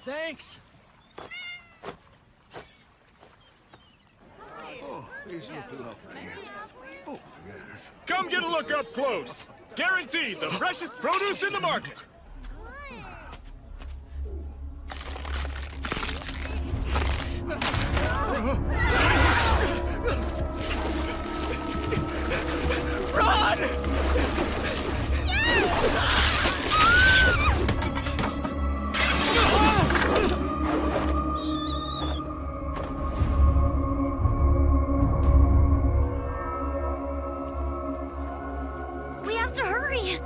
Thanks. Oh, these look lovely. Oh, yes. Come get a look up close. Guaranteed the freshest produce in the market. We have to hurry!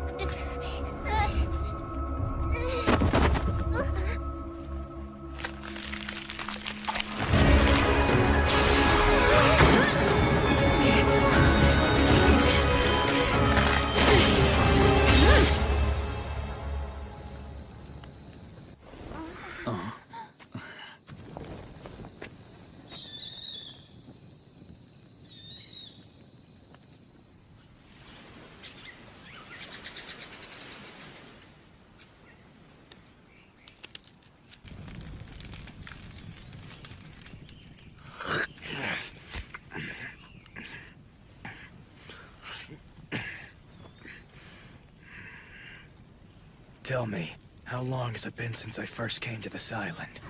Tell me, how long has it been since I first came to this island?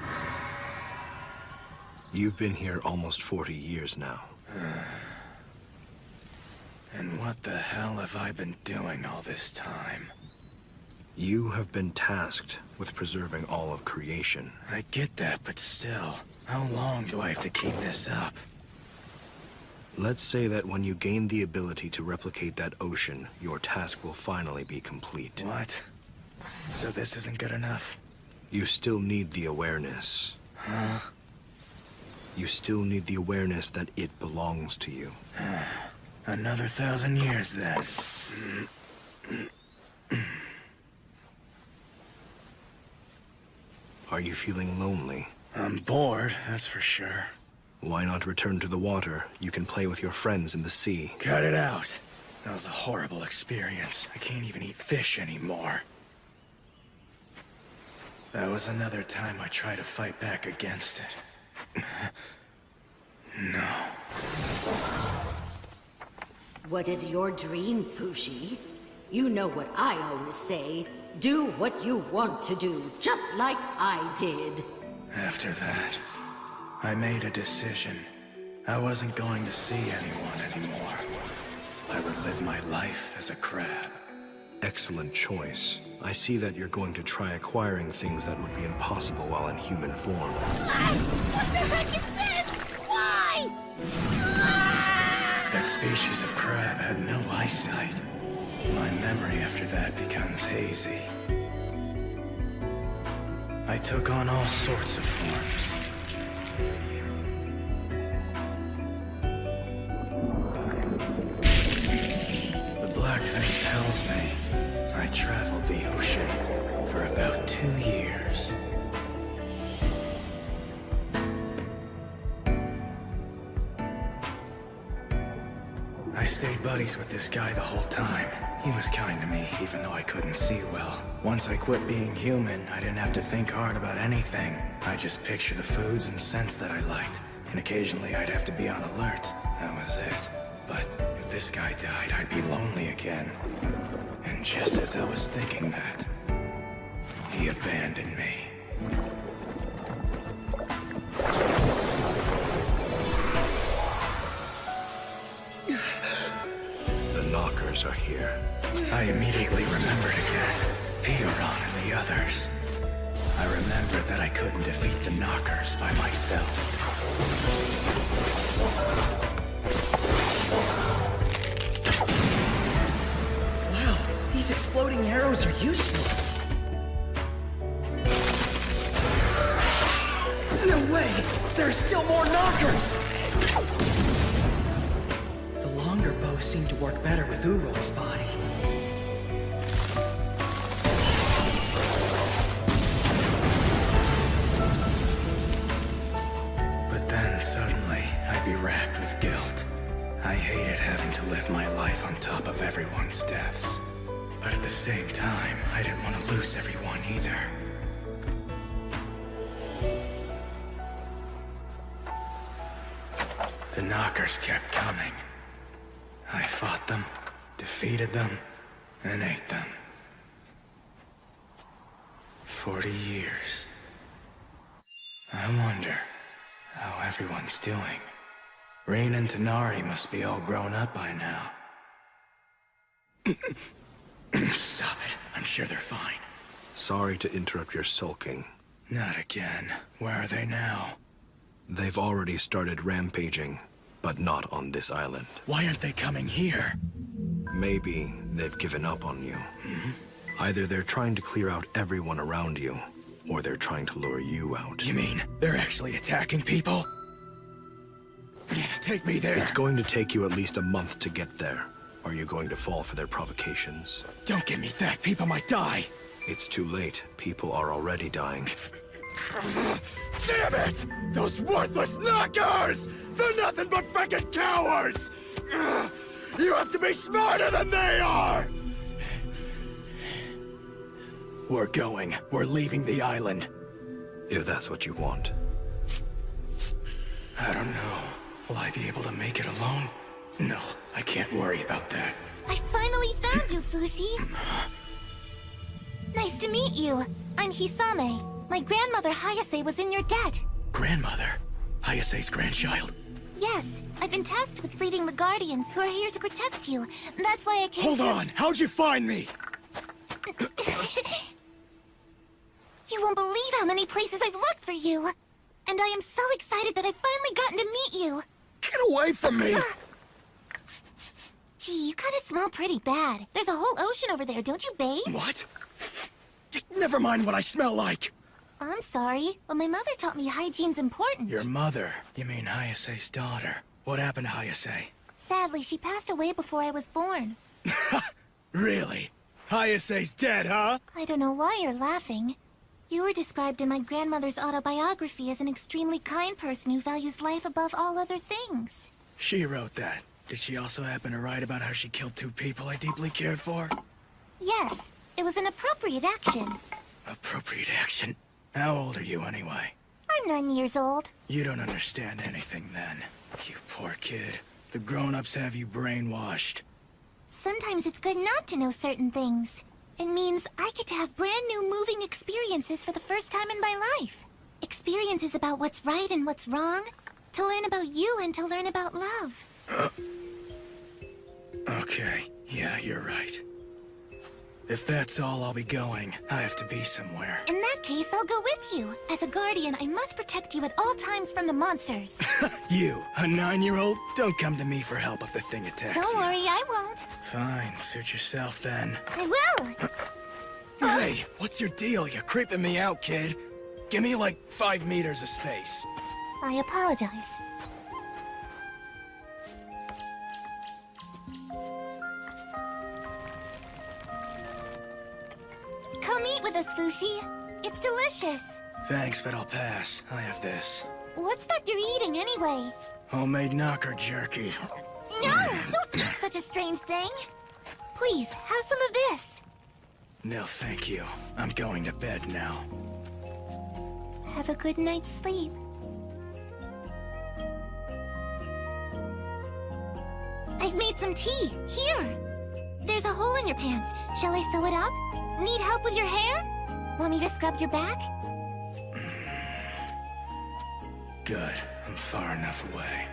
You've been here almost 40 years now. And what the hell have I been doing all this time? You have been tasked with preserving all of creation. I get that, but still, how long do I have to keep this up? Let's say that when you gain the ability to replicate that ocean, your task will finally be complete. What? So this isn't good enough? You still need the awareness. Huh? You still need the awareness that it belongs to you. Another 1,000 years, then. Are you feeling lonely? I'm bored, that's for sure. Why not return to the water? You can play with your friends in the sea. Cut it out. That was a horrible experience. I can't even eat fish anymore. That was another time I tried to fight back against it. No. What is your dream, Fushi? You know what I always say. Do what you want to do, just like I did. After that, I made a decision. I wasn't going to see anyone anymore. I would live my life as a crab. Excellent choice. I see that you're going to try acquiring things that would be impossible while in human form. What the heck is this? Why? That species of crab had no eyesight. My memory after that becomes hazy. I took on all sorts of forms. The black thing tells me I traveled the ocean for about 2 years. I stayed buddies with this guy the whole time. He was kind to me, even though I couldn't see well. Once I quit being human, I didn't have to think hard about anything. I just picture the foods and scents that I liked. And occasionally I'd have to be on alert. That was it. But if this guy died, I'd be lonely again. And just as I was thinking that, he abandoned me. The knockers are here. I immediately remembered again. Pioron and the others. I remembered that I couldn't defeat the knockers by myself. Wow, these exploding arrows are useful. No way! There are still more knockers! The longer bows seem to work better with Uroy's body. But then suddenly, I'd be racked with guilt. I hated having to live my life on top of everyone's deaths. But at the same time, I didn't want to lose everyone either. The knockers kept coming. I fought them, defeated them, and ate them. 40 years. I wonder how everyone's doing. Rain and Tanari must be all grown up by now. Stop it. I'm sure they're fine. Sorry to interrupt your sulking. Not again. Where are they now? They've already started rampaging, but not on this island. Why aren't they coming here? Maybe they've given up on you. Either they're trying to clear out everyone around you, or they're trying to lure you out. You mean they're actually attacking people? Take me there. It's going to take you at least a month to get there. Are you going to fall for their provocations? Don't give me that. People might die. It's too late. People are already dying. Damn it! Those worthless knockers! They're nothing but freaking cowards! Ugh, you have to be smarter than they are! We're going. We're leaving the island. If that's what you want. I don't know. Will I be able to make it alone? No, I can't worry about that. I finally found you, Fushi. Nice to meet you. I'm Hisame. My grandmother Hayase was in your debt. Grandmother? Hayase's grandchild? Yes, I've been tasked with leading the Guardians who are here to protect you. That's why I came Hold on! How'd you find me? You won't believe how many places I've looked for you. And I am so excited that I've finally gotten to meet you. Get away from me! Gee, you kinda smell pretty bad. There's a whole ocean over there, don't you bathe? What? Never mind what I smell like! I'm sorry, but my mother taught me hygiene's important. Your mother? You mean Hayase's daughter? What happened to Hayase? Sadly, she passed away before I was born. Really? Hayase's dead, huh? I don't know why you're laughing. You were described in my grandmother's autobiography as an extremely kind person who values life above all other things. She wrote that. Did she also happen to write about how she killed 2 people I deeply cared for? Yes, it was an appropriate action. Appropriate action? How old are you anyway? I'm 9 years old. You don't understand anything then. You poor kid. The grown-ups have you brainwashed. Sometimes it's good not to know certain things. It means I get to have brand new moving experiences for the first time in my life. Experiences about what's right and what's wrong. To learn about you and to learn about love. Okay, yeah, you're right. If that's all, I'll be going. I have to be somewhere. In that case, I'll go with you. As a guardian, I must protect you at all times from the monsters. You, a 9-year-old? Don't come to me for help if the thing attacks Don't you. worry, I won't. Fine, suit yourself then. I will! Hey, what's your deal? You're creeping me out, kid. Give me like 5 meters of space. I apologize. Come eat with us, Fushi. It's delicious. Thanks, but I'll pass. I have this. What's that you're eating anyway? Homemade knocker jerky. No! Don't eat such a strange thing. Please, have some of this. No, thank you. I'm going to bed now. Have a good night's sleep. I've made some tea. Here. There's a hole in your pants. Shall I sew it up? Need help with your hair? Want me to scrub your back? Good. I'm far enough away.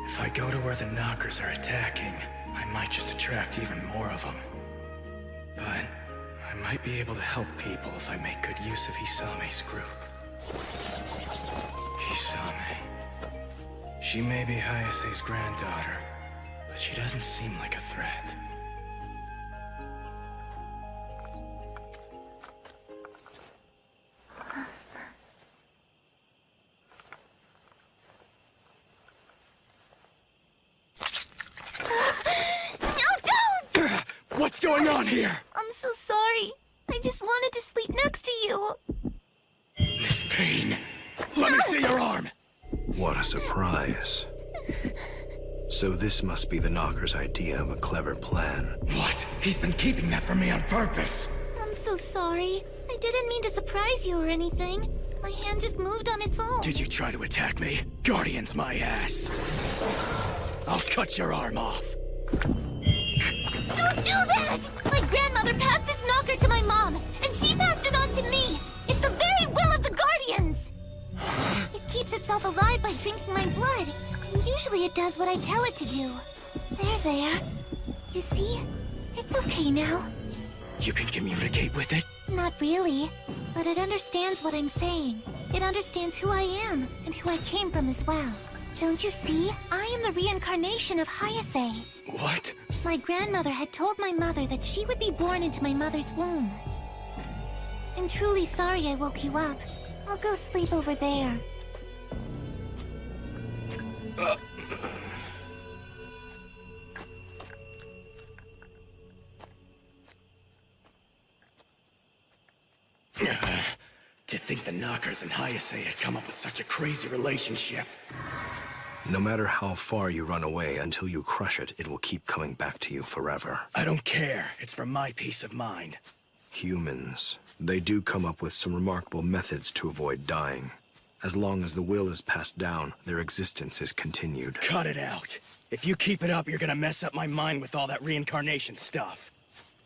If I go to where the knockers are attacking, I might just attract even more of them. But I might be able to help people if I make good use of Hisame's group. Hisame. She may be Hayase's granddaughter, but she doesn't seem like a threat. What's going on here? I'm so sorry. I just wanted to sleep next to you. This pain. Let me see your arm. What a surprise. So this must be the Knocker's idea of a clever plan. What? He's been keeping that from me on purpose. I'm so sorry. I didn't mean to surprise you or anything. My hand just moved on its own. Did you try to attack me? Guardian's my ass. I'll cut your arm off. Don't do that! My grandmother passed this knocker to my mom, and she passed it on to me. It's the very will of the Guardians. It keeps itself alive by drinking my blood. And usually it does what I tell it to do. There. You see? It's okay now. You can communicate with it? Not really, but it understands what I'm saying. It understands who I am, and who I came from as well. Don't you see? I am the reincarnation of Hayase. What? My grandmother had told my mother that she would be born into my mother's womb. I'm truly sorry I woke you up. I'll go sleep over there. To think the Knockers and Hayase had come up with such a crazy relationship. No matter how far you run away, until you crush it, it will keep coming back to you forever. I don't care. It's for my peace of mind. Humans. They do come up with some remarkable methods to avoid dying. As long as the will is passed down, their existence is continued. Cut it out. If you keep it up, you're gonna mess up my mind with all that reincarnation stuff.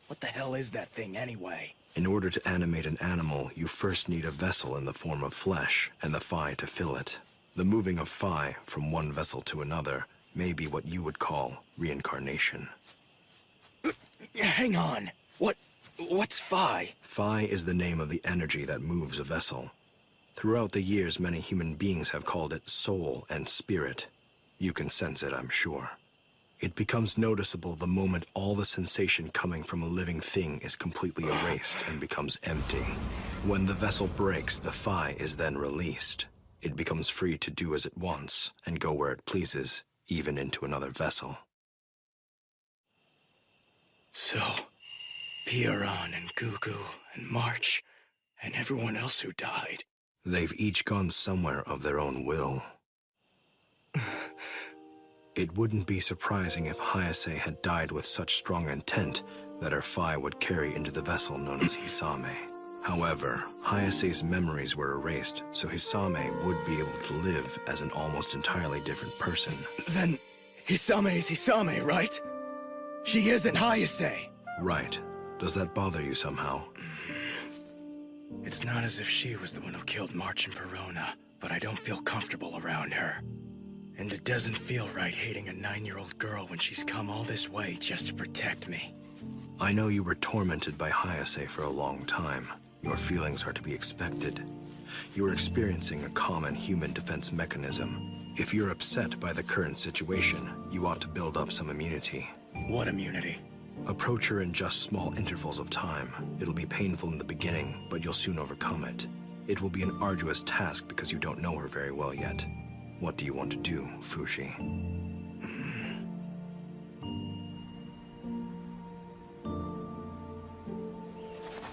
What the hell is that thing anyway? In order to animate an animal, you first need a vessel in the form of flesh, and the Phi to fill it. The moving of Phi from one vessel to another may be what you would call reincarnation. Hang on. What's Phi? Phi is the name of the energy that moves a vessel. Throughout the years, many human beings have called it soul and spirit. You can sense it, I'm sure. It becomes noticeable the moment all the sensation coming from a living thing is completely erased and becomes empty. When the vessel breaks, the Phi is then released. It becomes free to do as it wants and go where it pleases, even into another vessel. So, Piran and Gugu and March and everyone else who died. They've each gone somewhere of their own will. It wouldn't be surprising if Hayase had died with such strong intent that her Phi would carry into the vessel known as Hisame. However, Hayase's memories were erased, so Hisame would be able to live as an almost entirely different person. Then, Hisame is Hisame, right? She isn't Hayase. Right. Does that bother you somehow? It's not as if she was the one who killed March and Perona, but I don't feel comfortable around her. And it doesn't feel right hating a 9-year-old girl when she's come all this way just to protect me. I know you were tormented by Hayase for a long time. Your feelings are to be expected. You are experiencing a common human defense mechanism. If you're upset by the current situation, you ought to build up some immunity. What immunity? Approach her in just small intervals of time. It'll be painful in the beginning, but you'll soon overcome it. It will be an arduous task because you don't know her very well yet. What do you want to do, Fushi?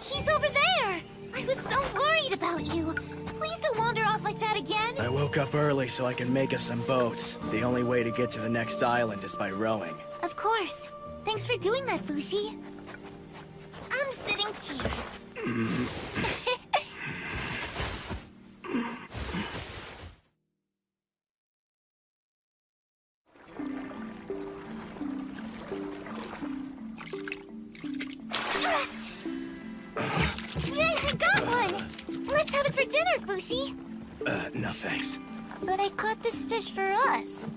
He's over there! I was so worried about you. Please don't wander off like that again. I woke up early so I can make us some boats. The only way to get to the next island is by rowing. Of course. Thanks for doing that, Fushi. I'm sitting here. Yay, I got one! Let's have it for dinner, Fushi. No thanks. But I caught this fish for us.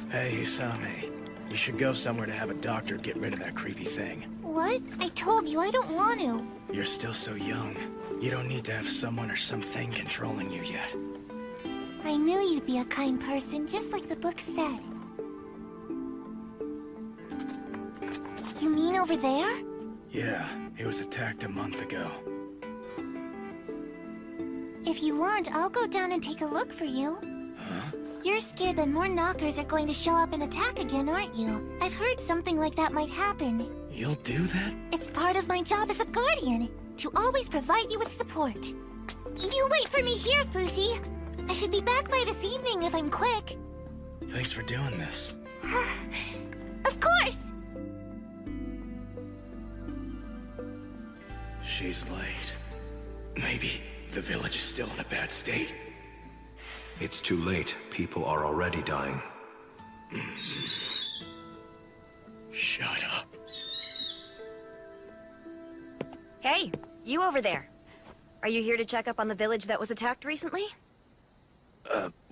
Hey, Hisame. You should go somewhere to have a doctor get rid of that creepy thing. What? I told you I don't want to. You're still so young. You don't need to have someone or something controlling you yet. I knew you'd be a kind person, just like the book said. You mean over there? Yeah, it was attacked a month ago. If you want, I'll go down and take a look for you. Huh? You're scared that more knockers are going to show up and attack again, aren't you? I've heard something like that might happen. You'll do that? It's part of my job as a guardian, to always provide you with support. You wait for me here, Fushi. I should be back by this evening if I'm quick. Thanks for doing this. Of course! She's late. Maybe the village is still in a bad state. It's too late. People are already dying. Shut up. Hey, you over there. Are you here to check up on the village that was attacked recently?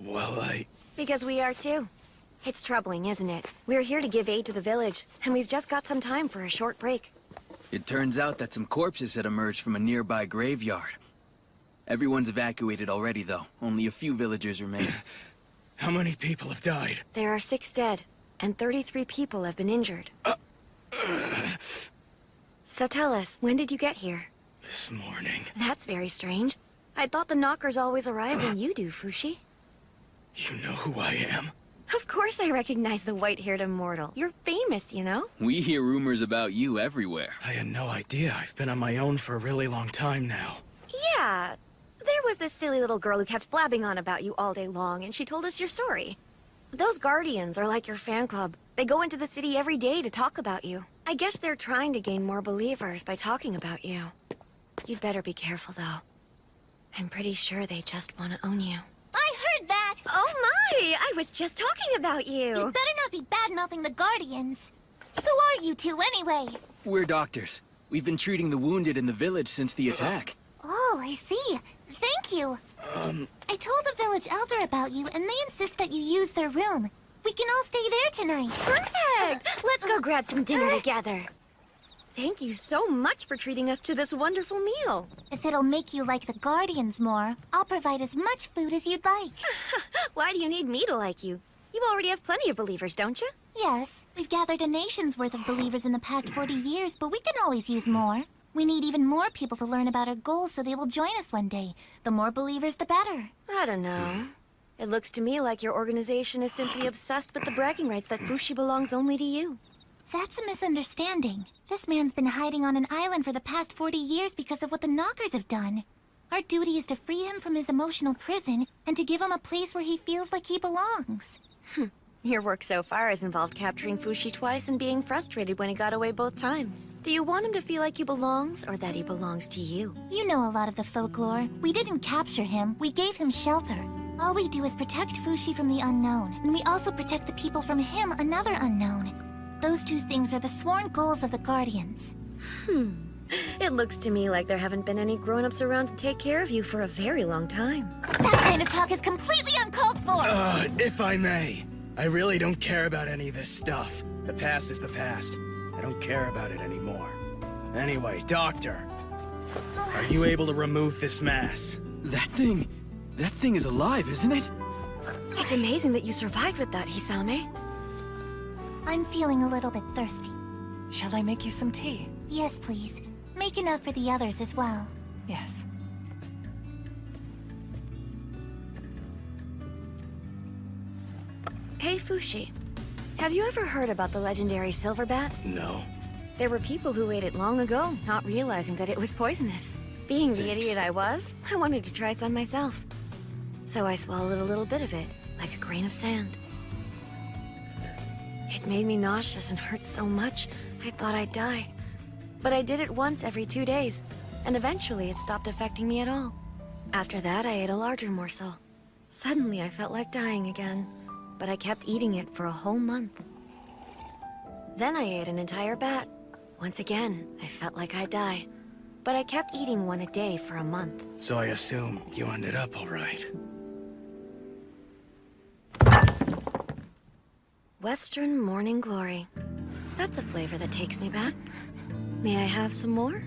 Well, Because we are too. It's troubling, isn't it? We're here to give aid to the village, and we've just got some time for a short break. It turns out that some corpses had emerged from a nearby graveyard. Everyone's evacuated already, though. Only a few villagers remain. How many people have died? There are 6 dead, and 33 people have been injured. So tell us, when did you get here? This morning. That's very strange. I thought the knockers always arrive when you do, Fushi. You know who I am? Of course I recognize the white-haired immortal. You're famous, you know? We hear rumors about you everywhere. I had no idea. I've been on my own for a really long time now. Yeah. There was this silly little girl who kept blabbing on about you all day long, and she told us your story. Those guardians are like your fan club. They go into the city every day to talk about you. I guess they're trying to gain more believers by talking about you. You'd better be careful, though. I'm pretty sure they just want to own you. I heard that! Oh my! I was just talking about you! You better not be bad-mouthing the Guardians. Who are you two, anyway? We're doctors. We've been treating the wounded in the village since the attack. Oh, I see. Thank you. I told the village elder about you, and they insist that you use their room. We can all stay there tonight. Perfect! Let's go grab some dinner together. Thank you so much for treating us to this wonderful meal. If it'll make you like the Guardians more, I'll provide as much food as you'd like. Why do you need me to like you? You already have plenty of believers, don't you? Yes, we've gathered a nation's worth of believers in the past 40 years, but we can always use more. We need even more people to learn about our goals so they will join us one day. The more believers, the better. I don't know. It looks to me like your organization is simply obsessed with the bragging rights that Fushi belongs only to you. That's a misunderstanding. This man's been hiding on an island for the past 40 years because of what the Knockers have done. Our duty is to free him from his emotional prison and to give him a place where he feels like he belongs. Your work so far has involved capturing Fushi twice and being frustrated when he got away both times. Do you want him to feel like he belongs, or that he belongs to you? You know a lot of the folklore. We didn't capture him, we gave him shelter. All we do is protect Fushi from the unknown, and we also protect the people from him, another unknown. Those two things are the sworn goals of the Guardians. It looks to me like there haven't been any grown-ups around to take care of you for a very long time. That kind of talk is completely uncalled for! If I may. I really don't care about any of this stuff. The past is the past. I don't care about it anymore. Anyway, Doctor, are you able to remove this mass? That thing is alive, isn't it? It's amazing that you survived with that, Hisame. I'm feeling a little bit thirsty. Shall I make you some tea? Yes, please. Make enough for the others as well. Yes. Hey, Fushi. Have you ever heard about the legendary silver bat? No. There were people who ate it long ago, not realizing that it was poisonous. Being the Thanks. idiot I was, I wanted to try some myself. So I swallowed a little bit of it, like a grain of sand. It made me nauseous and hurt so much, I thought I'd die. But I did it once every 2 days, and eventually it stopped affecting me at all. After that, I ate a larger morsel. Suddenly, I felt like dying again, but I kept eating it for a whole month. Then I ate an entire bat. Once again, I felt like I'd die, but I kept eating one a day for a month. So I assume you ended up all right. Western Morning Glory. That's a flavor that takes me back. May I have some more?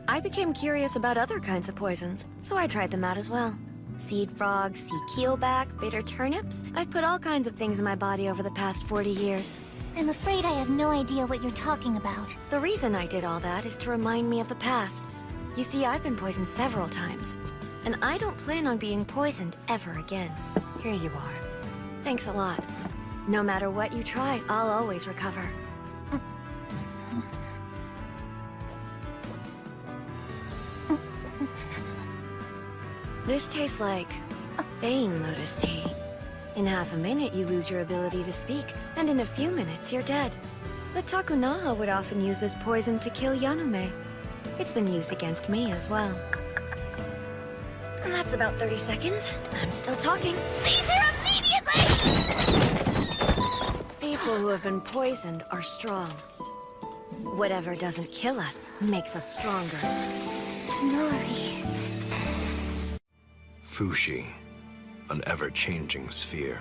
I became curious about other kinds of poisons, so I tried them out as well. Seed frog, sea keelback, bitter turnips. I've put all kinds of things in my body over the past 40 years. I'm afraid I have no idea what you're talking about. The reason I did all that is to remind me of the past. You see, I've been poisoned several times, and I don't plan on being poisoned ever again. Here you are. Thanks a lot. No matter what you try, I'll always recover. This tastes like Bane Lotus tea. In half a minute, you lose your ability to speak, and in a few minutes, you're dead. The Takunaha would often use this poison to kill Yanume. It's been used against me as well. And that's about 30 seconds. I'm still talking. Seize her immediately! People who have been poisoned are strong. Whatever doesn't kill us makes us stronger. Tonari. Fushi, an ever-changing sphere.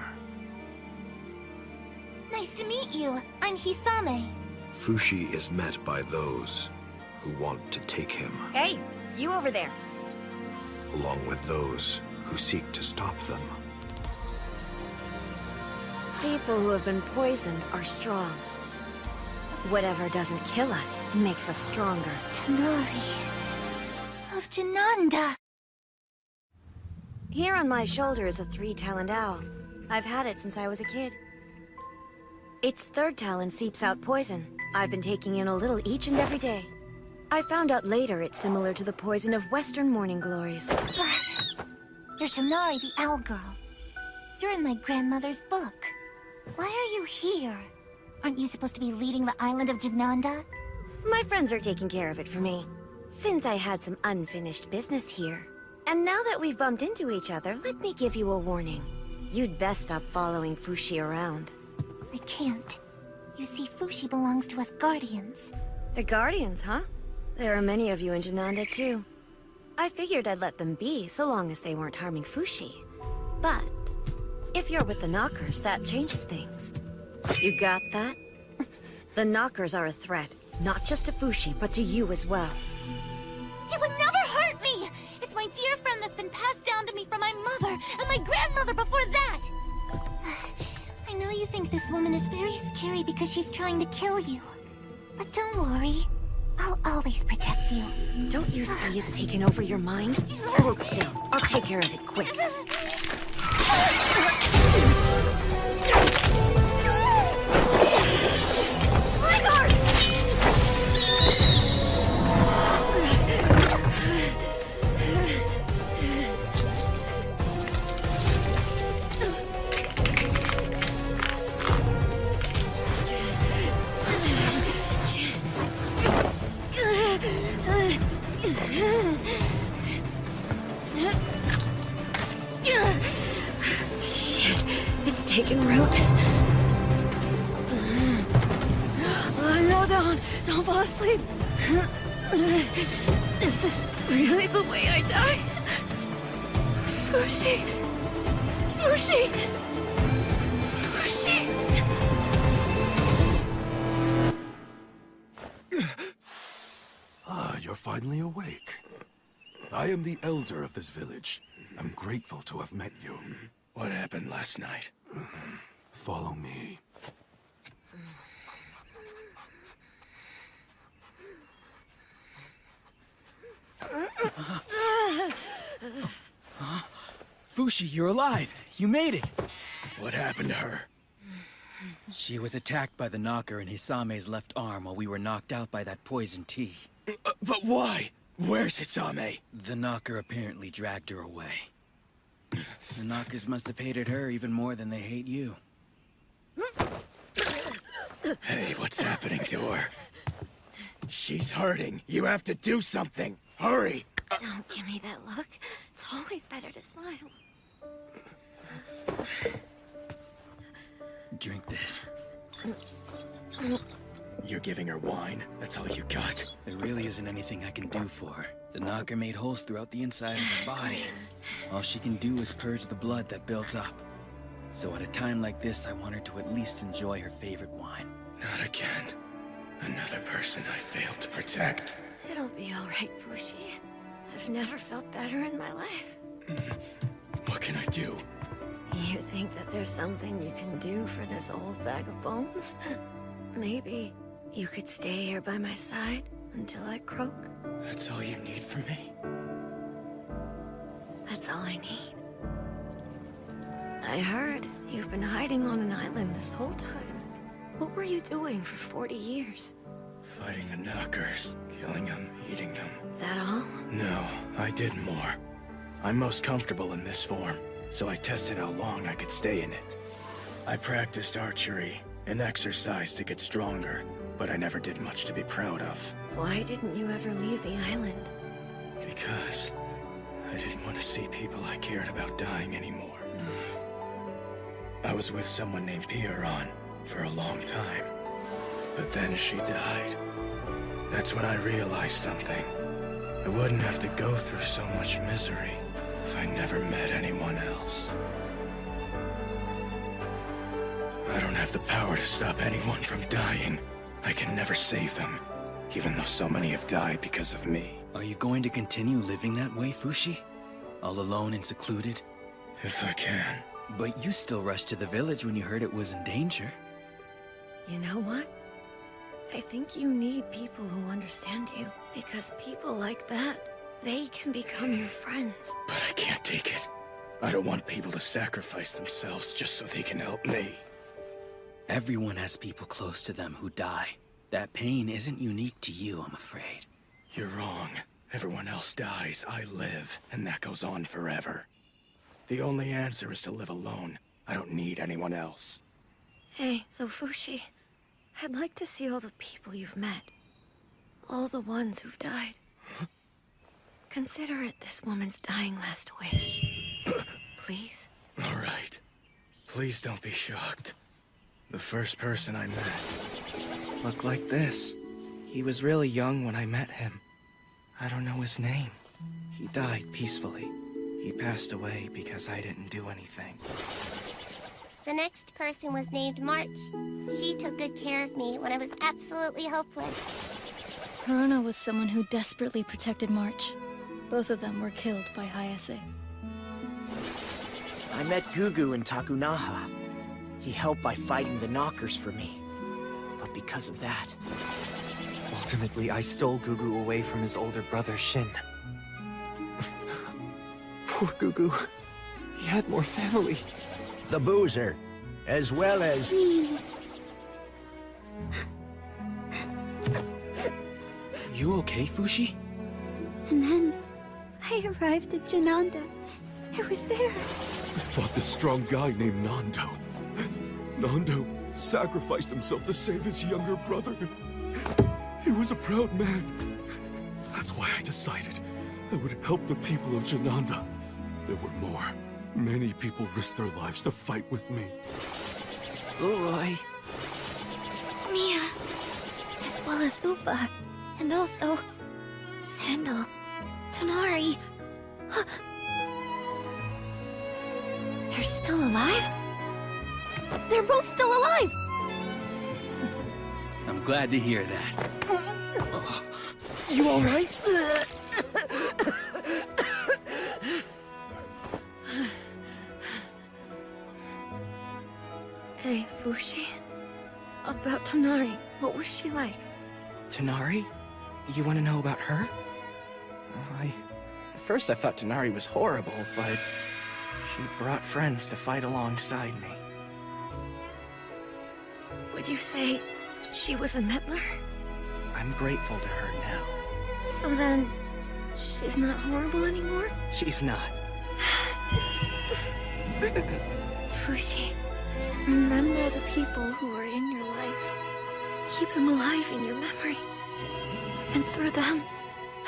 Nice to meet you. I'm Hisame. Fushi is met by those who want to take him, Hey, you over there. along with those who seek to stop them. People who have been poisoned are strong. Whatever doesn't kill us makes us stronger. Tonari. Of Jananda. Here on my shoulder is a 3-taloned owl. I've had it since I was a kid. Its third talon seeps out poison. I've been taking in a little each and every day. I found out later it's similar to the poison of Western morning glories. You're Tonari, the owl girl. You're in my grandmother's book. Why are you here? Aren't you supposed to be leading the island of Jananda? My friends are taking care of it for me, since I had some unfinished business here. And now that we've bumped into each other, let me give you a warning. You'd best stop following Fushi around. I can't. You see, Fushi belongs to us Guardians. The Guardians, huh? There are many of you in Jananda, too. I figured I'd let them be, so long as they weren't harming Fushi. But if you're with the Knockers, that changes things. You got that? The Knockers are a threat, not just to Fushi, but to you as well. It would never hurt me! It's my dear friend that's been passed down to me from my mother and my grandmother before that! I know you think this woman is very scary because she's trying to kill you. But don't worry. I'll always protect you. Don't you see it's taken over your mind? Hold still. I'll take care of it quick. Shit, it's taken root. No, don't fall asleep. Is this really the way I die? Fushi. Fushi. Fushi. Ah, you're finally awake. I am the elder of this village. I'm grateful to have met you. What happened last night? Follow me. Fushi, you're alive. You made it. What happened to her? She was attacked by the knocker in Hisame's left arm while we were knocked out by that poison tea. But why? Where's Hisame? The knocker apparently dragged her away. The knockers must have hated her even more than they hate you. Hey, what's happening to her? She's hurting. You have to do something. Hurry! Don't give me that look. It's always better to smile. Drink this. You're giving her wine? That's all you got? There really isn't anything I can do for her. The knocker made holes throughout the inside of her body. All she can do is purge the blood that builds up. So at a time like this, I want her to at least enjoy her favorite wine. Not again. Another person I failed to protect. It'll be all right, Fushi. I've never felt better in my life. What can I do? You think that there's something you can do for this old bag of bones? Maybe you could stay here by my side until I croak? That's all you need from me? That's all I need. I heard you've been hiding on an island this whole time. What were you doing for 40 years? Fighting the knockers, killing them, eating them. That all? No, I did more. I'm most comfortable in this form, so I tested how long I could stay in it. I practiced archery and exercise to get stronger, but I never did much to be proud of. Why didn't you ever leave the island? Because I didn't want to see people I cared about dying anymore. I was with someone named Pierron for a long time, but then she died. That's when I realized something. I wouldn't have to go through so much misery if I never met anyone else. I don't have the power to stop anyone from dying. I can never save them, even though so many have died because of me. Are you going to continue living that way, Fushi? All alone and secluded? If I can. But you still rushed to the village when you heard it was in danger. You know what? I think you need people who understand you. Because people like that, they can become your friends. But I can't take it. I don't want people to sacrifice themselves just so they can help me. Everyone has people close to them who die. That pain isn't unique to you, I'm afraid. You're wrong. Everyone else dies, I live, and that goes on forever. The only answer is to live alone. I don't need anyone else. Hey, so Fushi, I'd like to see all the people you've met. All the ones who've died. Huh? Consider it this woman's dying last wish. Please? All right. Please don't be shocked. The first person I met looked like this. He was really young when I met him. I don't know his name. He died peacefully. He passed away because I didn't do anything. The next person was named March. She took good care of me when I was absolutely helpless. Haruna was someone who desperately protected March. Both of them were killed by Hayase. I met Gugu in Takunaha. He helped by fighting the Knockers for me. But because of that... Ultimately, I stole Gugu away from his older brother, Shin. Poor Gugu. He had more family. The boozer, as well as... You okay, Fushi? And then, I arrived at Jananda. I was there. I fought this strong guy named Nando. Nando sacrificed himself to save his younger brother. He was a proud man. That's why I decided I would help the people of Jananda. There were more. Many people risked their lives to fight with me. Uroi. Mia. As well as Upa. And also... Sandal. Tonari. They're still alive? They're both still alive! I'm glad to hear that. You alright? Hey, Fushi. About Tonari, what was she like? Tonari? You want to know about her? At first I thought Tonari was horrible, but she brought friends to fight alongside me. Would you say she was a meddler? I'm grateful to her now. So then, she's not horrible anymore? She's not. Fushi, remember the people who are in your life. Keep them alive in your memory. And through them,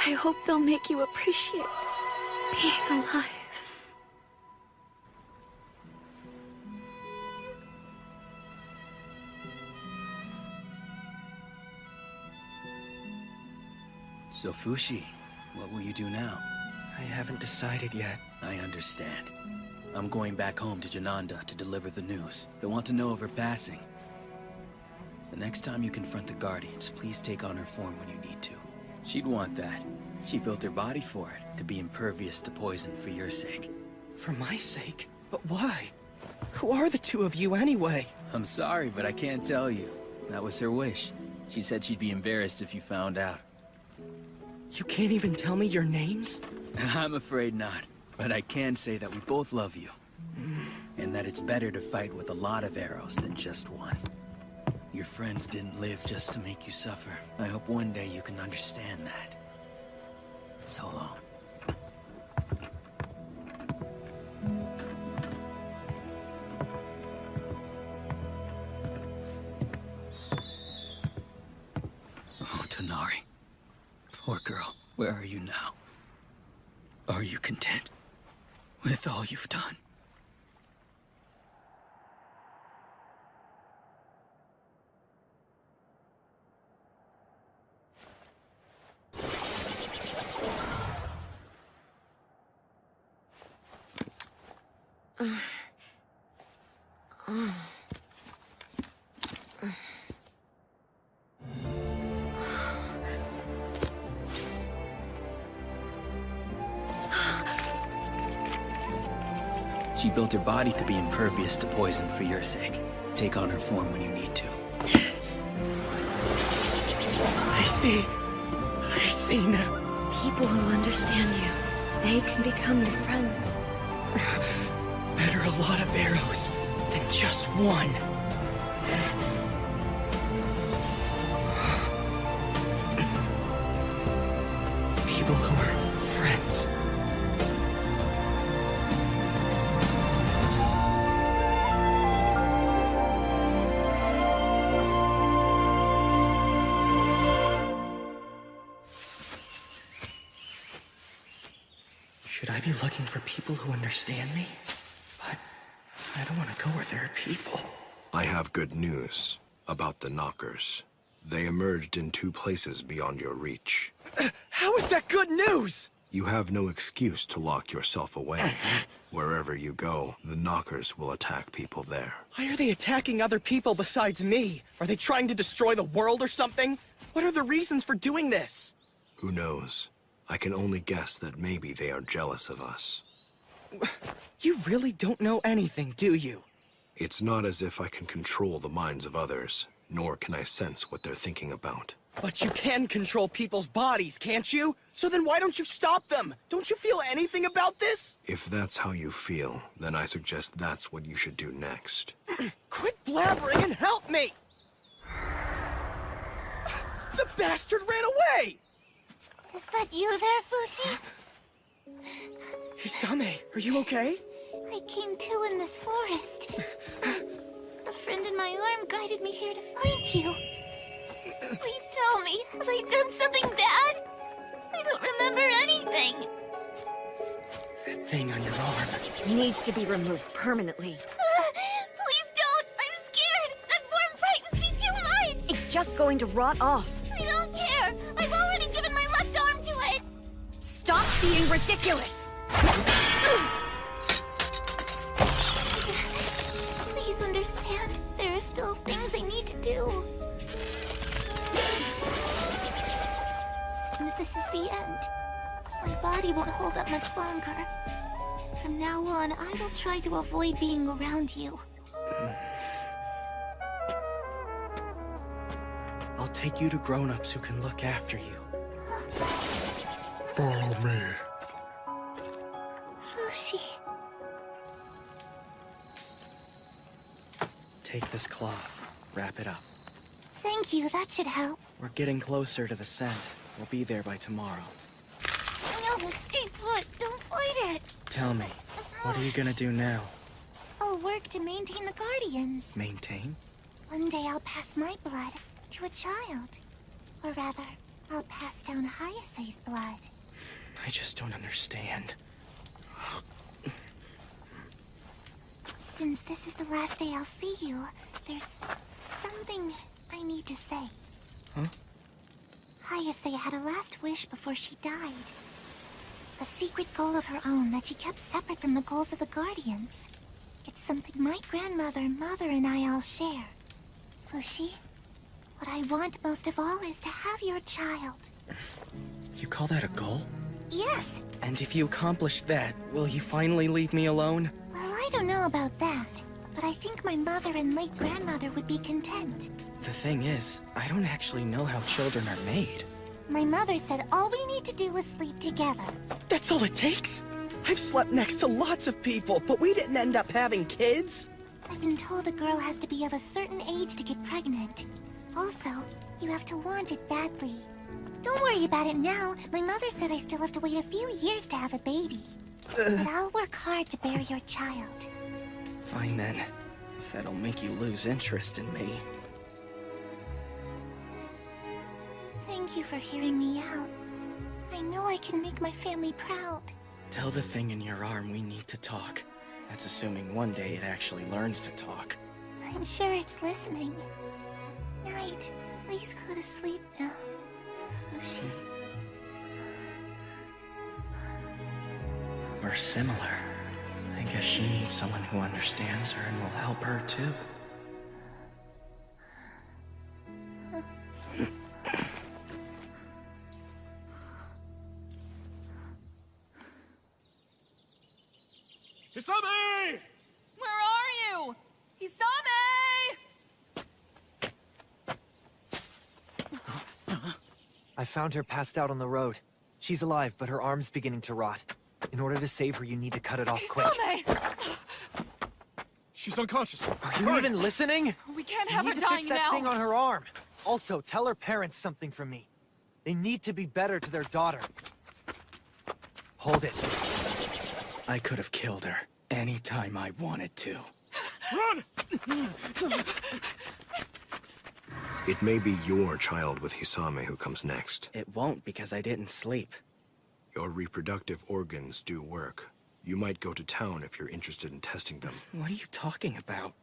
I hope they'll make you appreciate being alive. So Fushi, what will you do now? I haven't decided yet. I understand. I'm going back home to Jananda to deliver the news. They want to know of her passing. The next time you confront the Guardians, please take on her form when you need to. She'd want that. She built her body for it, to be impervious to poison for your sake. For my sake? But why? Who are the two of you anyway? I'm sorry, but I can't tell you. That was her wish. She said she'd be embarrassed if you found out. You can't even tell me your names? I'm afraid not. But I can say that we both love you. And that it's better to fight with a lot of arrows than just one. Your friends didn't live just to make you suffer. I hope one day you can understand that. So long. Tonari. Poor girl, where are you now? Are you content with all you've done? She built her body to be impervious to poison for your sake. Take on her form when you need to. I see now. People who understand you, they can become your friends. Better a lot of arrows than just one. People who are friends. Should I be looking for people who understand me? But I don't want to go where there are people. I have good news about the Knockers. They emerged in 2 places beyond your reach. How is that good news? You have no excuse to lock yourself away. Wherever you go, the Knockers will attack people there. Why are they attacking other people besides me? Are they trying to destroy the world or something? What are the reasons for doing this? Who knows? I can only guess that maybe they are jealous of us. You really don't know anything, do you? It's not as if I can control the minds of others, nor can I sense what they're thinking about. But you can control people's bodies, can't you? So then why don't you stop them? Don't you feel anything about this? If that's how you feel, then I suggest that's what you should do next. Quit blabbering and help me! The bastard ran away! Is that you there, Fushi? Hisame, are you okay? I came to in this forest. A friend in my arm guided me here to find you. Please tell me, have I done something bad? I don't remember anything. That thing on your arm. Needs to be removed permanently. Please don't! I'm scared! That form frightens me too much! It's just going to rot off. I don't care! I've already given my left arm to it! Stop being ridiculous! Please understand, there are still things I need to do. Seems this is the end. My body won't hold up much longer. From now on, I will try to avoid being around you. I'll take you to grown-ups who can look after you. Follow me. Fushi. Take this cloth. Wrap it up. Thank you, that should help. We're getting closer to the scent. We'll be there by tomorrow. No, stay put. Don't fight it. Tell me, what are you gonna do now? I'll work to maintain the Guardians. Maintain? One day I'll pass my blood to a child. Or rather, I'll pass down Hayase's blood. I just don't understand. Since this is the last day I'll see you, there's something I need to say. Huh? Hayase had a last wish before she died. A secret goal of her own that she kept separate from the goals of the Guardians. It's something my grandmother, mother, and I all share. Fushi, what I want most of all is to have your child. You call that a goal? Yes. And if you accomplish that, will you finally leave me alone? Well, I don't know about that, but I think my mother and late grandmother would be content. The thing is, I don't actually know how children are made. My mother said all we need to do is sleep together. That's all it takes? I've slept next to lots of people, but we didn't end up having kids? I've been told a girl has to be of a certain age to get pregnant. Also, you have to want it badly. Don't worry about it now. My mother said I still have to wait a few years to have a baby. But I'll work hard to bear your child. Fine then, if that'll make you lose interest in me. Thank you for hearing me out. I know I can make my family proud. Tell the thing in your arm we need to talk. That's assuming one day it actually learns to talk. I'm sure it's listening. Night, please go to sleep now. Fushi. We're similar. I guess she needs someone who understands her and will help her too. Hisame! Where are you? Hisame! I found her passed out on the road. She's alive, but her arm's beginning to rot. In order to save her, you need to cut it off quick. Hisame! She's unconscious. Are you even listening? We can't You have her need to dying fix that now. thing on her arm. Also, tell her parents something from me. They need to be better to their daughter. Hold it. I could have killed her anytime I wanted to. Run! It may be your child with Hisame who comes next. It won't because I didn't sleep. Your reproductive organs do work. You might go to town if you're interested in testing them. What are you talking about?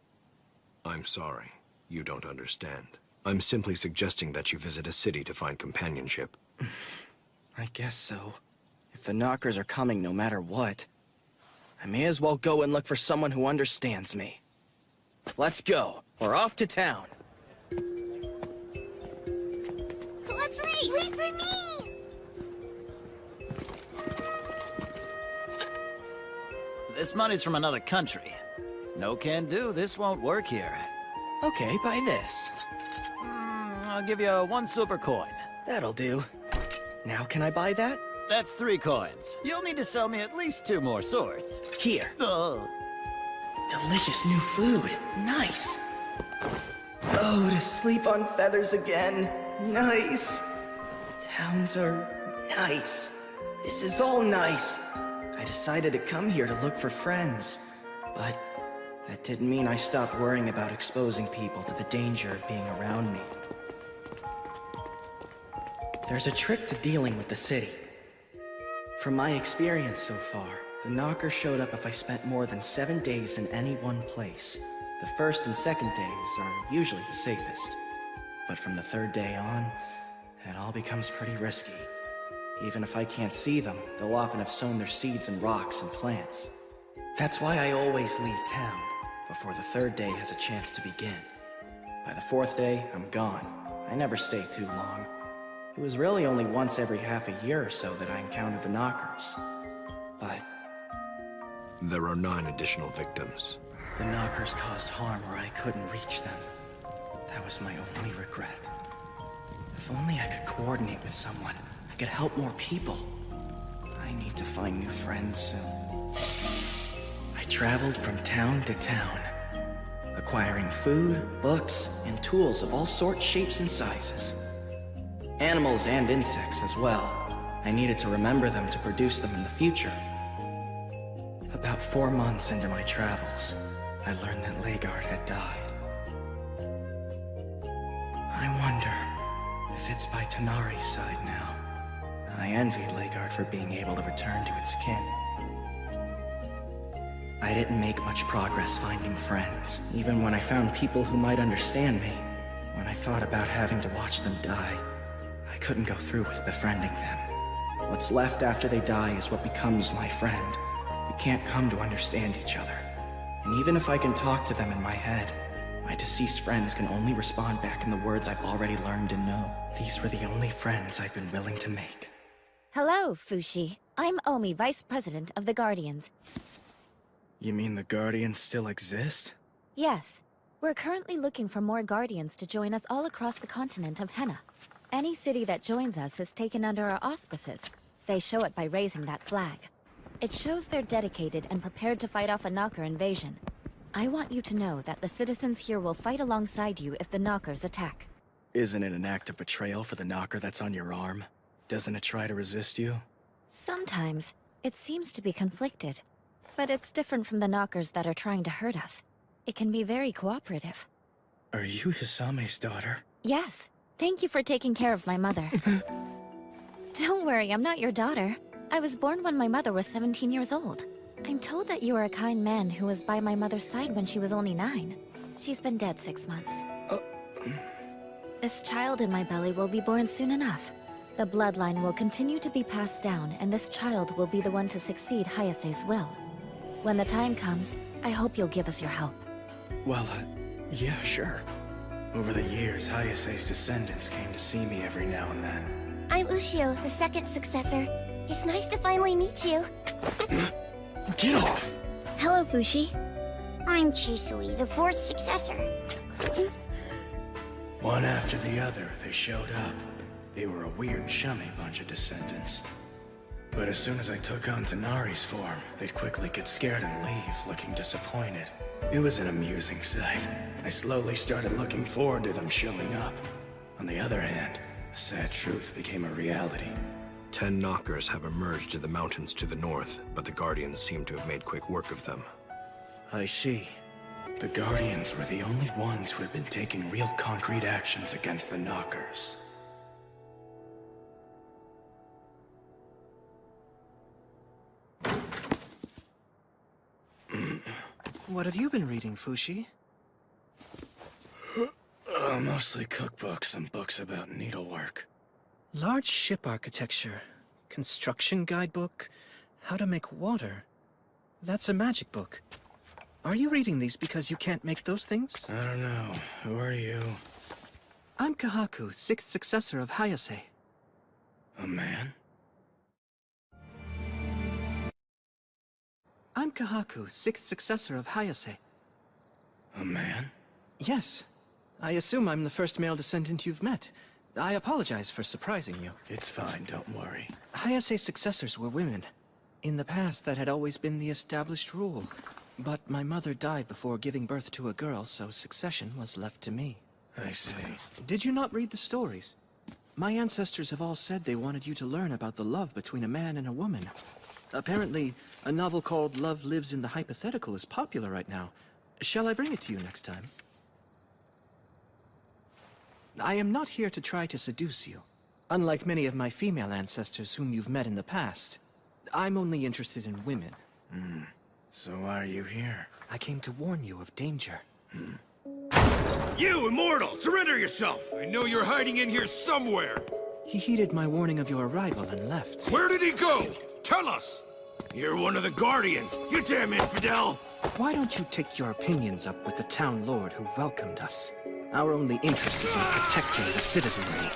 I'm sorry. You don't understand. I'm simply suggesting that you visit a city to find companionship. I guess so. If the knockers are coming no matter what, I may as well go and look for someone who understands me. Let's go. We're off to town. Let's race! Wait for me! This money's from another country. No can do, this won't work here. Okay, buy this. I'll give you 1 silver coin. That'll do. Now can I buy that? That's 3 coins. You'll need to sell me at least 2 more swords. Here. Delicious new food. Nice. Oh, to sleep on feathers again. Nice. Towns are nice. This is all nice. I decided to come here to look for friends, but that didn't mean I stopped worrying about exposing people to the danger of being around me. There's a trick to dealing with the city. From my experience so far, the knockers showed up if I spent more than 7 days in any one place. The first and second days are usually the safest. But from the 3rd day on, it all becomes pretty risky. Even if I can't see them, they'll often have sown their seeds in rocks and plants. That's why I always leave town, before the 3rd day has a chance to begin. By the 4th day, I'm gone. I never stay too long. It was really only once every half a year or so that I encountered the knockers. But There are 9 additional victims. the knockers caused harm where I couldn't reach them. That was my only regret. If only I could coordinate with someone, I could help more people. I need to find new friends soon. I traveled from town to town, acquiring food, books, and tools of all sorts, shapes, and sizes. Animals and insects as well. I needed to remember them to produce them in the future. About 4 months into my travels, I learned that Legard had died. I wonder if it's by Tonari's side now. I envy Legard for being able to return to its kin. I didn't make much progress finding friends, even when I found people who might understand me. When I thought about having to watch them die, I couldn't go through with befriending them. What's left after they die is what becomes my friend. We can't come to understand each other. And even if I can talk to them in my head, my deceased friends can only respond back in the words I've already learned and know. These were the only friends I've been willing to make. Hello, Fushi. I'm Omi, Vice President of the Guardians. You mean the Guardians still exist? Yes. We're currently looking for more Guardians to join us all across the continent of Henna. Any city that joins us is taken under our auspices. They show it by raising that flag. It shows they're dedicated and prepared to fight off a Knocker invasion. I want you to know that the citizens here will fight alongside you if the Knockers attack. Isn't it an act of betrayal for the Knocker that's on your arm? Doesn't it try to resist you? Sometimes, it seems to be conflicted. But it's different from the Knockers that are trying to hurt us. It can be very cooperative. Are you Hisame's daughter? Yes. Thank you for taking care of my mother. Don't worry, I'm not your daughter. I was born when my mother was 17 years old. I'm told that you are a kind man who was by my mother's side when she was only 9. She's been dead 6 months. This child in my belly will be born soon enough. The bloodline will continue to be passed down, and this child will be the one to succeed Hayase's will. When the time comes, I hope you'll give us your help. Well, yeah, sure. Over the years, Hayase's descendants came to see me every now and then. I'm Ushio, the second successor. It's nice to finally meet you. Get off! Hello, Fushi. I'm Chisui, the fourth successor. One after the other, they showed up. They were a weird, chummy bunch of descendants. But as soon as I took on Tanari's form, they'd quickly get scared and leave, looking disappointed. It was an amusing sight. I slowly started looking forward to them showing up. On the other hand, a sad truth became a reality. 10 knockers have emerged in the mountains to the north, but the Guardians seem to have made quick work of them. I see. The Guardians were the only ones who had been taking real concrete actions against the knockers. What have you been reading, Fushi? Mostly cookbooks and books about needlework. Large ship architecture, construction guidebook, how to make water. That's a magic book. Are you reading these because you can't make those things? I don't know. Who are you? I'm Kahaku, 6th successor of Hayase. A man? I'm Kahaku, 6th successor of Hayase. A man? Yes. I assume I'm the first male descendant you've met. I apologize for surprising you. It's fine, don't worry. Hayase's successors were women. In the past, that had always been the established rule. But my mother died before giving birth to a girl, so succession was left to me. I see. Did you not read the stories? My ancestors have all said they wanted you to learn about the love between a man and a woman. Apparently, a novel called Love Lives in the Hypothetical is popular right now. Shall I bring it to you next time? I am not here to try to seduce you. Unlike many of my female ancestors whom you've met in the past, I'm only interested in women. So why are you here? I came to warn you of danger. You, Immortal! Surrender yourself! I know you're hiding in here somewhere! He heeded my warning of your arrival and left. Where did he go? Tell us! You're one of the Guardians, you damn infidel! Why don't you take your opinions up with the town lord who welcomed us? Our only interest is in protecting the citizenry.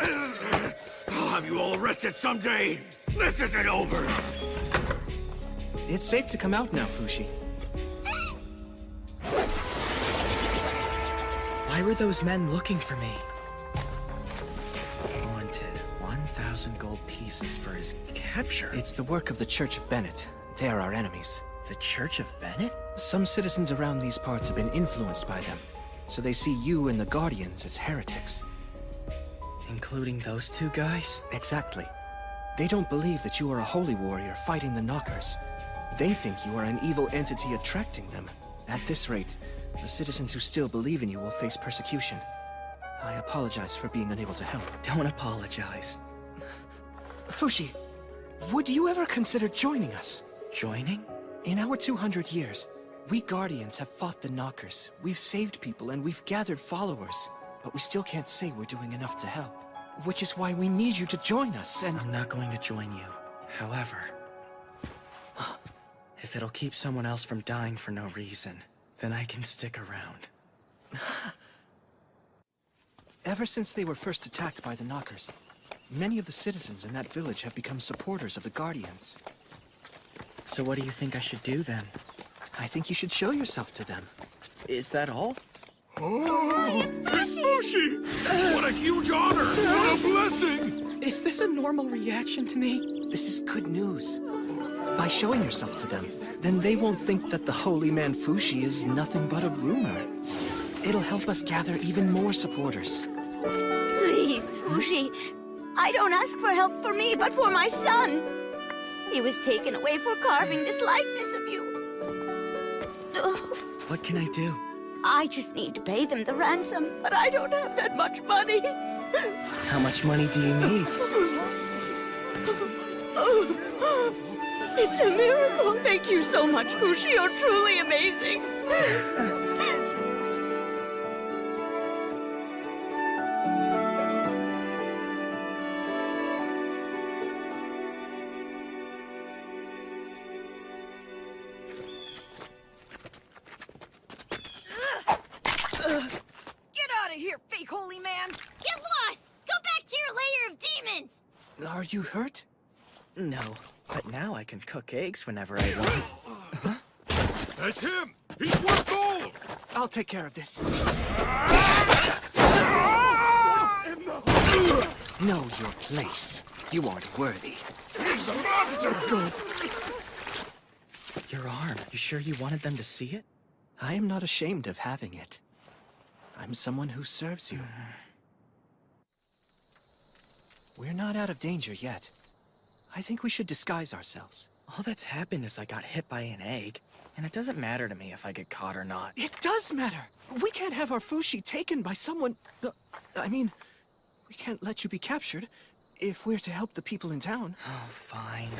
I'll have you all arrested someday! This isn't over! It's safe to come out now, Fushi. Why were those men looking for me? Wanted 1,000 gold pieces for his capture. It's the work of the Church of Bennett. They're our enemies. The Church of Bennett? Some citizens around these parts have been influenced by them, so they see you and the Guardians as heretics. Including those two guys? Exactly. They don't believe that you are a holy warrior fighting the knockers. They think you are an evil entity attracting them. At this rate, the citizens who still believe in you will face persecution. I apologize for being unable to help. Don't apologize. Fushi, would you ever consider joining us? Joining? In our 200 years, we Guardians have fought the knockers. We've saved people and we've gathered followers. But we still can't say we're doing enough to help. Which is why we need you to join us and... I'm not going to join you. However, if it'll keep someone else from dying for no reason, then I can stick around. Ever since they were first attacked by the knockers, many of the citizens in that village have become supporters of the Guardians. So what do you think I should do then? I think you should show yourself to them. Is that all? Oh, it's Fushi! What a huge honor! What a blessing! Is this a normal reaction to me? This is good news. By showing yourself to them, then they won't think that the holy man Fushi is nothing but a rumor. It'll help us gather even more supporters. Please, Fushi. I don't ask for help for me, but for my son. He was taken away for carving this likeness of you. What can I do? I just need to pay them the ransom, but I don't have that much money. How much money do you need? It's a miracle. Thank you so much, Fushi. You're truly amazing. Get out of here, fake holy man! Get lost! Go back to your layer of demons! Are you hurt? No, but now I can cook eggs whenever I want. That's him! He's worth gold! I'll take care of this. Know your place. You aren't worthy. He's a monster! Let's go! Your arm, you sure you wanted them to see it? I am not ashamed of having it. I'm someone who serves you. We're not out of danger yet. I think we should disguise ourselves. All that's happened is I got hit by an egg, and it doesn't matter to me if I get caught or not. It does matter! We can't have our Fushi taken by someone... I mean, we can't let you be captured if we're to help the people in town. Oh, fine.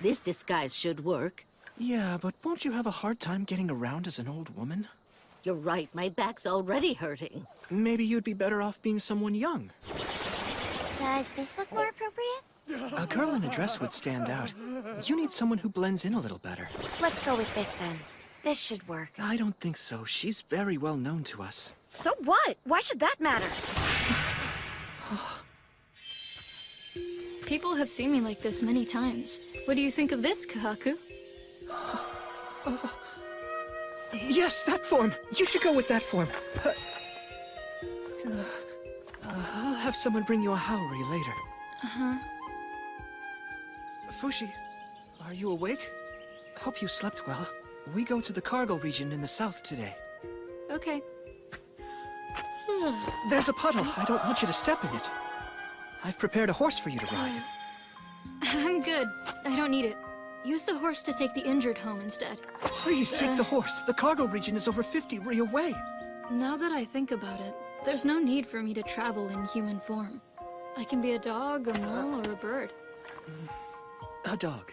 This disguise should work. Yeah, but won't you have a hard time getting around as an old woman? You're right, my back's already hurting. Maybe you'd be better off being someone young. Does this look more appropriate? A girl in a dress would stand out. You need someone who blends in a little better. Let's go with this then. This should work. I don't think so. She's very well known to us. So what? Why should that matter? People have seen me like this many times. What do you think of this, Kahaku? Yes, that form. You should go with that form. I'll have someone bring you a Haori later. Uh-huh. Fushi, are you awake? Hope you slept well. We go to the cargo region in the south today. Okay. There's a puddle. I don't want you to step in it. I've prepared a horse for you to ride. I'm good. I don't need it. Use the horse to take the injured home instead. Please take the horse. The cargo region is over 50 ri away. Now that I think about it, there's no need for me to travel in human form. I can be a dog, a mole, or a bird. A dog.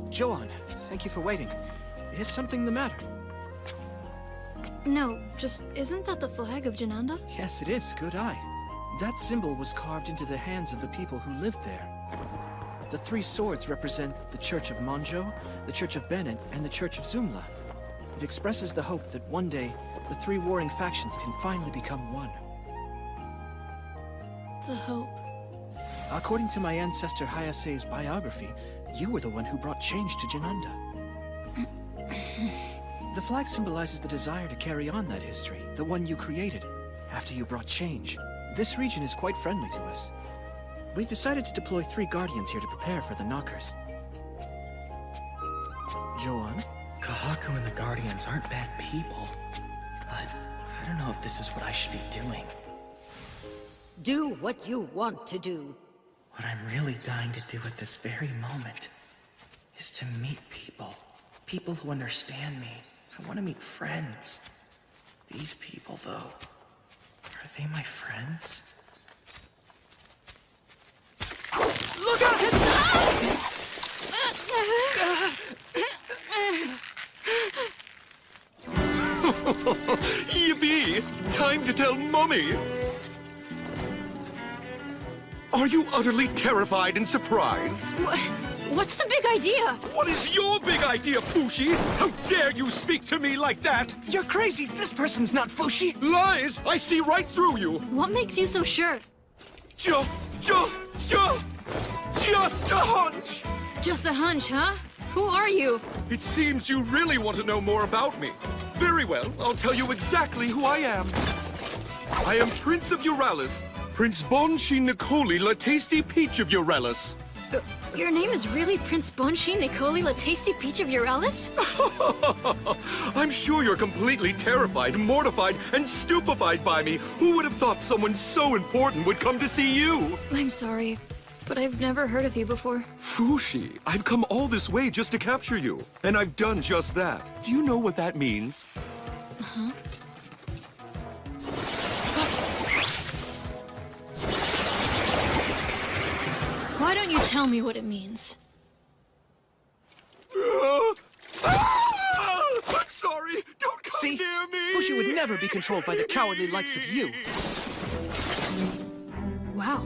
Joan, thank you for waiting. Is something the matter? No, just isn't that the flag of Jananda? Yes, it is. Good eye. That symbol was carved into the hands of the people who lived there. The three swords represent the Church of Monjo, the Church of Bennett, and the Church of Zumla. It expresses the hope that one day, the three warring factions can finally become one. The hope. According to my ancestor Hayase's biography, you were the one who brought change to Jananda. The flag symbolizes the desire to carry on that history, the one you created, after you brought change. This region is quite friendly to us. We've decided to deploy 3 guardians here to prepare for the knockers. Joan? Kahaku and the guardians aren't bad people, but I don't know if this is what I should be doing. Do what you want to do. What I'm really dying to do at this very moment is to meet people. People who understand me. I want to meet friends. These people, though, are they my friends? Look out! Yippee! Time to tell Mummy! Are you utterly terrified and surprised? What's the big idea? What is your big idea, Fushi? How dare you speak to me like that? You're crazy! This person's not Fushi! Lies! I see right through you! What makes you so sure? Just a hunch! Just a hunch, huh? Who are you? It seems you really want to know more about me. Very well, I'll tell you exactly who I am. I am Prince of Euralis, Prince Bon Shi Nikoli La Tasty Peach of Euralis. Your name is really Prince Bonshi Nicoli La Tasty Peach of Euralis? I'm sure you're completely terrified, mortified, and stupefied by me. Who would have thought someone so important would come to see you? I'm sorry, but I've never heard of you before. Fushi, I've come all this way just to capture you, and I've done just that. Do you know what that means? Uh-huh. Why don't you tell me what it means? I'm sorry! Don't come See? near me! Fushi would never be controlled by the cowardly likes of you. Wow.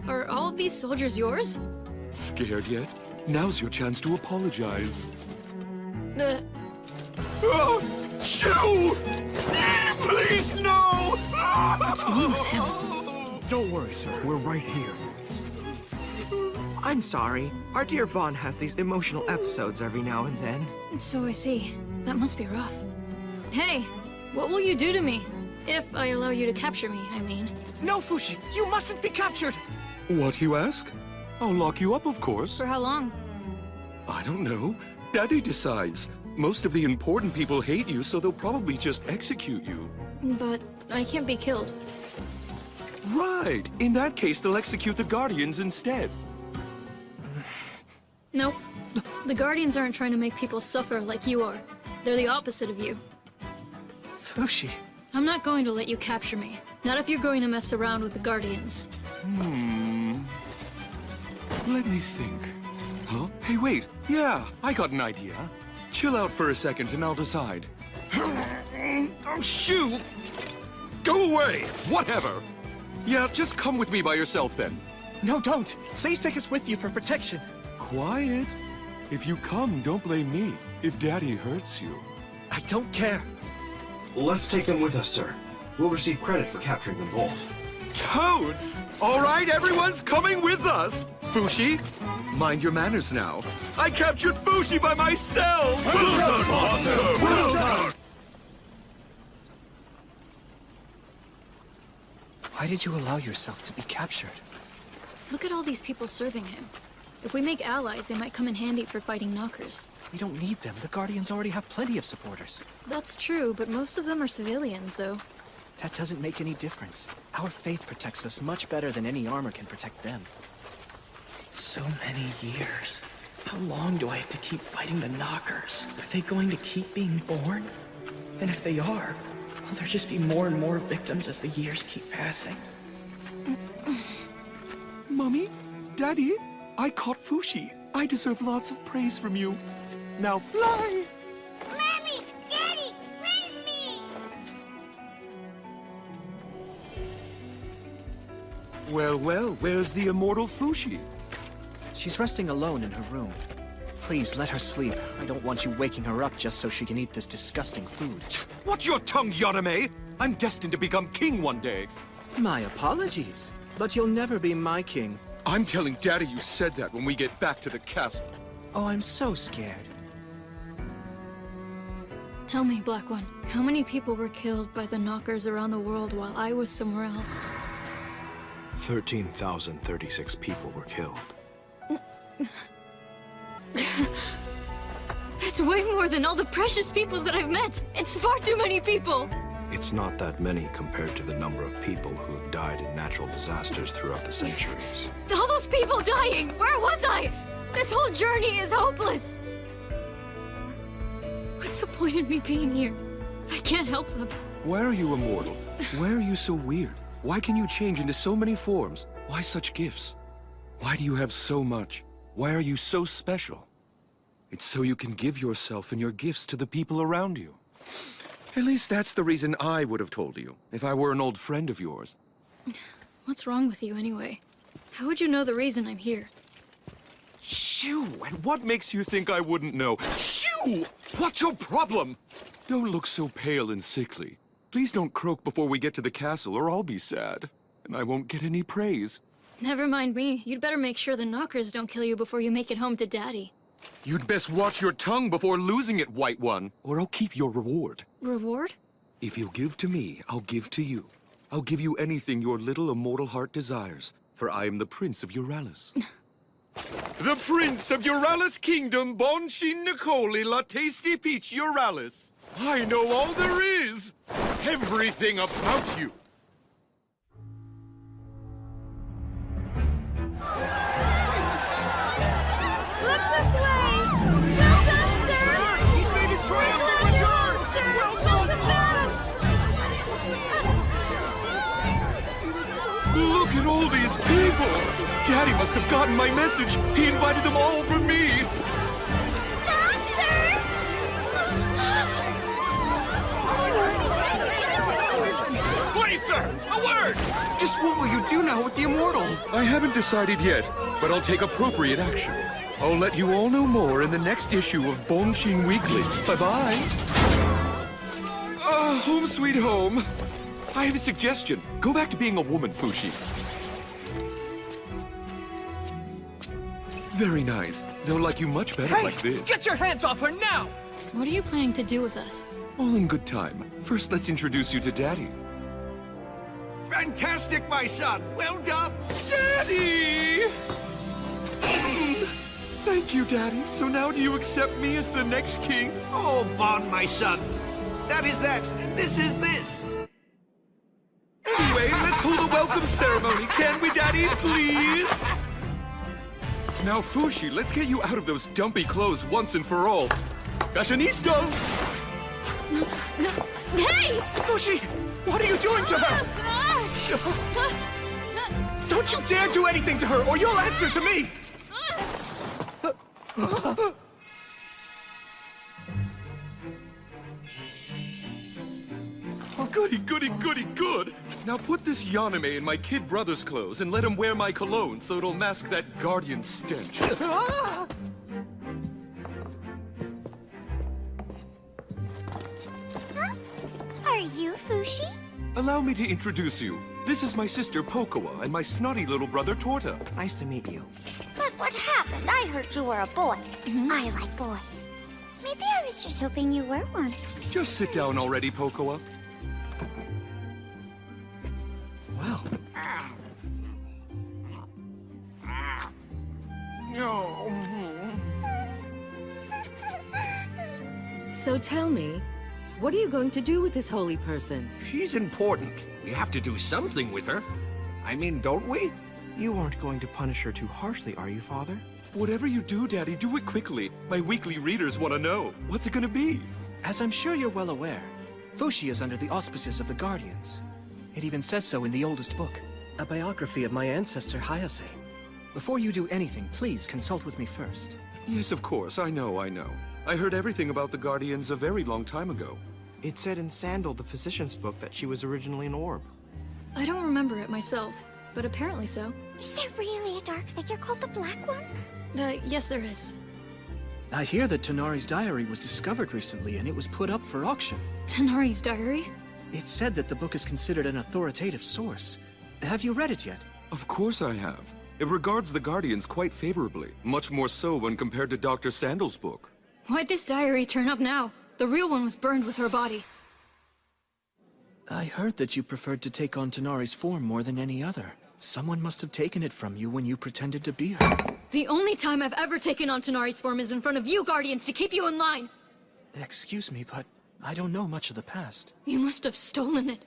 Are all of these soldiers yours? Scared yet? Now's your chance to apologize. Shoo! Please, no! What's wrong with him? Don't worry, sir. We're right here. I'm sorry. Our dear Bon has these emotional episodes every now and then. So I see. That must be rough. Hey, what will you do to me? If I allow you to capture me, I mean. No, Fushi! You mustn't be captured! What, you ask? I'll lock you up, of course. For how long? I don't know. Daddy decides. Most of the important people hate you, so they'll probably just execute you. But I can't be killed. Right! In that case, they'll execute the Guardians instead. Nope. The Guardians aren't trying to make people suffer like you are. They're the opposite of you. Fushi. I'm not going to let you capture me. Not if you're going to mess around with the Guardians. Let me think. Huh? Hey, wait. Yeah, I got an idea. Chill out for a second and I'll decide. Oh, shoo! Go away! Whatever! Yeah, just come with me by yourself then. No, don't! Please take us with you for protection. Quiet. If you come, don't blame me. If Daddy hurts you. I don't care. Let's take them with us, sir. We'll receive credit for capturing them both. Toads! All right, everyone's coming with us! Fushi, mind your manners now. I captured Fushi by myself! Well done, Monster! Well done! Why did you allow yourself to be captured? Look at all these people serving him. If we make allies, they might come in handy for fighting knockers. We don't need them. The Guardians already have plenty of supporters. That's true, but most of them are civilians, though. That doesn't make any difference. Our faith protects us much better than any armor can protect them. So many years. How long do I have to keep fighting the knockers? Are they going to keep being born? And if they are, will there just be more and more victims as the years keep passing? Mommy? Daddy? I caught Fushi. I deserve lots of praise from you. Now fly! Mommy! Daddy! Raise me! Well, well, where's the immortal Fushi? She's resting alone in her room. Please, let her sleep. I don't want you waking her up just so she can eat this disgusting food. Watch your tongue, Yarame! I'm destined to become king one day. My apologies, but you'll never be my king. I'm telling Daddy you said that when we get back to the castle. Oh, I'm so scared. Tell me, Black One, how many people were killed by the knockers around the world while I was somewhere else? 13,036 people were killed. That's way more than all the precious people that I've met! It's far too many people! It's not that many compared to the number of people who have died in natural disasters throughout the centuries. All those people dying! Where was I? This whole journey is hopeless! What's the point in me being here? I can't help them. Why are you immortal? Why are you so weird? Why can you change into so many forms? Why such gifts? Why do you have so much? Why are you so special? It's so you can give yourself and your gifts to the people around you. At least that's the reason I would have told you, if I were an old friend of yours. What's wrong with you anyway? How would you know the reason I'm here? Shoo! And what makes you think I wouldn't know? Shoo! What's your problem? Don't look so pale and sickly. Please don't croak before we get to the castle, or I'll be sad. And I won't get any praise. Never mind me. You'd better make sure the knockers don't kill you before you make it home to Daddy. You'd best watch your tongue before losing it, White One, or I'll keep your reward. Reward? If you'll give to me, I'll give to you. I'll give you anything your little immortal heart desires, for I am the Prince of Euralis. The Prince of Euralis Kingdom, Bonshin Nicoli La Tasty Peach Euralis. I know all there is. Everything about you. Look this way! Well done, sir! He's made his triumphant return! Well done! Look at all these people! Daddy must have gotten my message. He invited them all for me. Please, sir, a word! Just what will you do now with the Immortal? I haven't decided yet, but I'll take appropriate action. I'll let you all know more in the next issue of Bonshin Weekly. Bye-bye. Home sweet home. I have a suggestion. Go back to being a woman, Fushi. Very nice. They'll like you much better like this. Get your hands off her now! What are you planning to do with us? All in good time. First, let's introduce you to Daddy. Fantastic, my son! Well done! Daddy! Thank you, Daddy. So now do you accept me as the next king? Oh, Bon, my son. That is that, and this is this. Anyway, let's hold a welcome ceremony, can we, Daddy? Please? Now, Fushi, let's get you out of those dumpy clothes once and for all. Fashionistas! Hey! Fushi! What are you doing to her? Don't you dare do anything to her, or you'll answer to me! Goody, goody, goody, good! Now put this Yaname in my kid brother's clothes and let him wear my cologne so it'll mask that guardian stench. Are you Fushi? Allow me to introduce you. This is my sister Pokoa and my snotty little brother Torta. Nice to meet you. But what happened? I heard you were a boy. I like boys. Maybe I was just hoping you were one. Just sit down already, Pokoa. Wow. So tell me, what are you going to do with this holy person? She's important. We have to do something with her. I mean, don't we? You aren't going to punish her too harshly, are you, Father? Whatever you do, Daddy, do it quickly. My weekly readers want to know. What's it gonna be? As I'm sure you're well aware, Fushi is under the auspices of the Guardians. It even says so in the oldest book, a biography of my ancestor Hayase. Before you do anything, please consult with me first. Yes, of course. I know. I heard everything about the Guardians a very long time ago. It said in Sandal, the physician's book, that she was originally an orb. I don't remember it myself, but apparently so. Is there really a dark figure called the Black One? Yes, there is. I hear that Tonari's diary was discovered recently and it was put up for auction. Tonari's diary? It said that the book is considered an authoritative source. Have you read it yet? Of course I have. It regards the Guardians quite favorably, much more so when compared to Dr. Sandal's book. Why'd this diary turn up now? The real one was burned with her body. I heard that you preferred to take on Tonari's form more than any other. Someone must have taken it from you when you pretended to be her. The only time I've ever taken on Tonari's form is in front of you Guardians to keep you in line. Excuse me, but I don't know much of the past. You must have stolen it.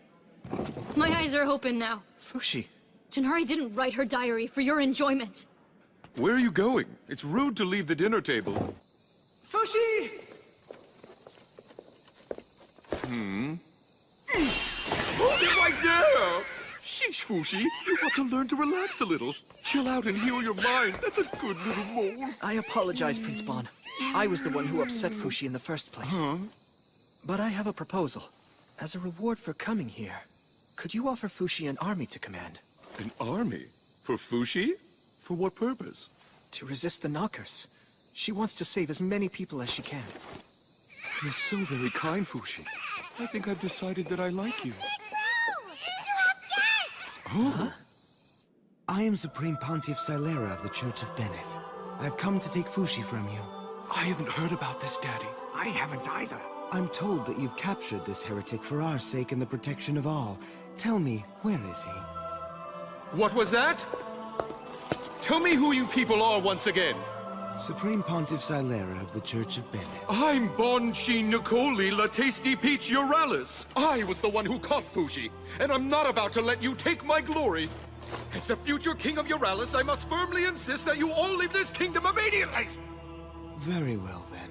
My eyes are open now. Fushi. Tonari didn't write her diary for your enjoyment. Where are you going? It's rude to leave the dinner table. Fushi! Hold it right there! Sheesh, Fushi. You want to learn to relax a little. Chill out and heal your mind. That's a good little mole. I apologize, Prince Bon. I was the one who upset Fushi in the first place. But I have a proposal. As a reward for coming here, could you offer Fushi an army to command? An army? For Fushi? For what purpose? To resist the Knockers. She wants to save as many people as she can. You're so very kind, Fushi. I think I've decided that I like you. Huh? I am Supreme Pontiff Silera of the Church of Bennett. I've come to take Fushi from you. I haven't heard about this, Daddy. I haven't either. I'm told that you've captured this heretic for our sake and the protection of all. Tell me, where is he? What was that? Tell me who you people are once again. Supreme Pontiff Silera of the Church of Bennett. I'm Bon-Chi Nicoli La Tasty Peach Uralis. I was the one who caught Fushi, and I'm not about to let you take my glory. As the future king of Uralis, I must firmly insist that you all leave this kingdom immediately! Very well, then.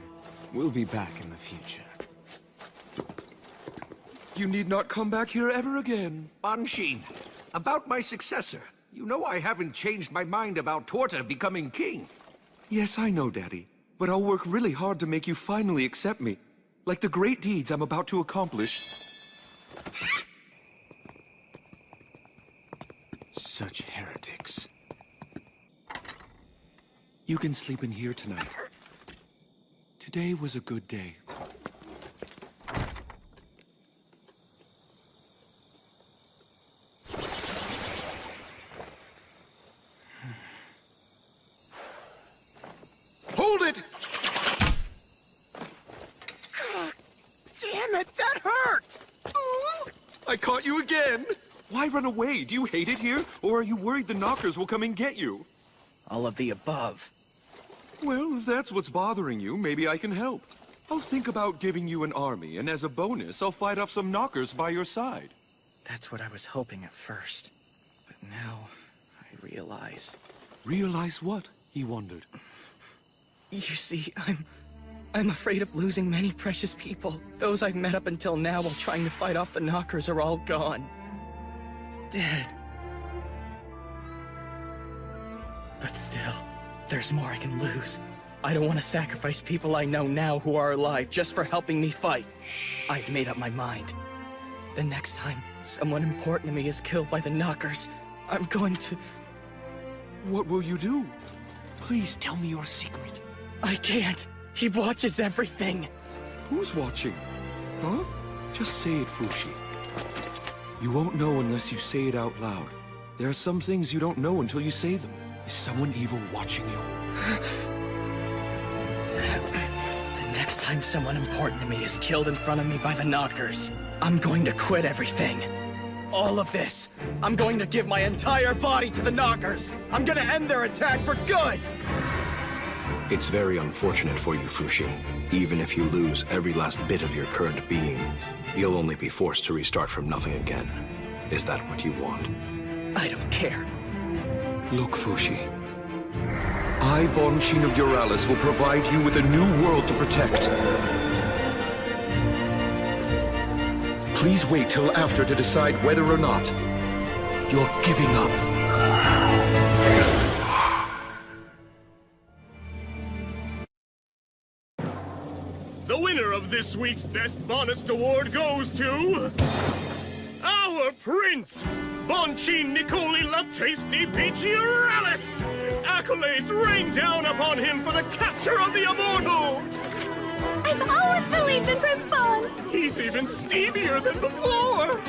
We'll be back in the future. You need not come back here ever again. Bon-Shin, about my successor. You know I haven't changed my mind about Torta becoming king. Yes, I know, Daddy. But I'll work really hard to make you finally accept me. Like the great deeds I'm about to accomplish. Such heretics. You can sleep in here tonight. Today was a good day. Hold it! Damn it, that hurt! I caught you again! Why run away? Do you hate it here? Or are you worried the knockers will come and get you? All of the above. Well, if that's what's bothering you, maybe I can help. I'll think about giving you an army, and as a bonus, I'll fight off some knockers by your side. That's what I was hoping at first. But now, I realize... Realize what? He wondered. You see, I'm afraid of losing many precious people. Those I've met up until now while trying to fight off the knockers are all gone. Dead. But still, there's more I can lose. I don't want to sacrifice people I know now who are alive just for helping me fight. I've made up my mind. The next time someone important to me is killed by the knockers, I'm going to... What will you do? Please tell me your secret. I can't. He watches everything. Who's watching? Huh? Just say it, Fushi. You won't know unless you say it out loud. There are some things you don't know until you say them. Is someone evil watching you? The next time someone important to me is killed in front of me by the knockers, I'm going to quit everything. All of this. I'm going to give my entire body to the knockers. I'm gonna end their attack for good! It's very unfortunate for you, Fushi. Even if you lose every last bit of your current being, you'll only be forced to restart from nothing again. Is that what you want? I don't care. Look, Fushi. I, Bon-Shin of Uralis, will provide you with a new world to protect. Please wait till after to decide whether or not you're giving up. The winner of this week's Best Bonus Award goes to... our Prince, Bon-Shin Nicoli La Tasty Peach Uralis! Accolades rain down upon him for the capture of the Immortal! I've always believed in Prince Bon! He's even steamier than before!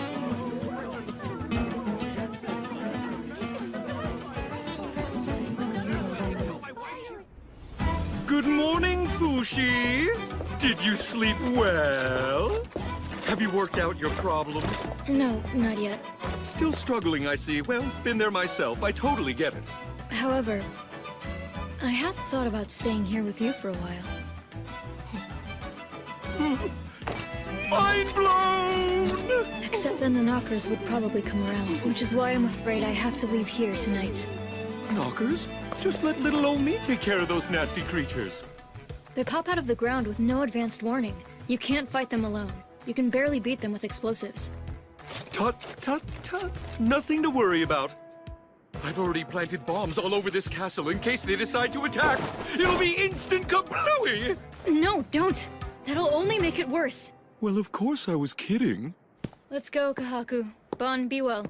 Good morning, Fushi. Did you sleep well? Have you worked out your problems? No, not yet. Still struggling, I see. Well, been there myself. I totally get it. However, I had thought about staying here with you for a while. Mind blown! Except then the knockers would probably come around, which is why I'm afraid I have to leave here tonight. Knockers? Just let little old me take care of those nasty creatures. They pop out of the ground with no advanced warning. You can't fight them alone. You can barely beat them with explosives. Tut, tut, tut. Nothing to worry about. I've already planted bombs all over this castle in case they decide to attack. It'll be instant kablooey! No, don't! That'll only make it worse. Well, of course I was kidding. Let's go, Kahaku. Bon, be well.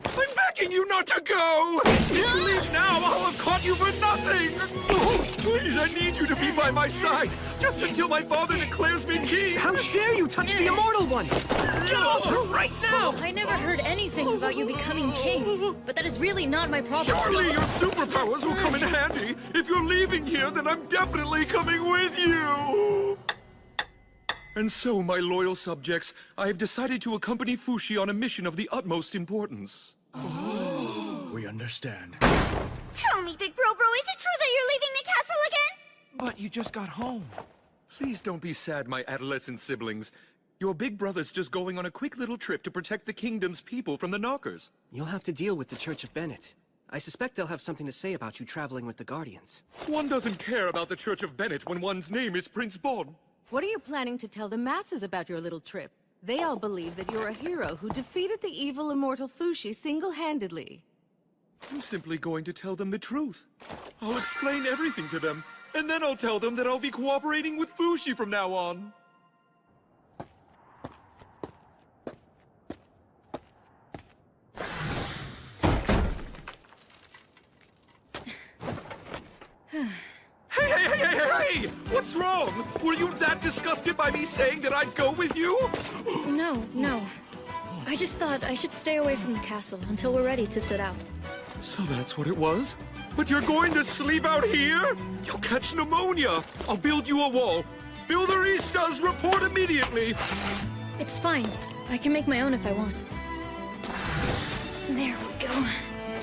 I'm begging you not to go! If you leave now, I'll have caught you for nothing! Oh, please, I need you to be by my side, just until my father declares me king! How dare you touch the immortal one! Get off her right now! I never heard anything about you becoming king, but that is really not my problem. Surely your superpowers will come in handy! If you're leaving here, then I'm definitely coming with you! And so, my loyal subjects, I have decided to accompany Fushi on a mission of the utmost importance. We understand. Tell me, Big Bro, is it true that you're leaving the castle again? But you just got home. Please don't be sad, my adolescent siblings. Your big brother's just going on a quick little trip to protect the kingdom's people from the Knockers. You'll have to deal with the Church of Bennett. I suspect they'll have something to say about you traveling with the Guardians. One doesn't care about the Church of Bennett when one's name is Prince Bon. What are you planning to tell the masses about your little trip? They all believe that you're a hero who defeated the evil immortal Fushi single-handedly. I'm simply going to tell them the truth. I'll explain everything to them, and then I'll tell them that I'll be cooperating with Fushi from now on. Hey! What's wrong? Were you that disgusted by me saying that I'd go with you? No. I just thought I should stay away from the castle until we're ready to set out. So that's what it was? But you're going to sleep out here? You'll catch pneumonia. I'll build you a wall. Builderistas, report immediately. It's fine. I can make my own if I want. There we go.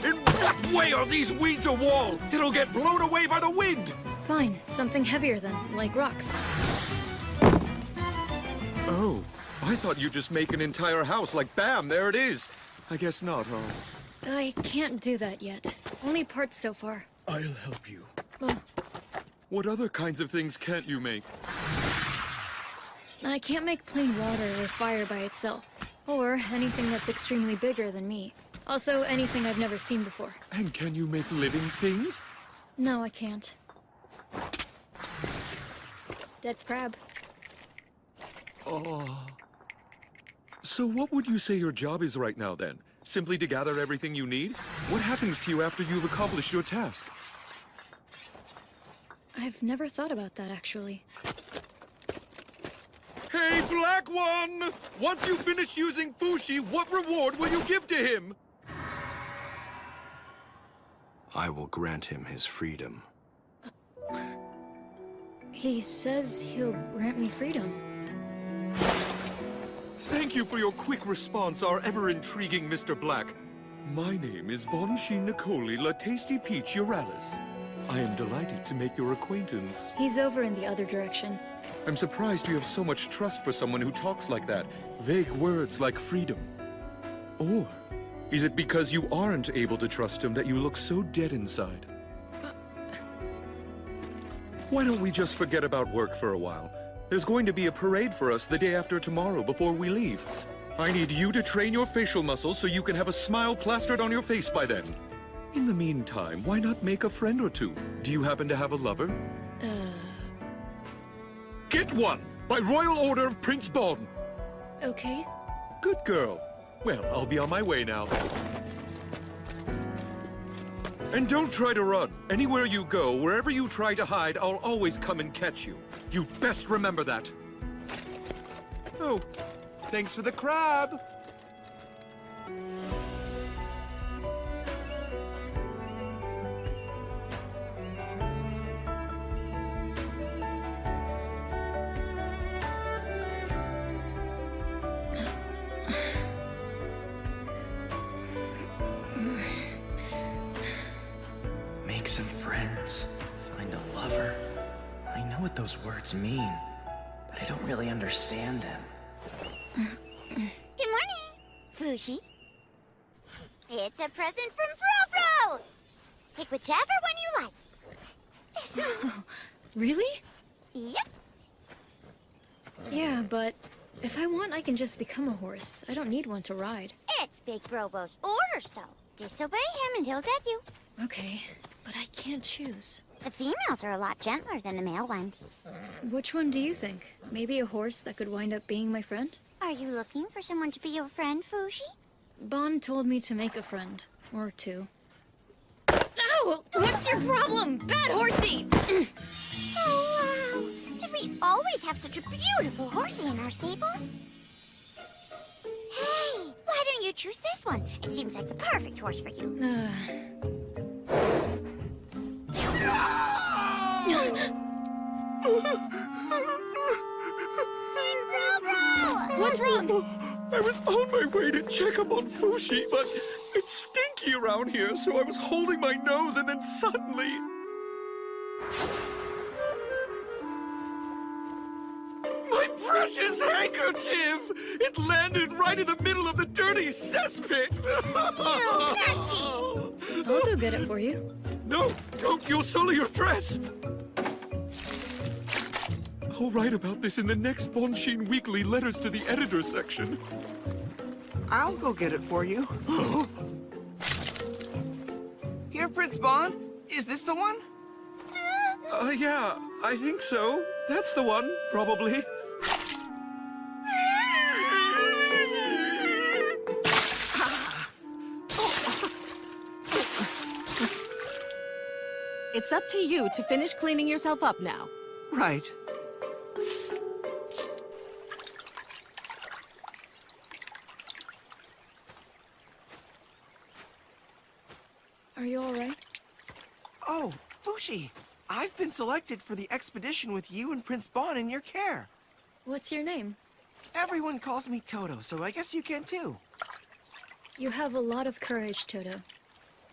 In what way are these weeds a wall? It'll get blown away by the wind. Fine. Something heavier then, like rocks. Oh, I thought you'd just make an entire house like bam, there it is. I guess not, huh? I can't do that yet. Only parts so far. I'll help you. Well, What other kinds of things can't you make? I can't make plain water or fire by itself. Or anything that's extremely bigger than me. Also, anything I've never seen before. And can you make living things? No, I can't. Dead crab. Oh. So what would you say your job is right now, then? Simply to gather everything you need? What happens to you after you've accomplished your task? I've never thought about that, actually. Hey, Black One! Once you finish using Fushi, what reward will you give to him? I will grant him his freedom. He says he'll grant me freedom. Thank you for your quick response, our ever-intriguing Mr. Black. My name is Bonshin Nicoli La Tasty Peach Uralis. I am delighted to make your acquaintance. He's over in the other direction. I'm surprised you have so much trust for someone who talks like that. Vague words like freedom. Or is it because you aren't able to trust him that you look so dead inside? Why don't we just forget about work for a while? There's going to be a parade for us the day after tomorrow before we leave. I need you to train your facial muscles so you can have a smile plastered on your face by then. In the meantime, why not make a friend or two? Do you happen to have a lover? Get one! By royal order of Prince Bon! Okay. Good girl. Well, I'll be on my way now. And don't try to run. Anywhere you go, wherever you try to hide, I'll always come and catch you. You'd best remember that. Oh, thanks for the crab. Make some friends. Find a lover. I know what those words mean, but I don't really understand them. Good morning, Fushi. It's a present from Bro. Pick whichever one you like. Really? Yep. Yeah, but if I want, I can just become a horse. I don't need one to ride. It's Big Brobo's orders, though. Disobey him and he'll get you. Okay, but I can't choose. The females are a lot gentler than the male ones. Which one do you think? Maybe a horse that could wind up being my friend? Are you looking for someone to be your friend, Fushi? Bon told me to make a friend. Or two. Ow! What's your problem? Bad horsey! Oh, wow. Did we always have such a beautiful horsey in our stables? Hey, why don't you choose this one? It seems like the perfect horse for you. What's wrong? I was on my way to check up on Fushi, but it's stinky. squeaky around here, so I was holding my nose and then suddenly... My precious handkerchief! It landed right in the middle of the dirty cesspit! Ew, nasty! I'll go get it for you. No, don't! You'll sully your dress! I'll write about this in the next Bonshin Weekly Letters to the Editor section. I'll go get it for you. Here, Prince Bon. Is this the one? Yeah, I think so. That's the one, probably. It's up to you to finish cleaning yourself up now. Right. Are you all right? Oh, Fushi, I've been selected for the expedition with you and Prince Bon in your care. What's your name? Everyone calls me Toto, so I guess you can too. You have a lot of courage, Toto.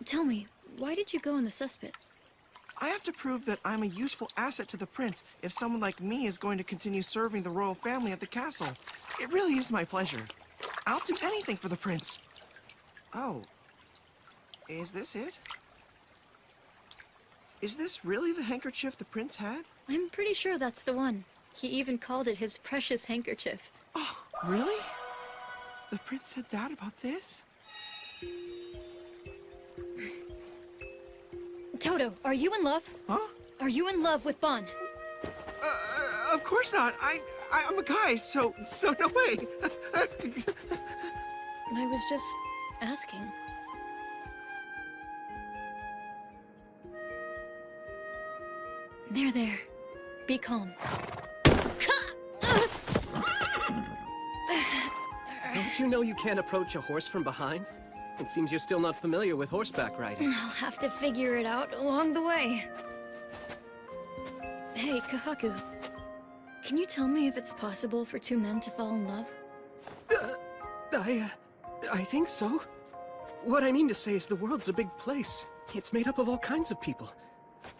Tell me, why did you go in the cesspit? I have to prove that I'm a useful asset to the prince if someone like me is going to continue serving the royal family at the castle. It really is my pleasure. I'll do anything for the prince. Oh. Is this it? Is this really the handkerchief the prince had? I'm pretty sure that's the one. He even called it his precious handkerchief. Oh, really? The prince said that about this? Toto, are you in love? Huh? Are you in love with Bon? Of course not. I'm a guy, so no way. I was just asking. There. Be calm. Don't you know you can't approach a horse from behind? It seems you're still not familiar with horseback riding. I'll have to figure it out along the way. Hey, Kahaku. Can you tell me if it's possible for two men to fall in love? I think so. What I mean to say is the world's a big place. It's made up of all kinds of people.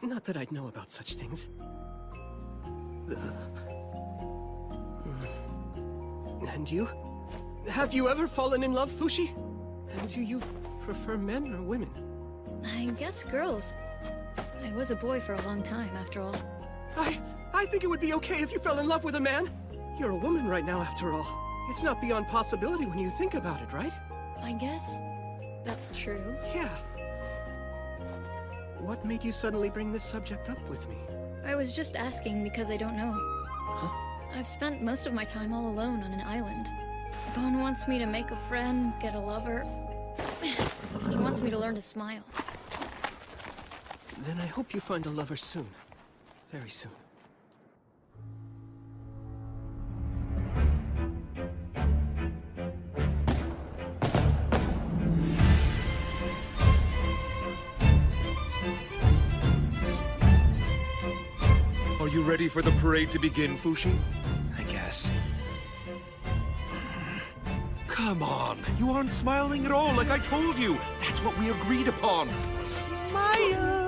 Not that I'd know about such things. And you? Have you ever fallen in love, Fushi? And do you prefer men or women? I guess girls. I was a boy for a long time, after all. I think it would be okay if you fell in love with a man. You're a woman right now, after all. It's not beyond possibility when you think about it, right? I guess that's true. Yeah. What made you suddenly bring this subject up with me? I was just asking because I don't know. Huh? I've spent most of my time all alone on an island. Bon wants me to make a friend, get a lover, and he wants me to learn to smile. Then I hope you find a lover soon. Very soon. Are you ready for the parade to begin, Fushi? I guess. Come on, you aren't smiling at all like I told you. That's what we agreed upon. Smile!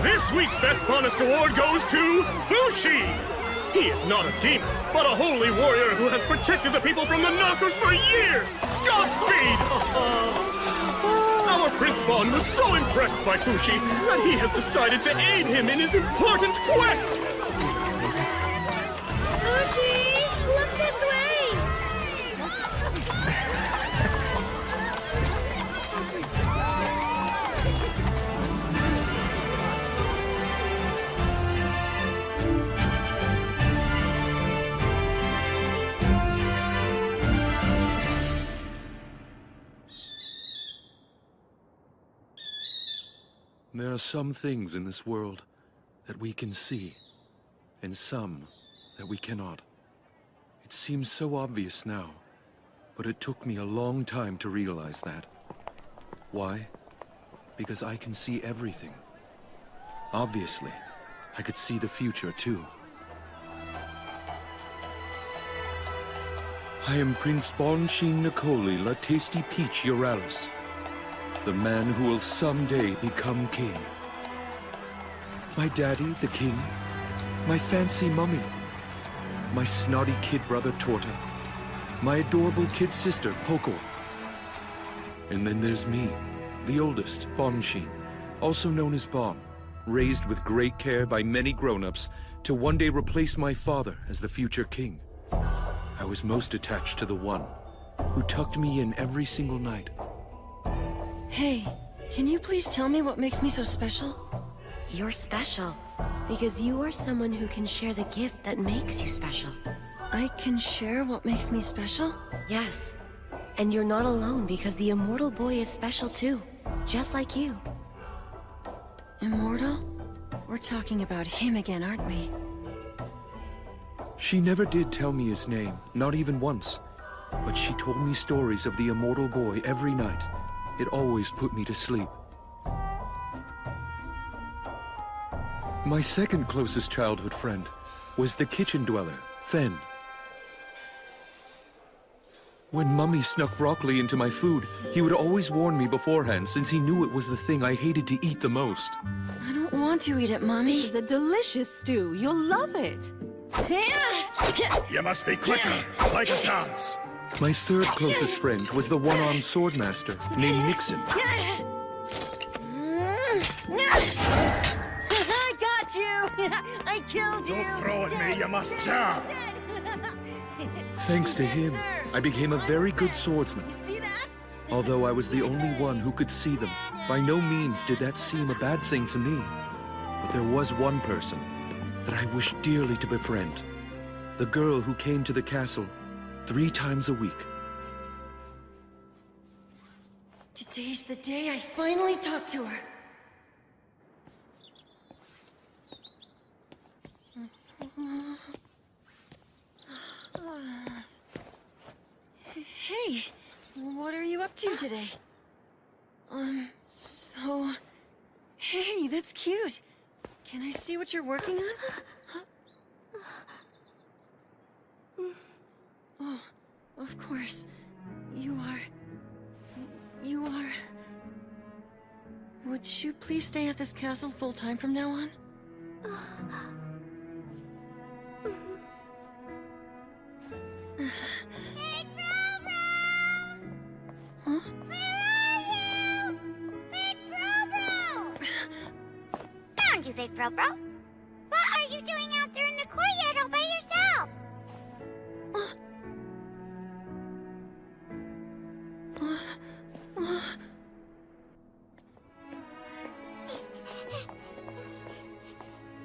This week's Best Bonus Award goes to Fushi! He is not a demon, but a holy warrior who has protected the people from the knockers for years! Godspeed! Our Prince Bon was so impressed by Fushi that he has decided to aid him in his important quest! Fushi, look this way! There are some things in this world that we can see, and some that we cannot. It seems so obvious now, but it took me a long time to realize that. Why? Because I can see everything. Obviously, I could see the future too. I am Prince Bonsheen Nicoli La Tasty Peach Euralis, the man who will someday become king. My daddy, the king, my fancy mummy, my snotty kid brother Torta, my adorable kid sister Poco. And then there's me, the oldest, Bonsheen, also known as Bon, raised with great care by many grown-ups to one day replace my father as the future king. I was most attached to the one who tucked me in every single night. Hey, can you please tell me what makes me so special? You're special, because you are someone who can share the gift that makes you special. I can share what makes me special? Yes. And you're not alone, because the immortal boy is special too, just like you. Immortal? We're talking about him again, aren't we? She never did tell me his name, not even once. But she told me stories of the immortal boy every night. It always put me to sleep. My second closest childhood friend was the kitchen dweller, Fen. When Mummy snuck broccoli into my food, he would always warn me beforehand since he knew it was the thing I hated to eat the most. I don't want to eat it, Mommy. This is a delicious stew. You'll love it. You must be quicker, like a dance. My third closest friend was the one-armed swordmaster named Nixon. I got you! I killed you! Don't throw at me, you must jab! Thanks to him, I became a very good swordsman. Although I was the only one who could see them, by no means did that seem a bad thing to me. But there was one person that I wished dearly to befriend. The girl who came to the castle 3 times a week. Today's the day I finally talk to her. Hey, what are you up to today? Hey, that's cute. Can I see what you're working on? Oh, of course. You are... Would you please stay at this castle full-time from now on? Huh? Found you, Big Bro Bro. What are you doing out there in the courtyard all by yourself?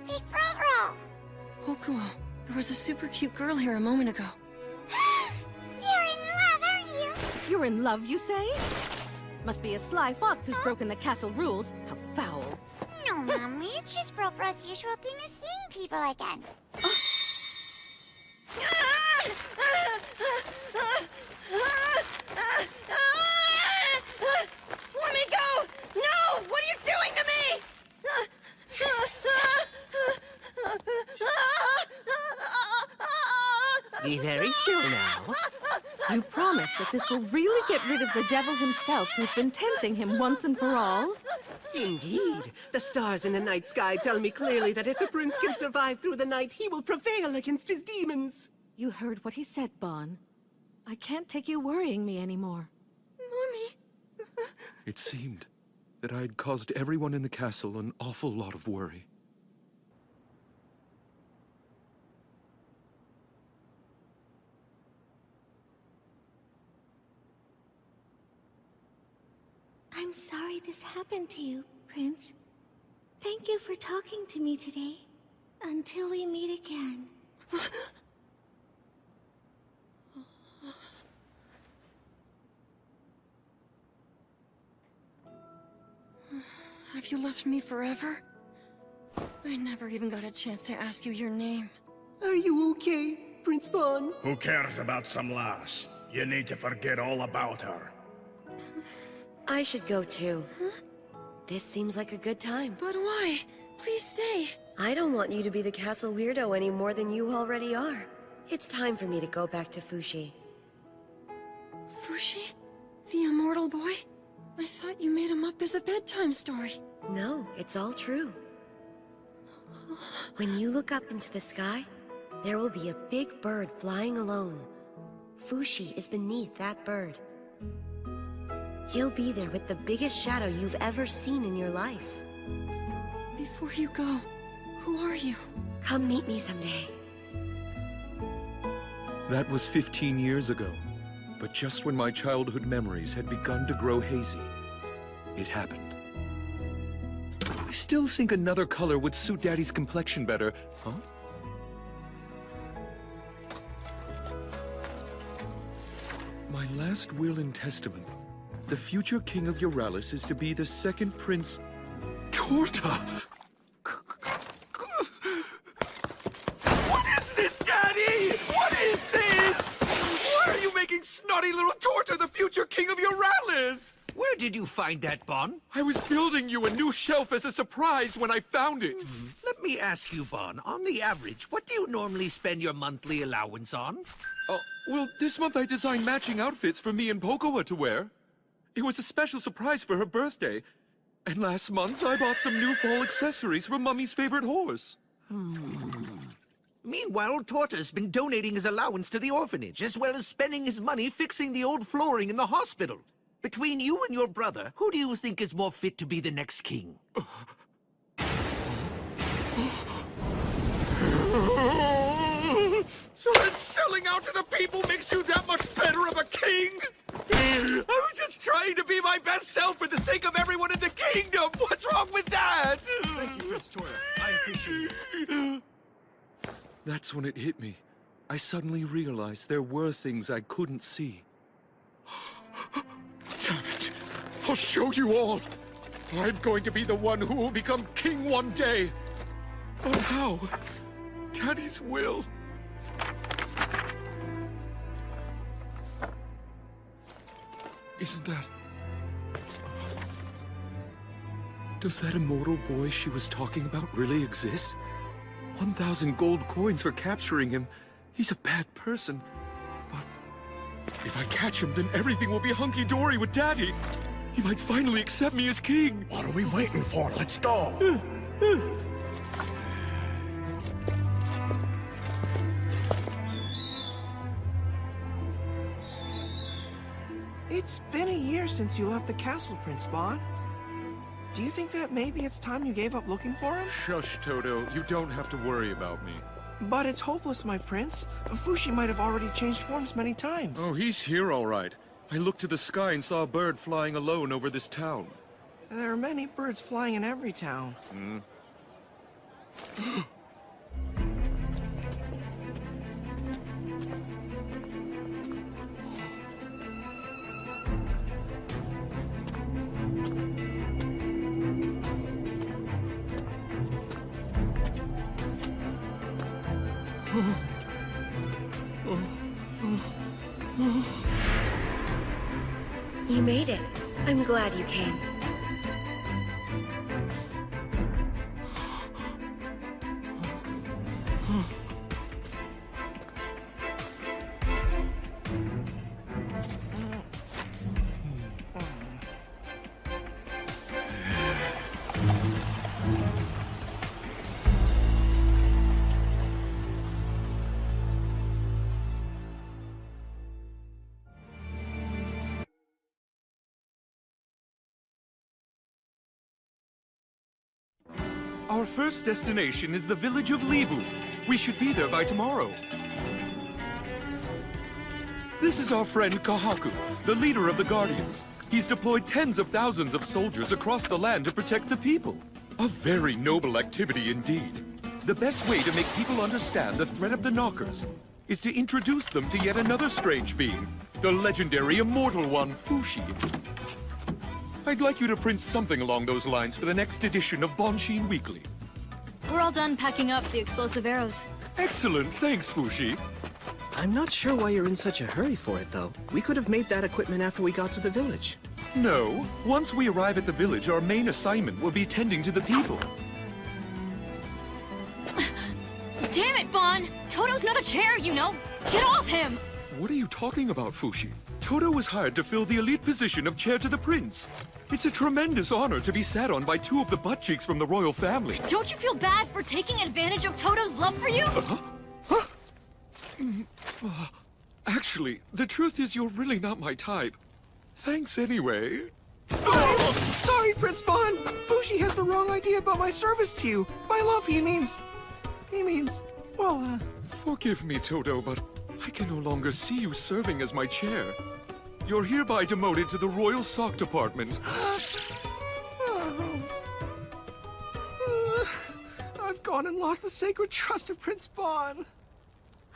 Big Bro Bro. Okuo, there was a super cute girl here a moment ago. You're in love, aren't you? You're in love, you say? Must be a sly fox who's broken the castle rules. How foul. No, Mommy, it's just Bro Bro's usual thing of seeing people again. Let me go! No! What are you doing to me? Be very still now. You promise that this will really get rid of the devil himself who's been tempting him once and for all? Indeed. The stars in the night sky tell me clearly that if the prince can survive through the night, he will prevail against his demons. You heard what he said, Bon. I can't take you worrying me anymore. Mommy. It seemed that I had caused everyone in the castle an awful lot of worry. I'm sorry this happened to you, Prince. Thank you for talking to me today. Until we meet again. Have you left me forever? I never even got a chance to ask you your name. Are you okay, Prince Bon? Who cares about some lass? You need to forget all about her. I should go too. This seems like a good time. But why? Please stay. I don't want you to be the castle weirdo any more than you already are. It's time for me to go back to Fushi. Fushi? The immortal boy? I thought you made him up as a bedtime story. No, it's all true. When you look up into the sky, there will be a big bird flying alone. Fushi is beneath that bird. He'll be there with the biggest shadow you've ever seen in your life. Before you go, who are you? Come meet me someday. That was 15 years ago. But just when my childhood memories had begun to grow hazy, it happened. I still think another color would suit Daddy's complexion better. Huh? My last will and testament. The future king of Euralis is to be the second prince... Torta! What is this, Daddy? What is this? Why are you making snotty little Torta the future king of Euralis? Where did you find that, Bon? I was building you a new shelf as a surprise when I found it. Let me ask you, Bon, on the average, what do you normally spend your monthly allowance on? Oh, well, this month I designed matching outfits for me and Pocoa to wear. It was a special surprise for her birthday. And last month I bought some new fall accessories for Mummy's favorite horse. Meanwhile, Torta's been donating his allowance to the orphanage, as well as spending his money fixing the old flooring in the hospital. Between you and your brother, who do you think is more fit to be the next king? So that selling out to the people makes you that much better of a king? I was just trying to be my best self for the sake of everyone in the kingdom! What's wrong with that? Thank you, Prince Torta. I appreciate it. That's when it hit me. I suddenly realized there were things I couldn't see. Damn it! I'll show you all! I'm going to be the one who will become king one day! But how? Daddy's will. Isn't that... Does that immortal boy she was talking about really exist? 1,000 gold coins for capturing him. He's a bad person. But if I catch him, then everything will be hunky-dory with Daddy. He might finally accept me as king. What are we waiting for? Let's go! It's been a year since you left the castle, Prince Bon. Do you think that maybe it's time you gave up looking for him? Shush, Toto. You don't have to worry about me. But it's hopeless, my prince. Fushi might have already changed forms many times. Oh, he's here all right. I looked to the sky and saw a bird flying alone over this town. There are many birds flying in every town. You made it. I'm glad you came. Our first destination is the village of Libu. We should be there by tomorrow. This is our friend Kahaku, the leader of the Guardians. He's deployed tens of thousands of soldiers across the land to protect the people. A very noble activity indeed. The best way to make people understand the threat of the Knockers is to introduce them to yet another strange being, the legendary immortal one, Fushi. I'd like you to print something along those lines for the next edition of Bonshin Weekly. We're all done packing up the explosive arrows. Excellent, thanks, Fushi. I'm not sure why you're in such a hurry for it, though. We could have made that equipment after we got to the village. No, once we arrive at the village, our main assignment will be tending to the people. Damn it, Bon! Toto's not a chair, you know! Get off him! What are you talking about, Fushi? Toto was hired to fill the elite position of chair to the prince. It's a tremendous honor to be sat on by two of the butt cheeks from the royal family. Don't you feel bad for taking advantage of Toto's love for you? Actually, the truth is you're really not my type. Thanks anyway. Sorry, Prince Bon! Fushi has the wrong idea about my service to you. By love, he means, well, Forgive me, Toto, but I can no longer see you serving as my chair. You're hereby demoted to the Royal Sock Department. I've gone and lost the sacred trust of Prince Bon.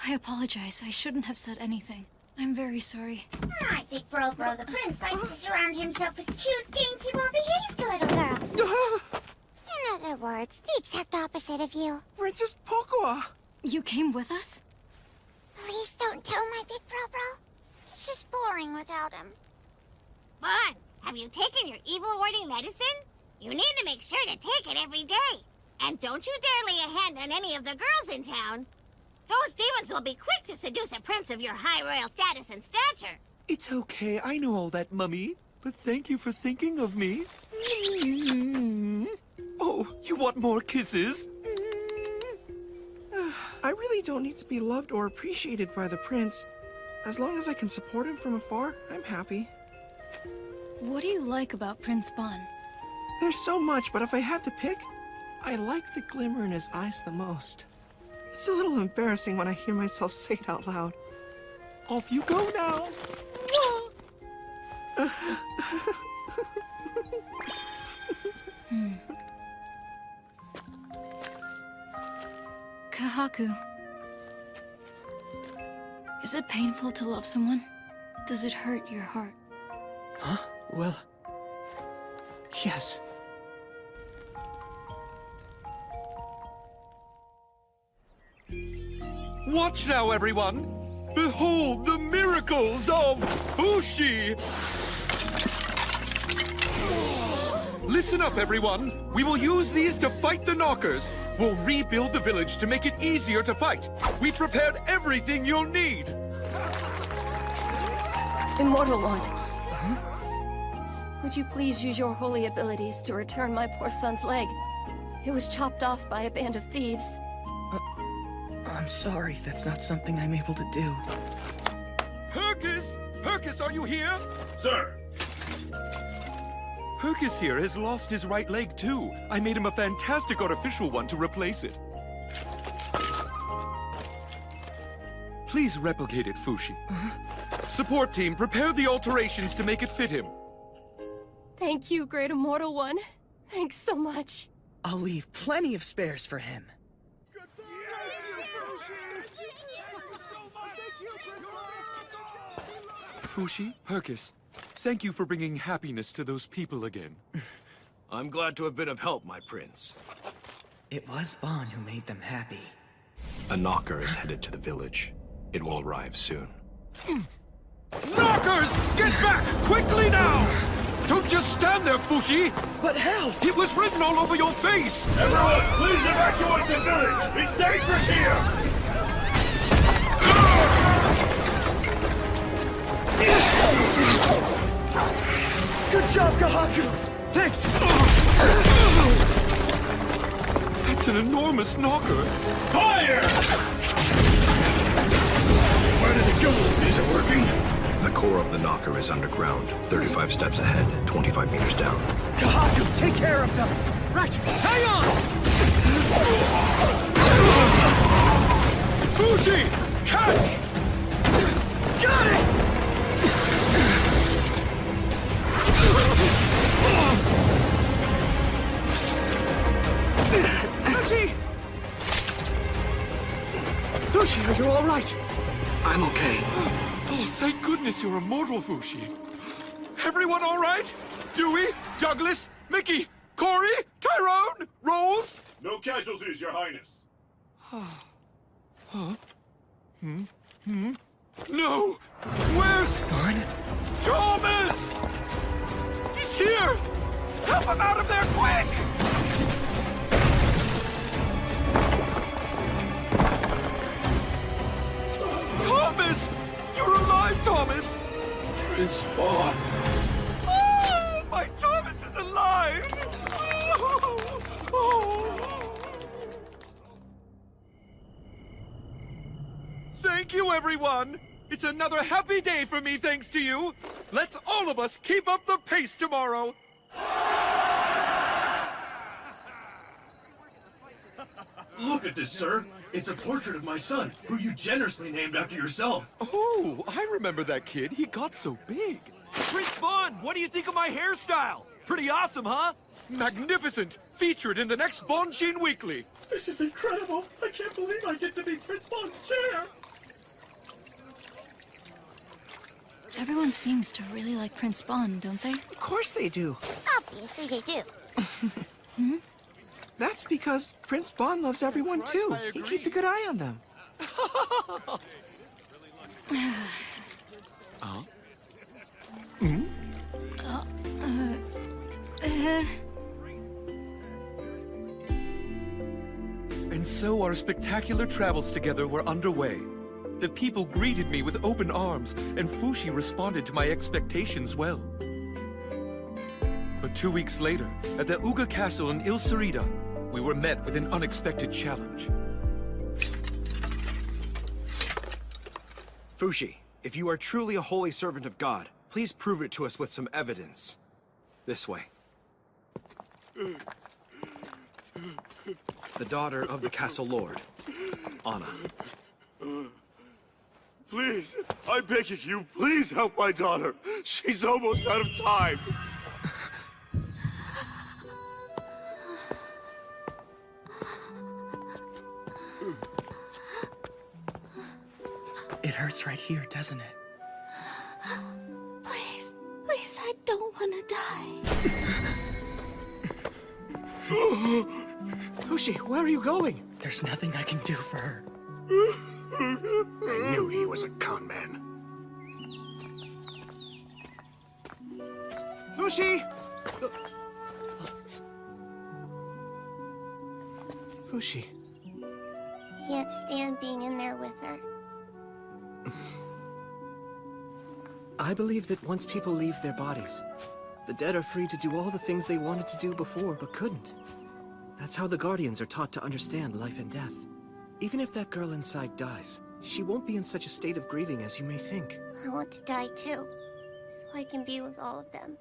I apologize. I shouldn't have said anything. I'm very sorry. I think bro the prince likes to surround himself with cute, dainty, well-behaved little girls. In other words, the exact opposite of you. Princess Pocoa! You came with us? Please don't tell my big bro. It's just boring without him. Bon, have you taken your evil-avoiding medicine? You need to make sure to take it every day. And don't you dare lay a hand on any of the girls in town. Those demons will be quick to seduce a prince of your high royal status and stature. It's okay, I know all that, Mummy. But thank you for thinking of me. Oh, you want more kisses? I really don't need to be loved or appreciated by the prince. As long as I can support him from afar, I'm happy. What do you like about Prince Bon? There's so much, but if I had to pick, I like the glimmer in his eyes the most. It's a little embarrassing when I hear myself say it out loud. Off you go now! Kahaku. Is it painful to love someone? Does it hurt your heart? Huh? Well... yes. Watch now, everyone! Behold the miracles of Fushi! Listen up, everyone! We will use these to fight the knockers! We'll rebuild the village to make it easier to fight! We prepared everything you'll need! Immortal One. Would you please use your holy abilities to return my poor son's leg? It was chopped off by a band of thieves. I'm sorry, that's not something I'm able to do. Hercus! Hercus, are you here? Sir! Hercus here has lost his right leg too. I made him a fantastic artificial one to replace it. Please replicate it, Fushi. Support team, prepare the alterations to make it fit him. Thank you, Great Immortal One. Thanks so much. I'll leave plenty of spares for him. Fushi, Hercus, thank you for bringing happiness to those people again. I'm glad to have been of help, my prince. It was Bon who made them happy. A knocker is headed to the village. It will arrive soon. Knockers! Get back! Quickly now! Don't just stand there, Fushi! But how? It was written all over your face! Everyone, please evacuate the village! It's dangerous here! Good job, Kahaku! Thanks! That's an enormous knocker. Fire! Where did it go? Is it working? The core of the knocker is underground. 35 steps ahead, 25 meters down. Kahaku, take care of them! Right, hang on! Fushi! Catch! Got it! Fushi! Fushi, are you all right? I'm okay. Oh, thank goodness you're immortal, Fushi. Everyone all right? Dewey, Douglas, Mickey, Corey, Tyrone, Rolls? No casualties, Your Highness. Huh? No! Where's... Bon? Thomas! He's here! Help him out of there, quick! Thomas! You're Thomas! Prince Bon. Oh, my Thomas is alive! Thank you, everyone! It's another happy day for me, thanks to you! Let's all of us keep up the pace tomorrow! Look at this, sir. It's a portrait of my son, who you generously named after yourself. Oh, I remember that kid. He got so big. Prince Bon, what do you think of my hairstyle? Pretty awesome, huh? Magnificent! Featured in the next Bonchin Weekly. This is incredible. I can't believe I get to be Prince Bon's chair. Everyone seems to really like Prince Bon, don't they? Of course they do. Obviously they do. That's because Prince Bon loves everyone too. He keeps a good eye on them. And so our spectacular travels together were underway. The people greeted me with open arms, and Fushi responded to my expectations well. But 2 weeks later, at the Uga Castle in Il Cerida, we were met with an unexpected challenge. Fushi, if you are truly a holy servant of God, please prove it to us with some evidence. This way. The daughter of the castle lord, Anna. Please, I'm begging you, please help my daughter. She's almost out of time. It hurts right here, doesn't it? Please, please, I don't want to die. Fushi, where are you going? There's nothing I can do for her. I knew he was a con man. Fushi! Fushi. Can't stand being in there with her. I believe that once people leave their bodies, the dead are free to do all the things they wanted to do before but couldn't. That's how the Guardians are taught to understand life and death. Even if that girl inside dies, she won't be in such a state of grieving as you may think. I want to die too, so I can be with all of them.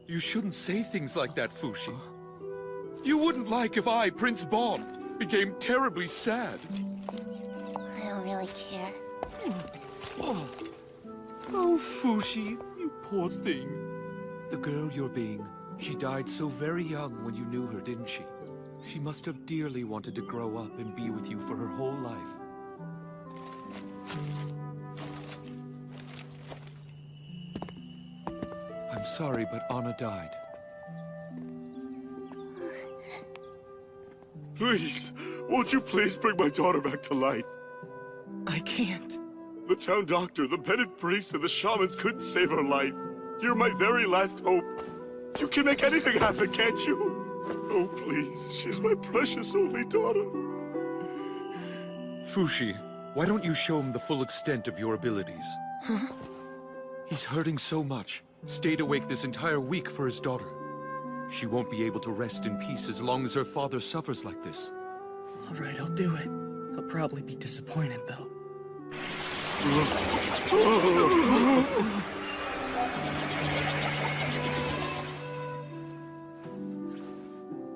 You shouldn't say things like that, Fushi. You wouldn't like if I, Prince Bon, became terribly sad. I don't really care. Oh, Fushi, you poor thing. The girl you're being, she died so very young when you knew her, didn't she? She must have dearly wanted to grow up and be with you for her whole life. I'm sorry, but Anna died. Please, won't you please bring my daughter back to life? I can't. The town doctor, the Bennett priest, and the shamans couldn't save her life. You're my very last hope. You can make anything happen, can't you? Oh, please, she's my precious only daughter. Fushi, why don't you show him the full extent of your abilities? Huh? He's hurting so much. Stayed awake this entire week for his daughter. She won't be able to rest in peace as long as her father suffers like this. All right, I'll do it. He'll probably be disappointed, though.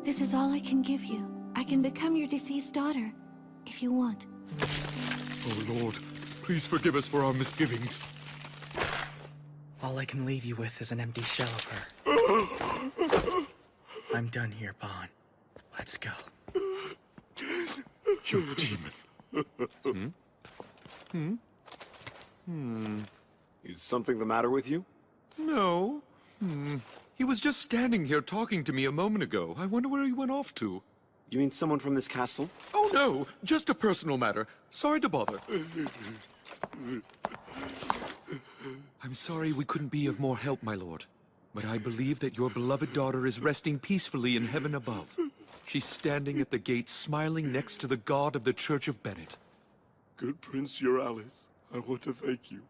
This is all I can give you. I can become your deceased daughter, if you want. Oh, Lord, please forgive us for our misgivings. All I can leave you with is an empty shell of her. I'm done here, Bon. Let's go. You demon. Is something the matter with you? No. He was just standing here talking to me a moment ago. I wonder where he went off to. You mean someone from this castle? Oh, no. Just a personal matter. Sorry to bother. I'm sorry we couldn't be of more help, my lord. But I believe that your beloved daughter is resting peacefully in heaven above. She's standing at the gate, smiling next to the god of the Church of Bennett. Good Prince Euralis, I want to thank you.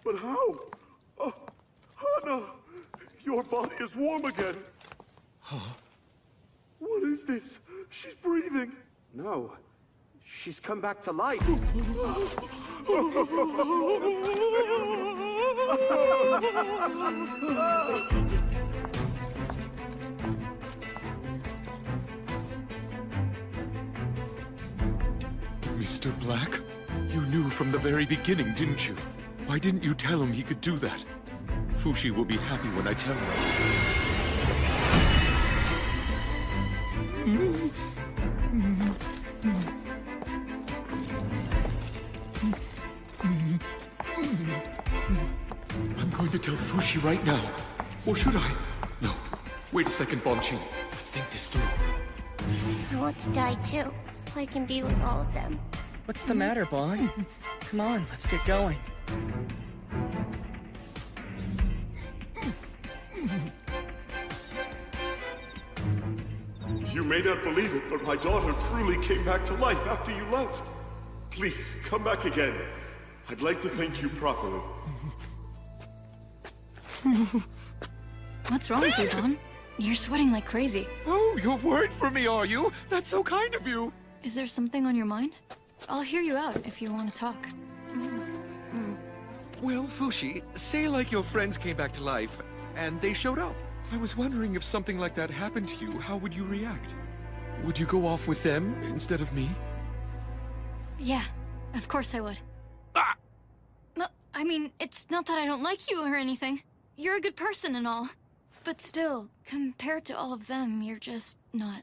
But how? Hana! Your body is warm again. Huh? What is this? She's breathing. No. She's come back to life. Mr. Black? You knew from the very beginning, didn't you? Why didn't you tell him he could do that? Fushi will be happy when I tell her. I'm going to tell Fushi right now. Or should I? No. Wait a second, Bonchin. Let's think this through. I want to die too, so I can be with all of them. What's the matter, Bon? Come on, let's get going. You may not believe it, but my daughter truly came back to life after you left. Please, come back again. I'd like to thank you properly. What's wrong with you, Bon? You're sweating like crazy. Oh, you're worried for me, are you? That's so kind of you. Is there something on your mind? I'll hear you out if you want to talk. Well, Fushi, say like your friends came back to life, and they showed up. I was wondering if something like that happened to you, how would you react? Would you go off with them instead of me? Yeah, of course I would. No, I mean, it's not that I don't like you or anything. You're a good person and all. But still, compared to all of them, you're just not.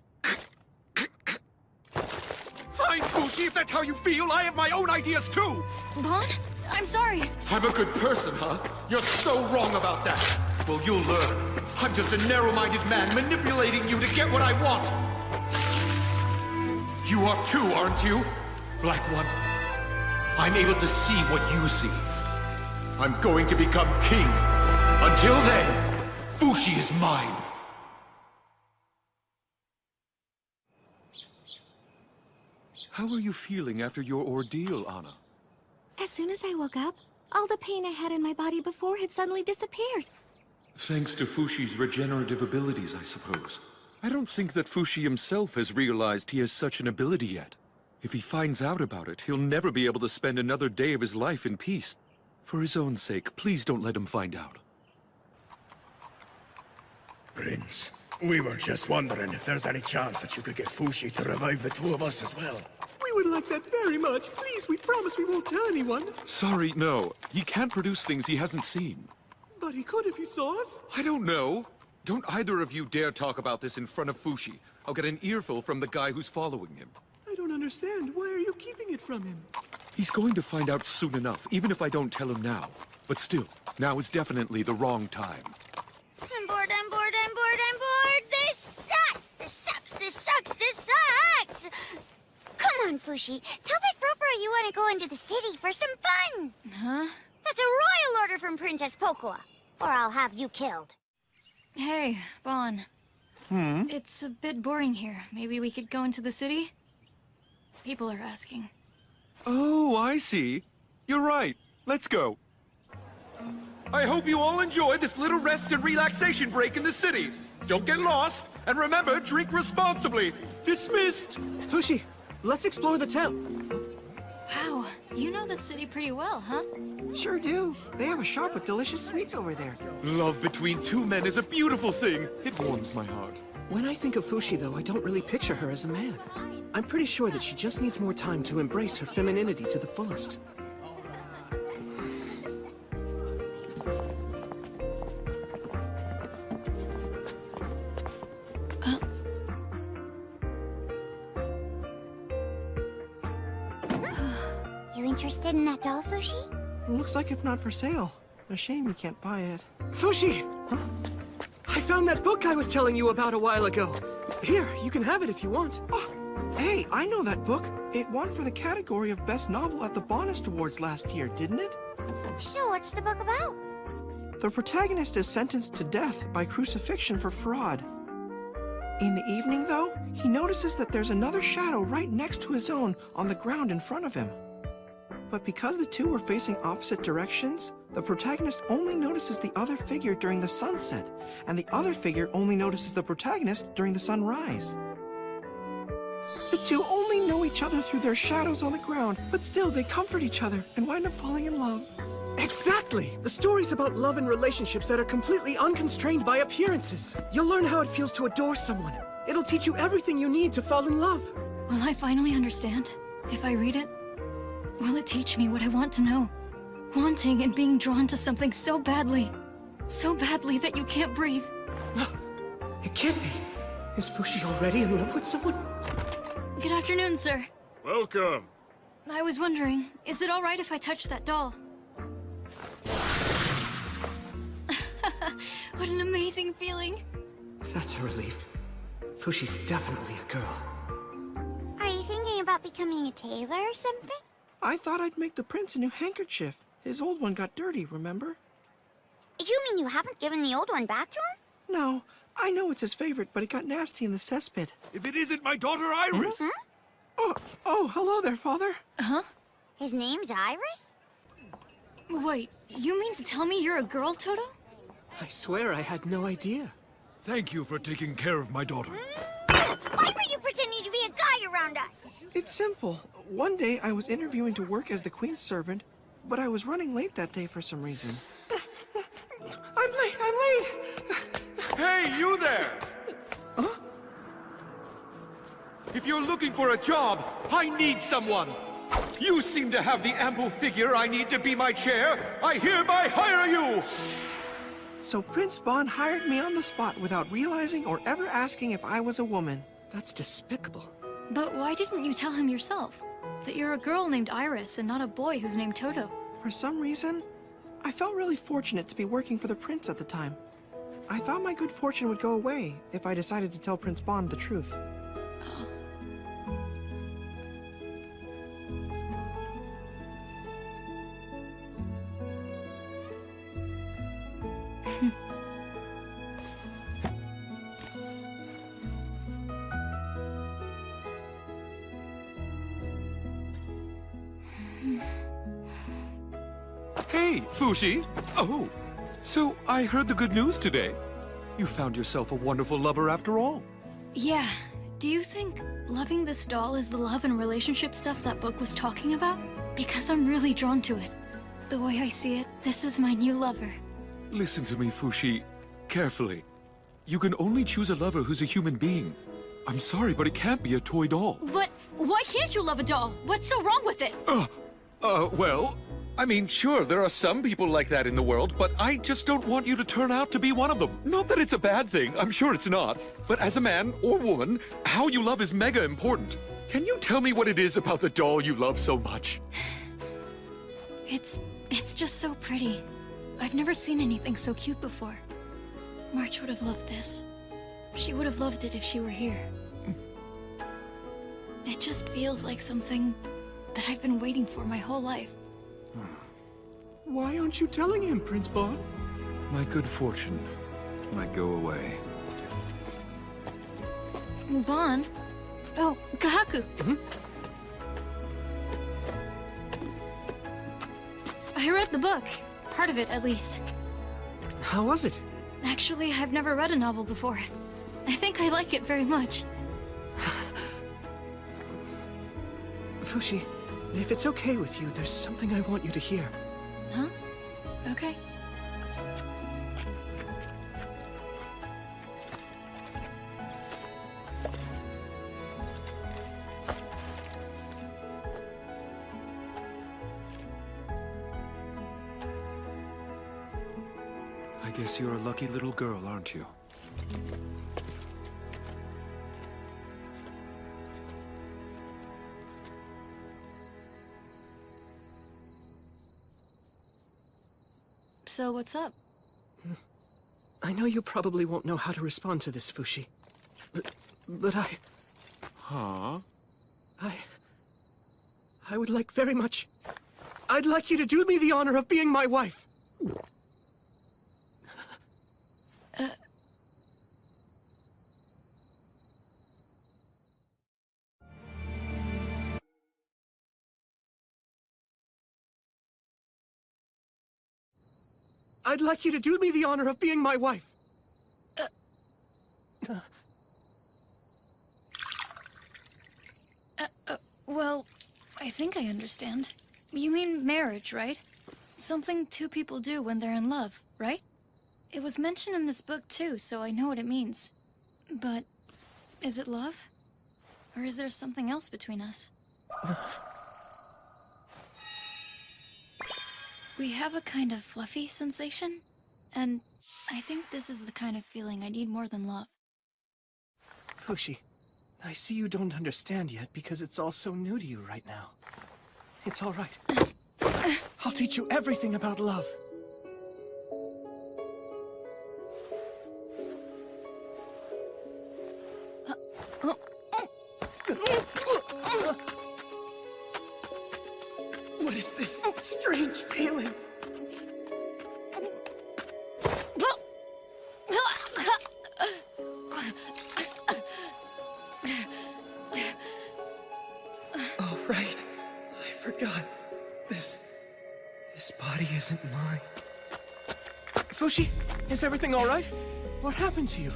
Fine, Fushi, if that's how you feel, I have my own ideas too! Bon? I'm sorry. I'm a good person, huh? You're so wrong about that. Well, you'll learn. I'm just a narrow-minded man manipulating you to get what I want. You are too, aren't you? Black One. I'm able to see what you see. I'm going to become king. Until then, Fushi is mine. How are you feeling after your ordeal, Anna? As soon as I woke up, all the pain I had in my body before had suddenly disappeared. Thanks to Fushi's regenerative abilities, I suppose. I don't think that Fushi himself has realized he has such an ability yet. If he finds out about it, he'll never be able to spend another day of his life in peace. For his own sake, please don't let him find out. Prince, we were just wondering if there's any chance that you could get Fushi to revive the two of us as well. We would like that very much. Please, we promise we won't tell anyone. Sorry, no. He can't produce things he hasn't seen. But he could if he saw us. I don't know. Don't either of you dare talk about this in front of Fushi. I'll get an earful from the guy who's following him. I don't understand. Why are you keeping it from him? He's going to find out soon enough, even if I don't tell him now. But still, now is definitely the wrong time. I'm bored, I'm bored, I'm bored, I'm bored! This sucks! This sucks, this sucks, this sucks! Come on, Fushi. Tell Big Roper you want to go into the city for some fun! Huh? That's a royal order from Princess Pocoa, or I'll have you killed. Hey, Bon. It's a bit boring here. Maybe we could go into the city? People are asking. Oh, I see. You're right. Let's go. I hope you all enjoyed this little rest and relaxation break in the city. Don't get lost, and remember, drink responsibly. Dismissed. Fushi, let's explore the town. Wow, you know the city pretty well, huh? Sure do. They have a shop with delicious sweets over there. Love between two men is a beautiful thing. It warms my heart. When I think of Fushi, though, I don't really picture her as a man. I'm pretty sure that she just needs more time to embrace her femininity to the fullest. You interested in that doll, Fushi? Looks like it's not for sale. A shame you can't buy it. Fushi! I found that book I was telling you about a while ago. Here, you can have it if you want. Oh, hey, I know that book. It won for the category of Best Novel at the Bonist Awards last year, didn't it? So what's the book about? The protagonist is sentenced to death by crucifixion for fraud. In the evening, though, he notices that there's another shadow right next to his own on the ground in front of him. But because the two were facing opposite directions, the protagonist only notices the other figure during the sunset, and the other figure only notices the protagonist during the sunrise. The two only know each other through their shadows on the ground, but still they comfort each other and wind up falling in love. Exactly! The story's about love and relationships that are completely unconstrained by appearances. You'll learn how it feels to adore someone. It'll teach you everything you need to fall in love. Will I finally understand? If I read it? Will it teach me what I want to know? Wanting and being drawn to something so badly. So badly that you can't breathe. It can't be. Is Fushi already in love with someone? Good afternoon, sir. Welcome. I was wondering, is it all right if I touch that doll? What an amazing feeling. That's a relief. Fushi's definitely a girl. Are you thinking about becoming a tailor or something? I thought I'd make the prince a new handkerchief. His old one got dirty, remember? You mean you haven't given the old one back to him? No, I know it's his favorite, but it got nasty in the cesspit. If it isn't my daughter Iris! Oh, hello there, Father. Huh? His name's Iris? Wait, you mean to tell me you're a girl, Toto? I swear I had no idea. Thank you for taking care of my daughter. Why were you pretending to be a guy around us? It's simple. One day I was interviewing to work as the Queen's servant, but I was running late that day for some reason. I'm late! Hey, you there! Huh? If you're looking for a job, I need someone. You seem to have the ample figure I need to be my chair. I hereby hire you! So Prince Bon hired me on the spot without realizing or ever asking if I was a woman. That's despicable. But why didn't you tell him yourself? That you're a girl named Iris and not a boy who's named Toto? For some reason, I felt really fortunate to be working for the prince at the time. I thought my good fortune would go away if I decided to tell Prince Bon the truth. Hey, Fushi! Oh, so I heard the good news today. You found yourself a wonderful lover after all. Yeah. Do you think loving this doll is the love and relationship stuff that book was talking about? Because I'm really drawn to it. The way I see it, this is my new lover. Listen to me, Fushi, carefully. You can only choose a lover who's a human being. I'm sorry, but it can't be a toy doll. But why can't you love a doll? What's so wrong with it? Well, I mean, sure, there are some people like that in the world, but I just don't want you to turn out to be one of them. Not that it's a bad thing, I'm sure it's not. But as a man or woman, how you love is mega important. Can you tell me what it is about the doll you love so much? It's just so pretty. I've never seen anything so cute before. March would have loved this. She would have loved it if she were here. It just feels like something that I've been waiting for my whole life. Why aren't you telling him, Prince Bon? My good fortune might go away. Bon? Oh, Kahaku. I read the book. Part of it, at least. How was it? Actually, I've never read a novel before. I think I like it very much. Fushi, if it's okay with you, there's something I want you to hear. Huh? Okay. I guess you're a lucky little girl, aren't you? So what's up? I know you probably won't know how to respond to this, Fushi. But I... Huh? I would like very much... I'd like you to do me the honor of being my wife. I'd like you to do me the honor of being my wife. Well, I think I understand. You mean marriage, right? Something two people do when they're in love, right? It was mentioned in this book too, so I know what it means. But is it love? Or is there something else between us? We have a kind of fluffy sensation, and I think this is the kind of feeling I need more than love. Fushi, I see you don't understand yet because it's all so new to you right now. It's all right. I'll teach you everything about love. What is this strange feeling? Oh, right. I forgot. This body isn't mine. Fushi, is everything all right? What happened to you?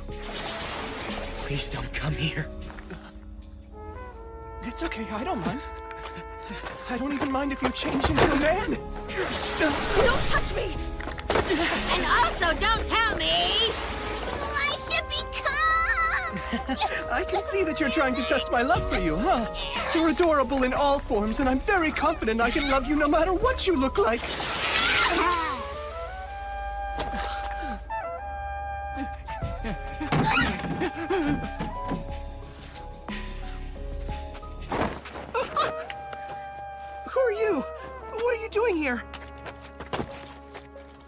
Please don't come here. It's okay, I don't mind. I don't even mind if you change into a man. Don't touch me! And also don't tell me who I should become! I can see that you're trying to test my love for you, huh? You're adorable in all forms, and I'm very confident I can love you no matter what you look like. Who are you? What are you doing here?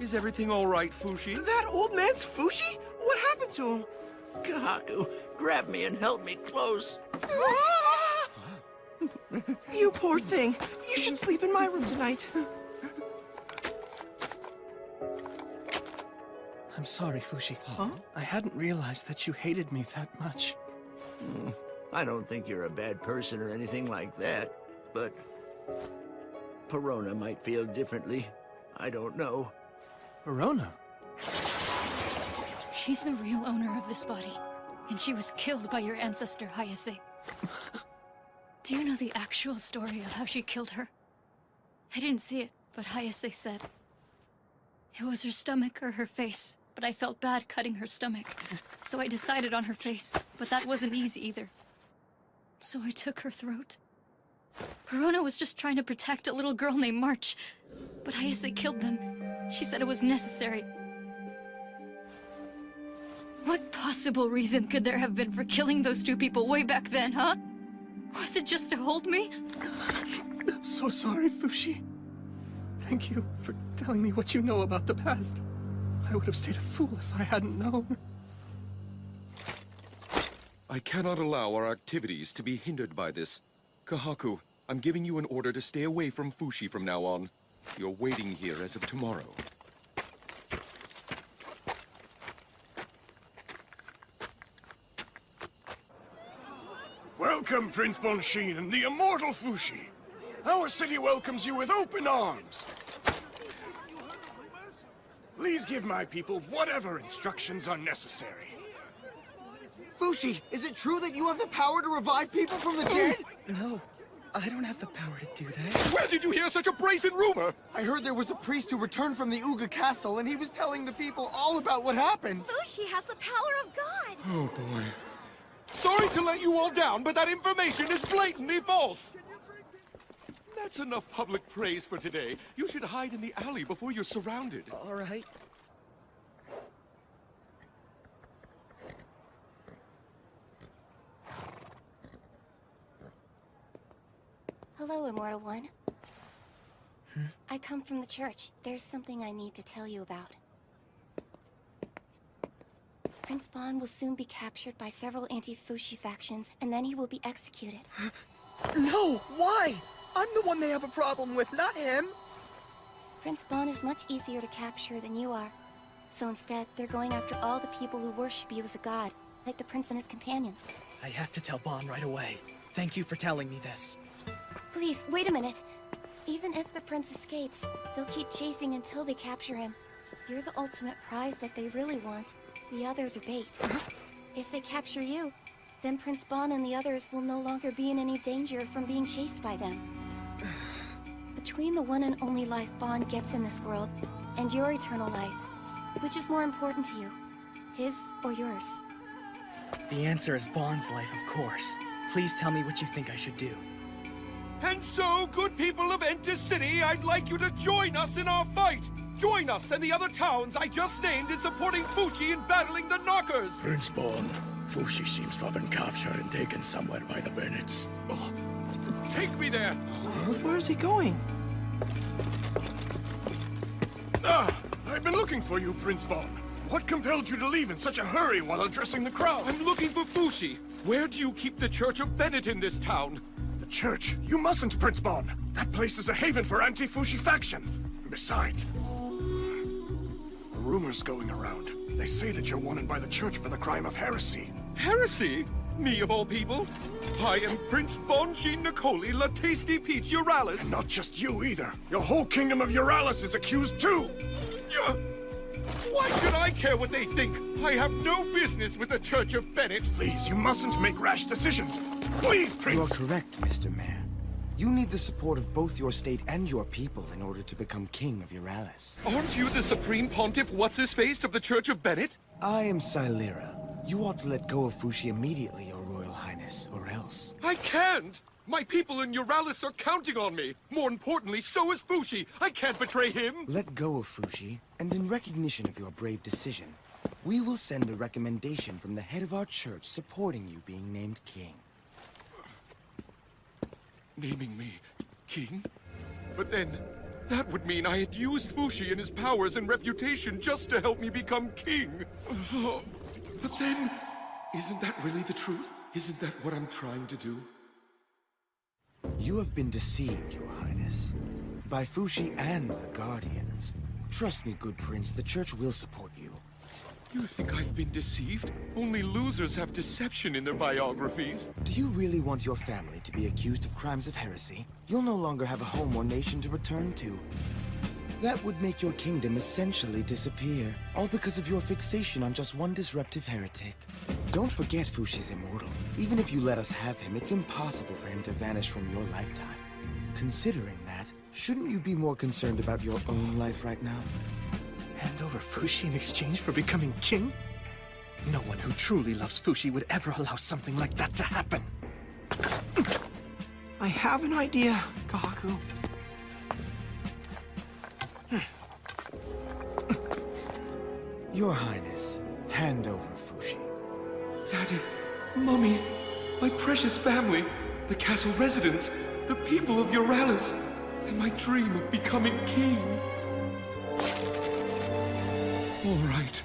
Is everything all right, Fushi? That old man's Fushi? What happened to him? Kahaku, grab me and held me close. You poor thing. You should sleep in my room tonight. I'm sorry, Fushi. Huh? I hadn't realized that you hated me that much. I don't think you're a bad person or anything like that, but Perona might feel differently. I don't know. Perona? She's the real owner of this body, and she was killed by your ancestor, Hayase. Do you know the actual story of how she killed her? I didn't see it, but Hayase said. It was her stomach or her face, but I felt bad cutting her stomach. So I decided on her face, but that wasn't easy either. So I took her throat. Perona was just trying to protect a little girl named March, but Hayase killed them. She said it was necessary. What possible reason could there have been for killing those two people way back then, huh? Was it just to hold me? I'm so sorry, Fushi. Thank you for telling me what you know about the past. I would have stayed a fool if I hadn't known. I cannot allow our activities to be hindered by this. Kahaku, I'm giving you an order to stay away from Fushi from now on. You're waiting here as of tomorrow. Welcome, Prince Bonshin and the immortal Fushi. Our city welcomes you with open arms. Please give my people whatever instructions are necessary. Fushi, is it true that you have the power to revive people from the dead? No, I don't have the power to do that. Where did you hear such a brazen rumor? I heard there was a priest who returned from the Uga castle, and he was telling the people all about what happened. Fushi has the power of God! Oh, boy. Sorry to let you all down, but that information is blatantly false! That's enough public praise for today. You should hide in the alley before you're surrounded. All right. Hello, Immortal One. I come from the church. There's something I need to tell you about. Prince Bon will soon be captured by several anti-Fushi factions, and then he will be executed. No! Why? I'm the one they have a problem with, not him! Prince Bon is much easier to capture than you are. So instead, they're going after all the people who worship you as a god, like the prince and his companions. I have to tell Bon right away. Thank you for telling me this. Please, wait a minute. Even if the prince escapes, they'll keep chasing until they capture him. You're the ultimate prize that they really want. The others are bait. If they capture you, then Prince Bon and the others will no longer be in any danger from being chased by them. Between the one and only life Bon gets in this world and your eternal life, which is more important to you? His or yours? The answer is Bon's life, of course. Please tell me what you think I should do. And so, good people of Enter City, I'd like you to join us in our fight! Join us and the other towns I just named in supporting Fushi in battling the Knockers! Prince Bon, Fushi seems to have been captured and taken somewhere by the Bennets. Oh, take me there! Where is he going? I've been looking for you, Prince Bon. What compelled you to leave in such a hurry while addressing the crowd? I'm looking for Fushi. Where do you keep the Church of Bennett in this town? The church? You mustn't, Prince Bon. That place is a haven for anti-Fushi factions. Besides, a rumor's going around. They say that you're wanted by the church for the crime of heresy. Heresy? Me of all people? I am Prince Bonchin Nicoli La Tasty Peach Euralis. And not just you either. Your whole kingdom of Euralis is accused too. Why should I care what they think? I have no business with the Church of Bennett. Please, you mustn't make rash decisions. Please, Prince. You are correct, Mr. Mayor. You need the support of both your state and your people in order to become King of Euralis. Aren't you the Supreme Pontiff What's-His-Face of the Church of Bennett? I am Silera. You ought to let go of Fushi immediately, Your Royal Highness, or else. I can't! My people in Euralis are counting on me. More importantly, so is Fushi. I can't betray him. Let go of Fushi, and in recognition of your brave decision, we will send a recommendation from the head of our church supporting you being named king. Naming me king? But then, that would mean I had used Fushi and his powers and reputation just to help me become king. But then, isn't that really the truth? Isn't that what I'm trying to do? You have been deceived, Your Highness, by Fushi and the Guardians. Trust me, good prince, the church will support you. You think I've been deceived? Only losers have deception in their biographies. Do you really want your family to be accused of crimes of heresy? You'll no longer have a home or nation to return to. That would make your kingdom essentially disappear, all because of your fixation on just one disruptive heretic. Don't forget Fushi's immortal. Even if you let us have him, it's impossible for him to vanish from your lifetime. Considering that, shouldn't you be more concerned about your own life right now? Hand over Fushi in exchange for becoming king? No one who truly loves Fushi would ever allow something like that to happen. I have an idea, Kahaku. Your Highness, hand over Fushi. Daddy, Mommy, my precious family, the castle residents, the people of Euralis, and my dream of becoming king. All right,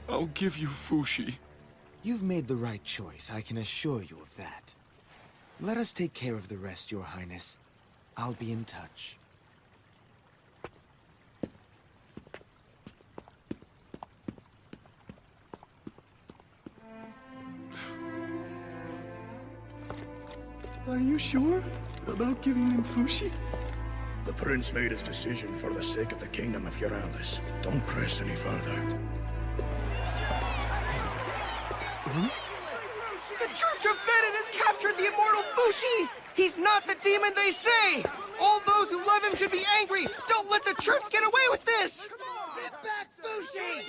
I'll give you Fushi. You've made the right choice, I can assure you of that. Let us take care of the rest, Your Highness. I'll be in touch. Are you sure about giving him Fushi? The prince made his decision for the sake of the kingdom of Euralis. Don't press any further. The Church of Bennett has captured the immortal Fushi! He's not the demon they say! All those who love him should be angry! Don't let the church get away with this! Get back, Fushi!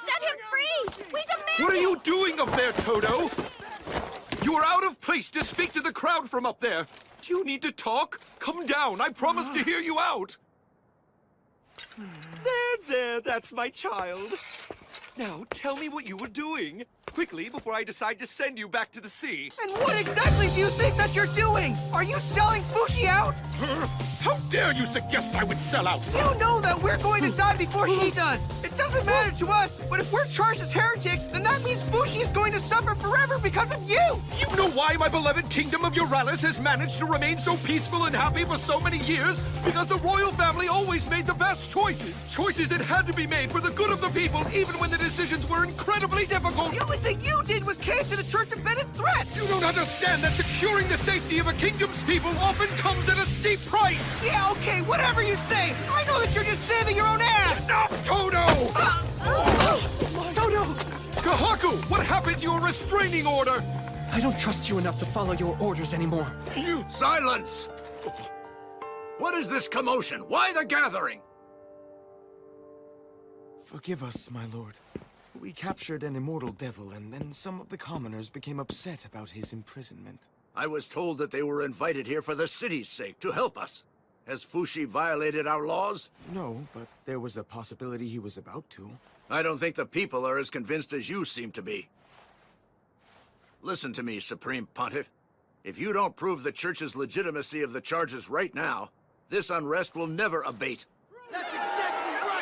Set him free! We demand What are it! you doing up there, Toto? You are out of place to speak to the crowd from up there. Do you need to talk? Come down. I promise to hear you out. There, that's my child. Now, tell me what you were doing. Quickly, before I decide to send you back to the sea. And what exactly do you think that you're doing? Are you selling Fushi out? How dare you suggest I would sell out? You know that we're going to die before he does! It doesn't matter to us, but if we're charged as heretics, then that means Fushi is going to suffer forever because of you! Do you know why my beloved kingdom of Euralis has managed to remain so peaceful and happy for so many years? Because the royal family always made the best choices. Choices that had to be made for the good of the people, even when the decisions were incredibly difficult. The only thing you did was cave to the Church Church of Bennett's threats! You don't understand that securing the safety of a kingdom's people often comes at a steep price! Yeah, okay, whatever you say! I know that you're just saving your own ass! Enough, Toto! Toto! Kahaku, what happened to your restraining order? I don't trust you enough to follow your orders anymore. Silence! What is this commotion? Why the gathering? Forgive us, my lord. We captured an immortal devil, and then some of the commoners became upset about his imprisonment. I was told that they were invited here for the city's sake, to help us. Has Fushi violated our laws? No, but there was a possibility he was about to. I don't think the people are as convinced as you seem to be. Listen to me, Supreme Pontiff. If you don't prove the Church's legitimacy of the charges right now, this unrest will never abate. That's exactly right!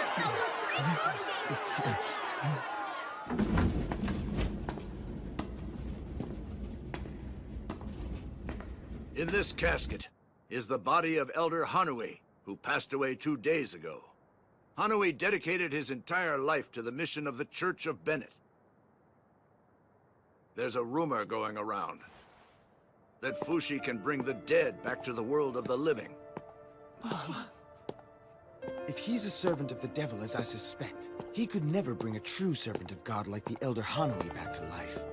In this casket is the body of Elder Hanui, who passed away 2 days ago. Hanui dedicated his entire life to the mission of the Church of Bennett. There's a rumor going around that Fushi can bring the dead back to the world of the living. If he's a servant of the devil, as I suspect, he could never bring a true servant of God like the Elder Hanui back to life.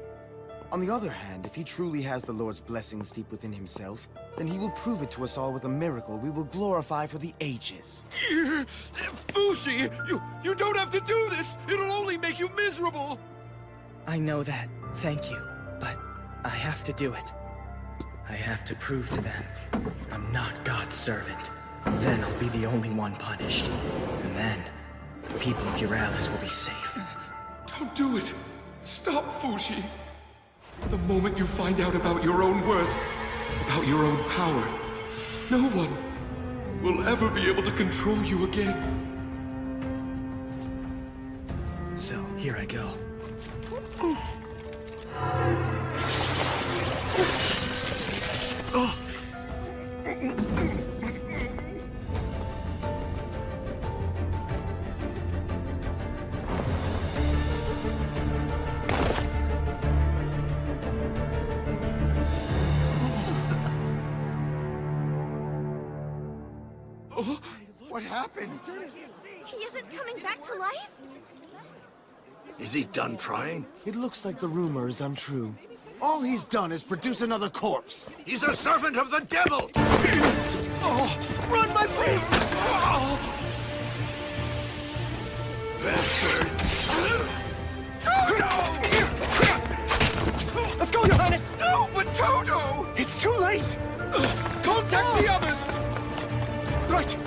On the other hand, if he truly has the Lord's blessings deep within himself, then he will prove it to us all with a miracle we will glorify for the ages. Fushi, you don't have to do this! It'll only make you miserable! I know that, thank you, but I have to do it. I have to prove to them I'm not God's servant. Then I'll be the only one punished. And then, the people of Euralis will be safe. Don't do it! Stop, Fushi! The moment you find out about your own worth, about your own power, no one will ever be able to control you again. So, here I go. What happened? He isn't coming back to life? Is he done trying? It looks like the rumor is untrue. All he's done is produce another corpse. He's a servant of the devil! Run, my prince! Toto! Let's go, Your Highness! No, but Toto! It's too late! Contact the others! Right!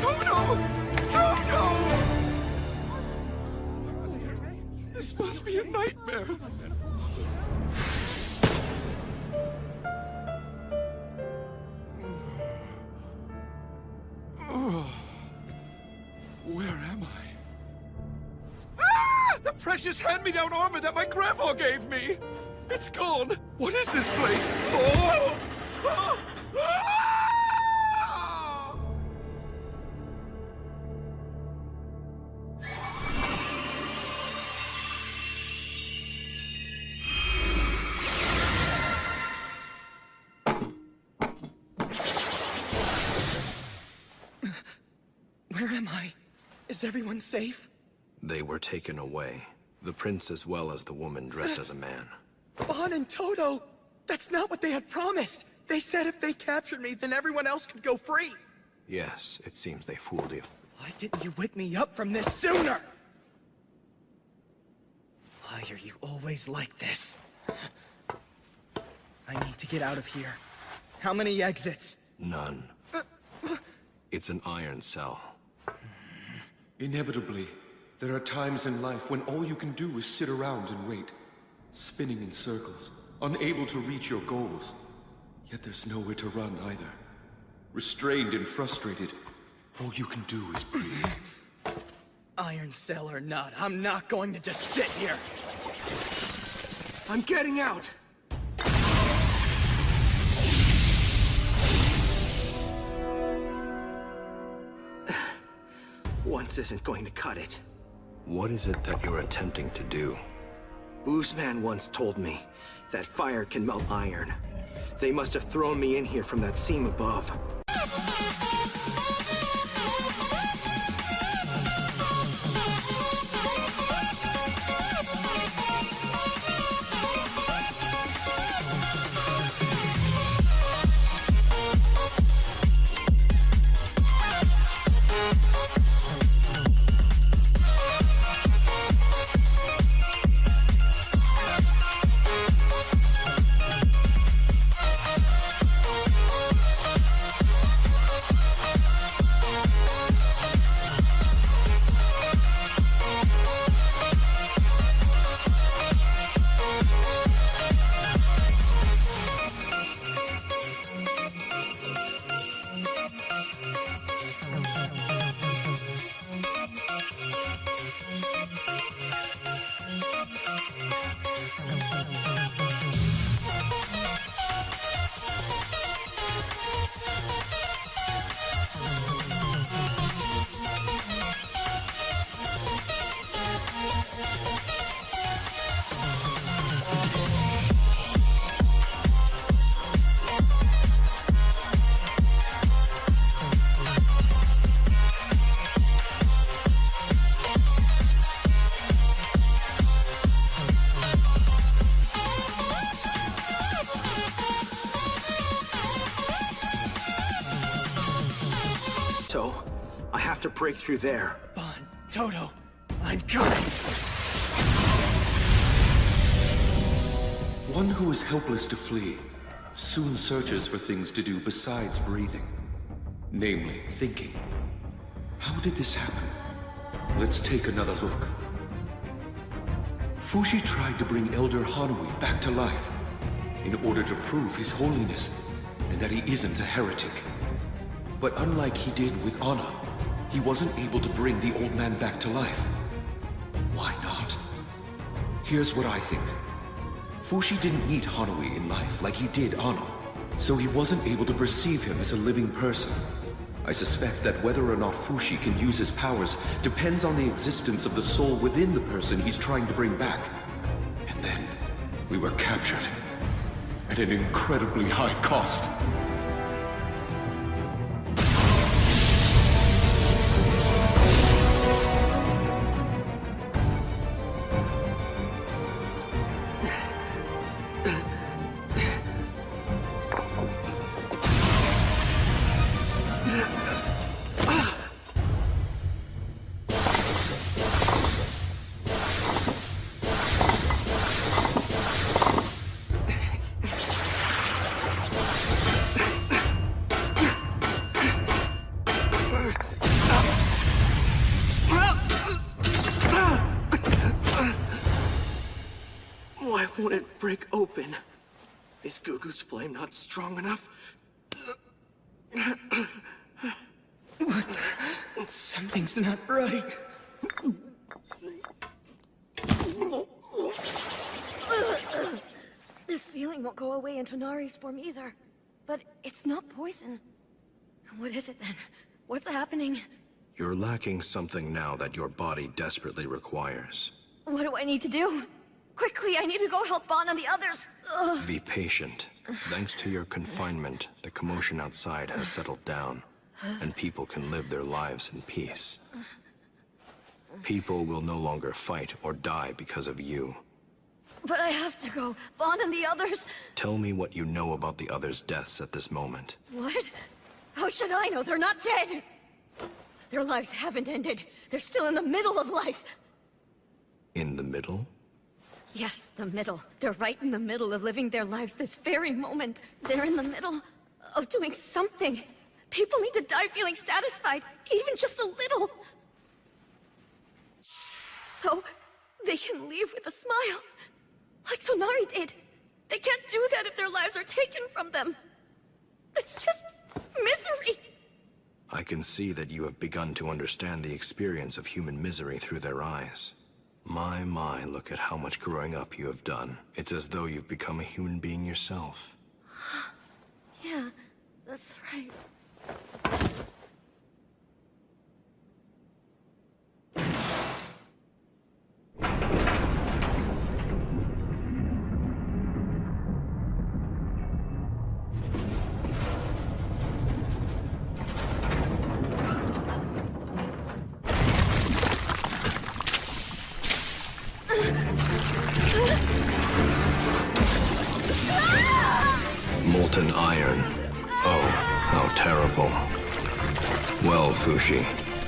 Toto! Toto! This must be a nightmare. Where am I? Ah! The precious hand-me-down armor that my grandpa gave me! It's gone! What is this place? Oh! Ah! Ah! Where am I? Is everyone safe? They were taken away. The prince as well as the woman dressed as a man. Bon and Toto! That's not what they had promised! They said if they captured me, then everyone else could go free! Yes, it seems they fooled you. Why didn't you wake me up from this sooner? Why are you always like this? I need to get out of here. How many exits? None. It's an iron cell. Inevitably, there are times in life when all you can do is sit around and wait, spinning in circles, unable to reach your goals. Yet there's nowhere to run either. Restrained and frustrated, all you can do is breathe. Iron cell or not, I'm not going to just sit here! I'm getting out! Once isn't going to cut it. What is it that you're attempting to do? Boozman once told me that fire can melt iron. They must have thrown me in here from that seam above. So, I have to break through there. Bon, Toto, I'm coming! One who is helpless to flee soon searches for things to do besides breathing. Namely, thinking. How did this happen? Let's take another look. Fushi tried to bring Elder Hanui back to life in order to prove his holiness and that he isn't a heretic. But unlike he did with Anna, he wasn't able to bring the old man back to life. Why not? Here's what I think. Fushi didn't meet Hanui in life like he did Anna, so he wasn't able to perceive him as a living person. I suspect that whether or not Fushi can use his powers depends on the existence of the soul within the person he's trying to bring back. And then, we were captured. At an incredibly high cost. Why won't it break open? Is Gugu's flame not strong enough? Something's not right. This feeling won't go away in Tonari's form either. But it's not poison. What is it then? What's happening? You're lacking something now that your body desperately requires. What do I need to do? Quickly, I need to go help Bon and the others! Ugh. Be patient. Thanks to your confinement, the commotion outside has settled down, and people can live their lives in peace. People will no longer fight or die because of you. But I have to go. Bon and the others... Tell me what you know about the others' deaths at this moment. What? How should I know? They're not dead! Their lives haven't ended. They're still in the middle of life. In the middle? Yes, the middle. They're right in the middle of living their lives this very moment. They're in the middle of doing something. People need to die feeling satisfied, even just a little. So, they can leave with a smile. Like Tonari did. They can't do that if their lives are taken from them. It's just misery. I can see that you have begun to understand the experience of human misery through their eyes. My, look at how much growing up you have done. It's as though you've become a human being yourself. Yeah, that's right. Fushi.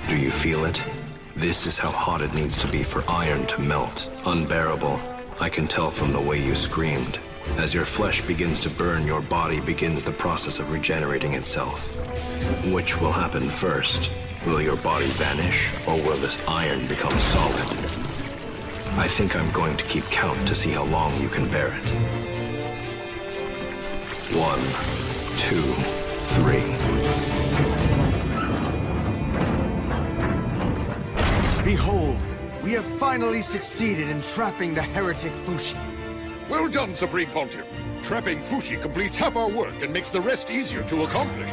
Do you feel it? This is how hot it needs to be for iron to melt. Unbearable. I can tell from the way you screamed. As your flesh begins to burn, your body begins the process of regenerating itself. Which will happen first? Will your body vanish, or will this iron become solid? I think I'm going to keep count to see how long you can bear it. 1, 2, 3. Behold, we have finally succeeded in trapping the heretic Fushi. Well done, Supreme Pontiff. Trapping Fushi completes half our work and makes the rest easier to accomplish.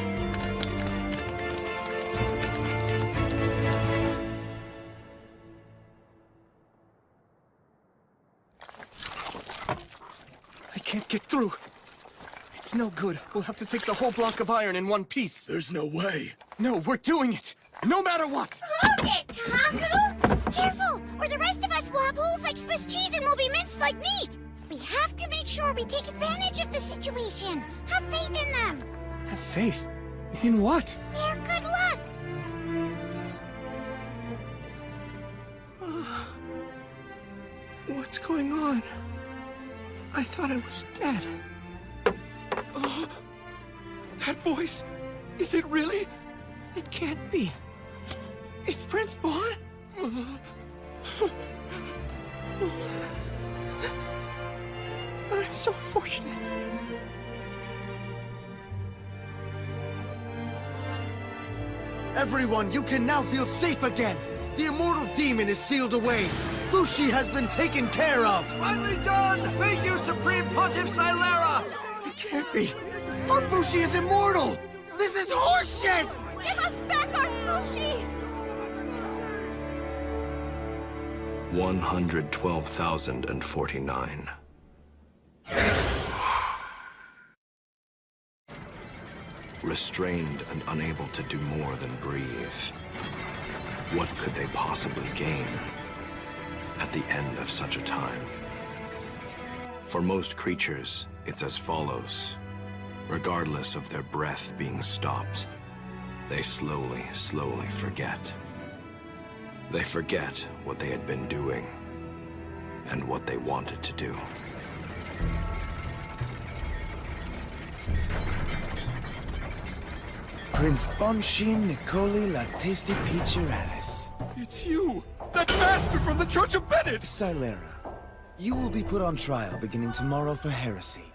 I can't get through. It's no good. We'll have to take the whole block of iron in one piece. There's no way. No, we're doing it. No matter what. Hold it, Haku! Careful, or the rest of us will have holes like Swiss cheese and will be minced like meat. We have to make sure we take advantage of the situation. Have faith in them. Have faith? In what? Their good luck. What's going on? I thought I was dead. Oh, that voice! Is it really? It can't be. It's Prince Bon? I'm so fortunate. Everyone, you can now feel safe again. The immortal demon is sealed away. Fushi has been taken care of. Finally done! Thank you, Supreme Pontiff Silera! It can't be. Our Fushi is immortal! This is horseshit! Give us back our Fushi! 112,049. Restrained and unable to do more than breathe. What could they possibly gain at the end of such a time? For most creatures, it's as follows. Regardless of their breath being stopped, they slowly forget. They forget what they had been doing and what they wanted to do. Prince Bonshin Nicoli La Tasty Peacheralis. It's you! That bastard from the Church of Bennett! Silera, you will be put on trial beginning tomorrow for heresy.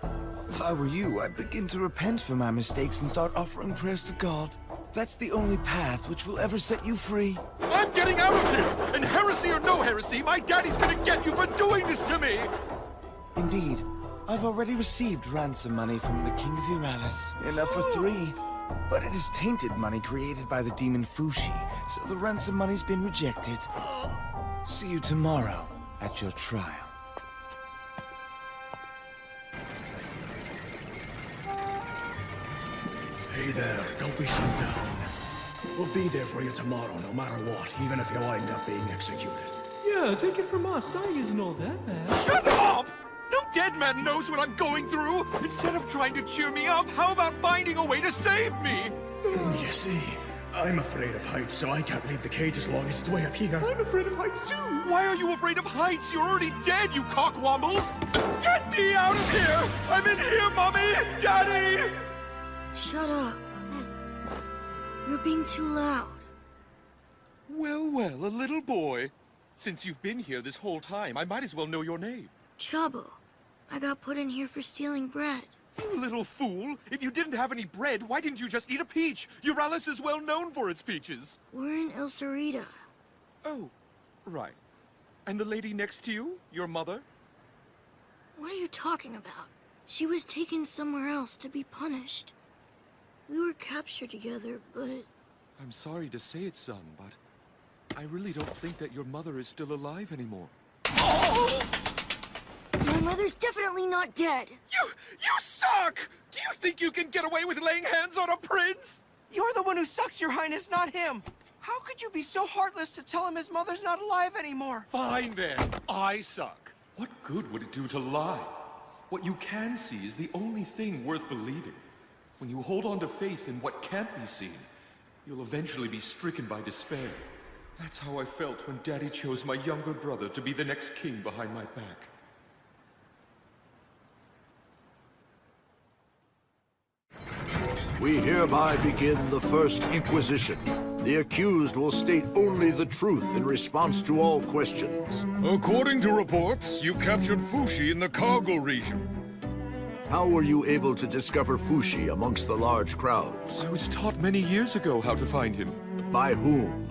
If I were you, I'd begin to repent for my mistakes and start offering prayers to God. That's the only path which will ever set you free. I'm getting out of here! And heresy or no heresy, my daddy's gonna get you for doing this to me! Indeed. I've already received ransom money from the King of Euralis. Enough for 3. But it is tainted money created by the demon Fushi, so the ransom money's been rejected. See you tomorrow at your trial. Hey there, don't be so down. We'll be there for you tomorrow, no matter what, even if you wind up being executed. Yeah, take it from us. Dying isn't all that bad. Shut up! No dead man knows what I'm going through! Instead of trying to cheer me up, how about finding a way to save me? You see, I'm afraid of heights, so I can't leave the cage as long as it's way up here. I'm afraid of heights too. Why are you afraid of heights? You're already dead, you cockwombles! Get me out of here! I'm in here, Mommy! Daddy! Shut up. You're being too loud. Well, well, a little boy. Since you've been here this whole time, I might as well know your name. Chabo. I got put in here for stealing bread. You little fool! If you didn't have any bread, why didn't you just eat a peach? Euralis is well known for its peaches. We're in El Cerrito. Oh, right. And the lady next to you, your mother? What are you talking about? She was taken somewhere else to be punished. We were captured together, but... I'm sorry to say it, son, but I really don't think that your mother is still alive anymore. My mother's definitely not dead. You suck! Do you think you can get away with laying hands on a prince? You're the one who sucks, Your Highness, not him. How could you be so heartless to tell him his mother's not alive anymore? Fine then, I suck. What good would it do to lie? What you can see is the only thing worth believing. When you hold on to faith in what can't be seen, you'll eventually be stricken by despair. That's how I felt when Daddy chose my younger brother to be the next king behind my back. We hereby begin the First Inquisition. The accused will state only the truth in response to all questions. According to reports, you captured Fushi in the Cargo region. How were you able to discover Fushi amongst the large crowds? I was taught many years ago how to find him. By whom?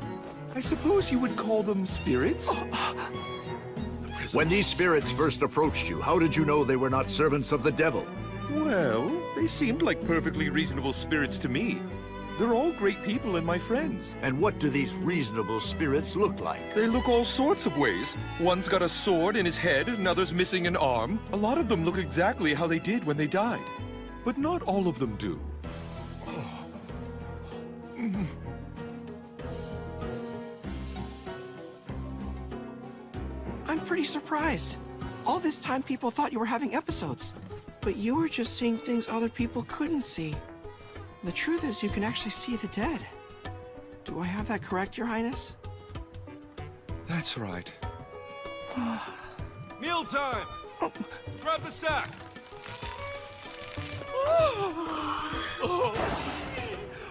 I suppose you would call them spirits? When these spirits first approached you, how did you know they were not servants of the devil? Well, they seemed like perfectly reasonable spirits to me. They're all great people and my friends. And what do these reasonable spirits look like? They look all sorts of ways. One's got a sword in his head, another's missing an arm. A lot of them look exactly how they did when they died. But not all of them do. I'm pretty surprised. All this time people thought you were having episodes. But you were just seeing things other people couldn't see. The truth is you can actually see the dead. Do I have that correct, Your Highness? That's right. Mealtime! Grab the sack!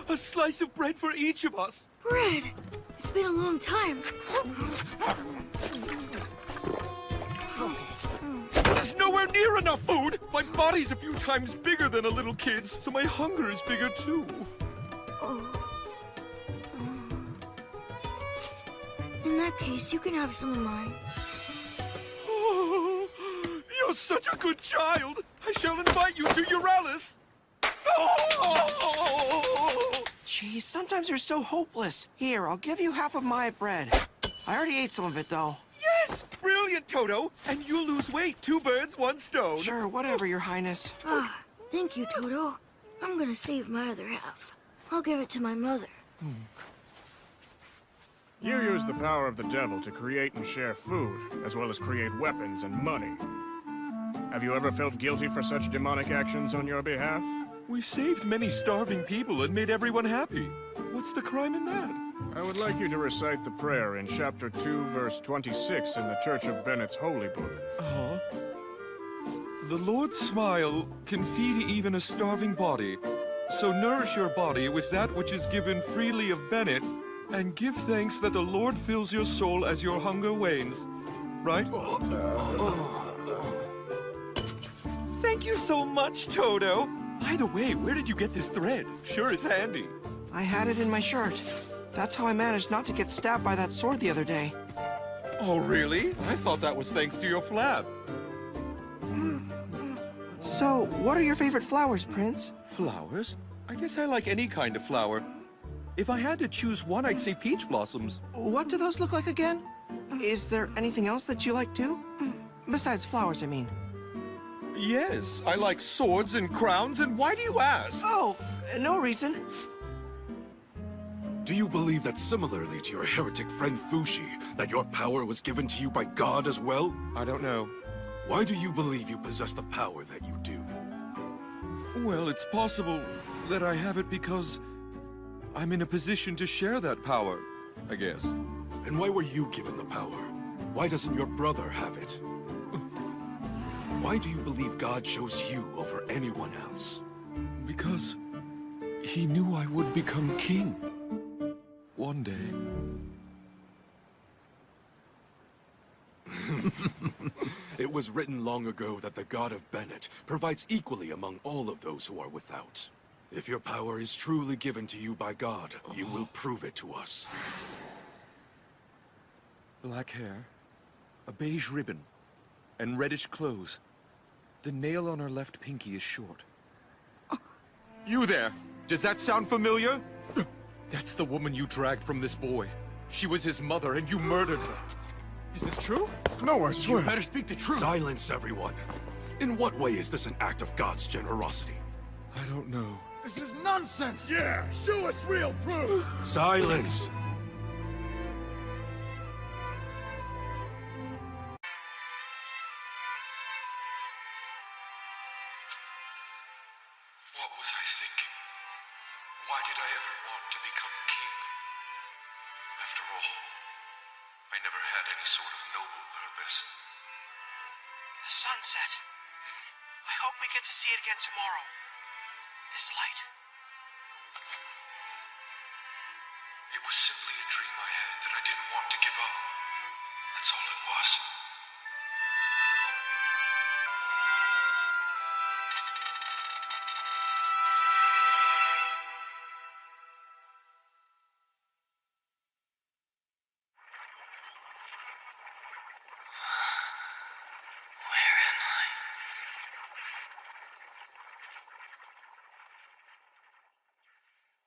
A slice of bread for each of us! Bread! It's been a long time. This is nowhere near enough food! My body's a few times bigger than a little kid's, so my hunger is bigger too. In that case, you can have some of mine. Oh, you're such a good child! I shall invite you to Euralis! Oh! Geez, sometimes you're so hopeless. Here, I'll give you half of my bread. I already ate some of it, though. Yes! Brilliant, Toto! And you'll lose weight. 2 birds, 1 stone. Sure, whatever, Your Highness. Thank you, Toto. I'm gonna save my other half. I'll give it to my mother. You use the power of the devil to create and share food, as well as create weapons and money. Have you ever felt guilty for such demonic actions on your behalf? We saved many starving people and made everyone happy. What's the crime in that? I would like you to recite the prayer in chapter 2, verse 26 in the Church of Bennett's Holy Book. Uh-huh. The Lord's smile can feed even a starving body. So nourish your body with that which is given freely of Bennett, and give thanks that the Lord fills your soul as your hunger wanes. Right? Thank you so much, Toto. By the way, where did you get this thread? Sure is handy. I had it in my shirt. That's how I managed not to get stabbed by that sword the other day. Oh, really? I thought that was thanks to your flab. So, what are your favorite flowers, Prince? Flowers? I guess I like any kind of flower. If I had to choose one, I'd say peach blossoms. What do those look like again? Is there anything else that you like too? Besides flowers, I mean. Yes, I like swords and crowns, and why do you ask? Oh, no reason. Do you believe that similarly to your heretic friend Fushi, that your power was given to you by God as well? I don't know. Why do you believe you possess the power that you do? Well, it's possible that I have it because I'm in a position to share that power, I guess. And why were you given the power? Why doesn't your brother have it? Why do you believe God chose you over anyone else? Because he knew I would become king. One day. It was written long ago that the God of Bennett provides equally among all of those who are without. If your power is truly given to you by God, you will prove it to us. Black hair, a beige ribbon, and reddish clothes. The nail on her left pinky is short. You there! Does that sound familiar? That's the woman you dragged from this boy. She was his mother, and you murdered her. Is this true? No, I swear. You better speak the truth. Silence, everyone. In what way is this an act of God's generosity? I don't know. This is nonsense! Yeah, show us real proof! Silence! What was I thinking? why did I ever want to become king? After all, I never had any sort of noble purpose. The sunset. I hope we get to see it again tomorrow. This light. It was simply a dream I had that I didn't want to give up. That's all it was. Where am I?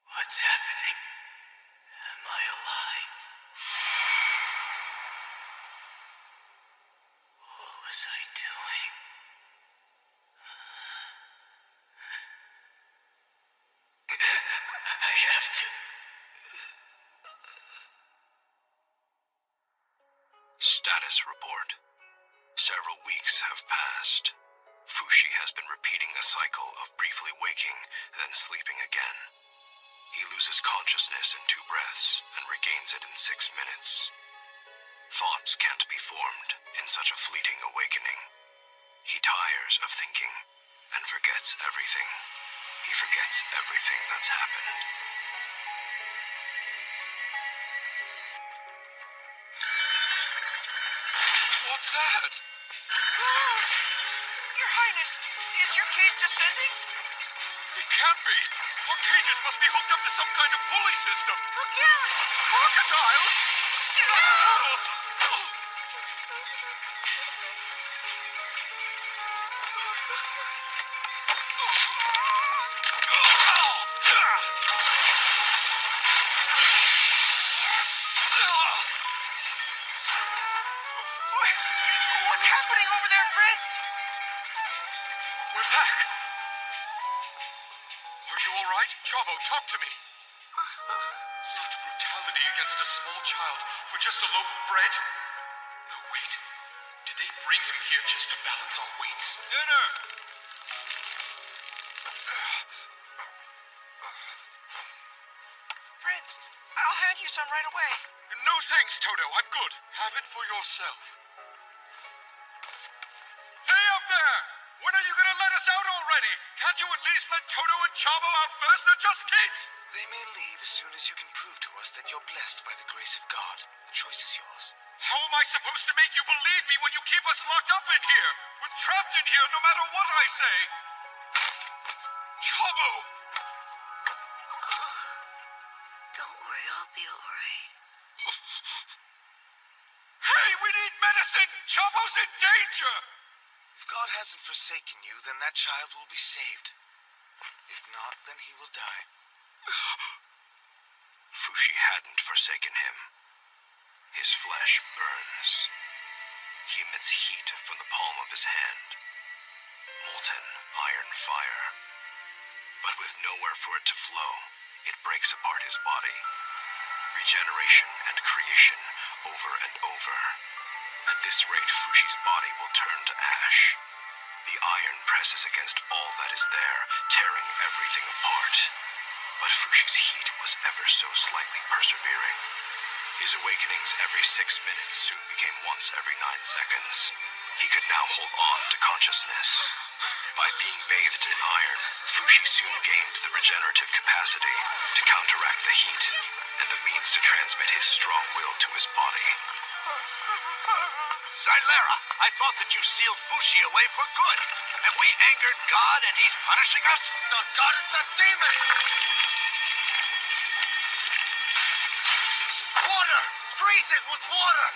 What's happening? Am I alive? What was I doing? I have to. Status report. Several weeks have passed. Fushi has been repeating a cycle of briefly waking, then sleeping again. He loses consciousness in 2 breaths and regains it in 6 minutes. Thoughts can't be formed in such a fleeting awakening. He tires of thinking and forgets everything. He forgets everything that's happened. What's that? Your Highness, is your cage descending? It can't be. Our cages must be hooked up to some kind of pulley system. Look down! Crocodiles? What's happening over there, Prince? We're back. Are you all right? Chabo, talk to me. Such brutality against a small child for just a loaf of bread? No, wait. Did they bring him here just to balance our weights? Dinner! Prince, I'll hand you some right away. No thanks, Toto. I'm good. Have it for yourself. Hey up there! When are you gonna let us out already? Can't you at least let Toto and Chabo out first? They're just kids! They may leave as soon as you can prove to us that you're blessed by the grace of God. The choice is yours. How am I supposed to make you believe me when you keep us locked up in here? We're trapped in here no matter what I say! Chabo! Don't worry, I'll be alright. Hey, we need medicine! Chabo's in danger! If God hasn't forsaken you, then that child will be saved. If not, then he will die. Fushi hadn't forsaken him. His flesh burns. He emits heat from the palm of his hand. Molten iron fire. But with nowhere for it to flow, it breaks apart his body. Regeneration and creation over and over. At this rate, Fushi's body will turn to ash. The iron presses against all that is there, tearing everything apart. But Fushi's heat was ever so slightly persevering. His awakenings every 6 minutes soon became once every 9 seconds. He could now hold on to consciousness. By being bathed in iron, Fushi soon gained the regenerative capacity to counteract the heat and the means to transmit his strong will to his body. Xylera, I thought that you sealed Fushi away for good. Have we angered God and he's punishing us? It's not God, it's that demon! Water! Freeze it with water!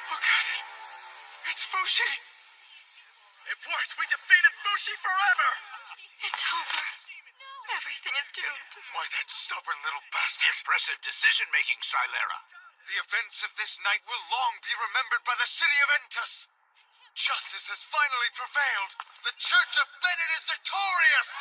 Look at it. It's Fushi. It worked. We defeated Fushi forever. It's over. Everything is doomed. Why, that stubborn little bastard. Impressive decision-making, Xylera. The events of this night will long be remembered by the city of Entus. Justice has finally prevailed! The Church of Bennett is victorious!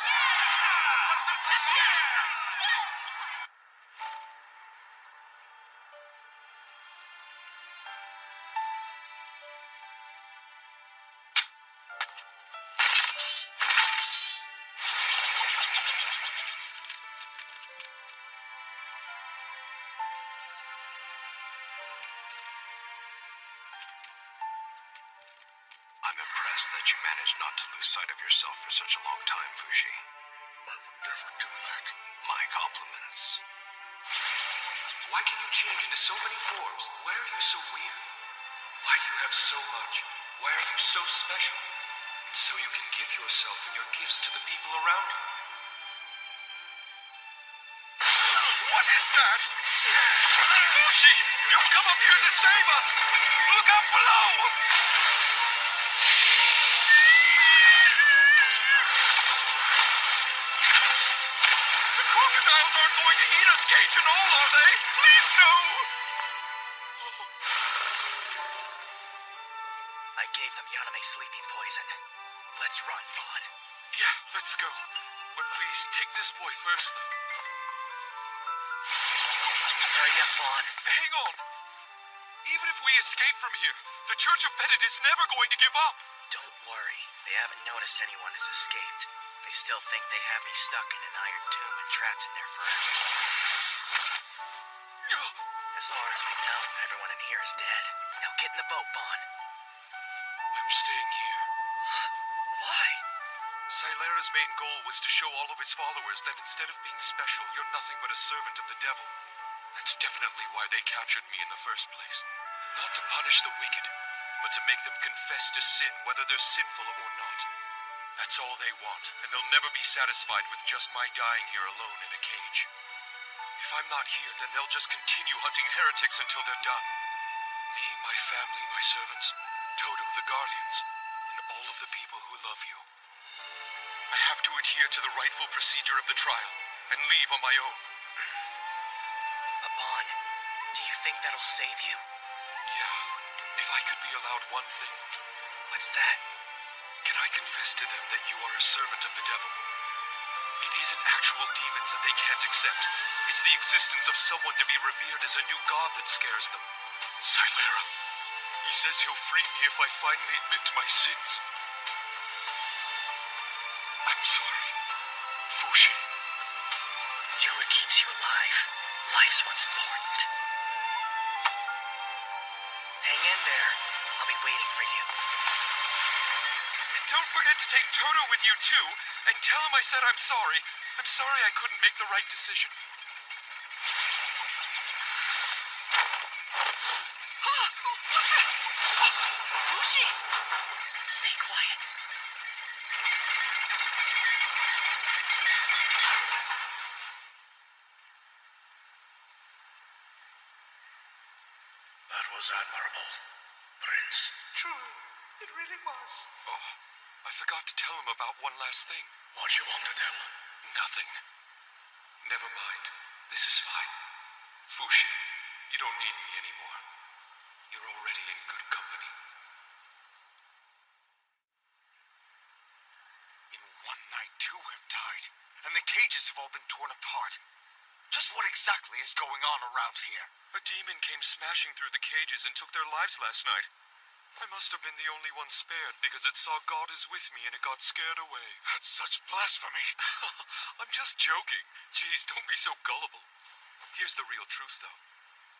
I'm impressed that you managed not to lose sight of yourself for such a long time, Fushi. I would never do that. My compliments. Why can you change into so many forms? Why are you so weird? Why do you have so much? Why are you so special? It's so you can give yourself and your gifts to the people around you. What is that? Fushi! You've come up here to save us! Look up below! The crocodiles aren't going to eat us, cage and all, are they? Please, no! I gave them Yaname sleeping poison. Let's run, Bon. Yeah, let's go. But please, take this boy first, though. Hurry up, Bon. Hang on! Even if we escape from here, the Church of Bennett is never going to give up! Don't worry. They haven't noticed anyone has escaped. They still think they have me stuck in an iron tomb and trapped in there forever. As far as we know, everyone in here is dead. Now get in the boat, Bon. I'm staying here. Huh? Why? Silera's main goal was to show all of his followers that instead of being special, you're nothing but a servant of the devil. That's definitely why they captured me in the first place. Not to punish the wicked, but to make them confess to sin, whether they're sinful or not. That's all they want, and they'll never be satisfied with just my dying here alone in a cage. If I'm not here, then they'll just continue hunting heretics until they're done. Me, my family, my servants, Toto, the Guardians, and all of the people who love you. I have to adhere to the rightful procedure of the trial, and leave on my own. Bon, do you think that'll save you? Yeah, if I could be allowed one thing. What's that? Can I confess to them that you are a servant of the devil? It isn't actual demons that they can't accept. It's the existence of someone to be revered as a new god that scares them. Silera. He says he'll free me if I finally admit to my sins. I'm sorry, Fushi. Do what keeps you alive. Life's what's important. Hang in there. I'll be waiting for you. And don't forget to take Toto with you too, and tell him I said I'm sorry. I'm sorry I couldn't make the right decision. Fushi! Stay quiet. That was admirable, Prince. True, it really was. Oh, I forgot to tell him about one last thing. What you want to tell him? Nothing. Never mind. This is fine. Fushi, you don't need me anymore. You're already in good company. In one night, 2 have died, and the cages have all been torn apart. Just what exactly is going on around here? A demon came smashing through the cages and took their lives last night. I must have been the only one spared because it saw God is with me and it got scared away. That's such blasphemy. I'm just joking. Jeez, don't be so gullible. Here's the real truth, though.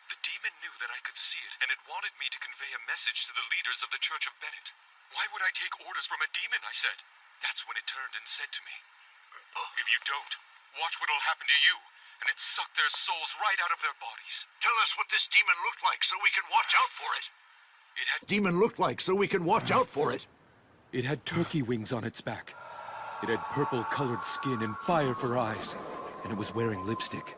The demon knew that I could see it, and it wanted me to convey a message to the leaders of the Church of Bennett. Why would I take orders from a demon, I said. That's when it turned and said to me, if you don't, watch what'll happen to you, and it sucked their souls right out of their bodies. Tell us what this demon looked like so we can watch out for it. It had Demon looked like so we can watch out for it. It had turkey wings on its back. It had purple-colored skin and fire for eyes, and it was wearing lipstick.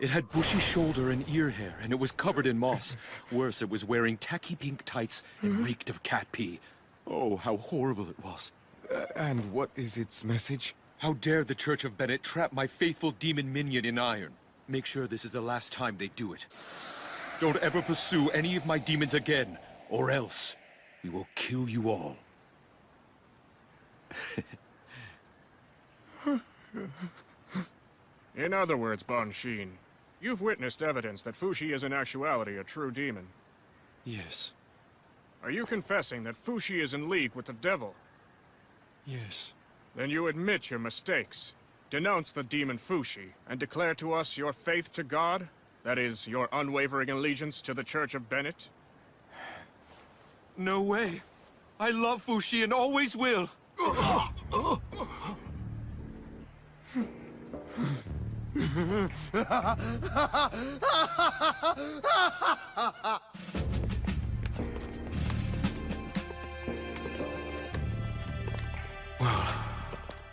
It had bushy shoulder and ear hair, and it was covered in moss. Worse, it was wearing tacky pink tights and reeked of cat pee. Oh, how horrible it was. And what is its message? How dare the Church of Bennett trap my faithful demon minion in iron? Make sure this is the last time they do it. Don't ever pursue any of my demons again, or else. We will kill you all. In other words, Bon Shin, you've witnessed evidence that Fushi is in actuality a true demon. Yes. Are you confessing that Fushi is in league with the devil? Yes. Then you admit your mistakes, denounce the demon Fushi, and declare to us your faith to God? That is, your unwavering allegiance to the Church of Bennett? No way. I love Fushi and always will. Well,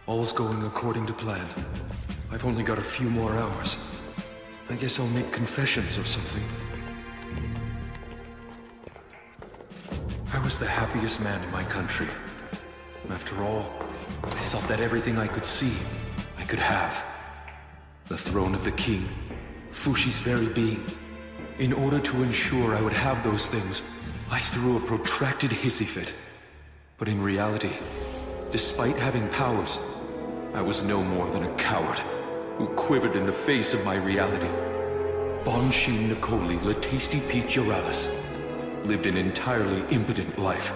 all's going according to plan. I've only got a few more hours. I guess I'll make confessions or something. I was the happiest man in my country. After all, I thought that everything I could see, I could have. The throne of the king, Fushi's very being. In order to ensure I would have those things, I threw a protracted hissy fit. But in reality, despite having powers, I was no more than a coward who quivered in the face of my reality. Bon Shin Nicoli Le Tasty Peach Uralis lived an entirely impotent life.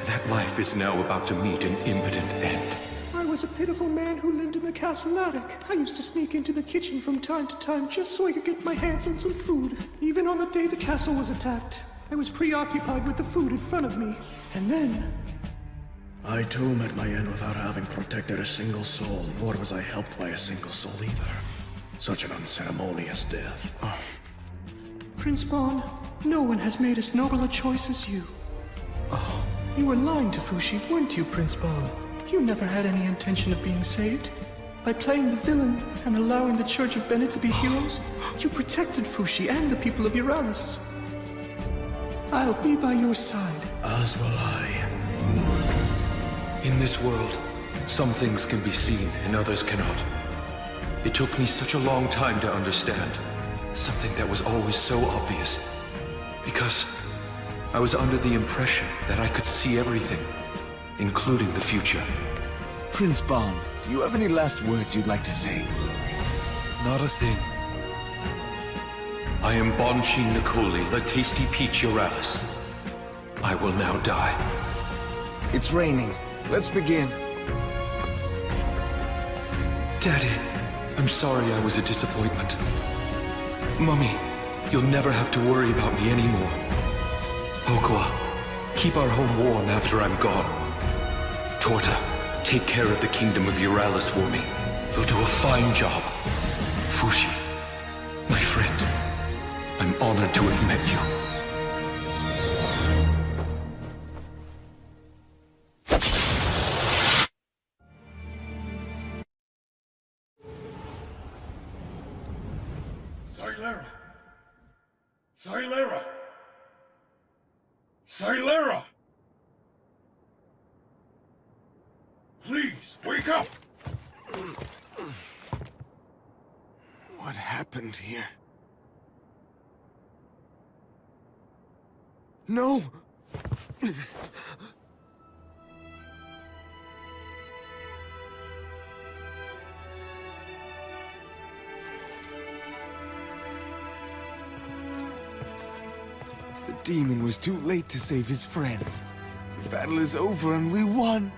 That life is now about to meet an impotent end. I was a pitiful man who lived in the castle attic. I used to sneak into the kitchen from time to time just so I could get my hands on some food. Even on the day the castle was attacked, I was preoccupied with the food in front of me. And then... I too met my end without having protected a single soul, nor was I helped by a single soul either. Such an unceremonious death. Prince Bon, no one has made as noble a choice as you. Oh, you were lying to Fushi, weren't you, Prince Bon? You never had any intention of being saved. By playing the villain and allowing the Church of Bennett to be heroes, you protected Fushi and the people of Uralis. I'll be by your side. As will I. In this world, some things can be seen and others cannot. It took me such a long time to understand something that was always so obvious. Because I was under the impression that I could see everything, including the future. Prince Bon, do you have any last words you'd like to say? Not a thing. I am Bon Shin Nicoli, Le Tasty Peach Uralis. I will now die. It's raining. Let's begin. Daddy, I'm sorry I was a disappointment. Mummy, you'll never have to worry about me anymore. Okwa, keep our home warm after I'm gone. Torta, take care of the kingdom of Uralis for me. You'll do a fine job. Fushi, my friend, I'm honored to have met you. Silera! Silera! Please, wake up! What happened here? No! The demon was too late to save his friend. The battle is over and we won!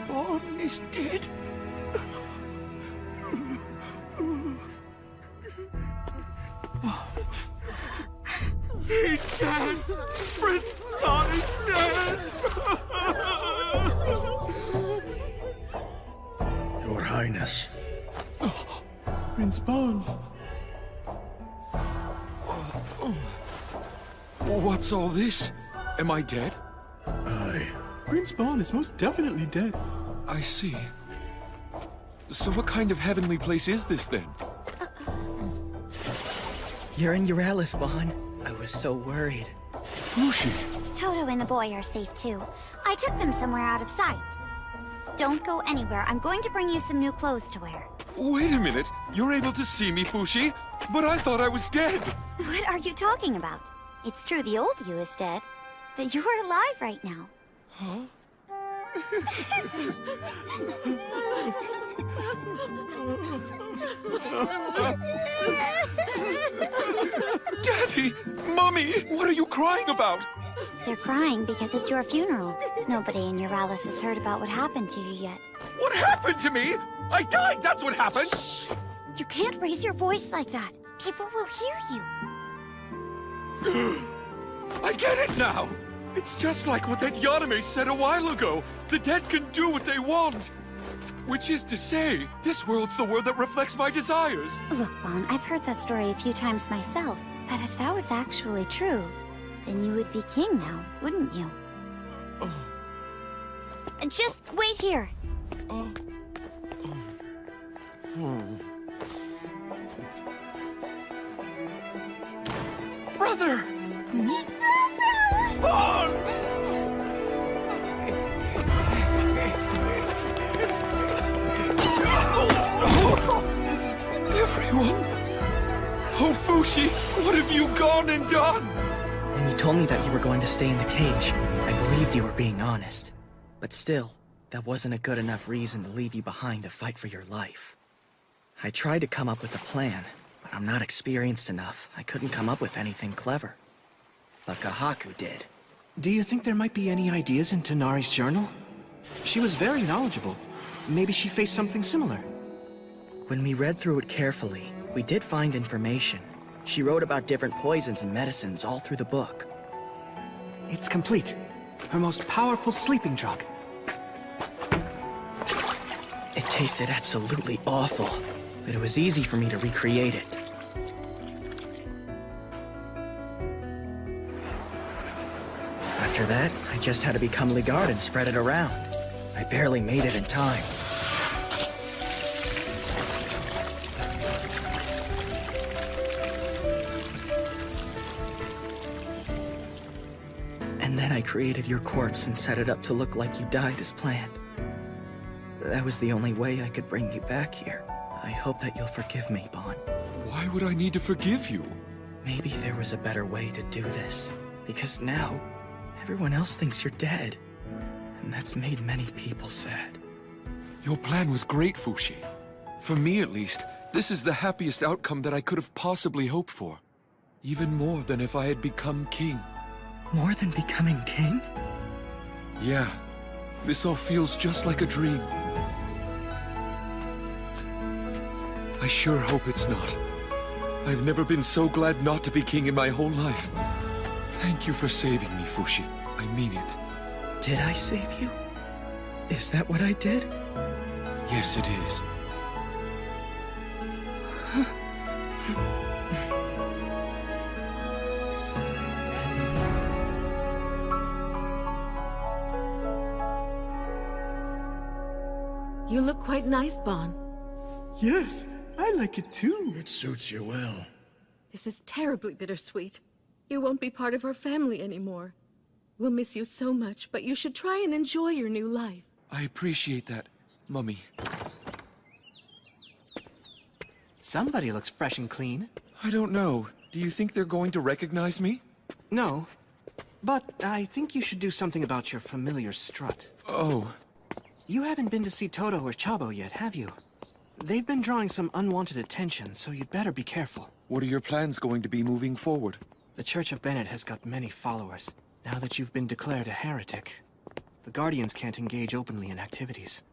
Bon is dead. He's dead! Prince Bon is dead! Your Highness. Prince Bon. What's all this? Am I dead? Aye. Prince Bon is most definitely dead. I see. So what kind of heavenly place is this, then? You're in Uralis, Bon. I was so worried. Fushi! Toto and the boy are safe, too. I took them somewhere out of sight. Don't go anywhere. I'm going to bring you some new clothes to wear. Wait a minute. You're able to see me, Fushi? But I thought I was dead. What are you talking about? It's true the old you is dead, but you're alive right now. Huh? Daddy! Mommy! What are you crying about? They're crying because it's your funeral. Nobody in Euralis has heard about what happened to you yet. What happened to me? I died, that's what happened! Shh! You can't raise your voice like that. People will hear you. I get it now! It's just like what that Yaname said a while ago. The dead can do what they want. Which is to say, this world's the world that reflects my desires. Look, Bon, I've heard that story a few times myself. But if that was actually true, then you would be king now, wouldn't you? Just wait here. Brother! Everyone! Oh, Fushi, what have you gone and done? When you told me that you were going to stay in the cage, I believed you were being honest. But still, that wasn't a good enough reason to leave you behind to fight for your life. I tried to come up with a plan, but I'm not experienced enough. I couldn't come up with anything clever. But Kahaku did. Do you think there might be any ideas in Tanari's journal? She was very knowledgeable. Maybe she faced something similar. When we read through it carefully, we did find information. She wrote about different poisons and medicines all through the book. It's complete. Her most powerful sleeping drug. It tasted absolutely awful, but it was easy for me to recreate it. After that, I just had to become Ligard and spread it around. I barely made it in time. And then I created your corpse and set it up to look like you died as planned. That was the only way I could bring you back here. I hope that you'll forgive me, Bon. Why would I need to forgive you? Maybe there was a better way to do this. Because now, everyone else thinks you're dead. And that's made many people sad. Your plan was great, Fushi. For me, at least, this is the happiest outcome that I could have possibly hoped for. Even more than if I had become king. More than becoming king? Yeah. This all feels just like a dream. I sure hope it's not. I've never been so glad not to be king in my whole life. Thank you for saving me, Fushi. I mean it. Did I save you? Is that what I did? Yes, it is. You look quite nice, Bon. Yes, I like it too. It suits you well. This is terribly bittersweet. You won't be part of our family anymore. We'll miss you so much, but you should try and enjoy your new life. I appreciate that, Mummy. Somebody looks fresh and clean. I don't know. Do you think they're going to recognize me? No. But I think you should do something about your familiar strut. Oh. You haven't been to see Toto or Chabo yet, have you? They've been drawing some unwanted attention, so you'd better be careful. What are your plans going to be moving forward? The Church of Bennett has got many followers. Now that you've been declared a heretic, the Guardians can't engage openly in activities.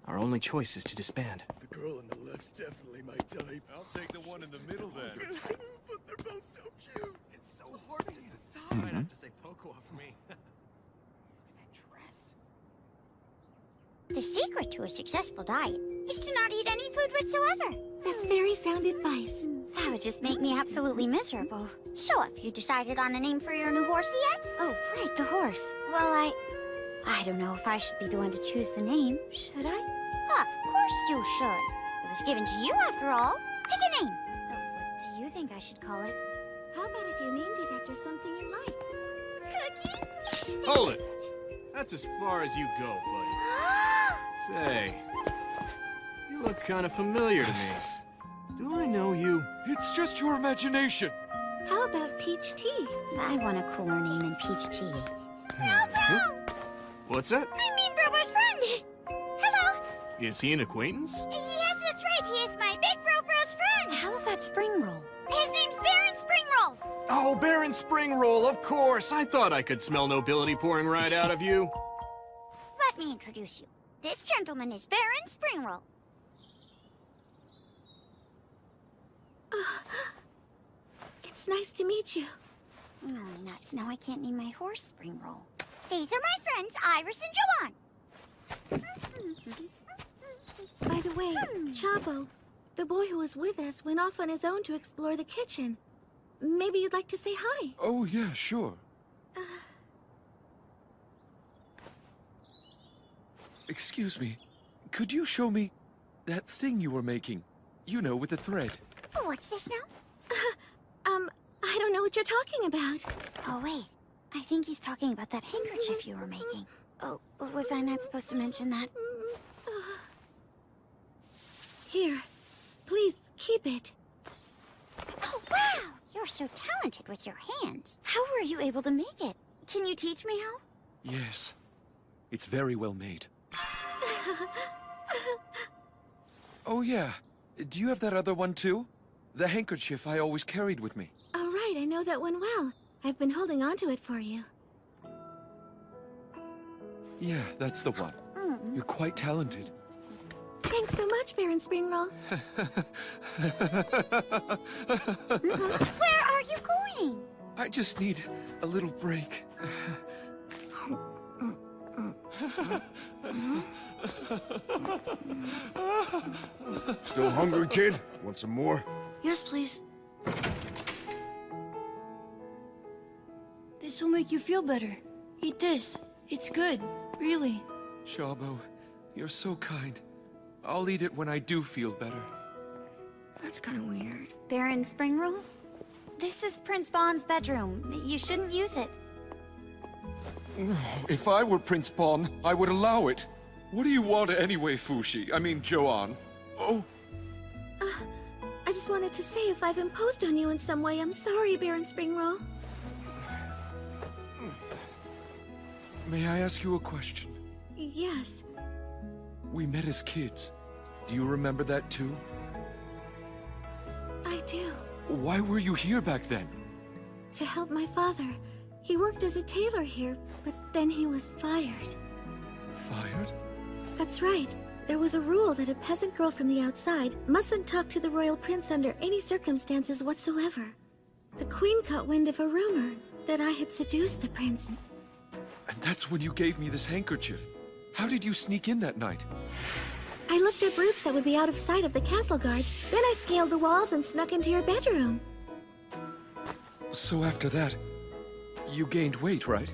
Our only choice is to disband. The girl on the left's definitely my type. I'll take the one in the middle then. But they're both so cute. It's so hard to decide. Might have to say Poco for me. The secret to a successful diet is to not eat any food whatsoever. That's very sound advice. That would just make me absolutely miserable. So have you decided on a name for your new horsey yet? Oh, right, the horse. Well, I don't know if I should be the one to choose the name, should I? Of course you should. It was given to you after all. Pick a name. Oh, what do you think I should call it? How about if you named it after something you like? Cookie? Hold it. That's as far as you go, buddy. Say, you look kind of familiar to me. Do I know you? It's just your imagination. How about peach tea? I want a cooler name than peach tea. What's that? I mean Brobo's friend. Hello. Is he an acquaintance? Yes, that's right. He is my big Bro's friend. How about spring roll? His name's Baron Springroll. Oh, Baron Springroll, of course. I thought I could smell nobility pouring right out of you. Let me introduce you. This gentleman is Baron Springroll. It's nice to meet you. Oh, nuts. Now I can't name my horse Springroll. These are my friends, Iris and Joanne. By the way, Chabo, the boy who was with us went off on his own to explore the kitchen. Maybe you'd like to say hi. Oh, yeah, sure. Excuse me. Could you show me that thing you were making? You know, with the thread. What's this now? I don't know what you're talking about. Oh, wait. I think he's talking about that handkerchief you were making. Oh, was I not supposed to mention that? Here, please keep it. Oh, wow! You're so talented with your hands. How were you able to make it? Can you teach me how? Yes. It's very well made. Oh, yeah. Do you have that other one, too? The handkerchief I always carried with me. Oh, right, I know that one well. I've been holding on to it for you. Yeah, that's the one. You're quite talented. Thanks so much, Baron Springroll. Where are you going? I just need a little break. Still hungry, kid? Want some more? Yes, please. This will make you feel better. Eat this. It's good, really. Chabo, you're so kind. I'll eat it when I do feel better. That's kind of weird. Baron Springroll? This is Prince Bon's bedroom. You shouldn't use it. If I were Prince Bon, I would allow it. What do you want anyway, Fushi? I mean, Joanne. Oh. I just wanted to say if I've imposed on you in some way, I'm sorry, Baron Springroll. May I ask you a question? Yes. We met as kids. Do you remember that too? I do. Why were you here back then? To help my father. He worked as a tailor here, but then he was fired. Fired? That's right. There was a rule that a peasant girl from the outside mustn't talk to the royal prince under any circumstances whatsoever. The queen caught wind of a rumor that I had seduced the prince. And that's when you gave me this handkerchief. How did you sneak in that night? I looked up routes that would be out of sight of the castle guards, then I scaled the walls and snuck into your bedroom. So after that, you gained weight, right?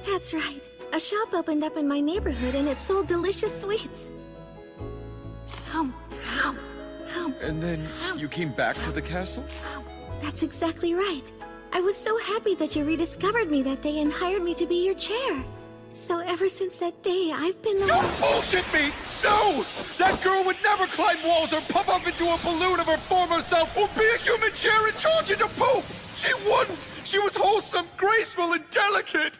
That's right. A shop opened up in my neighborhood and it sold delicious sweets. And then you came back to the castle? That's exactly right. I was so happy that you rediscovered me that day and hired me to be your chair. So ever since that day, I've been the Don't bullshit me! No! That girl would never climb walls or puff up into a balloon of her former self or be a human chair and charge into poop! She wouldn't! She was wholesome, graceful, and delicate!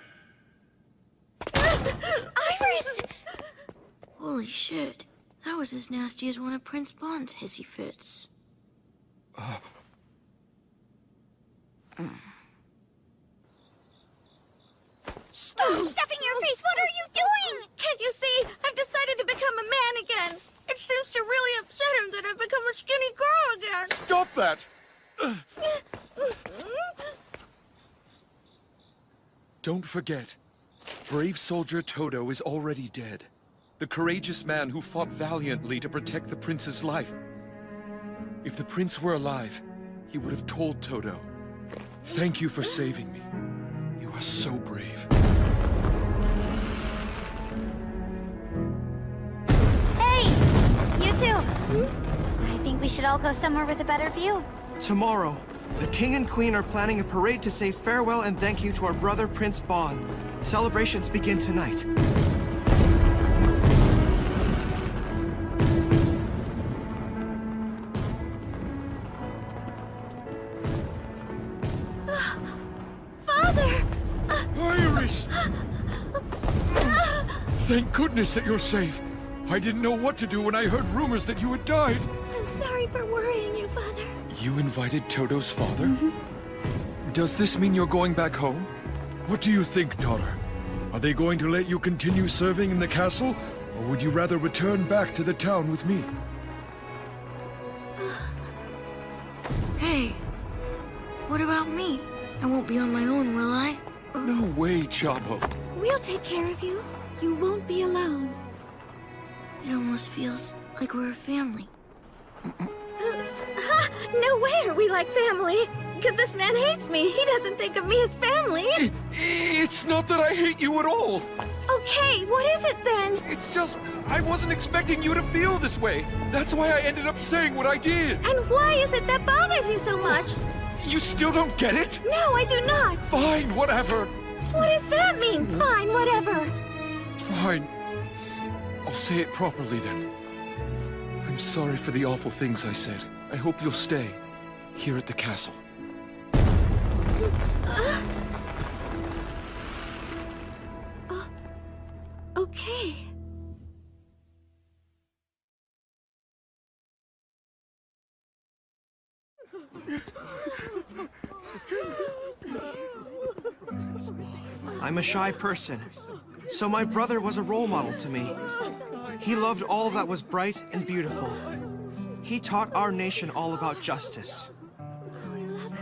Iris! Holy shit. That was as nasty as one of Prince Bon's hissy fits. Stop stuffing your face! What are you doing? Can't you see? I've decided to become a man again. It seems to really upset him that I've become a skinny girl again. Stop that! Don't forget, brave soldier Todo is already dead. The courageous man who fought valiantly to protect the prince's life. If the prince were alive, he would have told Todo. Thank you for saving me. You are so brave. Hey! You two! I think we should all go somewhere with a better view. Tomorrow, the king and queen are planning a parade to say farewell and thank you to our brother Prince Bon. Celebrations begin tonight. Thank goodness that you're safe. I didn't know what to do when I heard rumors that you had died. I'm sorry for worrying you, Father. You invited Todo's father? Does this mean you're going back home? What do you think, daughter? Are they going to let you continue serving in the castle? Or would you rather return back to the town with me? Hey, what about me? I won't be on my own, will I? No way, Chabo. We'll take care of you. You won't be alone. It almost feels like we're a family. No way are we like family. Because this man hates me. He doesn't think of me as family. It's not that I hate you at all. Okay, what is it then? It's just, I wasn't expecting you to feel this way. That's why I ended up saying what I did. And why is it that bothers you so much? You still don't get it? No, I do not. Fine, whatever. What does that mean? Fine, whatever. Fine. I'll say it properly then. I'm sorry for the awful things I said. I hope you'll stay here at the castle. Okay. I'm a shy person, so my brother was a role model to me. He loved all that was bright and beautiful. He taught our nation all about justice.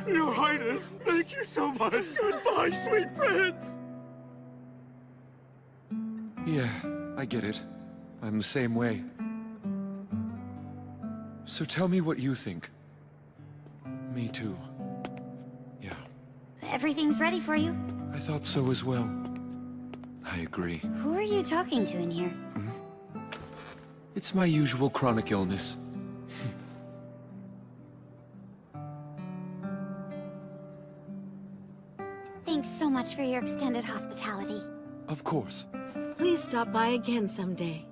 Your Highness, thank you so much. Goodbye, sweet prince. Yeah, I get it. I'm the same way. So tell me what you think. Me too. Yeah. Everything's ready for you. I thought so as well. I agree. Who are you talking to in here? It's my usual chronic illness. Thanks so much for your extended hospitality. Of course. Please stop by again someday.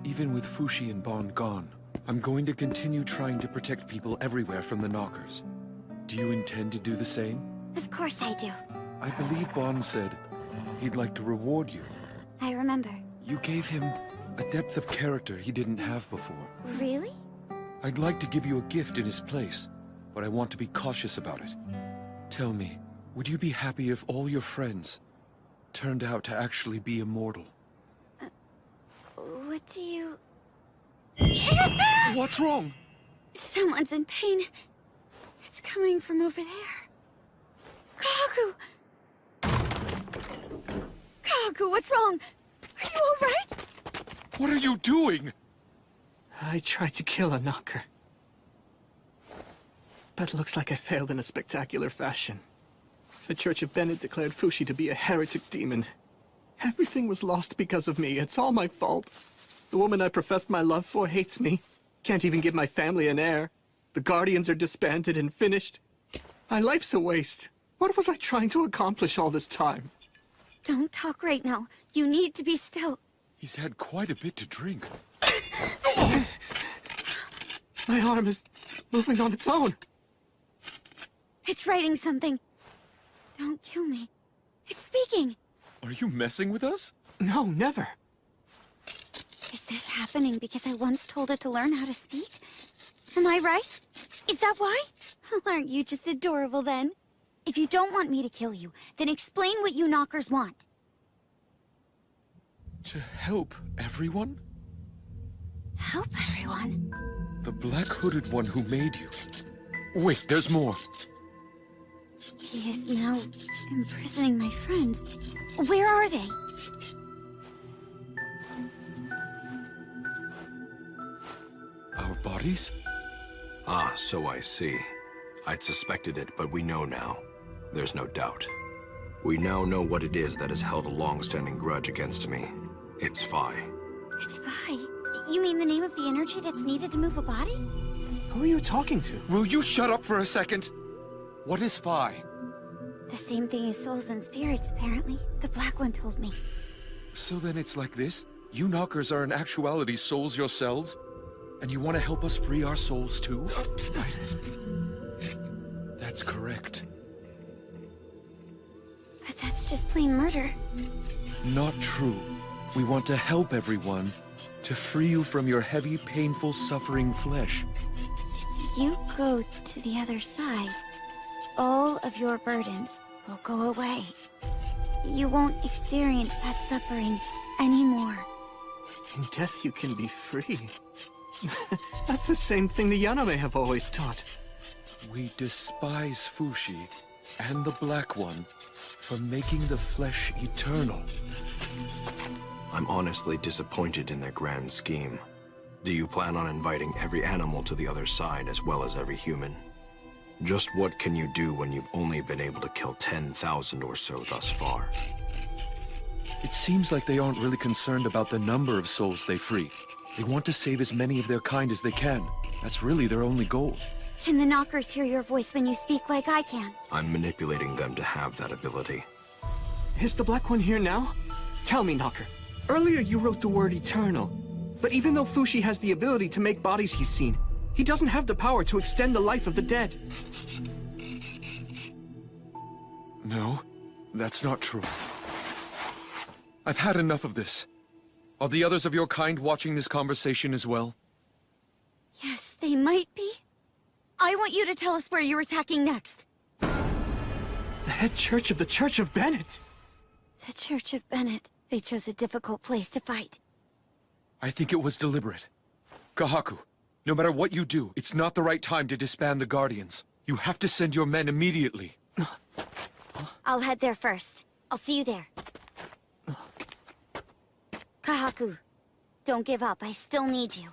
Even with Fushi and Bon gone, I'm going to continue trying to protect people everywhere from the Knockers. Do you intend to do the same? Of course I do. I believe Bon said he'd like to reward you. I remember. You gave him a depth of character he didn't have before. Really? I'd like to give you a gift in his place, but I want to be cautious about it. Tell me, would you be happy if all your friends turned out to actually be immortal? What do you... What's wrong? Someone's in pain. It's coming from over there. Kagu! Kagu, what's wrong? Are you all right? What are you doing? I tried to kill a knocker. But looks like I failed in a spectacular fashion. The Church of Bennett declared Fushi to be a heretic demon. Everything was lost because of me. It's all my fault. The woman I professed my love for hates me. Can't even give my family an heir. The Guardians are disbanded and finished. My life's a waste. What was I trying to accomplish all this time? Don't talk right now. You need to be still. He's had quite a bit to drink. My arm is moving on its own. It's writing something. Don't kill me. It's speaking. Are you messing with us? No, never. Is this happening because I once told it to learn how to speak? Am I right? Is that why? Aren't you just adorable then? If you don't want me to kill you, then explain what you knockers want. To help everyone? Help everyone? The black-hooded one who made you. Wait, there's more. He is now imprisoning my friends. Where are they? Our bodies? Ah, so I see. I'd suspected it, but we know now. There's no doubt. We now know what it is that has held a long-standing grudge against me. It's Phi. It's Phi. You mean the name of the energy that's needed to move a body? Who are you talking to? Will you shut up for a second? What is Phi? The same thing as souls and spirits, apparently. The Black One told me. So then it's like this? You knockers are in actuality souls yourselves? And you want to help us free our souls too? That's correct. But that's just plain murder. Not true. We want to help everyone, to free you from your heavy, painful, suffering flesh. If you go to the other side, all of your burdens will go away. You won't experience that suffering anymore. In death you can be free. That's the same thing the Yaname have always taught. We despise Fushi and the Black One for making the flesh eternal. I'm honestly disappointed in their grand scheme. Do you plan on inviting every animal to the other side as well as every human? Just what can you do when you've only been able to kill 10,000 or so thus far? It seems like they aren't really concerned about the number of souls they free. They want to save as many of their kind as they can. That's really their only goal. Can the Knockers hear your voice when you speak like I can? I'm manipulating them to have that ability. Is the Black One here now? Tell me, Knocker. Earlier you wrote the word eternal. But even though Fushi has the ability to make bodies he's seen, he doesn't have the power to extend the life of the dead. No, that's not true. I've had enough of this. Are the others of your kind watching this conversation as well? Yes, they might be. I want you to tell us where you're attacking next. The head church of the Church of Bennett! The Church of Bennett. They chose a difficult place to fight. I think it was deliberate. Kahaku, no matter what you do, it's not the right time to disband the Guardians. You have to send your men immediately. I'll head there first. I'll see you there. Kahaku, don't give up. I still need you.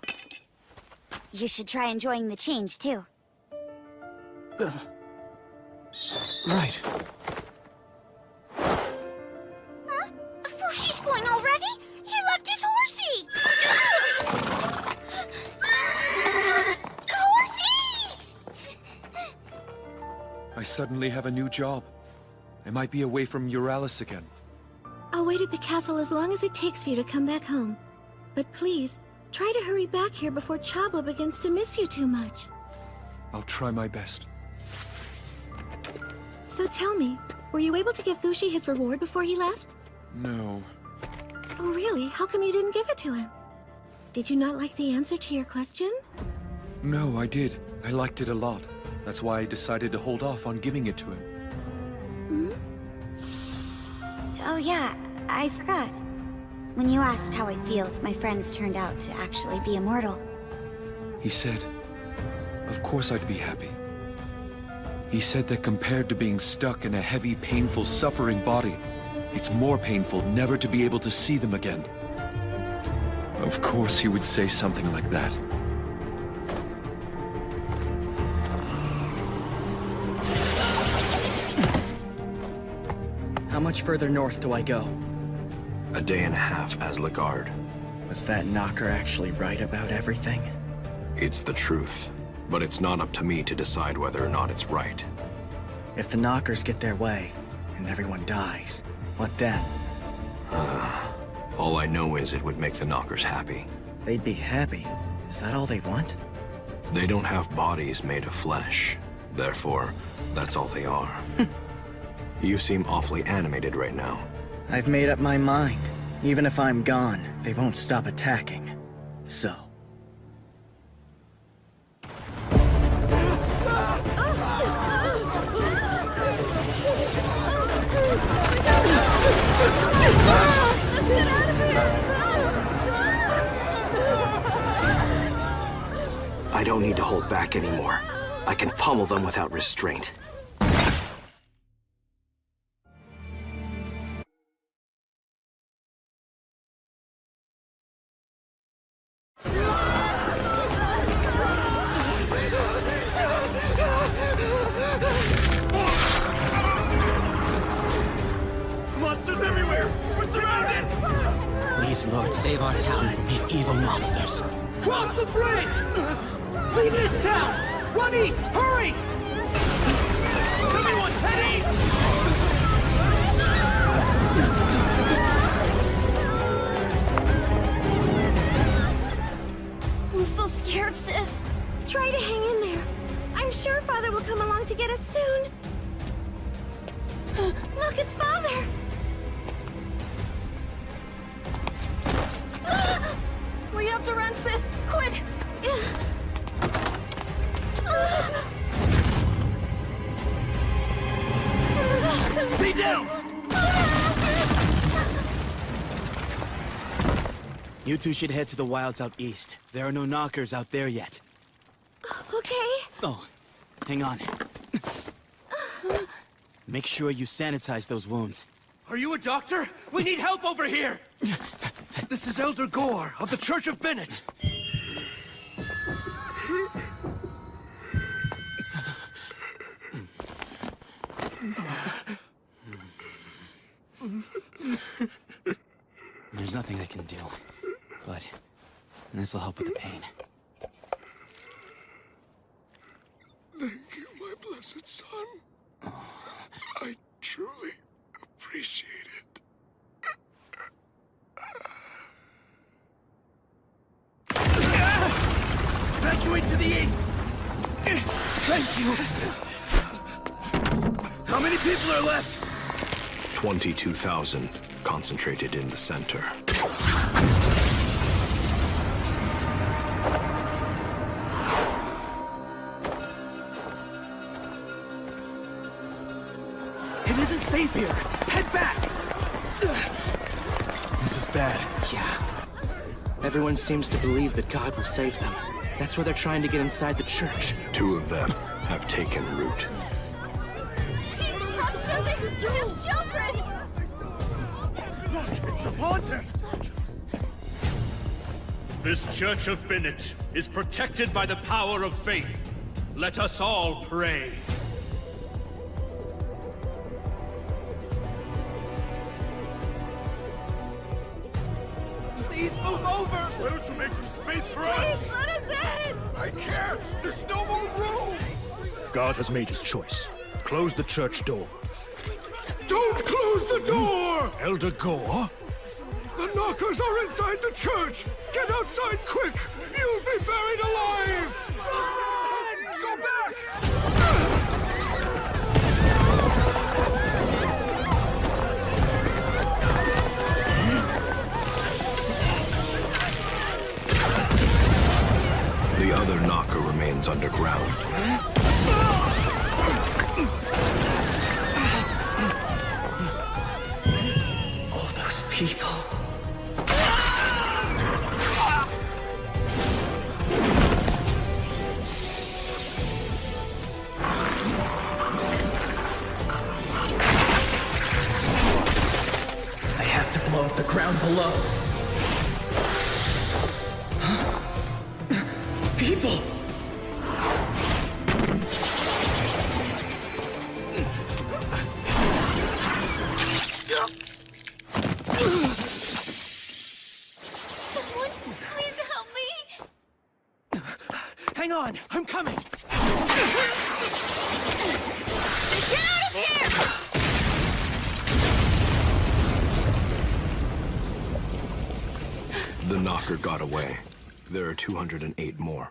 You should try enjoying the change, too. Right. Huh? Fushi's going already? He left his horsey! Horsey! I suddenly have a new job. I might be away from Euralis again. I'll wait at the castle as long as it takes for you to come back home. But please, try to hurry back here before Chabo begins to miss you too much. I'll try my best. So tell me, were you able to give Fushi his reward before he left? No. Oh really? How come you didn't give it to him? Did you not like the answer to your question? No, I did. I liked it a lot. That's why I decided to hold off on giving it to him. Oh yeah, I forgot. When you asked how I feel if my friends turned out to actually be immortal. He said, of course I'd be happy. He said that compared to being stuck in a heavy, painful, suffering body, it's more painful never to be able to see them again. Of course he would say something like that. How much further north do I go? A day and a half as Lagarde. Was that knocker actually right about everything? It's the truth, but it's not up to me to decide whether or not it's right. If the knockers get their way, and everyone dies, what then? All I know is it would make the knockers happy. They'd be happy? Is that all they want? They don't have bodies made of flesh. Therefore, that's all they are. You seem awfully animated right now. I've made up my mind. Even if I'm gone, they won't stop attacking. So... I don't need to hold back anymore. I can pummel them without restraint. Monsters everywhere! We're surrounded! Please, Lord, save our town from these evil monsters. Cross the bridge! Leave this town! Run east! Hurry! Everyone, head east! I'm so scared, sis. Try to hang in there. I'm sure Father will come along to get us soon. Look, it's Father! there! We have to run, sis! Quick! Stay down! You two should head to the wilds out east. There are no knockers out there yet. Okay. Oh, hang on. Make sure you sanitize those wounds. Are you a doctor? We need help over here! This is Elder Gore of the Church of Bennett. There's nothing I can do, but this'll help with the pain. Thank you, my blessed son. I truly appreciate it. Evacuate to the east! Thank you! How many people are left? 22,000 concentrated in the center. It isn't safe here! Head back! This is bad. Yeah. Everyone seems to believe that God will save them. That's why they're trying to get inside the church. 2 of them have taken root. Please stop shooting! We have children! Look, it's the Pontiff! This Church of Bennett is protected by the power of faith. Let us all pray. Please move over! Why don't you make some space for us? Please let us in! I can't! There's no more room! God has made his choice. Close the church door. Don't close the door! Elder Gore? The knockers are inside the church! Get outside quick! You'll be buried alive! Run! Go back! The other knocker remains underground. All those people. I have to blow up the ground below. People! Someone, please help me! Hang on, I'm coming! Get out of here! The knocker got away. There are 208 more.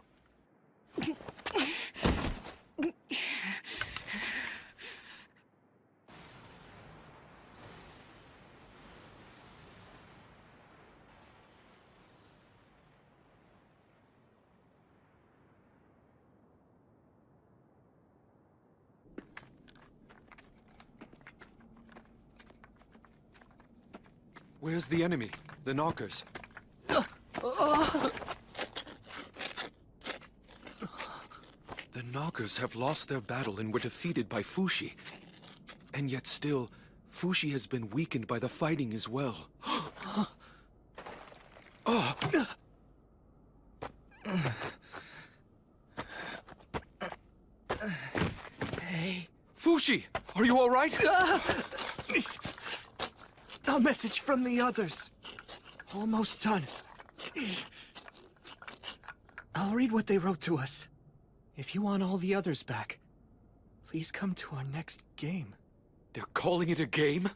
Where's the enemy? The knockers? The knockers have lost their battle and were defeated by Fushi. And yet still, Fushi has been weakened by the fighting as well. Oh. Hey. Fushi, are you all right? A message from the others. Almost done. I'll read what they wrote to us. If you want all the others back, please come to our next game. They're calling it a game?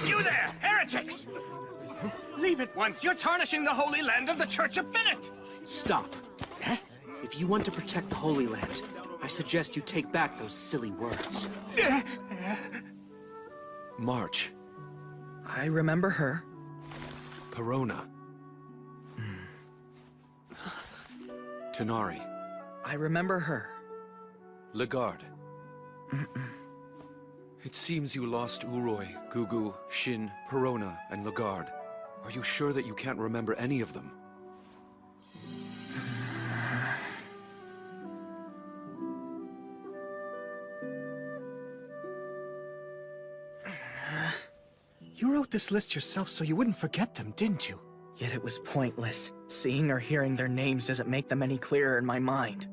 You there, heretics! Leave at once. You're tarnishing the holy land of the Church of Bennett! Stop. If you want to protect the Holy Land, I suggest you take back those silly words. March. I remember her. Perona. Tenari. I remember her. Lagarde. It seems you lost Uroi, Gugu, Shin, Perona, and Lagarde. Are you sure that you can't remember any of them? You wrote this list yourself so you wouldn't forget them, didn't you? Yet it was pointless. Seeing or hearing their names doesn't make them any clearer in my mind.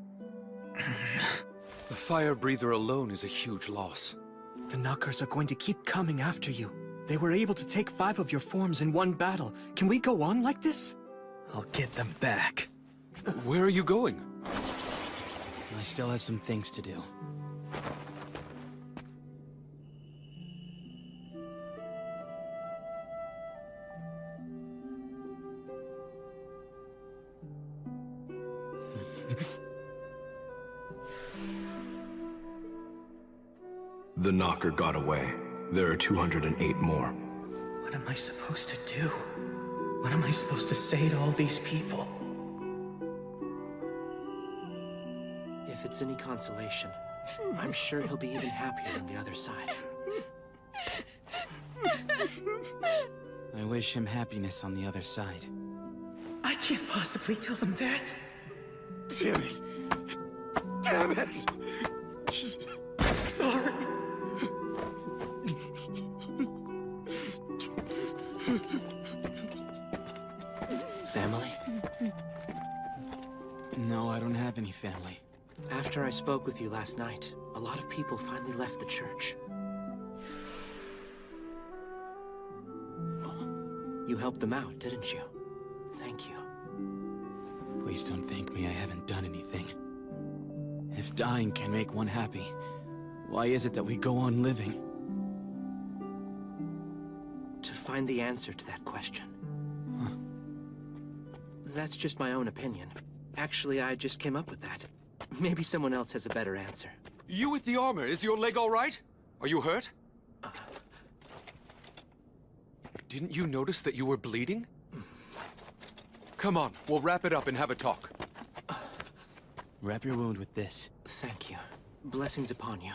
The fire breather alone is a huge loss. The Knockers are going to keep coming after you. They were able to take 5 of your forms in one battle. Can we go on like this? I'll get them back. Where are you going? I still have some things to do. The Knocker got away. There are 208 more. What am I supposed to do? What am I supposed to say to all these people? If it's any consolation, I'm sure he'll be even happier on the other side. I wish him happiness on the other side. I can't possibly tell them that. Damn it! Damn it! I'm sorry. Family? No, I don't have any family. After I spoke with you last night, a lot of people finally left the church. You helped them out, didn't you? Thank you. Please don't thank me, I haven't done anything. If dying can make one happy, why is it that we go on living? To find the answer to that question. That's just my own opinion. Actually, I just came up with that. Maybe someone else has a better answer. You with the armor, is your leg all right? Are you hurt? Didn't you notice that you were bleeding? Come on, we'll wrap it up and have a talk. Wrap your wound with this. Thank you. Blessings upon you.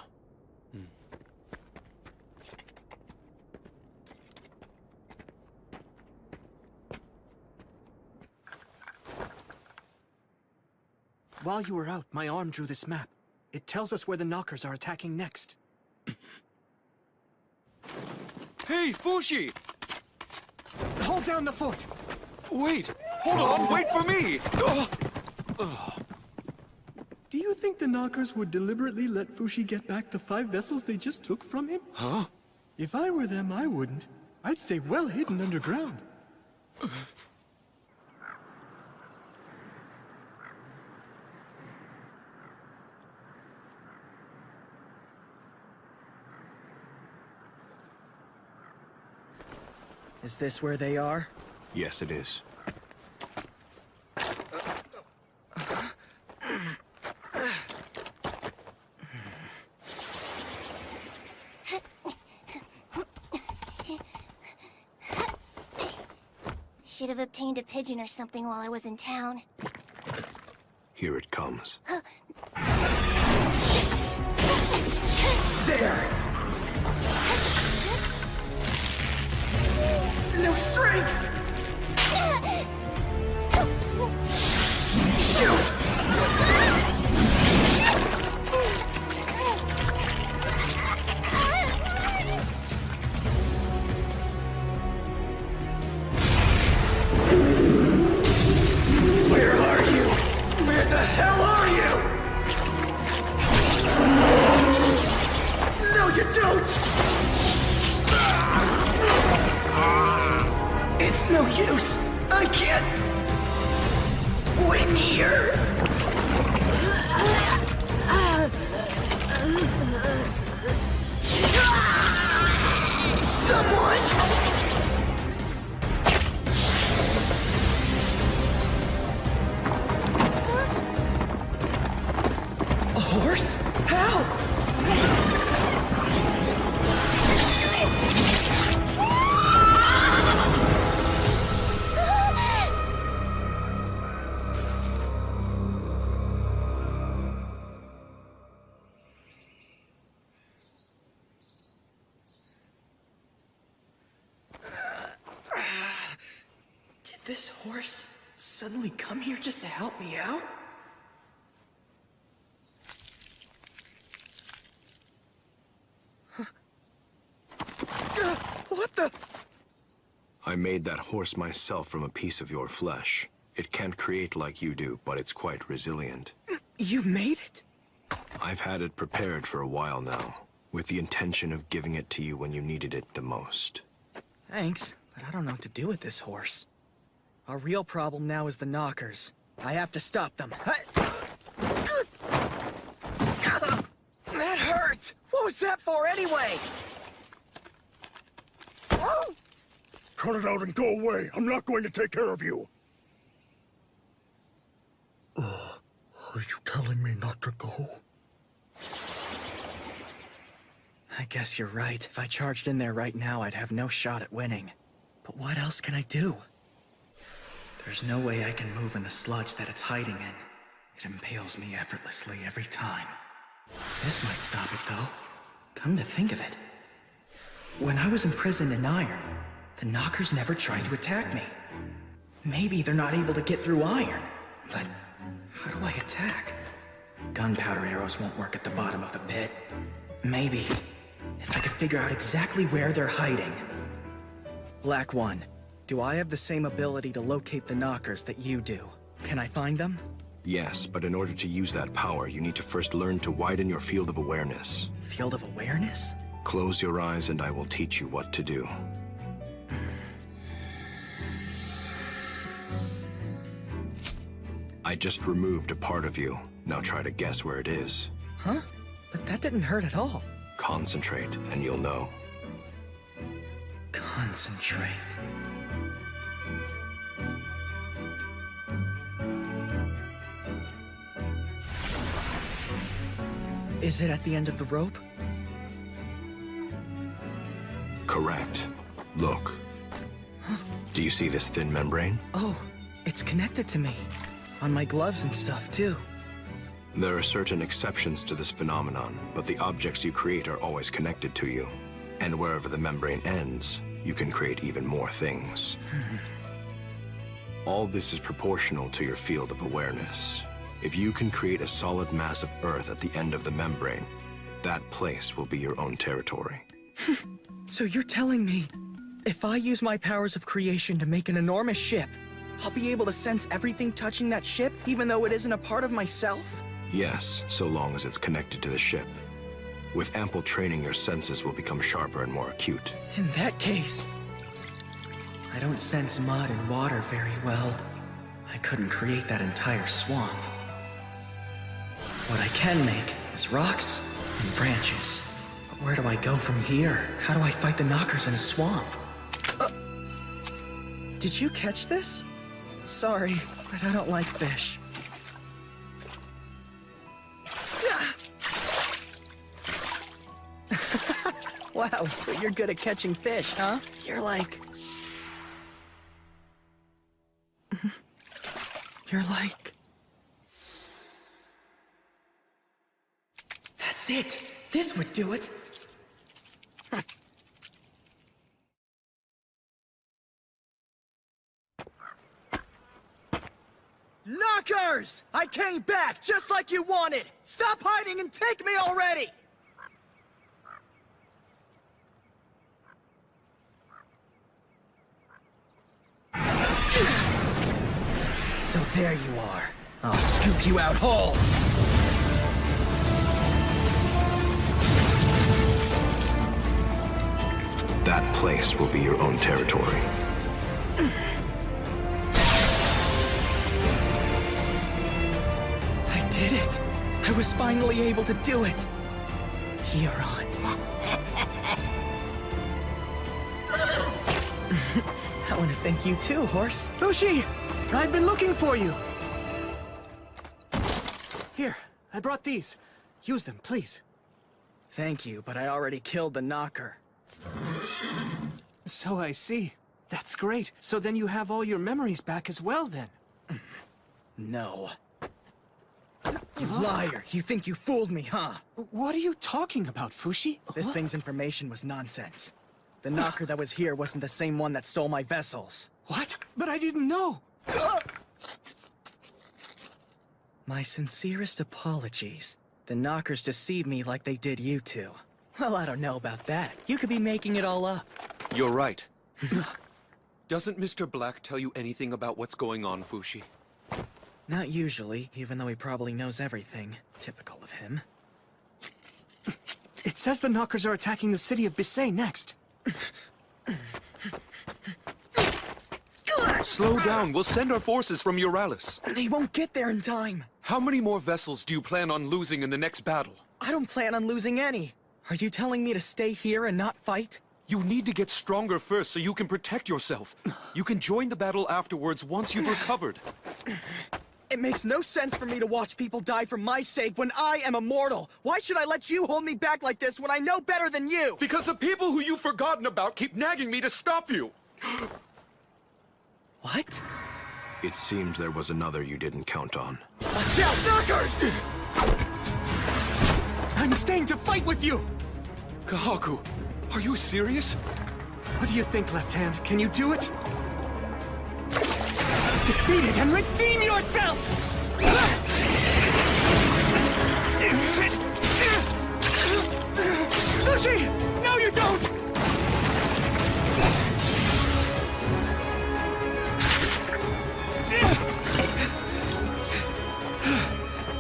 While you were out, my arm drew this map. It tells us where the Knockers are attacking next. Hey, Fushi! Hold down the fort! Wait! Hold on! Wait for me! Do you think the Knockers would deliberately let Fushi get back the 5 vessels they just took from him? Huh? If I were them, I wouldn't. I'd stay well hidden underground. Is this where they are? Yes, it is. Should have obtained a pigeon or something while I was in town. Here it comes. There! No strength! Shoot! Where are you? Where the hell are you? No, you don't! It's no use! I can't win here! Someone! this horse suddenly come here just to help me out? What the? I made that horse myself from a piece of your flesh. It can't create like you do, but it's quite resilient. You made it? I've had it prepared for a while now, with the intention of giving it to you when you needed it the most. Thanks, but I don't know what to do with this horse. Our real problem now is the knockers. I have to stop them. That hurt! What was that for anyway? Cut it out and go away. I'm not going to take care of you. Are you telling me not to go? I guess you're right. If I charged in there right now, I'd have no shot at winning. But what else can I do? There's no way I can move in the sludge that it's hiding in. It impales me effortlessly every time. This might stop it, though. Come to think of it. When I was imprisoned in iron, the knockers never tried to attack me. Maybe they're not able to get through iron, but how do I attack? Gunpowder arrows won't work at the bottom of the pit. Maybe if I could figure out exactly where they're hiding. Black One, do I have the same ability to locate the knockers that you do? Can I find them? Yes, but in order to use that power, you need to first learn to widen your field of awareness. Field of awareness? Close your eyes and I will teach you what to do. I just removed a part of you. Now try to guess where it is. Huh? But that didn't hurt at all. Concentrate, and you'll know. Concentrate. Is it at the end of the rope? Correct. Look. Do you see this thin membrane? Oh, it's connected to me. On my gloves and stuff, too. There are certain exceptions to this phenomenon, but the objects you create are always connected to you. And wherever the membrane ends, you can create even more things. All this is proportional to your field of awareness. If you can create a solid mass of Earth at the end of the membrane, that place will be your own territory. So you're telling me, if I use my powers of creation to make an enormous ship, I'll be able to sense everything touching that ship, even though it isn't a part of myself? Yes, so long as it's connected to the ship. With ample training, your senses will become sharper and more acute. In that case, I don't sense mud and water very well. I couldn't create that entire swamp. What I can make is rocks and branches. But where do I go from here? How do I fight the knockers in a swamp? Did you catch this? Sorry, but I don't like fish. Wow, so you're good at catching fish, huh? You're like... That's it! This would do it! Knockers! I came back, just like you wanted! Stop hiding and take me already! So there you are. I'll scoop you out whole! That place will be your own territory. I did it! I was finally able to do it! Huron. I want to thank you too, horse. Fushi! I've been looking for you! Here, I brought these. Use them, please. Thank you, but I already killed the knocker. So I see. That's great. So then you have all your memories back as well, then? No. You liar! You think you fooled me, huh? What are you talking about, Fushi? This thing's information was nonsense. The knocker that was here wasn't the same one that stole my vessels. What? But I didn't know! My sincerest apologies. The Knockers deceived me like they did you two. Well, I don't know about that. You could be making it all up. You're right. Doesn't Mr. Black tell you anything about what's going on, Fushi? Not usually, even though he probably knows everything. Typical of him. It says the Knockers are attacking the city of Bisay next. Slow down. We'll send our forces from Euralis. They won't get there in time. How many more vessels do you plan on losing in the next battle? I don't plan on losing any. Are you telling me to stay here and not fight? You need to get stronger first so you can protect yourself. You can join the battle afterwards once you've recovered. It makes no sense for me to watch people die for my sake when I am immortal. Why should I let you hold me back like this when I know better than you? Because the people who you've forgotten about keep nagging me to stop you. What? It seems there was another you didn't count on. Watch out, Knockers! I'm staying to fight with you! Kahaku, are you serious? What do you think, Left Hand? Can you do it? Defeat it and redeem yourself! Lucy! No, you don't!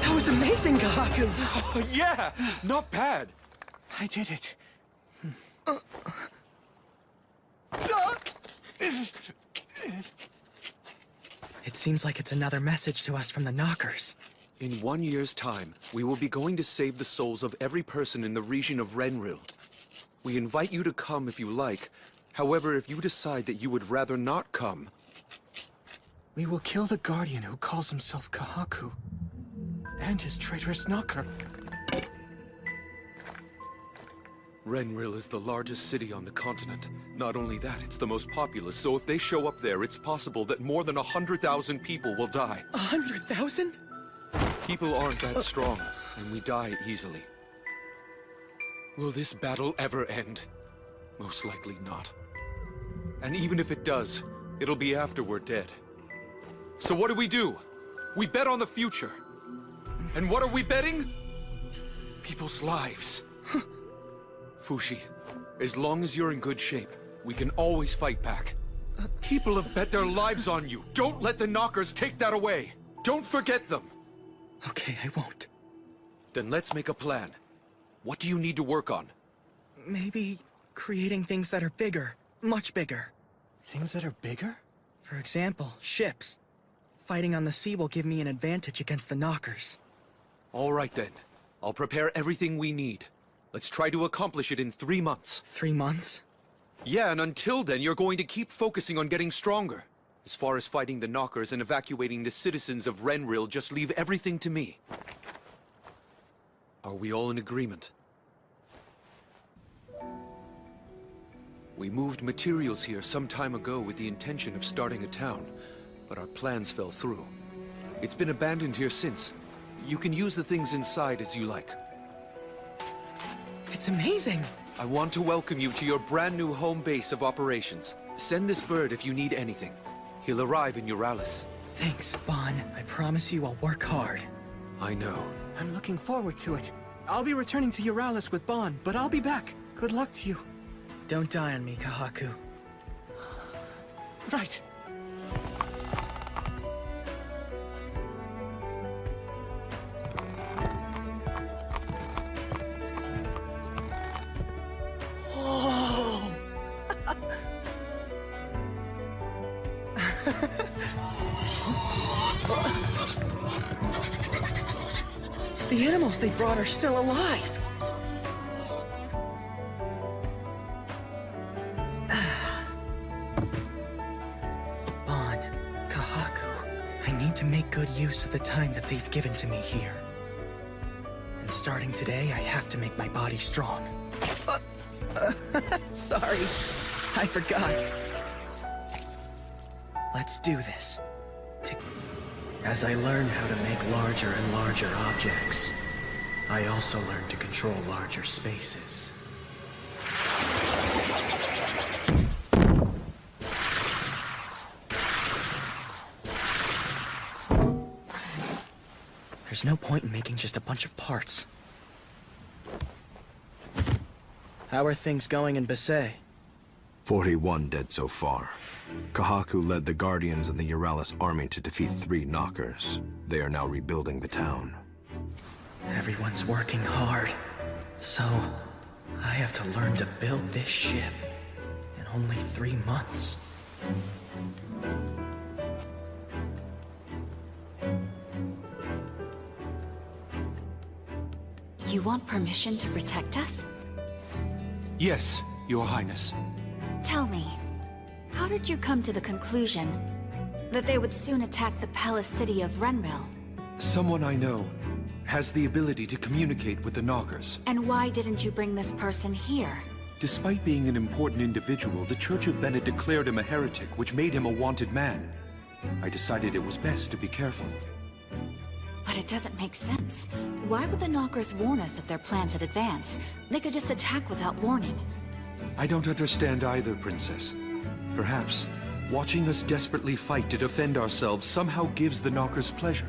That was amazing, Kahaku! Oh, yeah, not bad. I did it. It seems like it's another message to us from the Knockers. In 1 year's time, we will be going to save the souls of every person in the region of Renril. We invite you to come if you like. However, if you decide that you would rather not come... We will kill the Guardian who calls himself Kahaku. And his traitorous Knocker. Renril is the largest city on the continent. Not only that, it's the most populous, so if they show up there, it's possible that more than 100,000 people will die. 100,000? People aren't that strong, and we die easily. Will this battle ever end? Most likely not. And even if it does, it'll be after we're dead. So what do? We bet on the future. And what are we betting? People's lives. Fushi, as long as you're in good shape, we can always fight back. People have bet their lives on you. Don't let the Knockers take that away. Don't forget them. Okay, I won't. Then let's make a plan. What do you need to work on? Maybe creating things that are bigger. Much bigger. Things that are bigger? For example, ships. Fighting on the sea will give me an advantage against the Knockers. All right then. I'll prepare everything we need. Let's try to accomplish it in 3 months. 3 months? Yeah, and until then, you're going to keep focusing on getting stronger. As far as fighting the Knockers and evacuating the citizens of Renril, just leave everything to me. Are we all in agreement? We moved materials here some time ago with the intention of starting a town, but our plans fell through. It's been abandoned here since. You can use the things inside as you like. It's amazing! I want to welcome you to your brand new home base of operations. Send this bird if you need anything. He'll arrive in Euralis. Thanks, Bon. I promise you I'll work hard. I know. I'm looking forward to it. I'll be returning to Euralis with Bon, but I'll be back. Good luck to you. Don't die on me, Kahaku. Right. Oh! The animals they brought are still alive! Bon, Kahaku, I need to make good use of the time that they've given to me here. And starting today, I have to make my body strong. Sorry, I forgot. Let's do this. As I learned how to make larger and larger objects, I also learned to control larger spaces. There's no point in making just a bunch of parts. How are things going in Basay? 41 dead so far. Kahaku led the Guardians and the Euralis army to defeat 3 knockers. They are now rebuilding the town. Everyone's working hard. So, I have to learn to build this ship in only 3 months. You want permission to protect us? Yes, Your Highness. Tell me, how did you come to the conclusion that they would soon attack the palace city of Renril? Someone I know has the ability to communicate with the Knockers. And why didn't you bring this person here? Despite being an important individual, the Church of Bennett declared him a heretic, which made him a wanted man. I decided it was best to be careful. But it doesn't make sense. Why would the Knockers warn us of their plans in advance? They could just attack without warning. I don't understand either, Princess. Perhaps watching us desperately fight to defend ourselves somehow gives the Knockers pleasure.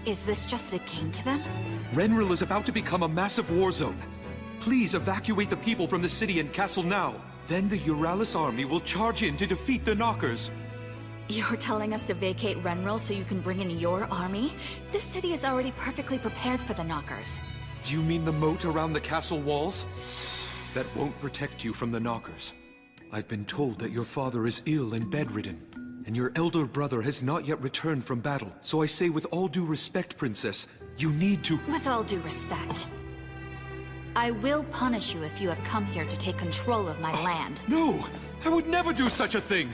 Is this just a game to them? Renril is about to become a massive war zone. Please evacuate the people from the city and castle now. Then the Euralis army will charge in to defeat the Knockers. You're telling us to vacate Renril so you can bring in your army? This city is already perfectly prepared for the Knockers. Do you mean the moat around the castle walls? That won't protect you from the Knockers. I've been told that your father is ill and bedridden, and your elder brother has not yet returned from battle. So I say with all due respect, Princess, you need to— With all due respect, I will punish you if you have come here to take control of my land. No! I would never do such a thing!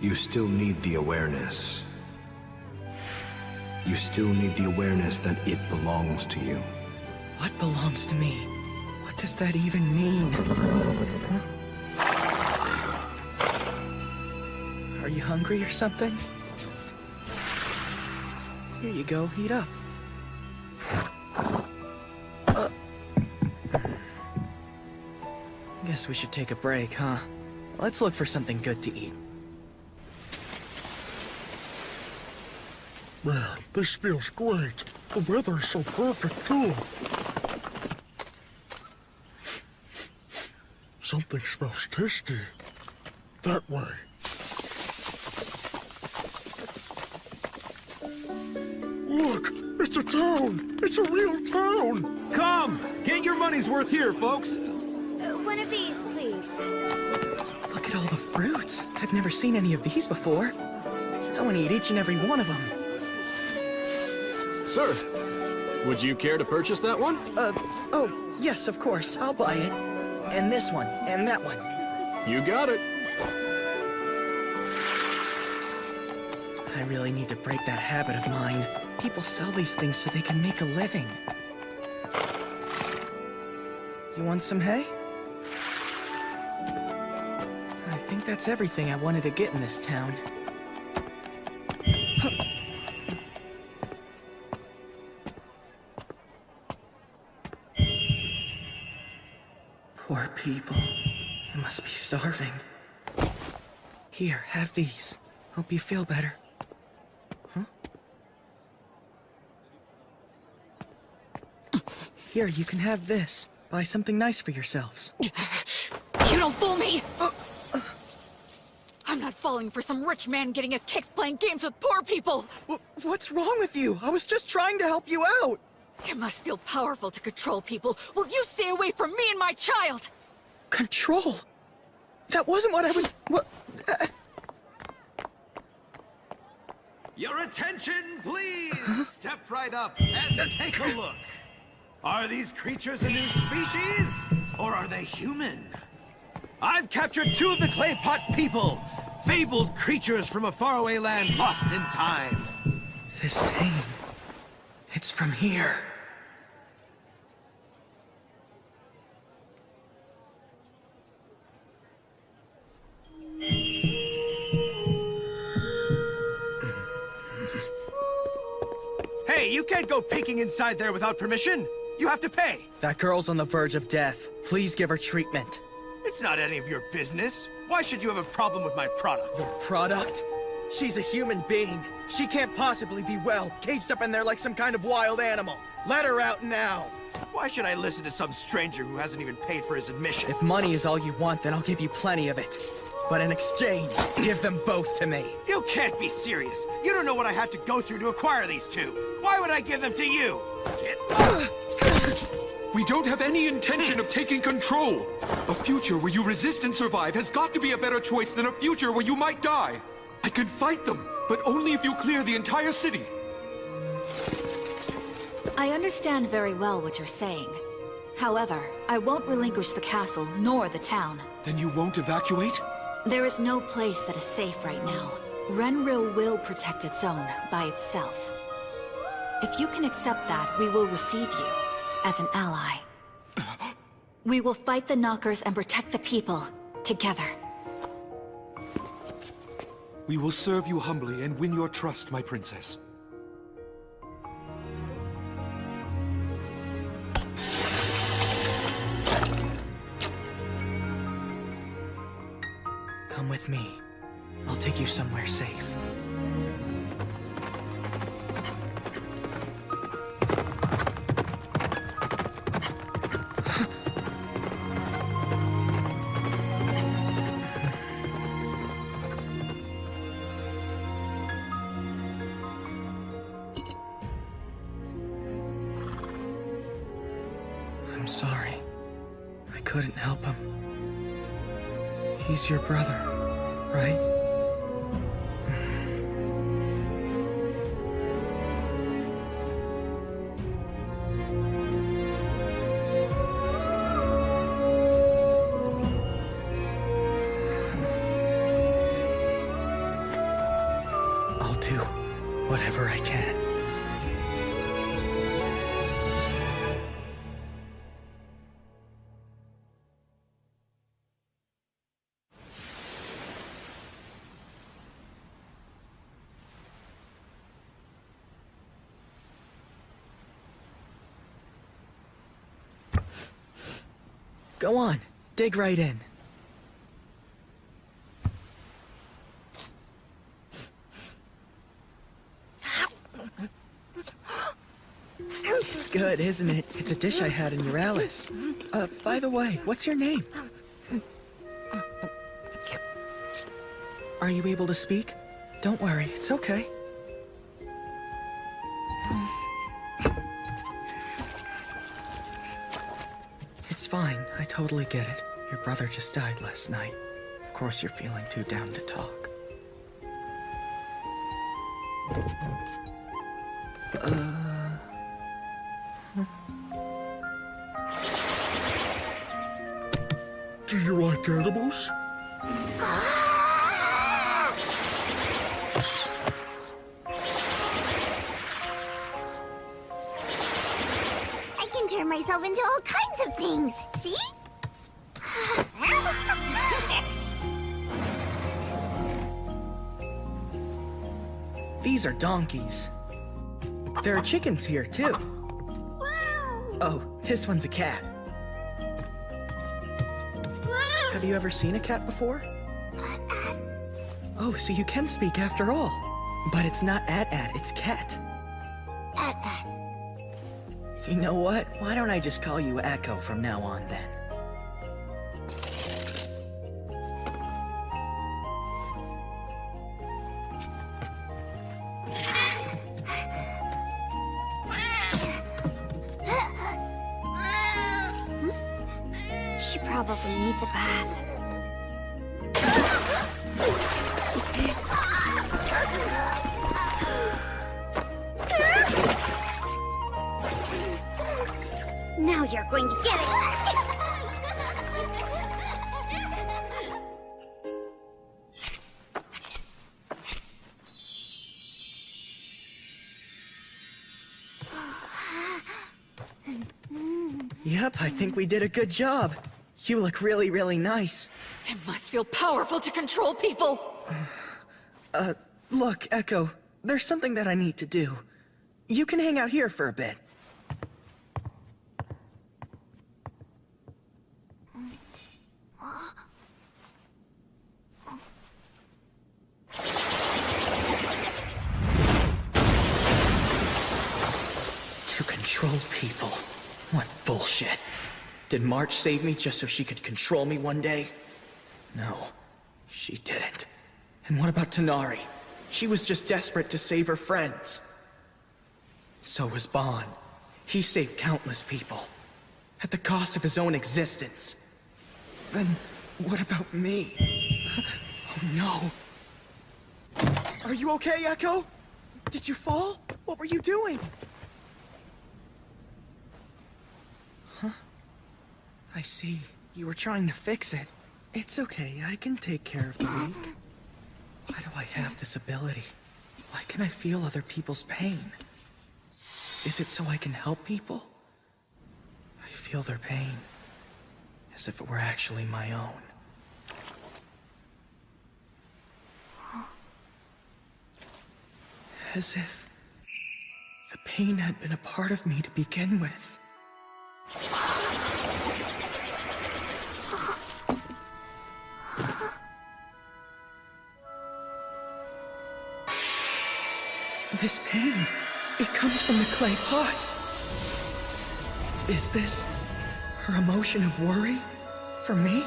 You still need the awareness. You still need the awareness that it belongs to you. What belongs to me? What does that even mean? Are you hungry or something? Here you go, eat up. Guess we should take a break, huh? Let's look for something good to eat. Man, this feels great. The weather is so perfect, too. Something smells tasty. That way. Look! It's a town! It's a real town! Come! Get your money's worth here, folks! One of these, please. Look at all the fruits. I've never seen any of these before. I want to eat each and every one of them. Sir, would you care to purchase that one? Oh, yes, of course. I'll buy it. And this one, and that one. You got it. I really need to break that habit of mine. People sell these things so they can make a living. You want some hay? I think that's everything I wanted to get in this town. Poor people. They must be starving. Here, have these. Hope you feel better. Huh? Here, you can have this. Buy something nice for yourselves. You don't fool me! I'm not falling for some rich man getting his kicks playing games with poor people! What's wrong with you? I was just trying to help you out! It must feel powerful to control people. Will you stay away from me and my child? Control? That wasn't what I was... What? Your attention, please! Step right up and take a look. Are these creatures a new species, or are they human? I've captured 2 of the clay pot people, fabled creatures from a faraway land lost in time. This pain... It's from here. Hey, you can't go peeking inside there without permission. You have to pay. That girl's on the verge of death. Please give her treatment. It's not any of your business. Why should you have a problem with my product? Your product? She's a human being. She can't possibly be well, caged up in there like some kind of wild animal. Let her out now. Why should I listen to some stranger who hasn't even paid for his admission? If money is all you want, then I'll give you plenty of it. But in exchange, give them both to me. You can't be serious. You don't know what I had to go through to acquire these two. Why would I give them to you? Get lost! We don't have any intention of taking control. A future where you resist and survive has got to be a better choice than a future where you might die. I can fight them, but only if you clear the entire city. I understand very well what you're saying. However, I won't relinquish the castle, nor the town. Then you won't evacuate? There is no place that is safe right now. Renril will protect its own, by itself. If you can accept that, we will receive you as an ally. We will fight the Knockers and protect the people, together. We will serve you humbly and win your trust, my princess. Come with me. I'll take you somewhere safe. I'm sorry. I couldn't help him. He's your brother, right? I'll do whatever I can. Go on, dig right in. It's good, isn't it? It's a dish I had in Euralis. By the way, what's your name? Are you able to speak? Don't worry, it's okay. It's fine, I totally get it. Your brother just died last night. Of course you're feeling too down to talk. Do you like animals? I can turn myself into all kinds of things. See? These are donkeys. There are chickens here, too. Oh, this one's a cat. Have you ever seen a cat before? Oh, so you can speak after all. But it's not at, it's cat. You know what? Why don't I just call you Echo from now on, then? She probably needs a bath. Now you're going to get it! Yep, I think we did a good job. You look really, really nice. It must feel powerful to control people! Look, Echo, there's something that I need to do. You can hang out here for a bit. To control people? What bullshit. Did March save me just so she could control me one day? No, she didn't. And what about Tanari? She was just desperate to save her friends. So was Bon. He saved countless people. At the cost of his own existence. Then, what about me? Oh no. Are you okay, Echo? Did you fall? What were you doing? Huh? I see. You were trying to fix it. It's okay, I can take care of the weak. Why do I have this ability? Why can I feel other people's pain? Is it so I can help people? I feel their pain, as if it were actually my own. As if the pain had been a part of me to begin with. This pain, it comes from the clay pot. Is this her emotion of worry for me?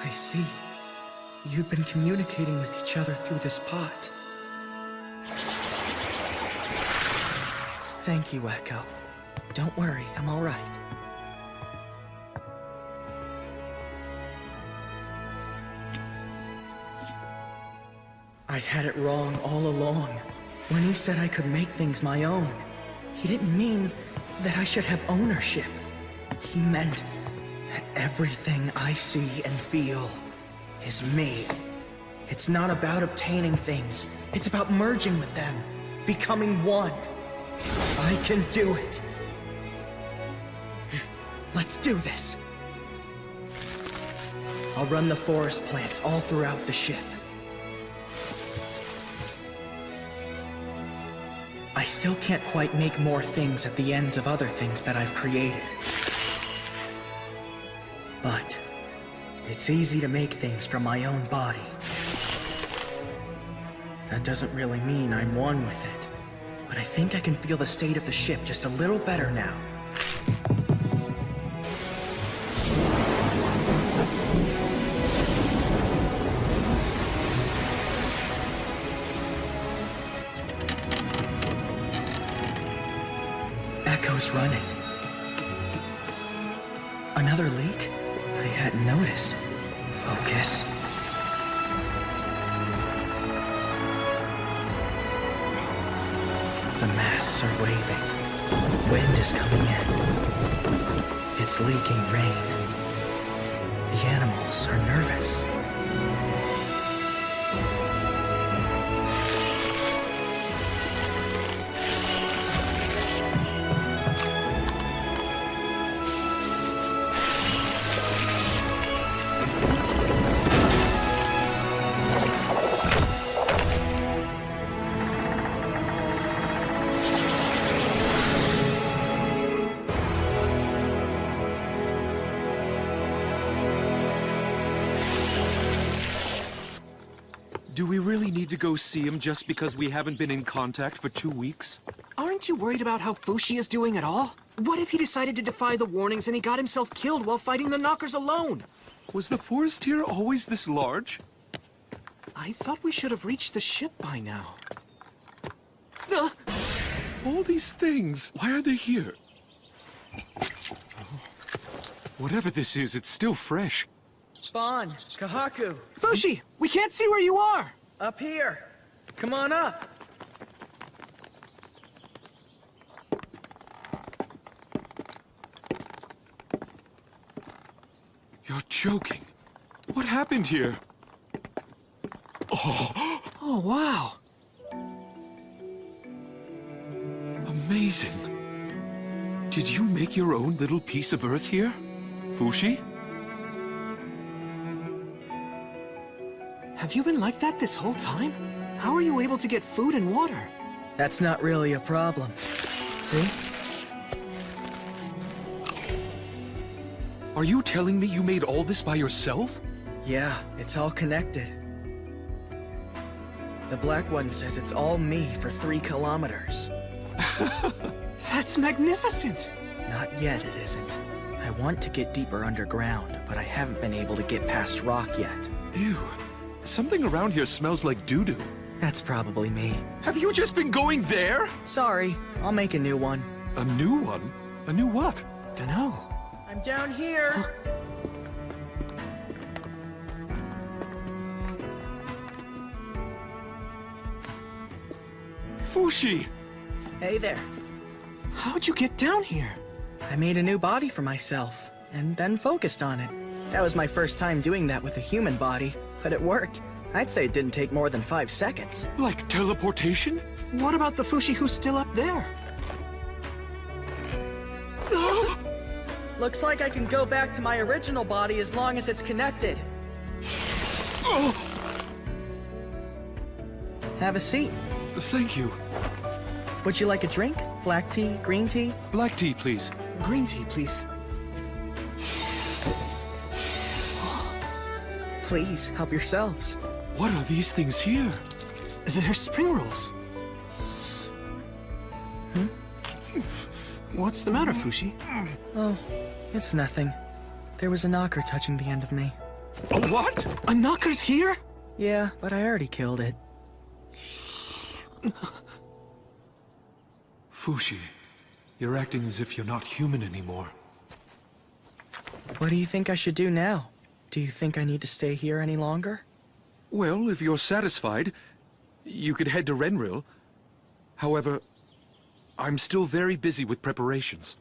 I see. You've been communicating with each other through this pot. Thank you, Echo. Don't worry, I'm all right. I had it wrong all along. When he said I could make things my own, he didn't mean that I should have ownership. He meant that everything I see and feel is me. It's not about obtaining things. It's about merging with them, becoming one. I can do it. Let's do this. I'll run the forest plants all throughout the ship. I still can't quite make more things at the ends of other things that I've created. But it's easy to make things from my own body. That doesn't really mean I'm one with it, but I think I can feel the state of the ship just a little better now. Echo's running. Another leak? I hadn't noticed. Focus. The masts are waving. Wind is coming in. It's leaking rain. The animals are nervous. Do we really need to go see him just because we haven't been in contact for 2 weeks? Aren't you worried about how Fushi is doing at all? What if he decided to defy the warnings and he got himself killed while fighting the Knockers alone? Was the forest here always this large? I thought we should have reached the ship by now. All these things, why are they here? Whatever this is, it's still fresh. Bon, Kahaku. Fushi, we can't see where you are! Up here. Come on up. You're joking. What happened here? Oh, oh wow. Amazing. Did you make your own little piece of Earth here, Fushi? Have you been like that this whole time? How are you able to get food and water? That's not really a problem. See? Are you telling me you made all this by yourself? Yeah, it's all connected. The Black One says it's all me for 3 kilometers. That's magnificent! Not yet, it isn't. I want to get deeper underground, but I haven't been able to get past rock yet. Ew. Something around here smells like doo-doo. That's probably me. Have you just been going there? Sorry, I'll make a new one. A new one? A new what? Dunno. I'm down here! Fushi! Hey there. How'd you get down here? I made a new body for myself, and then focused on it. That was my first time doing that with a human body, but it worked. I'd say it didn't take more than 5 seconds. Like teleportation? What about the Fushi who's still up there? Looks like I can go back to my original body as long as it's connected. Have a seat. Thank you. Would you like a drink? Black tea, green tea? Black tea, please. Green tea, please. Please, help yourselves. What are these things here? They're spring rolls. What's the matter, Fushi? Oh, it's nothing. There was a knocker touching the end of me. A what? A knocker's here? Yeah, but I already killed it. Fushi, you're acting as if you're not human anymore. What do you think I should do now? Do you think I need to stay here any longer? Well, if you're satisfied, you could head to Renril. However, I'm still very busy with preparations.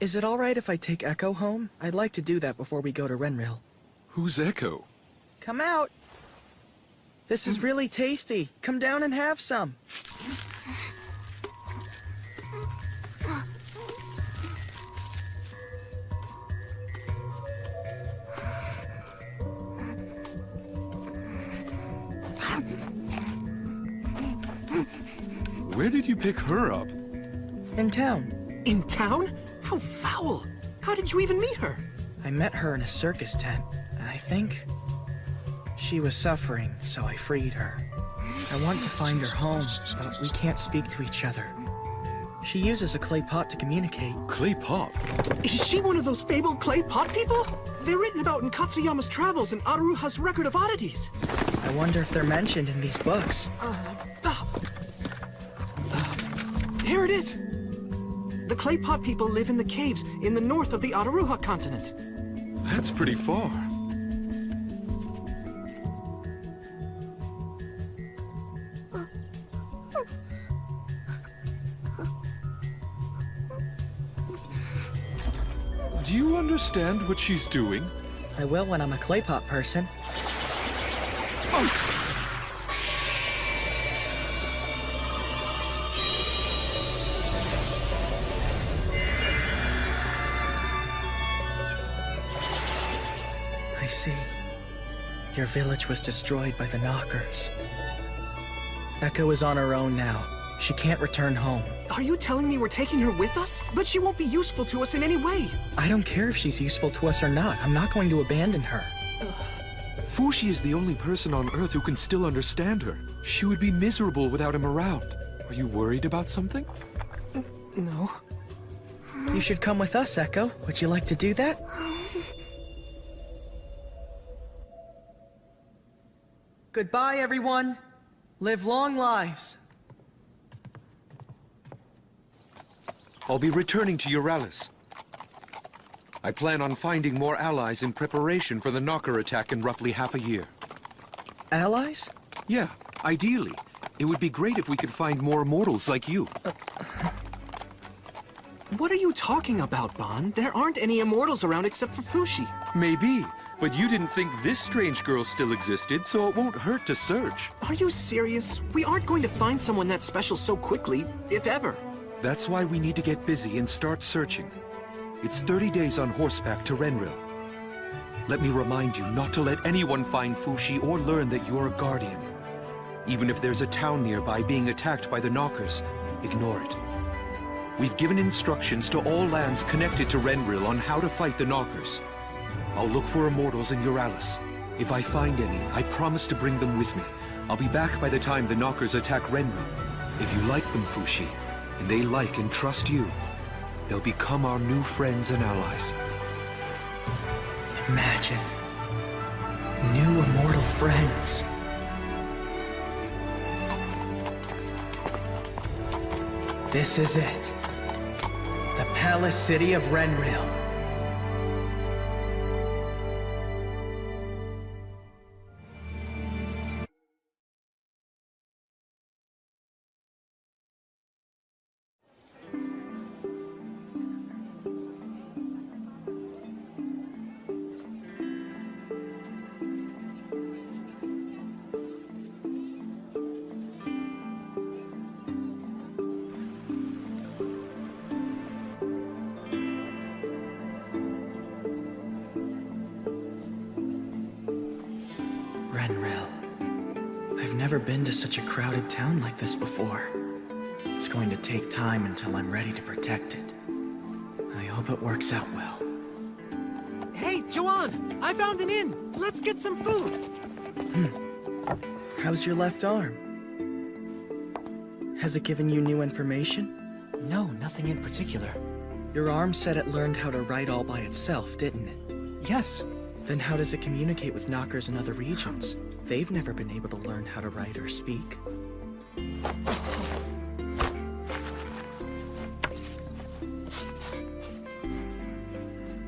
Is it all right if I take Echo home? I'd like to do that before we go to Renril. Who's Echo? Come out! This is really tasty. Come down and have some. Where did you pick her up? In town. In town? How foul! How did you even meet her? I met her in a circus tent, I think. She was suffering, so I freed her. I want to find her home, but we can't speak to each other. She uses a clay pot to communicate. Clay pot? Is she one of those fabled clay pot people? They're written about in Katsuyama's travels and Aruha's Record of Oddities. I wonder if they're mentioned in these books. Here it is. The clay pot people live in the caves in the north of the Aruha continent. That's pretty far. Do you understand what she's doing? I will when I'm a clay pot person. I see. Your village was destroyed by the Knockers. Echo is on her own now. She can't return home. Are you telling me we're taking her with us? But she won't be useful to us in any way. I don't care if she's useful to us or not. I'm not going to abandon her. Fushi is the only person on Earth who can still understand her. She would be miserable without him around. Are you worried about something? No. You should come with us, Echo. Would you like to do that? Goodbye, everyone. Live long lives. I'll be returning to Euralis. I plan on finding more allies in preparation for the Knocker attack in roughly half a year. Allies? Yeah, ideally. It would be great if we could find more Immortals like you. What are you talking about, Bon? There aren't any Immortals around except for Fushi. Maybe, but you didn't think this strange girl still existed, so it won't hurt to search. Are you serious? We aren't going to find someone that special so quickly, if ever. That's why we need to get busy and start searching. It's 30 days on horseback to Renril. Let me remind you not to let anyone find Fushi or learn that you're a guardian. Even if there's a town nearby being attacked by the Knockers, ignore it. We've given instructions to all lands connected to Renril on how to fight the Knockers. I'll look for Immortals in Euralis. If I find any, I promise to bring them with me. I'll be back by the time the Knockers attack Renril. If you like them, Fushi, and they like and trust you, they'll become our new friends and allies. Imagine. New immortal friends. This is it. The Palace City of Renril. Renril. I've never been to such a crowded town like this before. It's going to take time until I'm ready to protect it. I hope it works out well. Hey, Joanne! I found an inn! Let's get some food! How's your left arm? Has it given you new information? No, nothing in particular. Your arm said it learned how to write all by itself, didn't it? Yes. Then how does it communicate with knockers in other regions? They've never been able to learn how to write or speak.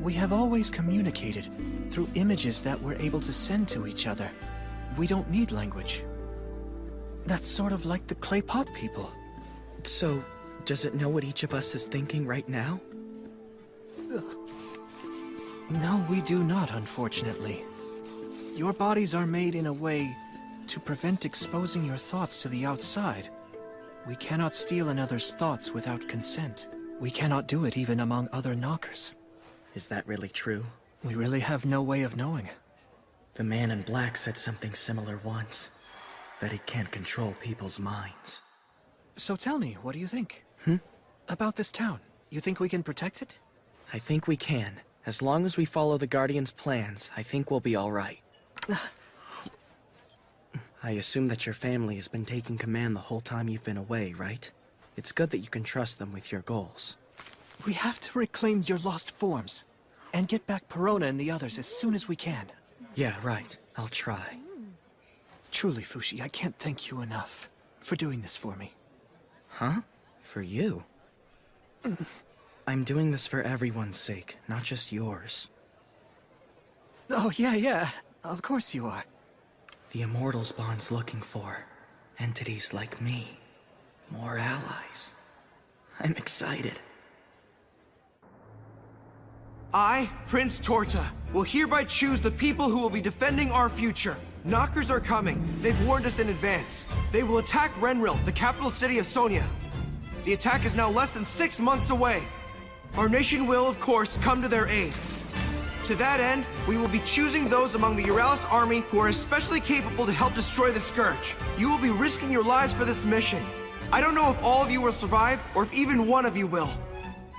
We have always communicated through images that we're able to send to each other. We don't need language. That's sort of like the clay pot people. So, does it know what each of us is thinking right now? No, we do not, unfortunately. Your bodies are made in a way to prevent exposing your thoughts to the outside. We cannot steal another's thoughts without consent. We cannot do it even among other knockers. Is that really true? We really have no way of knowing. The man in black said something similar once. That he can't control people's minds. So tell me, what do you think? About this town? You think we can protect it? I think we can. As long as we follow the Guardian's plans, I think we'll be all right. I assume that your family has been taking command the whole time you've been away, right? It's good that you can trust them with your goals. We have to reclaim your lost forms, and get back Perona and the others as soon as we can. Yeah, right. I'll try. Truly, Fushi, I can't thank you enough for doing this for me. Huh? For you? I'm doing this for everyone's sake, not just yours. Oh, yeah. Of course you are. The Immortals bond's looking for entities like me. More allies. I'm excited. I, Prince Torta, will hereby choose the people who will be defending our future. Knockers are coming. They've warned us in advance. They will attack Renril, the capital city of Sonia. The attack is now less than 6 months away. Our nation will, of course, come to their aid. To that end, we will be choosing those among the Euralis army who are especially capable to help destroy the Scourge. You will be risking your lives for this mission. I don't know if all of you will survive, or if even one of you will.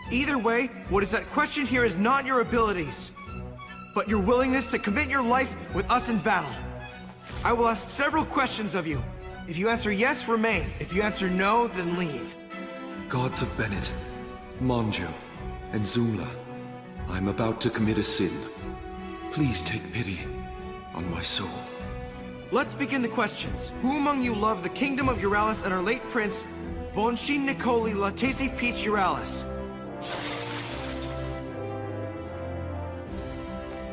Either way, what is at question here is not your abilities, but your willingness to commit your life with us in battle. I will ask several questions of you. If you answer yes, remain. If you answer no, then leave. Gods of Bennett, Monjo, and Zula, I'm about to commit a sin. Please take pity on my soul. Let's begin the questions. Who among you loved the kingdom of Euralis and our late prince, Bonshin Nicoli La Tasty Peach Euralis?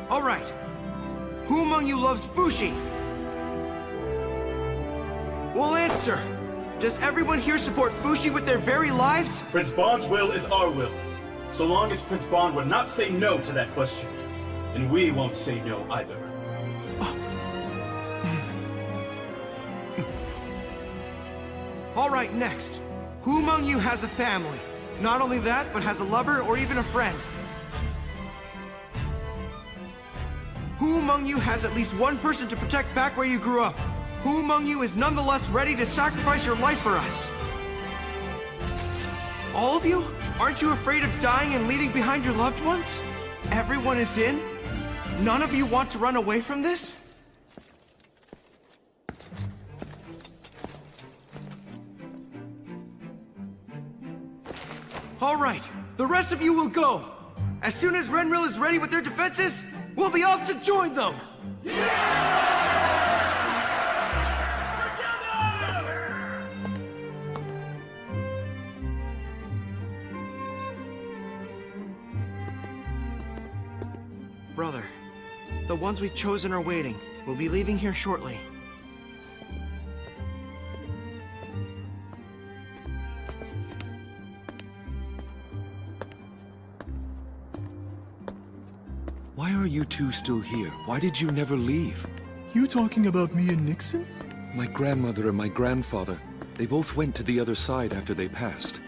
All right. Who among you loves Fushi? Well, answer. Does everyone here support Fushi with their very lives? Prince Bond's will is our will. So long as Prince Bond would not say no to that question. And we won't say no either. All right, next. Who among you has a family? Not only that, but has a lover or even a friend? Who among you has at least one person to protect back where you grew up? Who among you is nonetheless ready to sacrifice your life for us? All of you? Aren't you afraid of dying and leaving behind your loved ones? Everyone is in? None of you want to run away from this? All right, the rest of you will go. As soon as Renril is ready with their defenses, we'll be off to join them! Brother, the ones we've chosen are waiting. We'll be leaving here shortly. Why are you two still here? Why did you never leave? You talking about me and Nixon? My grandmother and my grandfather, they both went to the other side after they passed.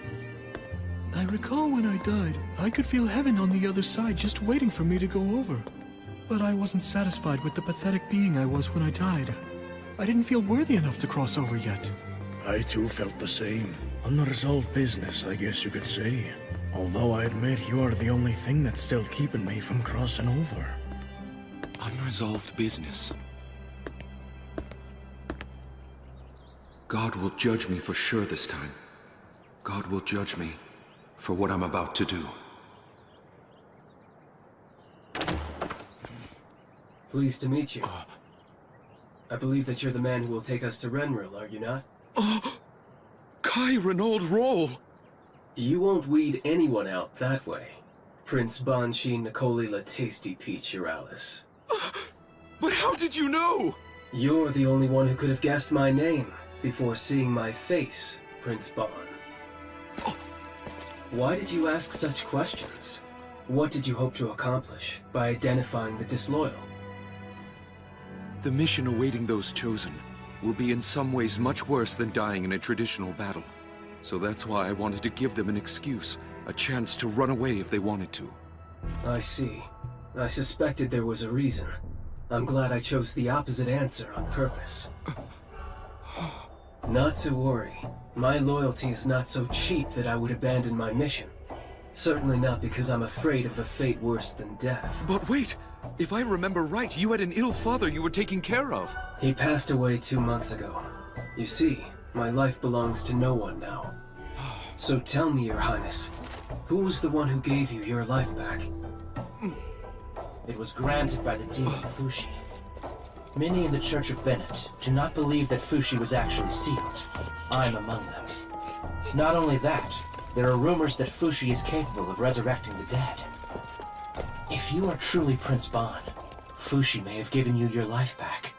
I recall when I died, I could feel heaven on the other side just waiting for me to go over. But I wasn't satisfied with the pathetic being I was when I died. I didn't feel worthy enough to cross over yet. I too felt the same. Unresolved business, I guess you could say. Although I admit you are the only thing that's still keeping me from crossing over. Unresolved business. God will judge me for sure this time. God will judge me for what I'm about to do. Pleased to meet you. I believe that you're the man who will take us to Renril, are you not? Kai Renauld Roll! You won't weed anyone out that way. Prince Banshee Nicoli La Tasty Peach Euralis. But how did you know? You're the only one who could have guessed my name before seeing my face, Prince Ban. Why did you ask such questions? What did you hope to accomplish by identifying the disloyal? The mission awaiting those chosen will be in some ways much worse than dying in a traditional battle. So that's why I wanted to give them an excuse, a chance to run away if they wanted to. I see. I suspected there was a reason. I'm glad I chose the opposite answer on purpose. Not to worry. My loyalty is not so cheap that I would abandon my mission. Certainly not because I'm afraid of a fate worse than death. But wait! If I remember right, you had an ill father you were taking care of. He passed away 2 months ago. You see, my life belongs to no one now. So tell me, Your Highness, who was the one who gave you your life back? It was granted by the demon Fushi. Many in the Church of Bennett do not believe that Fushi was actually sealed. I'm among them. Not only that, there are rumors that Fushi is capable of resurrecting the dead. If you are truly Prince Ban, Fushi may have given you your life back.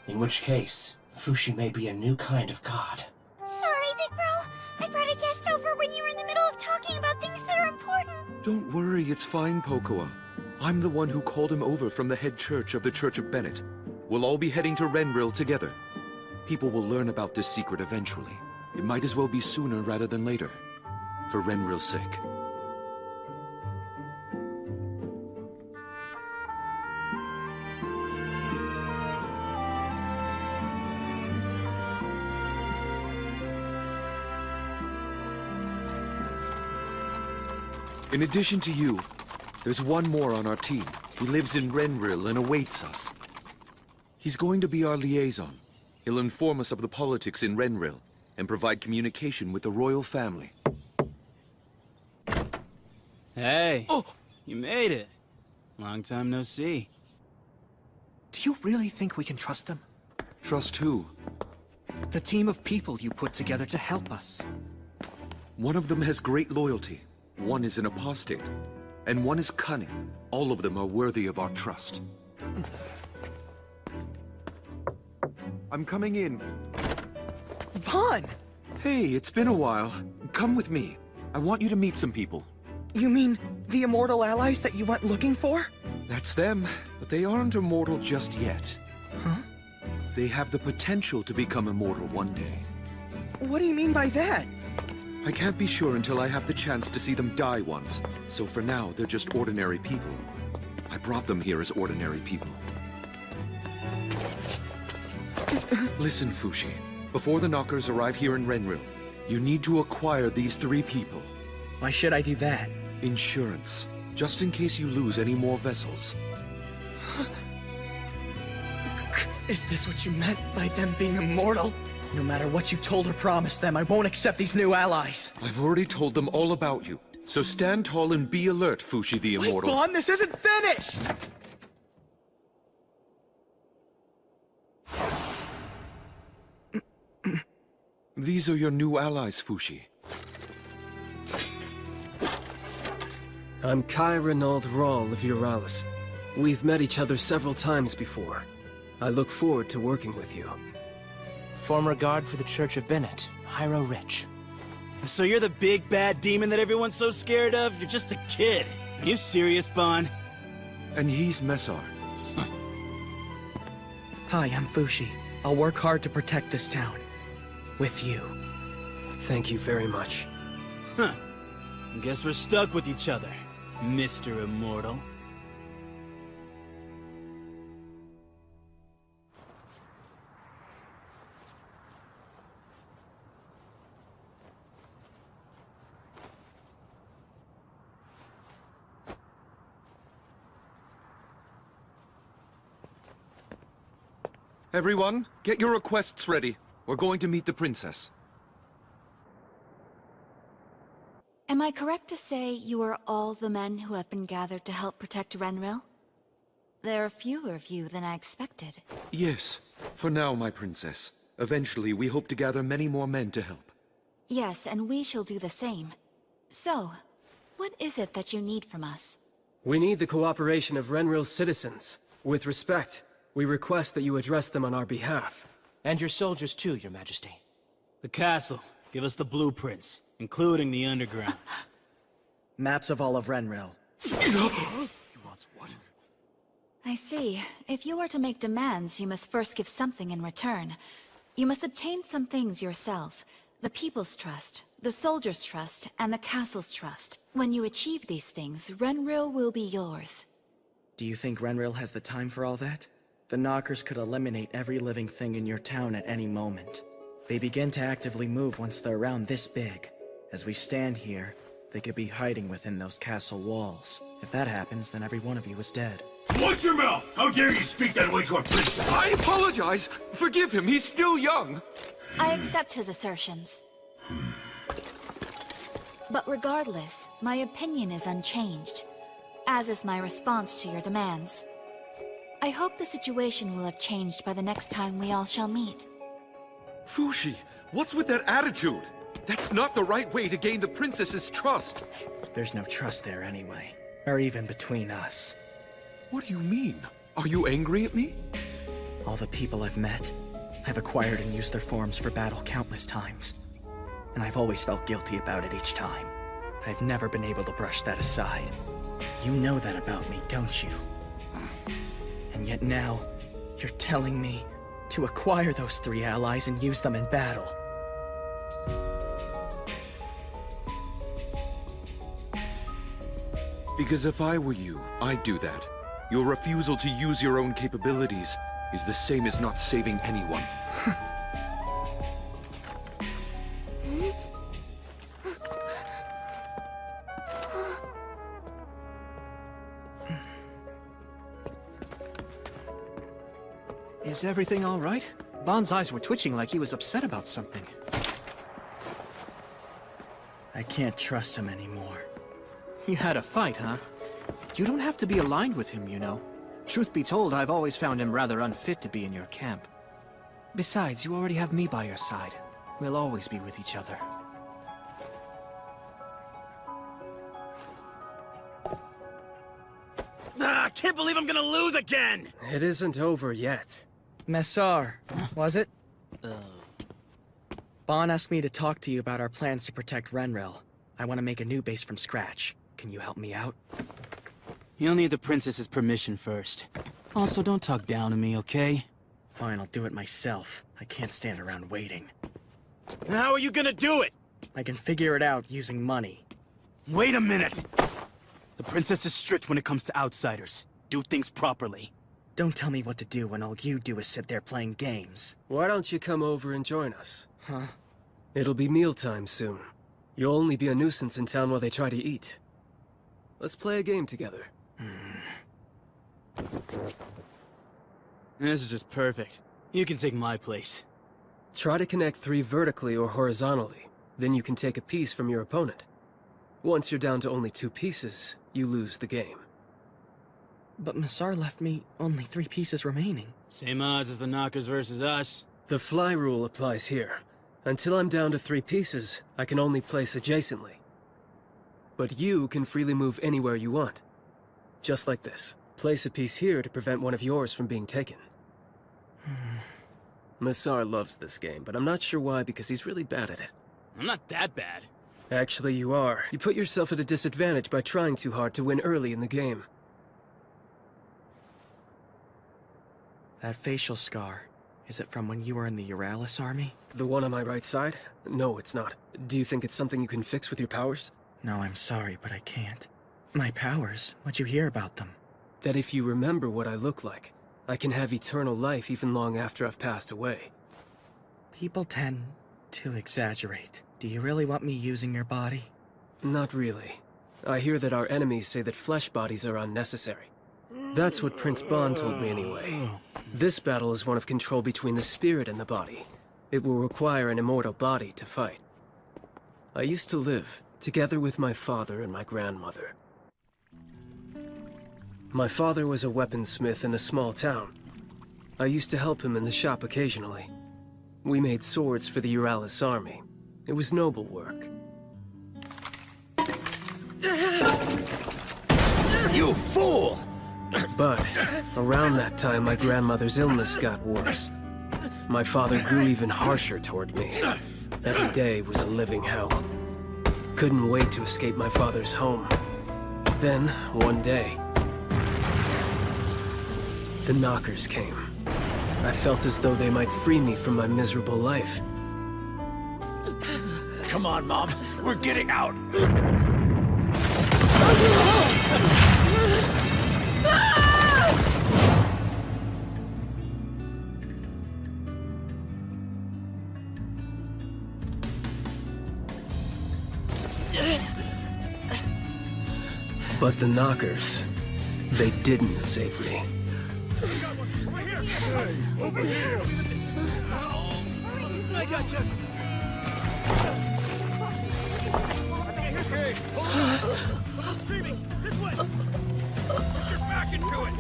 In which case, Fushi may be a new kind of god. Sorry, Big Bro. I brought a guest over when you were in the middle of talking about things that are important. Don't worry, it's fine, Pocoa. I'm the one who called him over from the head church of the Church of Bennett. We'll all be heading to Renril together. People will learn about this secret eventually. It might as well be sooner rather than later. For Renril's sake. In addition to you, there's one more on our team. He lives in Renril and awaits us. He's going to be our liaison. He'll inform us of the politics in Renril and provide communication with the royal family. Hey! Oh! You made it! Long time no see. Do you really think we can trust them? Trust who? The team of people you put together to help us. One of them has great loyalty. One is an apostate. And one is cunning. All of them are worthy of our trust. I'm coming in. Ban! Hey, it's been a while. Come with me. I want you to meet some people. You mean the immortal allies that you went looking for? That's them, but they aren't immortal just yet. Huh? They have the potential to become immortal one day. What do you mean by that? I can't be sure until I have the chance to see them die once, so for now they're just ordinary people. I brought them here as ordinary people. Listen, Fushi. Before the Knockers arrive here in Renril, you need to acquire these 3 people. Why should I do that? Insurance. Just in case you lose any more vessels. Is this what you meant by them being immortal? No matter what you told or promised them, I won't accept these new allies. I've already told them all about you. So stand tall and be alert, Fushi the Immortal. Wait, Bon, this isn't finished! These are your new allies, Fushi. I'm Kai Renaud Rahl of Euralis. We've met each other several times before. I look forward to working with you. Former guard for the Church of Bennett, Hyro Rich. So you're the big bad demon that everyone's so scared of? You're just a kid. Are you serious, Bon? And he's Messar. Hi, I'm Fushi. I'll work hard to protect this town. With you. Thank you very much. Huh. Guess we're stuck with each other, Mr. Immortal. Everyone, get your requests ready. We're going to meet the princess. Am I correct to say you are all the men who have been gathered to help protect Renril? There are fewer of you than I expected. Yes, for now, my princess. Eventually, we hope to gather many more men to help. Yes, and we shall do the same. So, what is it that you need from us? We need the cooperation of Renril's citizens. With respect, we request that you address them on our behalf. And your soldiers too, Your Majesty. The castle. Give us the blueprints, including the underground. Maps of all of Renril. I see. If you are to make demands, you must first give something in return. You must obtain some things yourself. The people's trust, the soldiers' trust, and the castle's trust. When you achieve these things, Renril will be yours. Do you think Renril has the time for all that? The Knockers could eliminate every living thing in your town at any moment. They begin to actively move once they're around this big. As we stand here, they could be hiding within those castle walls. If that happens, then every one of you is dead. Watch your mouth! How dare you speak that way to our princess! I apologize! Forgive him, he's still young! I accept his assertions. But regardless, my opinion is unchanged, as is my response to your demands. I hope the situation will have changed by the next time we all shall meet. Fushi, what's with that attitude? That's not the right way to gain the princess's trust. There's no trust there anyway. Or even between us. What do you mean? Are you angry at me? All the people I've met, I've acquired and used their forms for battle countless times. And I've always felt guilty about it each time. I've never been able to brush that aside. You know that about me, don't you? And yet now, you're telling me to acquire those 3 allies and use them in battle. Because if I were you, I'd do that. Your refusal to use your own capabilities is the same as not saving anyone. Is everything all right? Bon's eyes were twitching like he was upset about something. I can't trust him anymore. You had a fight, huh? You don't have to be aligned with him, you know. Truth be told, I've always found him rather unfit to be in your camp. Besides, you already have me by your side. We'll always be with each other. I can't believe I'm gonna lose again! It isn't over yet. Messar, was it? Bon asked me to talk to you about our plans to protect Renril. I want to make a new base from scratch. Can you help me out? You'll need the princess's permission first. Also, don't talk down to me, okay? Fine, I'll do it myself. I can't stand around waiting. How are you gonna do it? I can figure it out using money. Wait a minute! The princess is strict when it comes to outsiders. Do things properly. Don't tell me what to do when all you do is sit there playing games. Why don't you come over and join us? Huh? It'll be mealtime soon. You'll only be a nuisance in town while they try to eat. Let's play a game together. This is just perfect. You can take my place. Try to connect 3 vertically or horizontally. Then you can take a piece from your opponent. Once you're down to only 2 pieces, you lose the game. But Masar left me only 3 pieces remaining. Same odds as the knockers versus us. The fly rule applies here. Until I'm down to 3 pieces, I can only place adjacently. But you can freely move anywhere you want. Just like this. Place a piece here to prevent one of yours from being taken. Masar loves this game, but I'm not sure why, because he's really bad at it. I'm not that bad. Actually, you are. You put yourself at a disadvantage by trying too hard to win early in the game. That facial scar, is it from when you were in the Immortals army? The one on my right side? No, it's not. Do you think it's something you can fix with your powers? No, I'm sorry, but I can't. My powers? What'd you hear about them? That if you remember what I look like, I can have eternal life even long after I've passed away. People tend to exaggerate. Do you really want me using your body? Not really. I hear that our enemies say that flesh bodies are unnecessary. That's what Prince Bond told me anyway. This battle is one of control between the spirit and the body. It will require an immortal body to fight. I used to live together with my father and my grandmother. My father was a weaponsmith in a small town. I used to help him in the shop occasionally. We made swords for the Immortals army. It was noble work. You fool! But around that time, my grandmother's illness got worse. My father grew even harsher toward me. Every day was a living hell. Couldn't wait to escape my father's home. Then, one day, the knockers came. I felt as though they might free me from my miserable life. Come on, Mom. We're getting out. But the knockers, they didn't save me. Over here! I got you! Okay, hold on! Someone's screaming! This way! Put your back into it!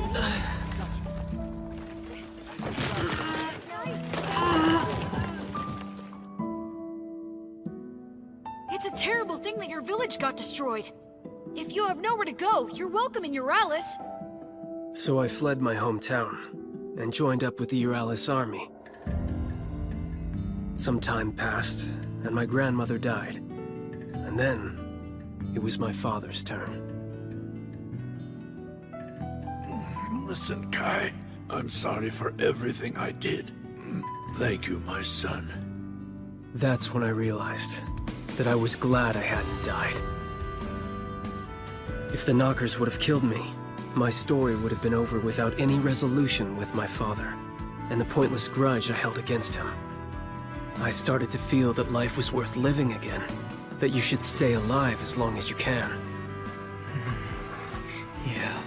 It's a terrible thing that your village got destroyed. If you have nowhere to go, you're welcome in Immortals. So I fled my hometown and joined up with the Immortals army. Some time passed, and my grandmother died. And then, it was my father's turn. Listen, Kai. I'm sorry for everything I did. Thank you, my son. That's when I realized that I was glad I hadn't died. If the knockers would have killed me, my story would have been over without any resolution with my father, and the pointless grudge I held against him. I started to feel that life was worth living again, that you should stay alive as long as you can. Yeah.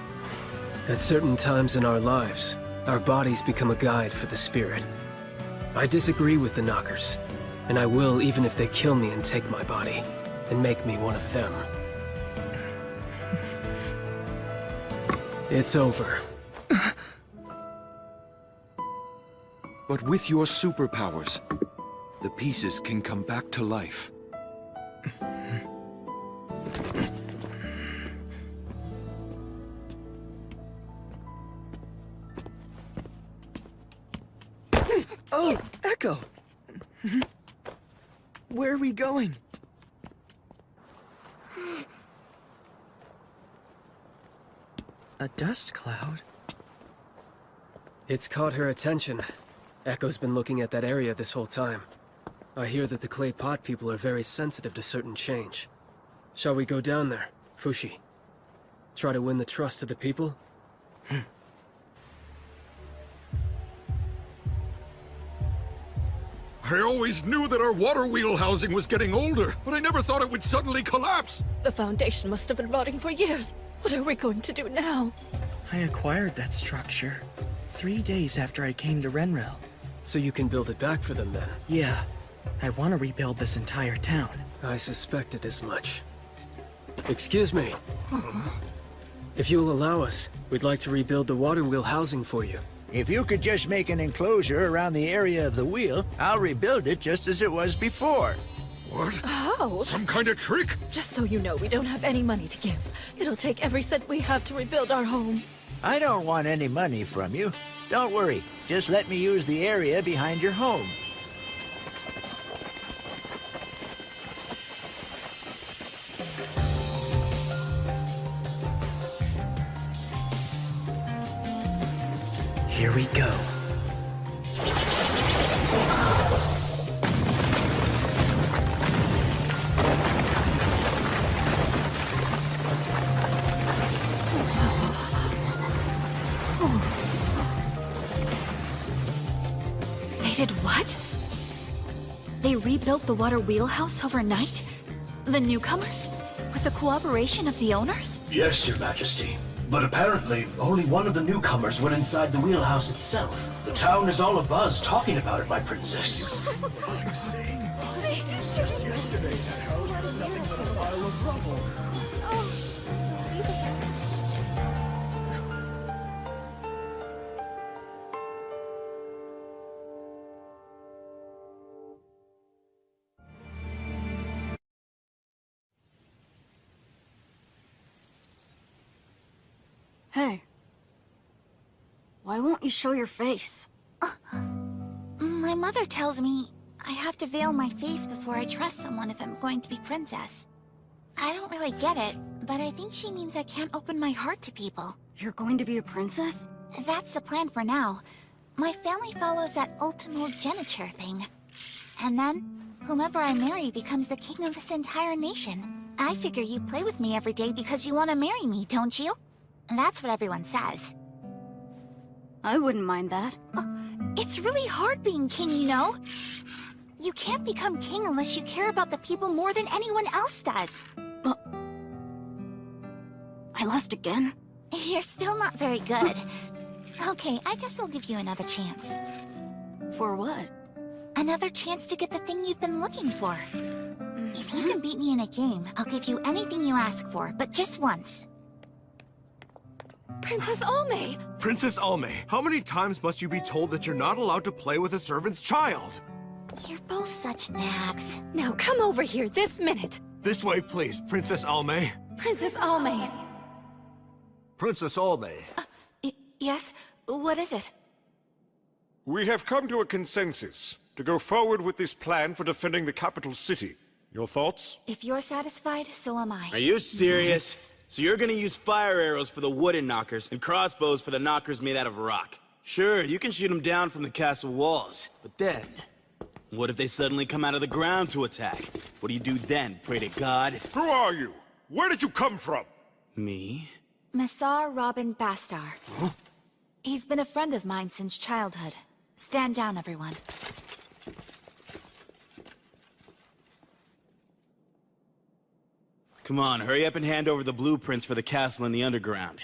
At certain times in our lives, our bodies become a guide for the spirit. I disagree with the knockers, and I will even if they kill me and take my body, and make me one of them. It's over. But with your superpowers, the pieces can come back to life. Oh, Echo! Where are we going? A dust cloud? It's caught her attention. Echo's been looking at that area this whole time. I hear that the clay pot people are very sensitive to certain change. Shall we go down there, Fushi? Try to win the trust of the people? I always knew that our water wheel housing was getting older, but I never thought it would suddenly collapse. The Foundation must have been rotting for years. What are we going to do now? I acquired that structure 3 days after I came to Renril. So you can build it back for them then? Yeah. I want to rebuild this entire town. I suspected as much. Excuse me. If you'll allow us, we'd like to rebuild the water wheel housing for you. If you could just make an enclosure around the area of the wheel, I'll rebuild it just as it was before. What? How? Some kind of trick? Just so you know, we don't have any money to give. It'll take every cent we have to rebuild our home. I don't want any money from you. Don't worry, just let me use the area behind your home. Here we go. They did what? They rebuilt the water wheelhouse overnight? The newcomers? With the cooperation of the owners? Yes, Your Majesty. But apparently, only one of the newcomers went inside the wheelhouse itself. The town is all abuzz talking about it, my princess. Just yesterday, that house was nothing but a pile of rubble. Hey. Why won't you show your face? My mother tells me I have to veil my face before I trust someone if I'm going to be princess. I don't really get it, but I think she means I can't open my heart to people. You're going to be a princess? That's the plan for now. My family follows that ultimogeniture thing. And then, whomever I marry becomes the king of this entire nation. I figure you play with me every day because you want to marry me, don't you? That's what everyone says. I wouldn't mind that. It's really hard being king, you know? You can't become king unless you care about the people more than anyone else does. I lost again? You're still not very good. Okay, I guess I'll give you another chance. For what? Another chance to get the thing you've been looking for. If you can beat me in a game, I'll give you anything you ask for, but just once. Princess Almay! Princess Almay, how many times must you be told that you're not allowed to play with a servant's child? You're both such nags. Now come over here this minute. This way, please, Princess Almay. Princess Almay. Princess Almay. Yes? What is it? We have come to a consensus to go forward with this plan for defending the capital city. Your thoughts? If you're satisfied, so am I. Are you serious? So you're gonna use fire arrows for the wooden knockers and crossbows for the knockers made out of rock. Sure, you can shoot them down from the castle walls, but then, what if they suddenly come out of the ground to attack? What do you do then, pray to God? Who are you? Where did you come from? Me? Massar Robin Bastar. Huh? He's been a friend of mine since childhood. Stand down, everyone. Come on, hurry up and hand over the blueprints for the castle in the underground.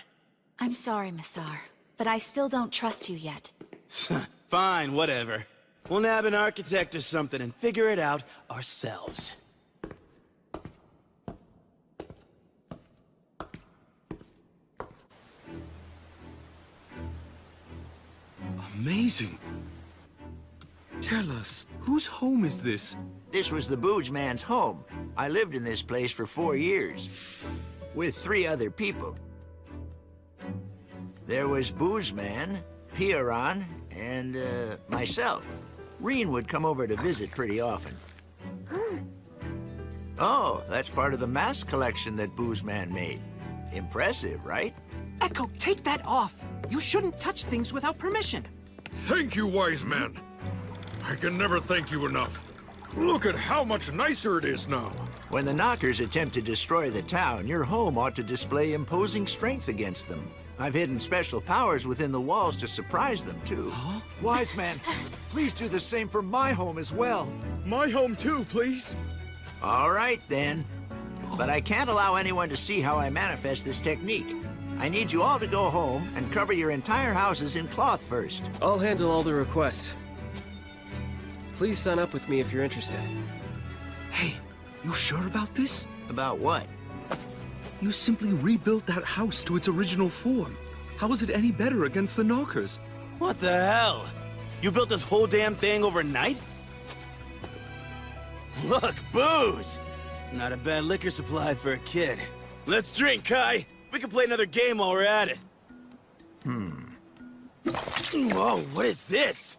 I'm sorry, Massar, but I still don't trust you yet. Fine, whatever. We'll nab an architect or something and figure it out ourselves. Amazing. Tell us, whose home is this? This was the Booge Man's home. I lived in this place for 4 years, with 3 other people. There was Booze Man, Piaran, and, myself. Reen would come over to visit pretty often. Oh, that's part of the mask collection that Booze Man made. Impressive, right? Echo, take that off! You shouldn't touch things without permission. Thank you, wise man. I can never thank you enough. Look at how much nicer it is now. When the Knockers attempt to destroy the town, your home ought to display imposing strength against them. I've hidden special powers within the walls to surprise them, too. Huh? Wise man, please do the same for my home as well. My home too, please. All right, then. But I can't allow anyone to see how I manifest this technique. I need you all to go home and cover your entire houses in cloth first. I'll handle all the requests. Please sign up with me if you're interested. Hey, you sure about this? About what? You simply rebuilt that house to its original form. How is it any better against the Knockers? What the hell? You built this whole damn thing overnight? Look, booze! Not a bad liquor supply for a kid. Let's drink, Kai! We can play another game while we're at it. Whoa, what is this?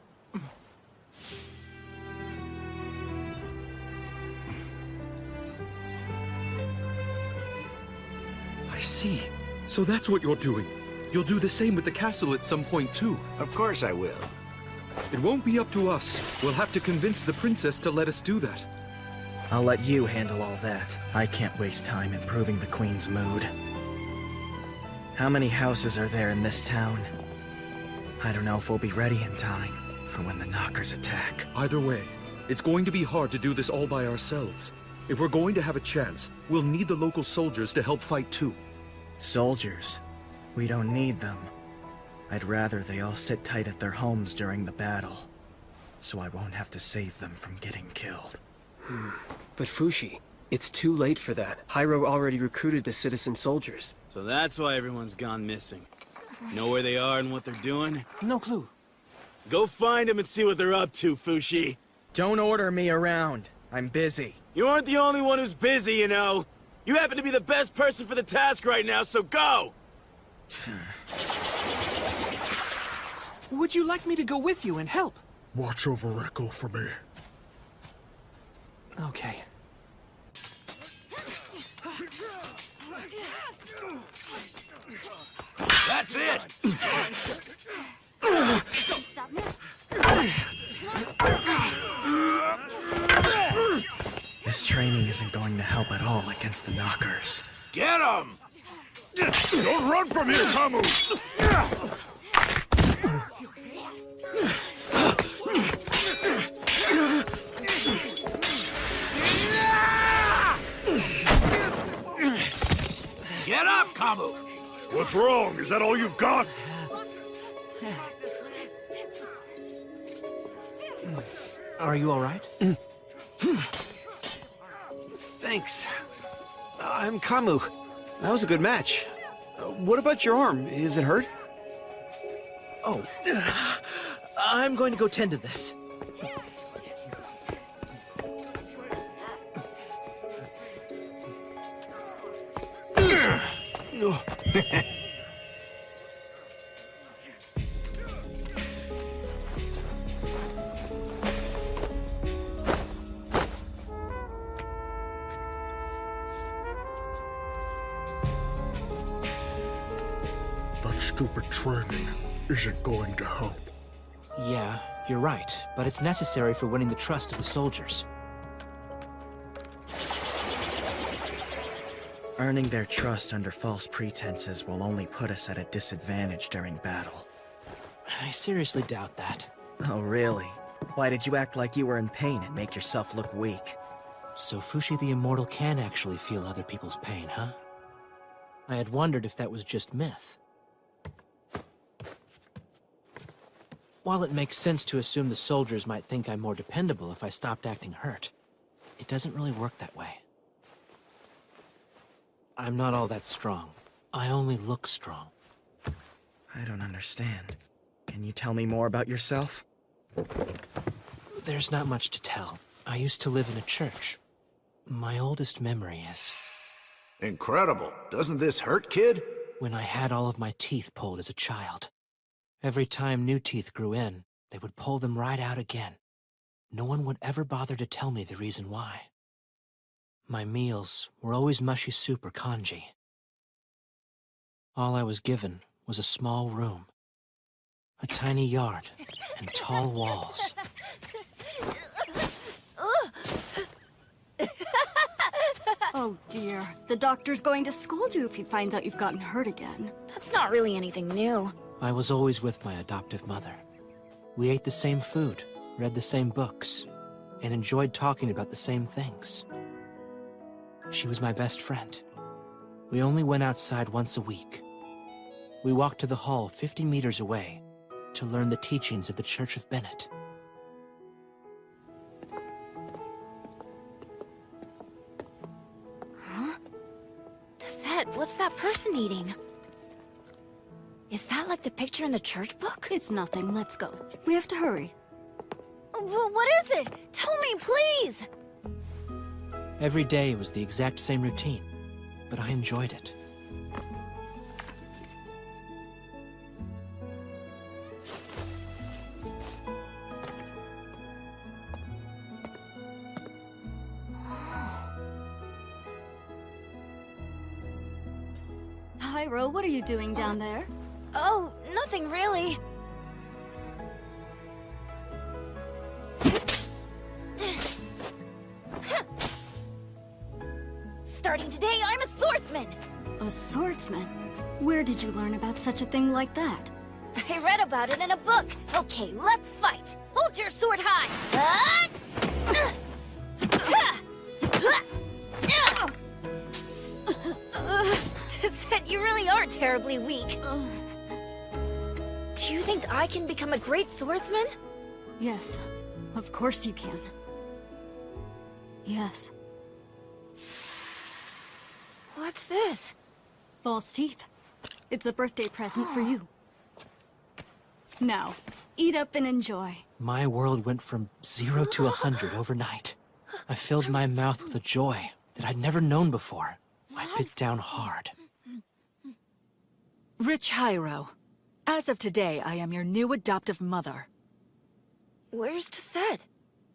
I see. So that's what you're doing. You'll do the same with the castle at some point, too. Of course I will. It won't be up to us. We'll have to convince the princess to let us do that. I'll let you handle all that. I can't waste time improving the Queen's mood. How many houses are there in this town? I don't know if we'll be ready in time for when the Knockers attack. Either way, it's going to be hard to do this all by ourselves. If we're going to have a chance, we'll need the local soldiers to help fight too. Soldiers? We don't need them. I'd rather they all sit tight at their homes during the battle, so I won't have to save them from getting killed. But Fushi, it's too late for that. Hyro already recruited the citizen soldiers. So that's why everyone's gone missing. Know where they are and what they're doing? No clue. Go find them and see what they're up to, Fushi. Don't order me around. I'm busy. You aren't the only one who's busy, you know. You happen to be the best person for the task right now, so go! Would you like me to go with you and help? Watch over Echo for me. Okay. That's it! Don't stop me. This training isn't going to help at all against the Knockers. Get him! Don't run from here, Kamu! Get up, Kamu! What's wrong? Is that all you've got? Are you all right? Thanks. I'm Kamu. That was a good match. What about your arm? Is it hurt? Oh. I'm going to go tend to this. That stupid training isn't going to help. Yeah, you're right, but it's necessary for winning the trust of the soldiers. Earning their trust under false pretenses will only put us at a disadvantage during battle. I seriously doubt that. Oh, really? Why did you act like you were in pain and make yourself look weak? So Fushi the Immortal can actually feel other people's pain, huh? I had wondered if that was just myth. While it makes sense to assume the soldiers might think I'm more dependable if I stopped acting hurt, it doesn't really work that way. I'm not all that strong. I only look strong. I don't understand. Can you tell me more about yourself? There's not much to tell. I used to live in a church. My oldest memory is... Incredible. Doesn't this hurt, kid? when I had all of my teeth pulled as a child. Every time new teeth grew in, they would pull them right out again. No one would ever bother to tell me the reason why. My meals were always mushy soup or congee. All I was given was a small room, a tiny yard, and tall walls. Oh dear. The doctor's going to scold you if he finds out you've gotten hurt again. That's not really anything new. I was always with my adoptive mother. We ate the same food, read the same books, and enjoyed talking about the same things. She was my best friend. We only went outside once a week. We walked to the hall 50 meters away to learn the teachings of the Church of Bennett. What's that person eating? Is that like the picture in the church book? It's nothing. Let's go. We have to hurry. What is it? Tell me, please! Every day was the exact same routine, but I enjoyed it. Hyro, what are you doing down there? Oh, nothing really. Starting today, I'm a swordsman! A swordsman? Where did you learn about such a thing like that? I read about it in a book. Okay, let's fight. Hold your sword high. Tizette, you really are terribly weak. Do you think I can become a great swordsman? Yes, of course you can. Yes. What's this? False teeth. It's a birthday present for you. Now, eat up and enjoy. My world went from 0 to 100 overnight. I filled my mouth with a joy that I'd never known before. I bit down hard. Rich Hyro, as of today, I am your new adoptive mother. Where's Tizette?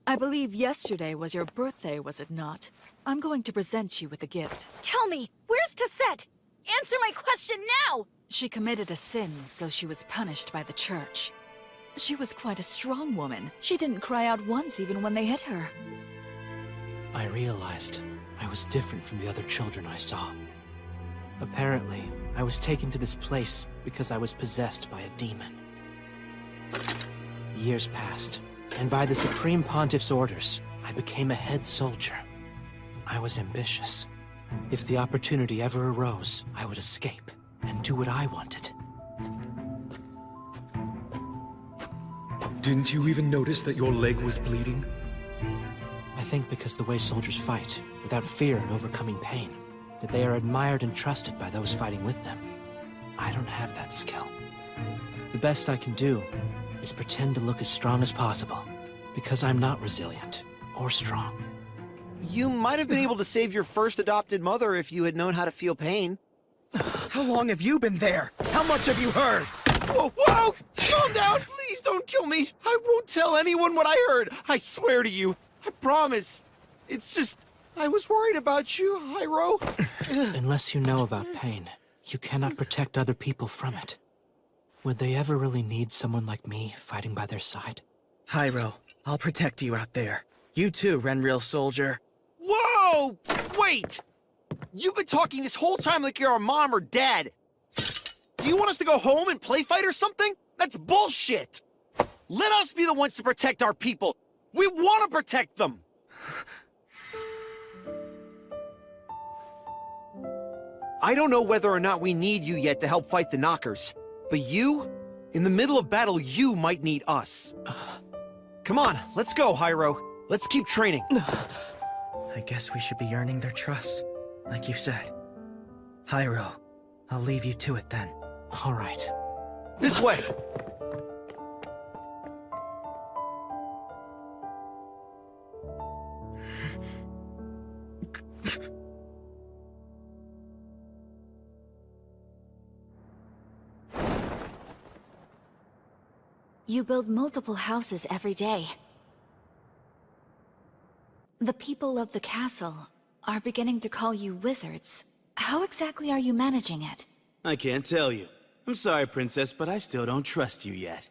I believe yesterday was your birthday, was it not? I'm going to present you with a gift. Tell me, where's Tizette? Answer my question now! She committed a sin, so she was punished by the church. She was quite a strong woman. She didn't cry out once even when they hit her. I realized I was different from the other children I saw. Apparently, I was taken to this place because I was possessed by a demon. Years passed, and by the Supreme Pontiff's orders, I became a head soldier. I was ambitious. If the opportunity ever arose, I would escape and do what I wanted. Didn't you even notice that your leg was bleeding? I think because the way soldiers fight, without fear and overcoming pain, that they are admired and trusted by those fighting with them. I don't have that skill. The best I can do is pretend to look as strong as possible, because I'm not resilient or strong. You might have been able to save your first adopted mother if you had known how to feel pain. How long have you been there? How much have you heard? Whoa, whoa! Calm down! Please don't kill me! I won't tell anyone what I heard! I swear to you! I promise! It's just... I was worried about you, Hyro. Unless you know about pain, you cannot protect other people from it. Would they ever really need someone like me fighting by their side? Hyro, I'll protect you out there. You too, Renril soldier. Whoa! Wait! You've been talking this whole time like you're our mom or dad. Do you want us to go home and play fight or something? That's bullshit! Let us be the ones to protect our people. We want to protect them! I don't know whether or not we need you yet to help fight the Knockers, but you, in the middle of battle, you might need us. Come on, let's go, Hyro. Let's keep training. I guess we should be earning their trust, like you said. Hyro, I'll leave you to it then. All right. This way! You build multiple houses every day. The people of the castle are beginning to call you wizards. How exactly are you managing it? I can't tell you. I'm sorry, Princess, but I still don't trust you yet.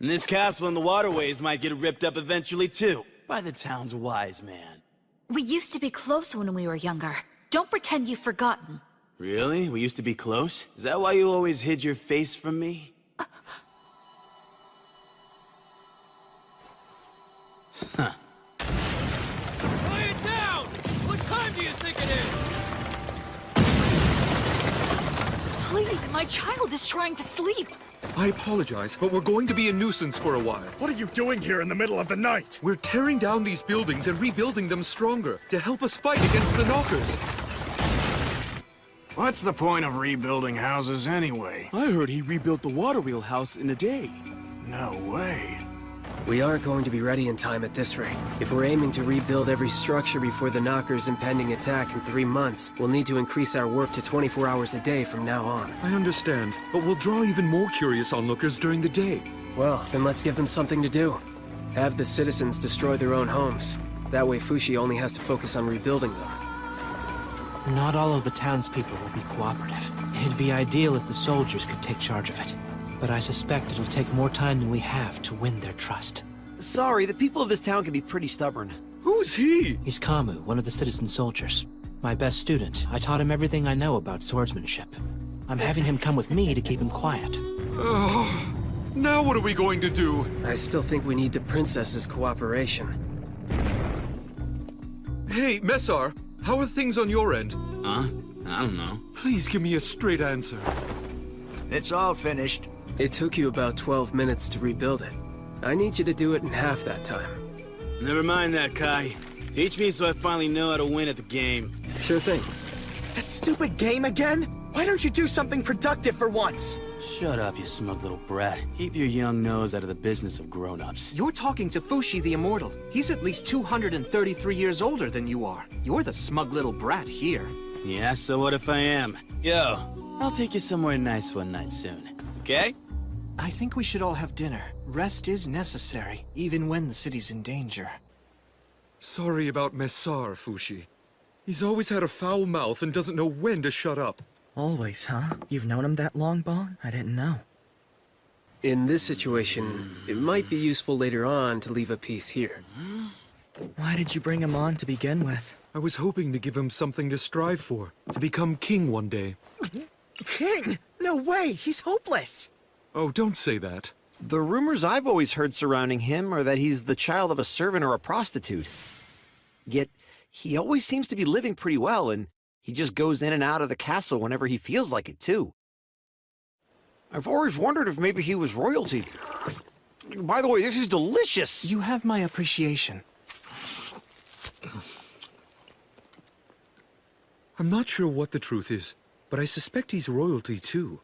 And this castle and the waterways might get ripped up eventually, too, by the town's wise man. We used to be close when we were younger. Don't pretend you've forgotten. Really? We used to be close? Is that why you always hid your face from me? Huh. Lay it down! What time do you think it is? Please, my child is trying to sleep. I apologize, but we're going to be a nuisance for a while. What are you doing here in the middle of the night? We're tearing down these buildings and rebuilding them stronger to help us fight against the Knockers. What's the point of rebuilding houses anyway? I heard he rebuilt the water wheel house in a day. No way. We aren't going to be ready in time at this rate. If we're aiming to rebuild every structure before the Knockers' impending attack in 3 months, we'll need to increase our work to 24 hours a day from now on. I understand, but we'll draw even more curious onlookers during the day. Well, then let's give them something to do. Have the citizens destroy their own homes. That way Fushi only has to focus on rebuilding them. Not all of the townspeople will be cooperative. It'd be ideal if the soldiers could take charge of it. But I suspect it'll take more time than we have to win their trust. Sorry, the people of this town can be pretty stubborn. Who's he? He's Kamu, one of the citizen soldiers. My best student. I taught him everything I know about swordsmanship. I'm having him come with me to keep him quiet. Oh, now what are we going to do? I still think we need the princess's cooperation. Hey, Messar, how are things on your end? Huh? I don't know. Please give me a straight answer. It's all finished. It took you about 12 minutes to rebuild it. I need you to do it in half that time. Never mind that, Kai. Teach me so I finally know how to win at the game. Sure thing. That stupid game again? Why don't you do something productive for once? Shut up, you smug little brat. Keep your young nose out of the business of grown-ups. You're talking to Fushi the Immortal. He's at least 233 years older than you are. You're the smug little brat here. Yeah, so what if I am? Yo, I'll take you somewhere nice one night soon. Okay? I think we should all have dinner. Rest is necessary, even when the city's in danger. Sorry about Messar, Fushi. He's always had a foul mouth and doesn't know when to shut up. Always, huh? You've known him that long, Bon? I didn't know. In this situation, it might be useful later on to leave a piece here. Why did you bring him on to begin with? I was hoping to give him something to strive for, to become king one day. King? No way! He's hopeless! Oh, don't say that. The rumors I've always heard surrounding him are that he's the child of a servant or a prostitute. Yet, he always seems to be living pretty well, and he just goes in and out of the castle whenever he feels like it, too. I've always wondered if maybe he was royalty. By the way, this is delicious! You have my appreciation. I'm not sure what the truth is, but I suspect he's royalty, too.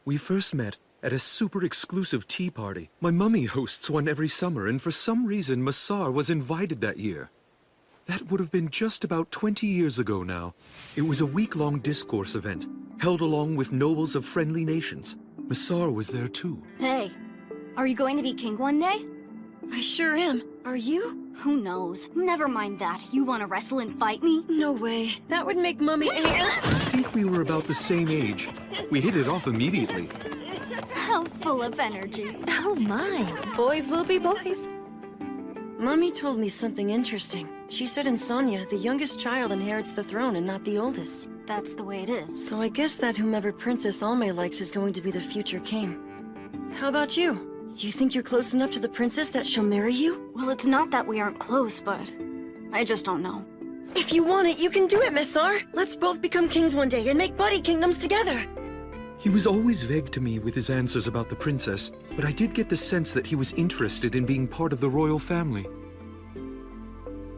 We first met at a super exclusive tea party. My mummy hosts one every summer, and for some reason, Messar was invited that year. That would have been just about 20 years ago now. It was a week-long discourse event, held along with nobles of friendly nations. Messar was there too. Hey, are you going to be king one day? I sure am. Are you? Who knows? Never mind that. You want to wrestle and fight me? No way. That would make Mummy I think we were about the same age. We hit it off immediately. How full of energy. Oh my. Boys will be boys. Mummy told me something interesting. She said in Sonia, the youngest child inherits the throne and not the oldest. That's the way it is. So I guess that whomever Princess Alme likes is going to be the future king. How about you? You think you're close enough to the princess that she'll marry you? Well, it's not that we aren't close, but I just don't know. If you want it, you can do it, Messar. Let's both become kings one day and make buddy kingdoms together. He was always vague to me with his answers about the princess, but I did get the sense that he was interested in being part of the royal family.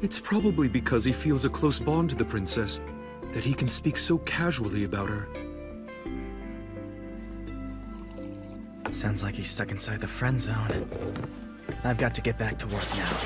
It's probably because he feels a close bond to the princess that he can speak so casually about her. Sounds like he's stuck inside the friend zone. I've got to get back to work now.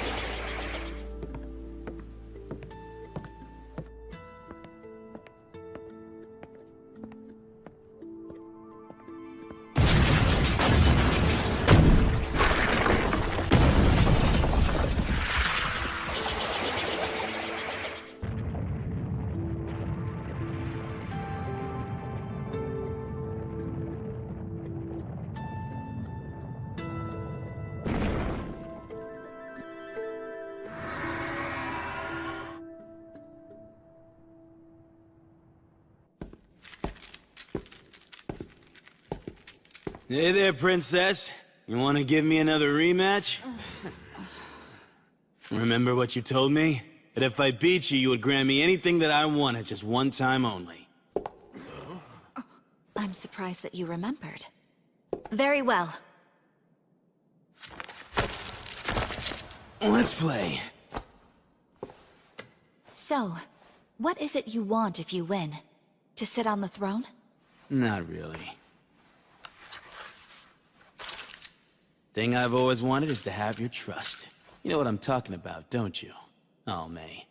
Hey there, princess. You want to give me another rematch? Remember what you told me? That if I beat you, you would grant me anything that I wanted, just one time only. I'm surprised that you remembered. Very well. Let's play. So, what is it you want if you win? To sit on the throne? Not really. Thing I've always wanted is to have your trust. You know what I'm talking about, don't you? Oh, May.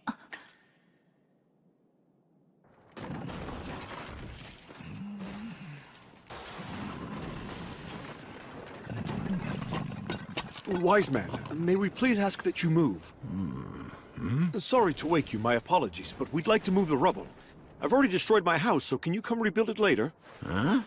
Wise man, may we please ask that you move? Sorry to wake you, my apologies, but we'd like to move the rubble. I've already destroyed my house, so can you come rebuild it later? Huh?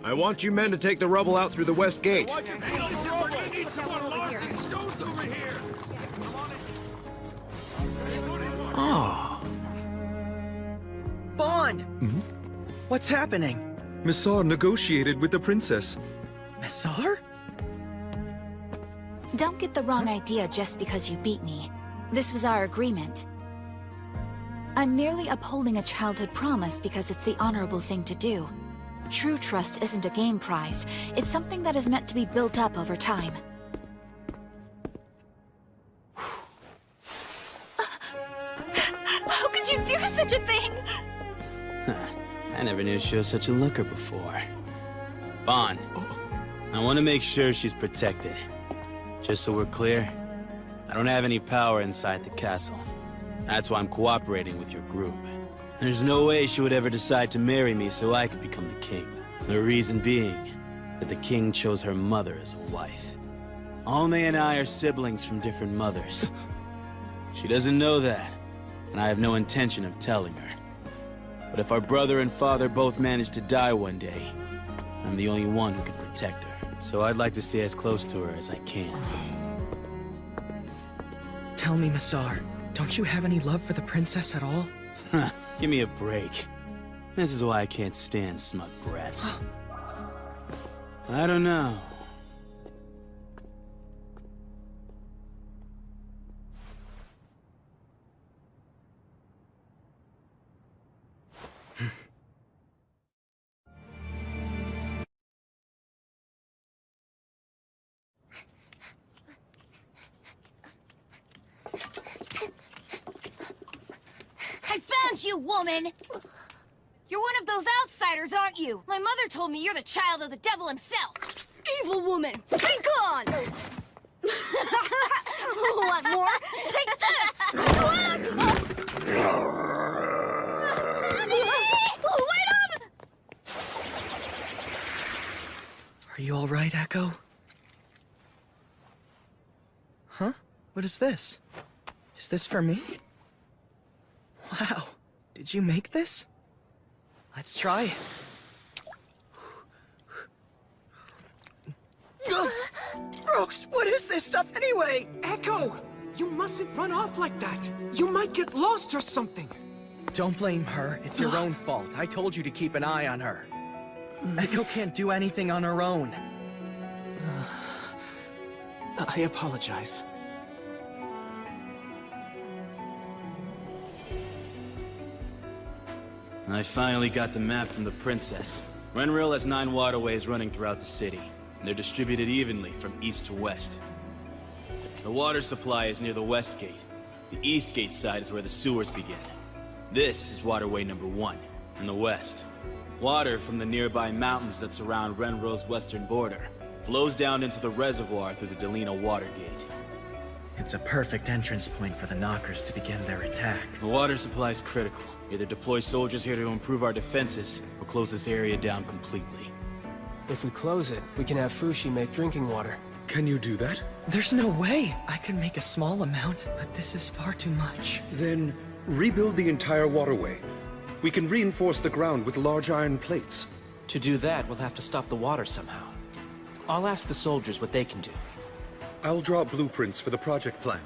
I want you men to take the rubble out through the west gate. Oh. Bon! What's happening? Messar negotiated with the princess. Messar? Don't get the wrong idea just because you beat me. This was our agreement. I'm merely upholding a childhood promise because it's the honorable thing to do. True trust isn't a game prize. It's something that is meant to be built up over time. How could you do such a thing? I never knew she was such a looker before. Bon, I want to make sure she's protected. Just so we're clear, I don't have any power inside the castle. That's why I'm cooperating with your group. There's no way she would ever decide to marry me so I could become the king. The reason being that the king chose her mother as a wife. Alme and I are siblings from different mothers. She doesn't know that, and I have no intention of telling her. But if our brother and father both manage to die one day, I'm the only one who can protect her. So I'd like to stay as close to her as I can. Tell me, Messar, don't you have any love for the princess at all? Give me a break. This is why I can't stand smug brats. I don't know. I found you, woman! You're one of those outsiders, aren't you? My mother told me you're the child of the devil himself. Evil woman! Be gone! Want more? Take this! Wait up! Are you all right, Echo? Huh? What is this? Is this for me? Wow. Did you make this? Let's try. Brooks, what is this stuff anyway? Echo! You mustn't run off like that. You might get lost or something. Don't blame her. It's your own fault. I told you to keep an eye on her. Echo can't do anything on her own. I apologize. I finally got the map from the princess. Renril has 9 waterways running throughout the city, and they're distributed evenly from east to west. The water supply is near the west gate. The east gate side is where the sewers begin. This is waterway number 1, in the west. Water from the nearby mountains that surround Renril's western border flows down into the reservoir through the Delina water gate. It's a perfect entrance point for the Knockers to begin their attack. The water supply is critical. Either deploy soldiers here to improve our defenses, or close this area down completely. If we close it, we can have Fushi make drinking water. Can you do that? There's no way! I can make a small amount, but this is far too much. Then rebuild the entire waterway. We can reinforce the ground with large iron plates. To do that, we'll have to stop the water somehow. I'll ask the soldiers what they can do. I'll draw blueprints for the project plan.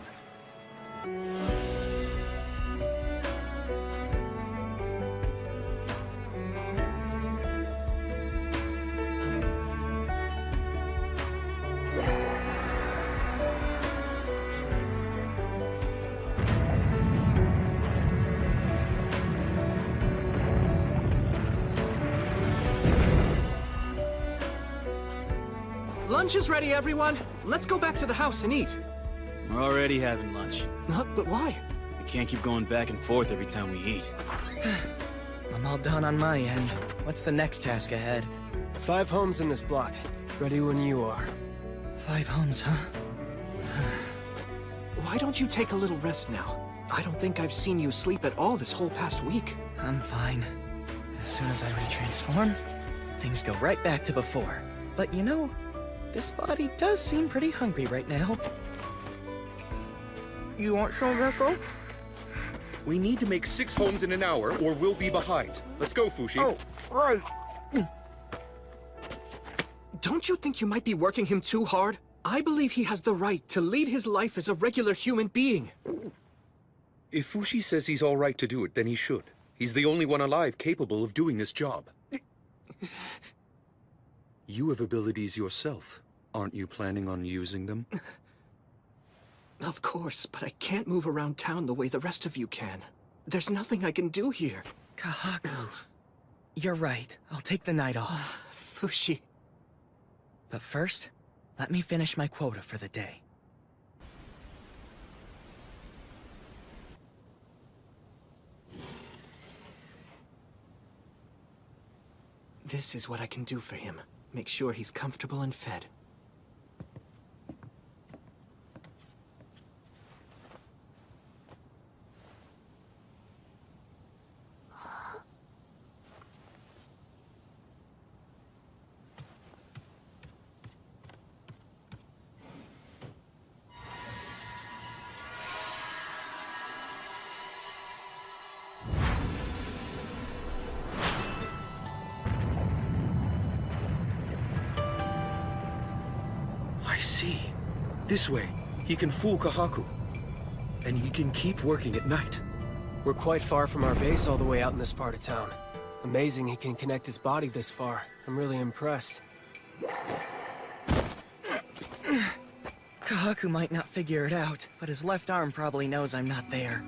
Lunch is ready, everyone. Let's go back to the house and eat. We're already having lunch. But why? We can't keep going back and forth every time we eat. I'm all done on my end. What's the next task ahead? 5 homes in this block. Ready when you are. 5 homes, huh? Why don't you take a little rest now? I don't think I've seen you sleep at all this whole past week. I'm fine. As soon as I retransform, things go right back to before. But you know, this body does seem pretty hungry right now. You want some, Gecko? We need to make 6 homes in an hour, or we'll be behind. Let's go, Fushi. Oh, right. Don't you think you might be working him too hard? I believe he has the right to lead his life as a regular human being. If Fushi says he's all right to do it, then he should. He's the only one alive capable of doing this job. You have abilities yourself. Aren't you planning on using them? Of course, but I can't move around town the way the rest of you can. There's nothing I can do here. Kahaku. You're right. I'll take the night off. Fushi. But first, let me finish my quota for the day. This is what I can do for him. Make sure he's comfortable and fed. I see. This way, he can fool Kahaku. And he can keep working at night. We're quite far from our base all the way out in this part of town. Amazing he can connect his body this far. I'm really impressed. Kahaku might not figure it out, but his left arm probably knows I'm not there.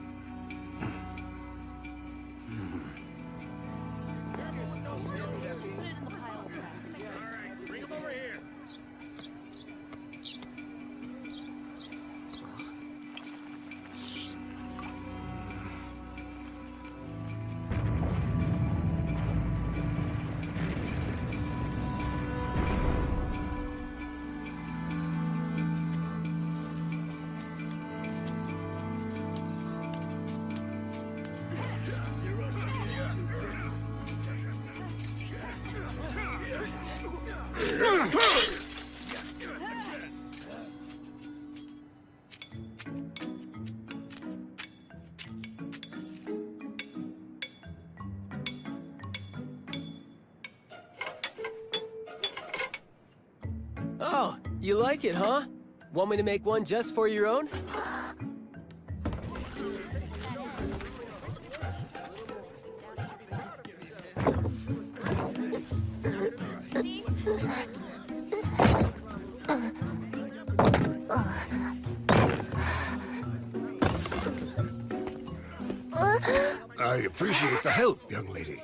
Oh, you like it, huh? Want me to make one just for your own? I appreciate the help, young lady.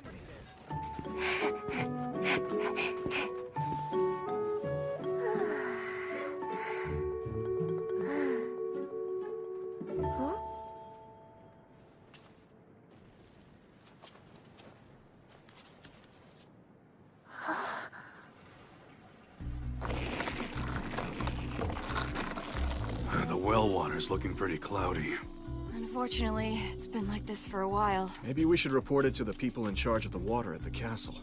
The well water's looking pretty cloudy. Unfortunately, it's been like this for a while. Maybe we should report it to the people in charge of the water at the castle.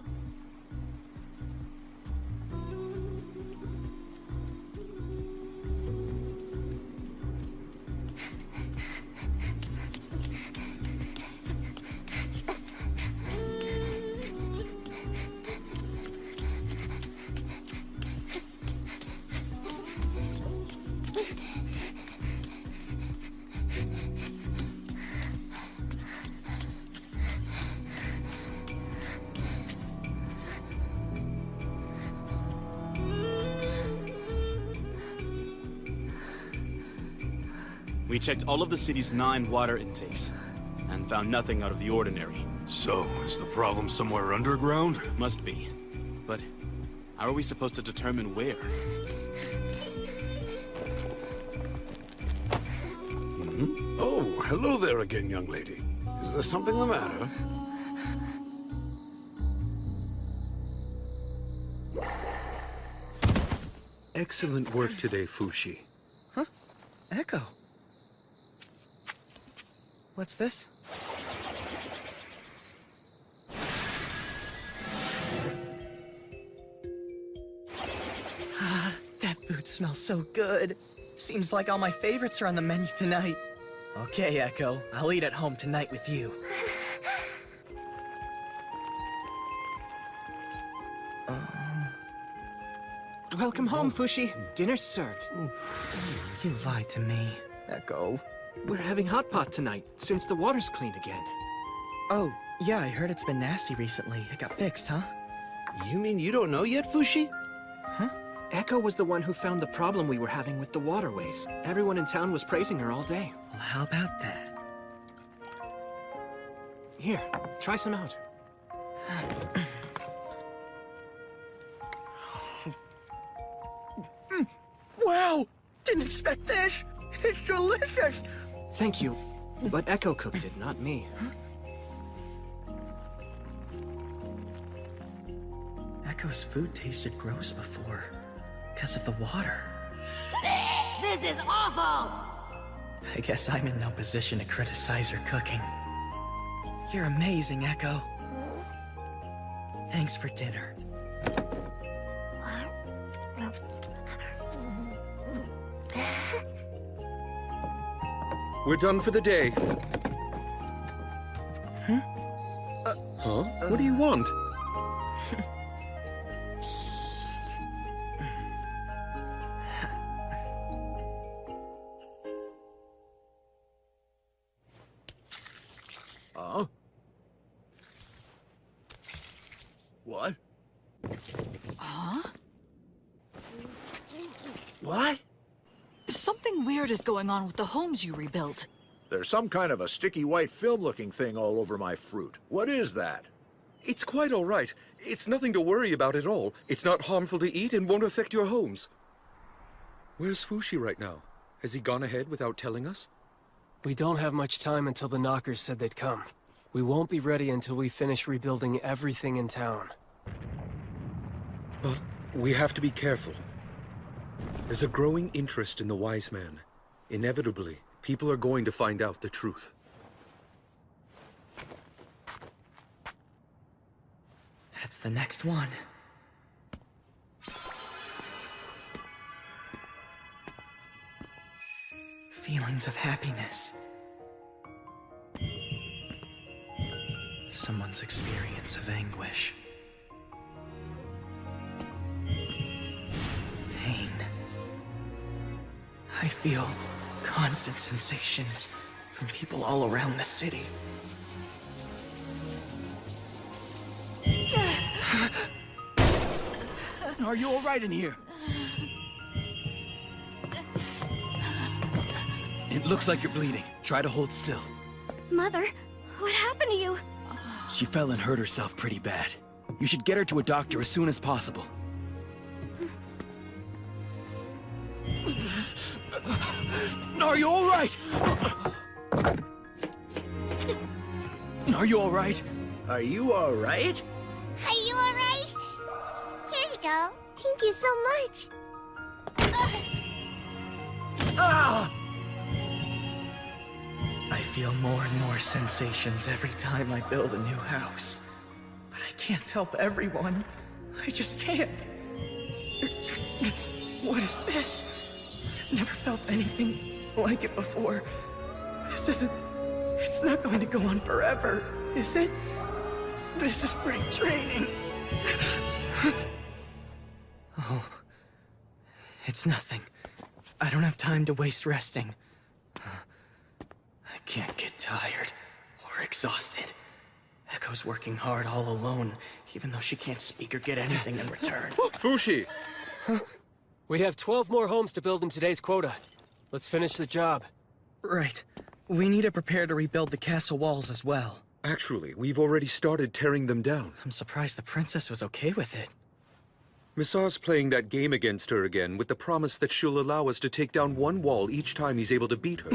We checked all of the city's 9 water intakes, and found nothing out of the ordinary. So, is the problem somewhere underground? Must be. But How are we supposed to determine where? Oh, hello there again, young lady. Is there something the matter? Excellent work today, Fushi. Huh? Echo. What's this? Ah, that food smells so good. Seems like all my favorites are on the menu tonight. Okay, Echo. I'll eat at home tonight with you. Welcome home, Fushi. Dinner's served. You lied to me. Echo. We're having hot pot tonight, since the water's clean again. Oh, yeah, I heard it's been nasty recently. It got fixed, huh? You mean you don't know yet, Fushi? Huh? Echo was the one who found the problem we were having with the waterways. Everyone in town was praising her all day. Well, how about that? Here, try some out. Wow! Didn't expect this! It's delicious! Thank you. But Echo cooked it, not me. Echo's food tasted gross before. Because of the water. This is awful! I guess I'm in no position to criticize her cooking. You're amazing, Echo. Thanks for dinner. We're done for the day. Huh? What do you want? What? Huh? What? Something weird is going on with the homes you rebuilt. There's some kind of a sticky white film-looking thing all over my fruit. What is that? It's quite all right. It's nothing to worry about at all. It's not harmful to eat and won't affect your homes. Where's Fushi right now? Has he gone ahead without telling us? We don't have much time until the knockers said they'd come. We won't be ready until we finish rebuilding everything in town. But we have to be careful. There's a growing interest in the wise man. Inevitably, people are going to find out the truth. That's the next one. Feelings of happiness. Someone's experience of anguish. Pain. I feel constant sensations from people all around the city. Are you all right in here? It looks like you're bleeding. Try to hold still. Mother, what happened to you? She fell and hurt herself pretty bad. You should get her to a doctor as soon as possible. Are you all right? Are you all right? Are you all right? Are you alright? Here you go. Thank you so much. I feel more and more sensations every time I build a new house. But I can't help everyone. I just can't. What is this? I've never felt anything like it before. This isn't... It's not going to go on forever, is it? This is spring training. Oh. It's nothing. I don't have time to waste resting. I can't get tired or exhausted. Echo's working hard all alone, even though she can't speak or get anything in return. Fushi! Huh? We have 12 more homes to build in today's quota. Let's finish the job. Right. We need to prepare to rebuild the castle walls as well. Actually, we've already started tearing them down. I'm surprised the princess was okay with it. Missar's playing that game against her again with the promise that she'll allow us to take down one wall each time he's able to beat her.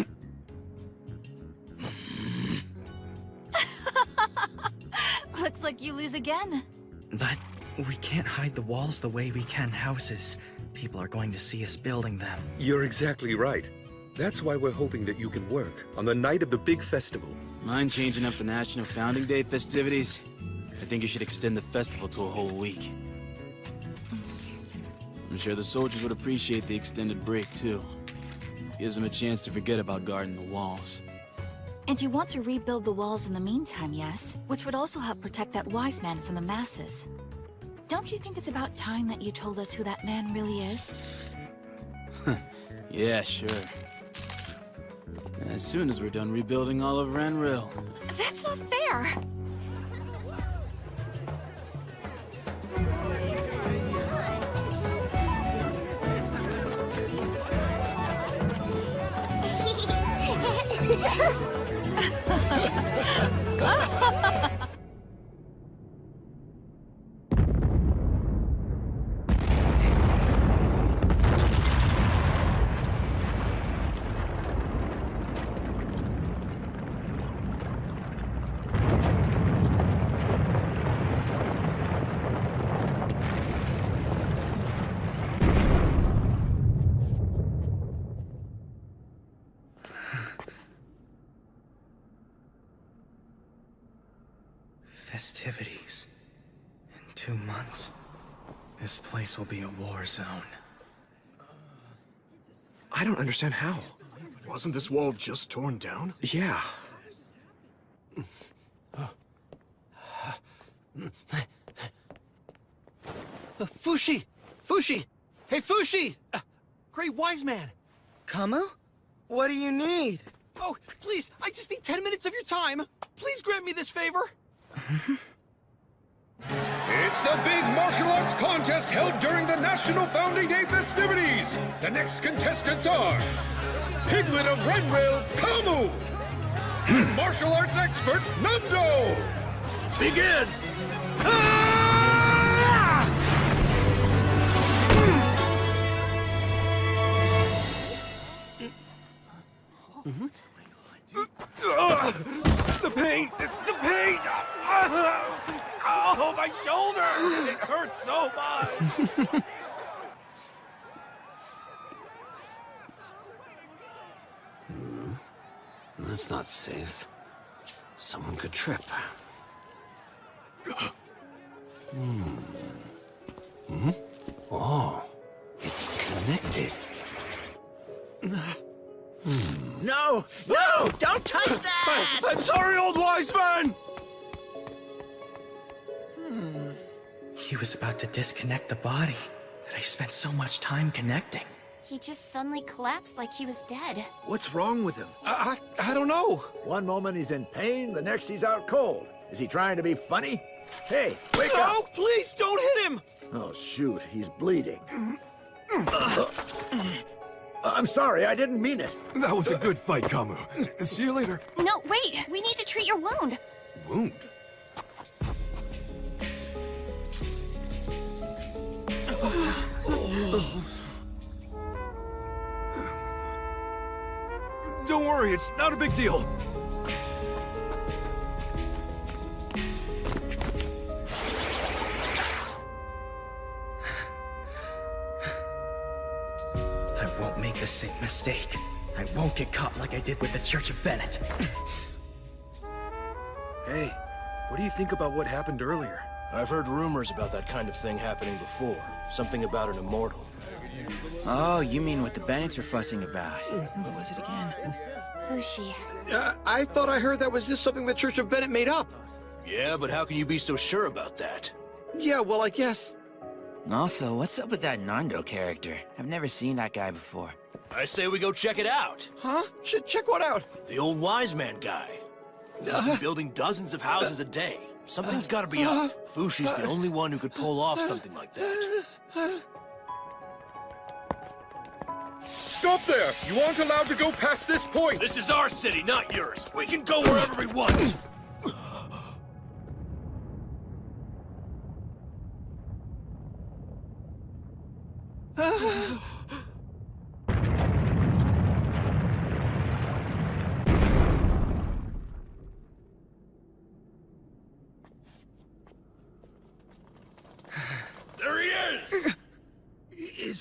Looks like you lose again. But we can't hide the walls the way we can houses. People are going to see us building them. You're exactly right. That's why we're hoping that you can work on the night of the big festival. Mind changing up the National Founding Day festivities? I think you should extend the festival to a whole week. I'm sure the soldiers would appreciate the extended break, too. Gives them a chance to forget about guarding the walls. And you want to rebuild the walls in the meantime, yes? Which would also help protect that wise man from the masses. Don't you think it's about time that you told us who that man really is? Yeah, sure. As soon as we're done rebuilding all of Renril. That's not fair! Festivities. In 2 months, this place will be a war zone. I don't understand how. Wasn't this wall just torn down? Yeah. Fushi! Fushi! Hey, Fushi! Great wise man! Kamu? What do you need? Oh, please, I just need 10 minutes of your time. Please grant me this favor. It's the big martial arts contest held during the National Founding Day festivities! The next contestants are... Piglet of Renril, Kamu! Martial arts expert, Nando! Begin! The pain! The pain! Oh, my shoulder! It hurts so much! That's not safe. Someone could trip. Oh, it's connected. No! No! Don't touch that! I'm sorry, old wise man! He was about to disconnect the body that I spent so much time connecting. He just suddenly collapsed like he was dead. What's wrong with him? I don't know. One moment he's in pain, the next he's out cold. Is he trying to be funny? Hey, wake up! No, please, don't hit him! Oh, shoot, he's bleeding. I'm sorry, I didn't mean it. That was a good fight, Kamu. See you later. No, wait! We need to treat your wound! Wound? Don't worry, it's not a big deal. I won't make the same mistake. I won't get caught like I did with the Church of Bennett. Hey, what do you think about what happened earlier? I've heard rumors about that kind of thing happening before. Something about an immortal. Oh, you mean what the Bennetts were fussing about. What was it again? Fushi. I thought I heard that was just something the Church of Bennett made up. Yeah, but how can you be so sure about that? Yeah, well, I guess... Also, what's up with that Nando character? I've never seen that guy before. I say we go check it out. Huh? Check what out? The old wise man guy. He's been building dozens of houses a day. Something's gotta be up. Fushi's the only one who could pull off something like that. Stop there! You aren't allowed to go past this point! This is our city, not yours. We can go wherever we want.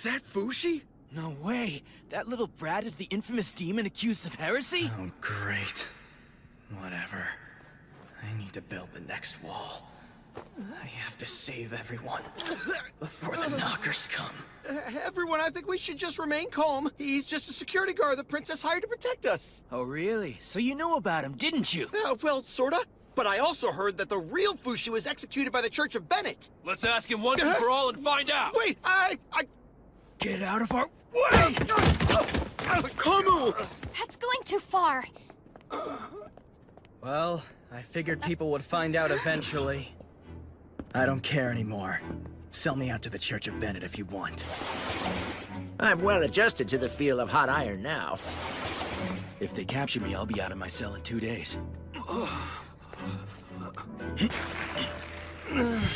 Was that Fushi? No way. That little brat is the infamous demon accused of heresy? Oh, great. Whatever. I need to build the next wall. I have to save everyone before the knockers come. Everyone, I think we should just remain calm. He's just a security guard the princess hired to protect us. Oh, really? So you know about him, didn't you? Well, sorta. But I also heard that the real Fushi was executed by the Church of Bennett. Let's ask him once and for all and find out. Wait, I... Get out of our way! Kamu! That's going too far. Well, I figured people would find out eventually. I don't care anymore. Sell me out to the Church of Bennett if you want. I'm well adjusted to the feel of hot iron now. If they capture me, I'll be out of my cell in 2 days.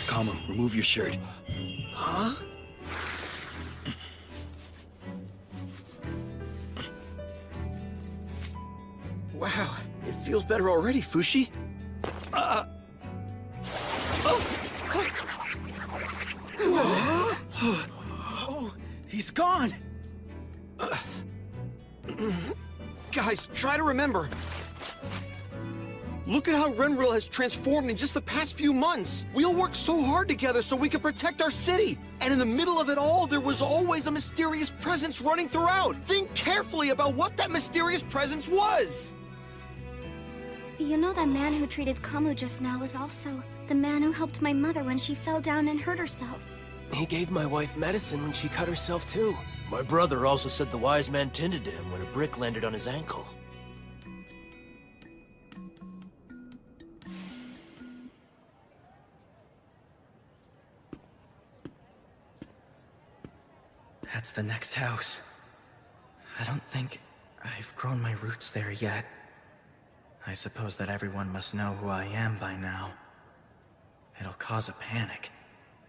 Kamo, remove your shirt. Huh? Wow, it feels better already, Fushi. Oh, he's gone! Guys, try to remember. Look at how Renril has transformed in just the past few months. We all worked so hard together so we could protect our city. And in the middle of it all, there was always a mysterious presence running throughout. Think carefully about what that mysterious presence was. You know that man who treated Kamu just now was also the man who helped my mother when she fell down and hurt herself. He gave my wife medicine when she cut herself too. My brother also said the wise man tended to him when a brick landed on his ankle. That's the next house. I don't think I've grown my roots there yet. I suppose that everyone must know who I am by now. It'll cause a panic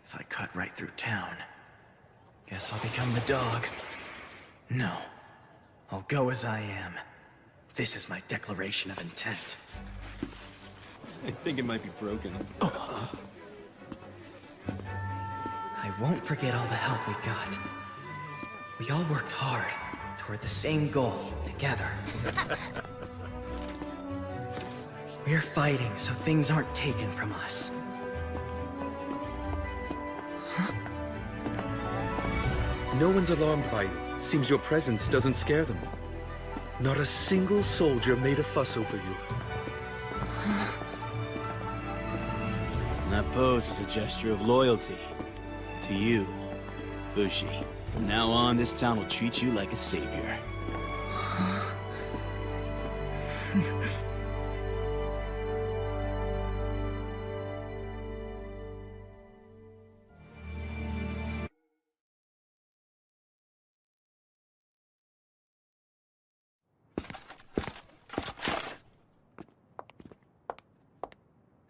if I cut right through town. Guess I'll become the dog. No, I'll go as I am. This is my declaration of intent. I think it might be broken. I won't forget all the help we got. We all worked hard toward the same goal together. We're fighting so things aren't taken from us. No one's alarmed by you. Seems your presence doesn't scare them. Not a single soldier made a fuss over you. That pose is a gesture of loyalty. To you, Fushi. From now on, this town will treat you like a savior.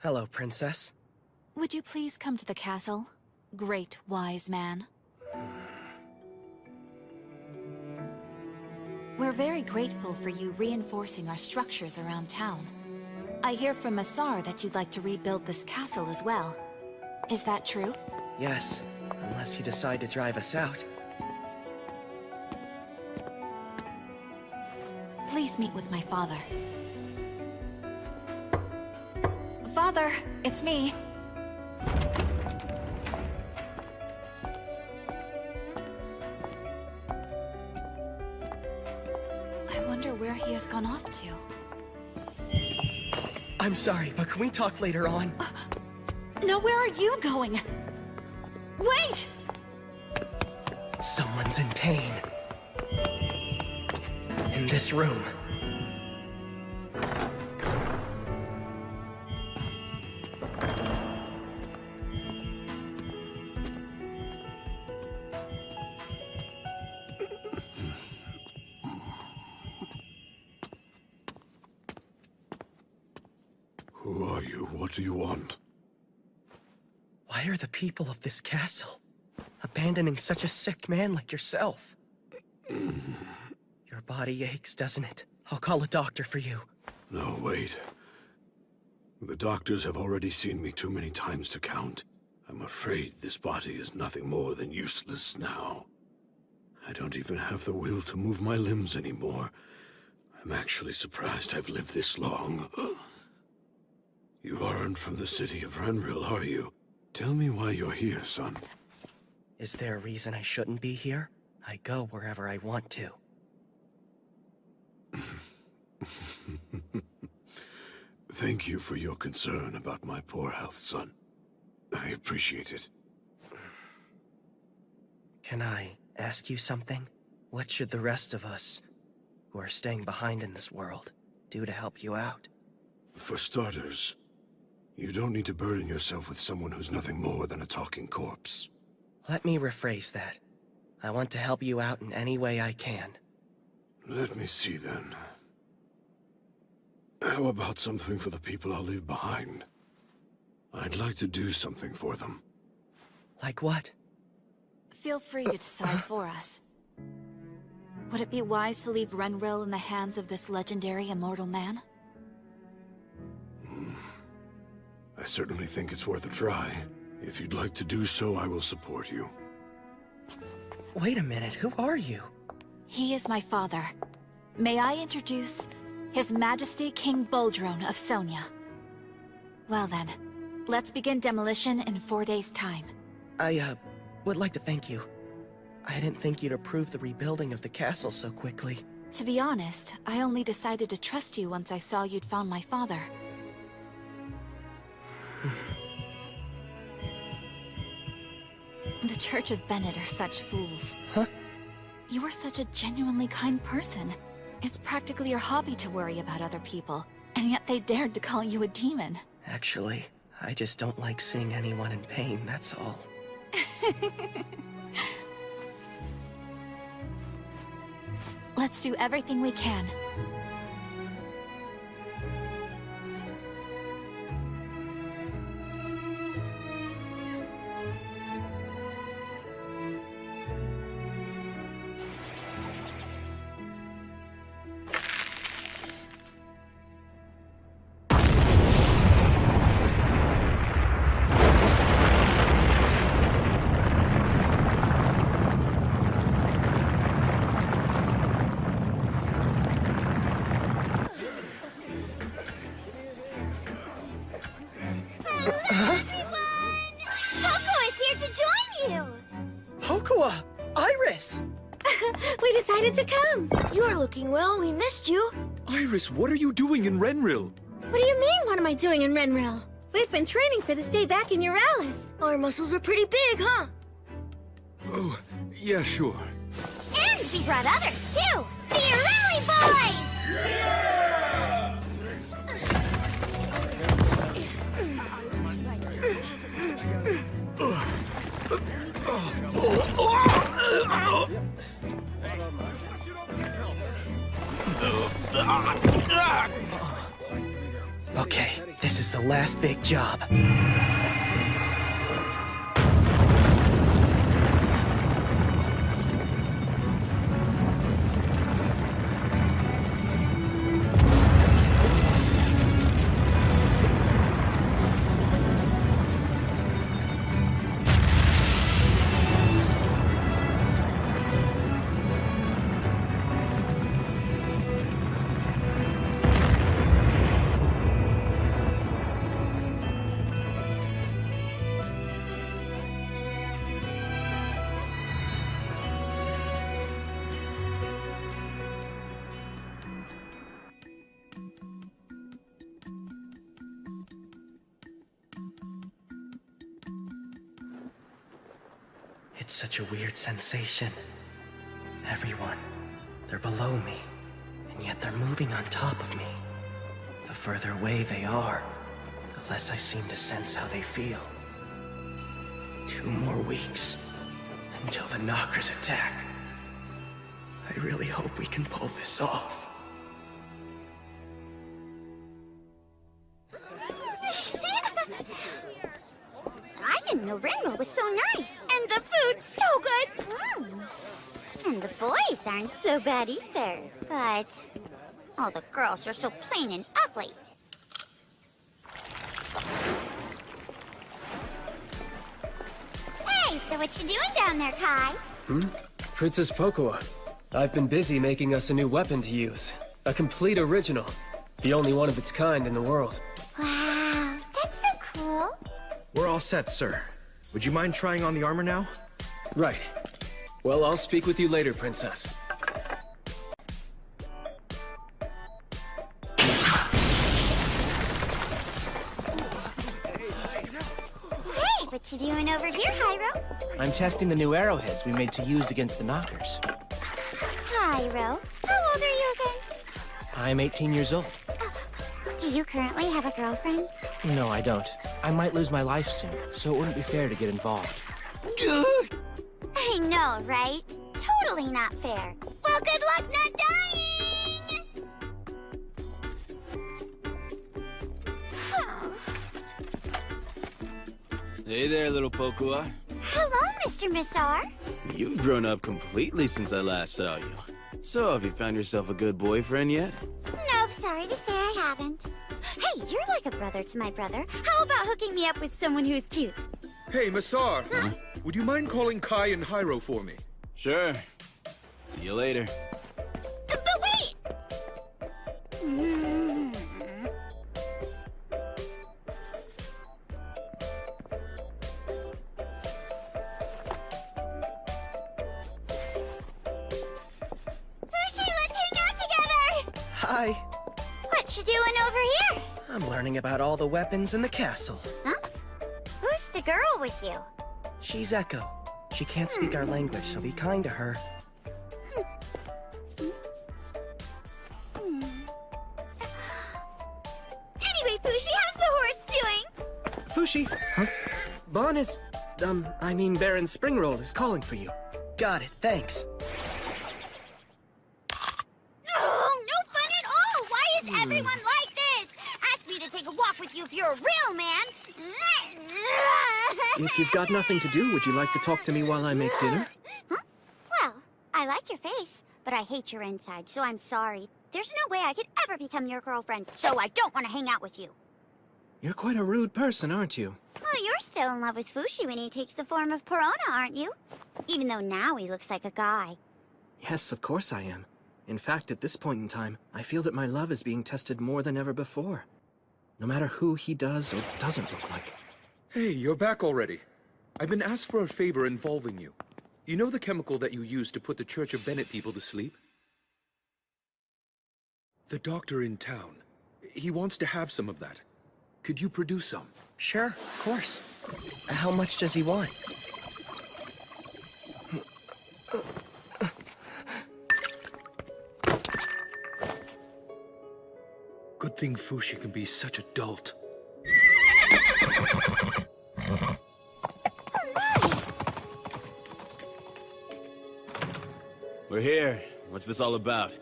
Hello, Princess. Would you please come to the castle, great wise man? We're very grateful for you reinforcing our structures around town. I hear from Massar that you'd like to rebuild this castle as well. Is that true? Yes, unless you decide to drive us out. Please meet with my father. Father, it's me. I wonder where he has gone off to. I'm sorry, but can we talk later on? No, where are you going? Wait! Someone's in pain. In this room. Who are you? What do you want? Why are the people of this castle abandoning such a sick man like yourself? Your body aches, doesn't it? I'll call a doctor for you. No, wait. The doctors have already seen me too many times to count. I'm afraid this body is nothing more than useless now. I don't even have the will to move my limbs anymore. I'm actually surprised I've lived this long. You aren't from the city of Renril, are you? Tell me why you're here, son. Is there a reason I shouldn't be here? I go wherever I want to. Thank you for your concern about my poor health, son. I appreciate it. Can I ask you something? What should the rest of us, who are staying behind in this world, do to help you out? For starters, you don't need to burden yourself with someone who's nothing more than a talking corpse. Let me rephrase that. I want to help you out in any way I can. Let me see, then. How about something for the people I'll leave behind? I'd like to do something for them. Like what? Feel free to decide for us. Would it be wise to leave Renril in the hands of this legendary immortal man? I certainly think it's worth a try. If you'd like to do so, I will support you. Wait a minute, who are you? He is my father. May I introduce His Majesty King Boldrone of Sonia. Well then, let's begin demolition in 4 days' time. I, would like to thank you. I didn't think you'd approve the rebuilding of the castle so quickly. To be honest, I only decided to trust you once I saw you'd found my father. The Church of Bennett are such fools. Huh? You are such a genuinely kind person. It's practically your hobby to worry about other people, and yet they dared to call you a demon. Actually, I just don't like seeing anyone in pain, that's all. Let's do everything we can. We decided to come. You're looking well. We missed you. Iris, what are you doing in Renril? What do you mean, what am I doing in Renril? We've been training for this day back in Euralis. Our muscles are pretty big, huh? Oh, yeah, sure. And we brought others, too. The Rally Boys! Okay, this is the last big job. It's such a weird sensation. Everyone, they're below me, and yet they're moving on top of me. The further away they are, the less I seem to sense how they feel. 2 more weeks, until the Knockers attack. I really hope we can pull this off. I didn't know Rainbow was so nice. And the food's so good. And the boys aren't so bad either. But all the girls are so plain and ugly. Hey, so what you doing down there, Kai? Princess Pokua. I've been busy making us a new weapon to use. A complete original. The only one of its kind in the world. Wow, that's so cool. We're all set, sir. Would you mind trying on the armor now? Right. Well, I'll speak with you later, Princess. Hey, what you doing over here, Hyro? I'm testing the new arrowheads we made to use against the knockers. Hyro, how old are you again? I'm 18 years old. Do you currently have a girlfriend? No, I don't. I might lose my life soon, so it wouldn't be fair to get involved. I know, right? Totally not fair. Well, good luck not dying! Hey there, little Pokua. Hello, Mr. Missar. You've grown up completely since I last saw you. So, have you found yourself a good boyfriend yet? Nope, sorry to say I haven't. Hey, you're like a brother to my brother. How about hooking me up with someone who's cute? Hey, Massar! Huh? Would you mind calling Kai and Hyro for me? Sure. See you later. But wait! Fushi, let's hang out together! Hi. What you doing over here? I'm learning about all the weapons in the castle. Huh? Who's the girl with you? She's Echo. She can't speak our language, so be kind to her. Anyway, Fushi, how's the horse doing? Fushi? Huh? Bon is... Baron Springroll is calling for you. Got it, thanks. Oh, no fun at all! Why is everyone like this? Ask me to take a walk with you if you're a real man. If you've got nothing to do, would you like to talk to me while I make dinner? Huh? Well, I like your face, but I hate your inside, so I'm sorry. There's no way I could ever become your girlfriend, so I don't want to hang out with you. You're quite a rude person, aren't you? Well, you're still in love with Fushi when he takes the form of Perona, aren't you? Even though now he looks like a guy. Yes, of course I am. In fact, at this point in time, I feel that my love is being tested more than ever before. No matter who he does or doesn't look like. Hey, you're back already. I've been asked for a favor involving you. You know the chemical that you use to put the Church of Bennett people to sleep? The doctor in town. He wants to have some of that. Could you produce some? Sure, of course. How much does he want? Good thing Fushi can be such a dolt. We're here. What's this all about?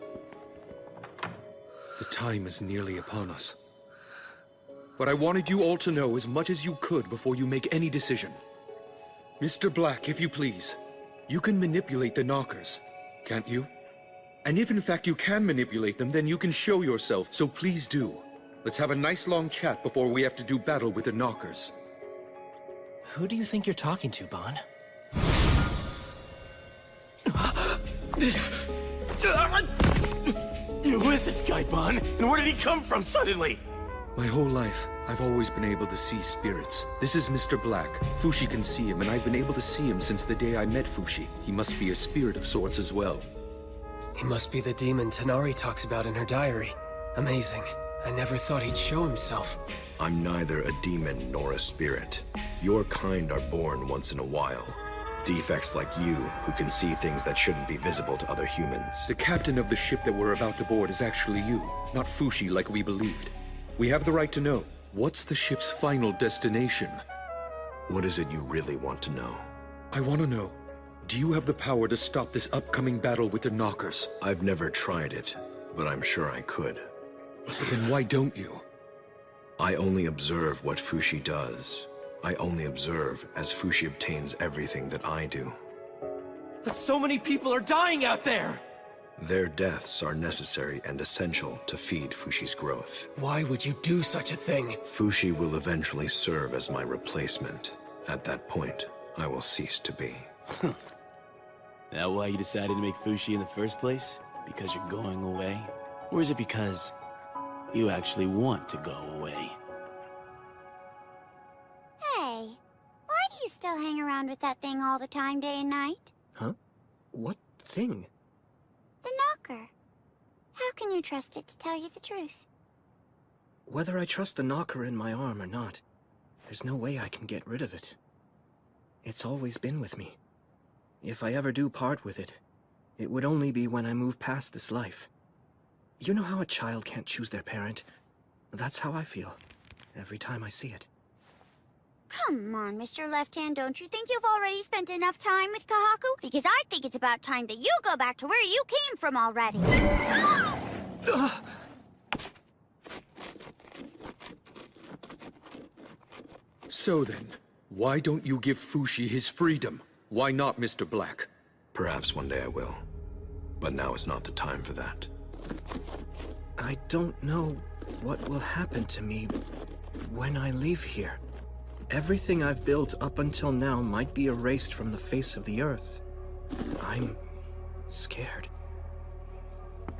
The time is nearly upon us. But I wanted you all to know as much as you could before you make any decision. Mr. Black, if you please, you can manipulate the knockers, can't you? And if in fact you can manipulate them, then you can show yourself, so please do. Let's have a nice long chat before we have to do battle with the knockers. Who do you think you're talking to, Bon? Who is this guy, Bon? And where did he come from suddenly? My whole life, I've always been able to see spirits. This is Mr. Black. Fushi can see him, and I've been able to see him since the day I met Fushi. He must be a spirit of sorts as well. He must be the demon Tanari talks about in her diary. Amazing. I never thought he'd show himself. I'm neither a demon nor a spirit. Your kind are born once in a while. Defects like you, who can see things that shouldn't be visible to other humans. The captain of the ship that we're about to board is actually you, not Fushi like we believed. We have the right to know. What's the ship's final destination? What is it you really want to know? I want to know, do you have the power to stop this upcoming battle with the knockers? I've never tried it, but I'm sure I could. Then why don't you? I only observe what Fushi does. I only observe as Fushi obtains everything that I do. But so many people are dying out there! Their deaths are necessary and essential to feed Fushi's growth. Why would you do such a thing? Fushi will eventually serve as my replacement. At that point, I will cease to be. That why you decided to make Fushi in the first place? Because you're going away? Or is it because you actually want to go away? Hey, why do you still hang around with that thing all the time, day and night? Huh? What thing? The knocker. How can you trust it to tell you the truth? Whether I trust the knocker in my arm or not, there's no way I can get rid of it. It's always been with me. If I ever do part with it, it would only be when I move past this life. You know how a child can't choose their parent? That's how I feel, every time I see it. Come on, Mr. Left Hand, don't you think you've already spent enough time with Kahaku? Because I think it's about time that you go back to where you came from already. So then, why don't you give Fushi his freedom? Why not, Mr. Black? Perhaps one day I will. But now is not the time for that. I don't know what will happen to me when I leave here. Everything I've built up until now might be erased from the face of the earth. I'm scared.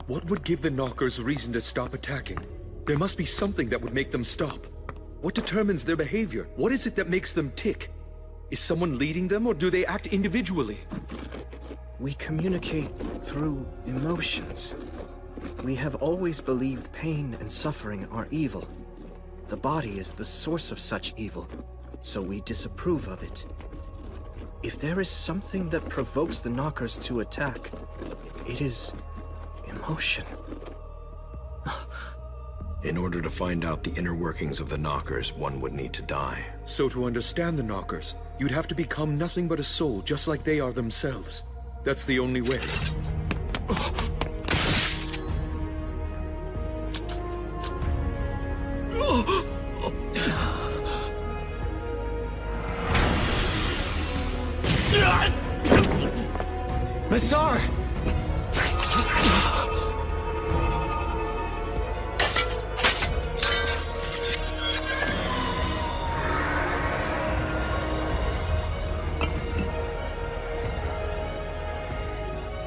What would give the Knockers reason to stop attacking? There must be something that would make them stop. What determines their behavior? What is it that makes them tick? Is someone leading them, or do they act individually? We communicate through emotions. We have always believed pain and suffering are evil. The body is the source of such evil, so we disapprove of it. If there is something that provokes the Knockers to attack, it is emotion. In order to find out the inner workings of the Knockers, one would need to die. So to understand the Knockers, you'd have to become nothing but a soul, just like they are themselves. That's the only way. Masar!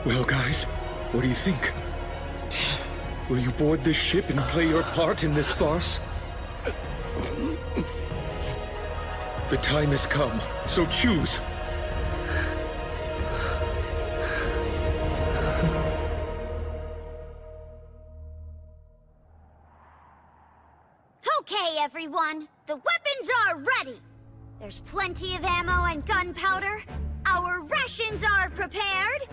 Well, guys, what do you think? Will you board this ship and play your part in this farce? The time has come, so choose. Okay, everyone. The weapons are ready. There's plenty of ammo and gunpowder. Our rations are prepared.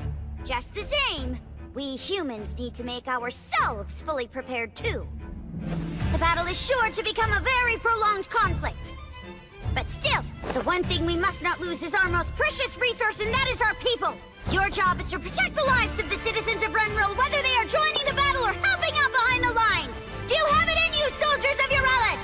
Just the same, we humans need to make ourselves fully prepared too. The battle is sure to become a very prolonged conflict. But still, the one thing we must not lose is our most precious resource, and that is our people. Your job is to protect the lives of the citizens of Renril, whether they are joining the battle or helping out behind the lines. Do you have it in you, soldiers of Immortals?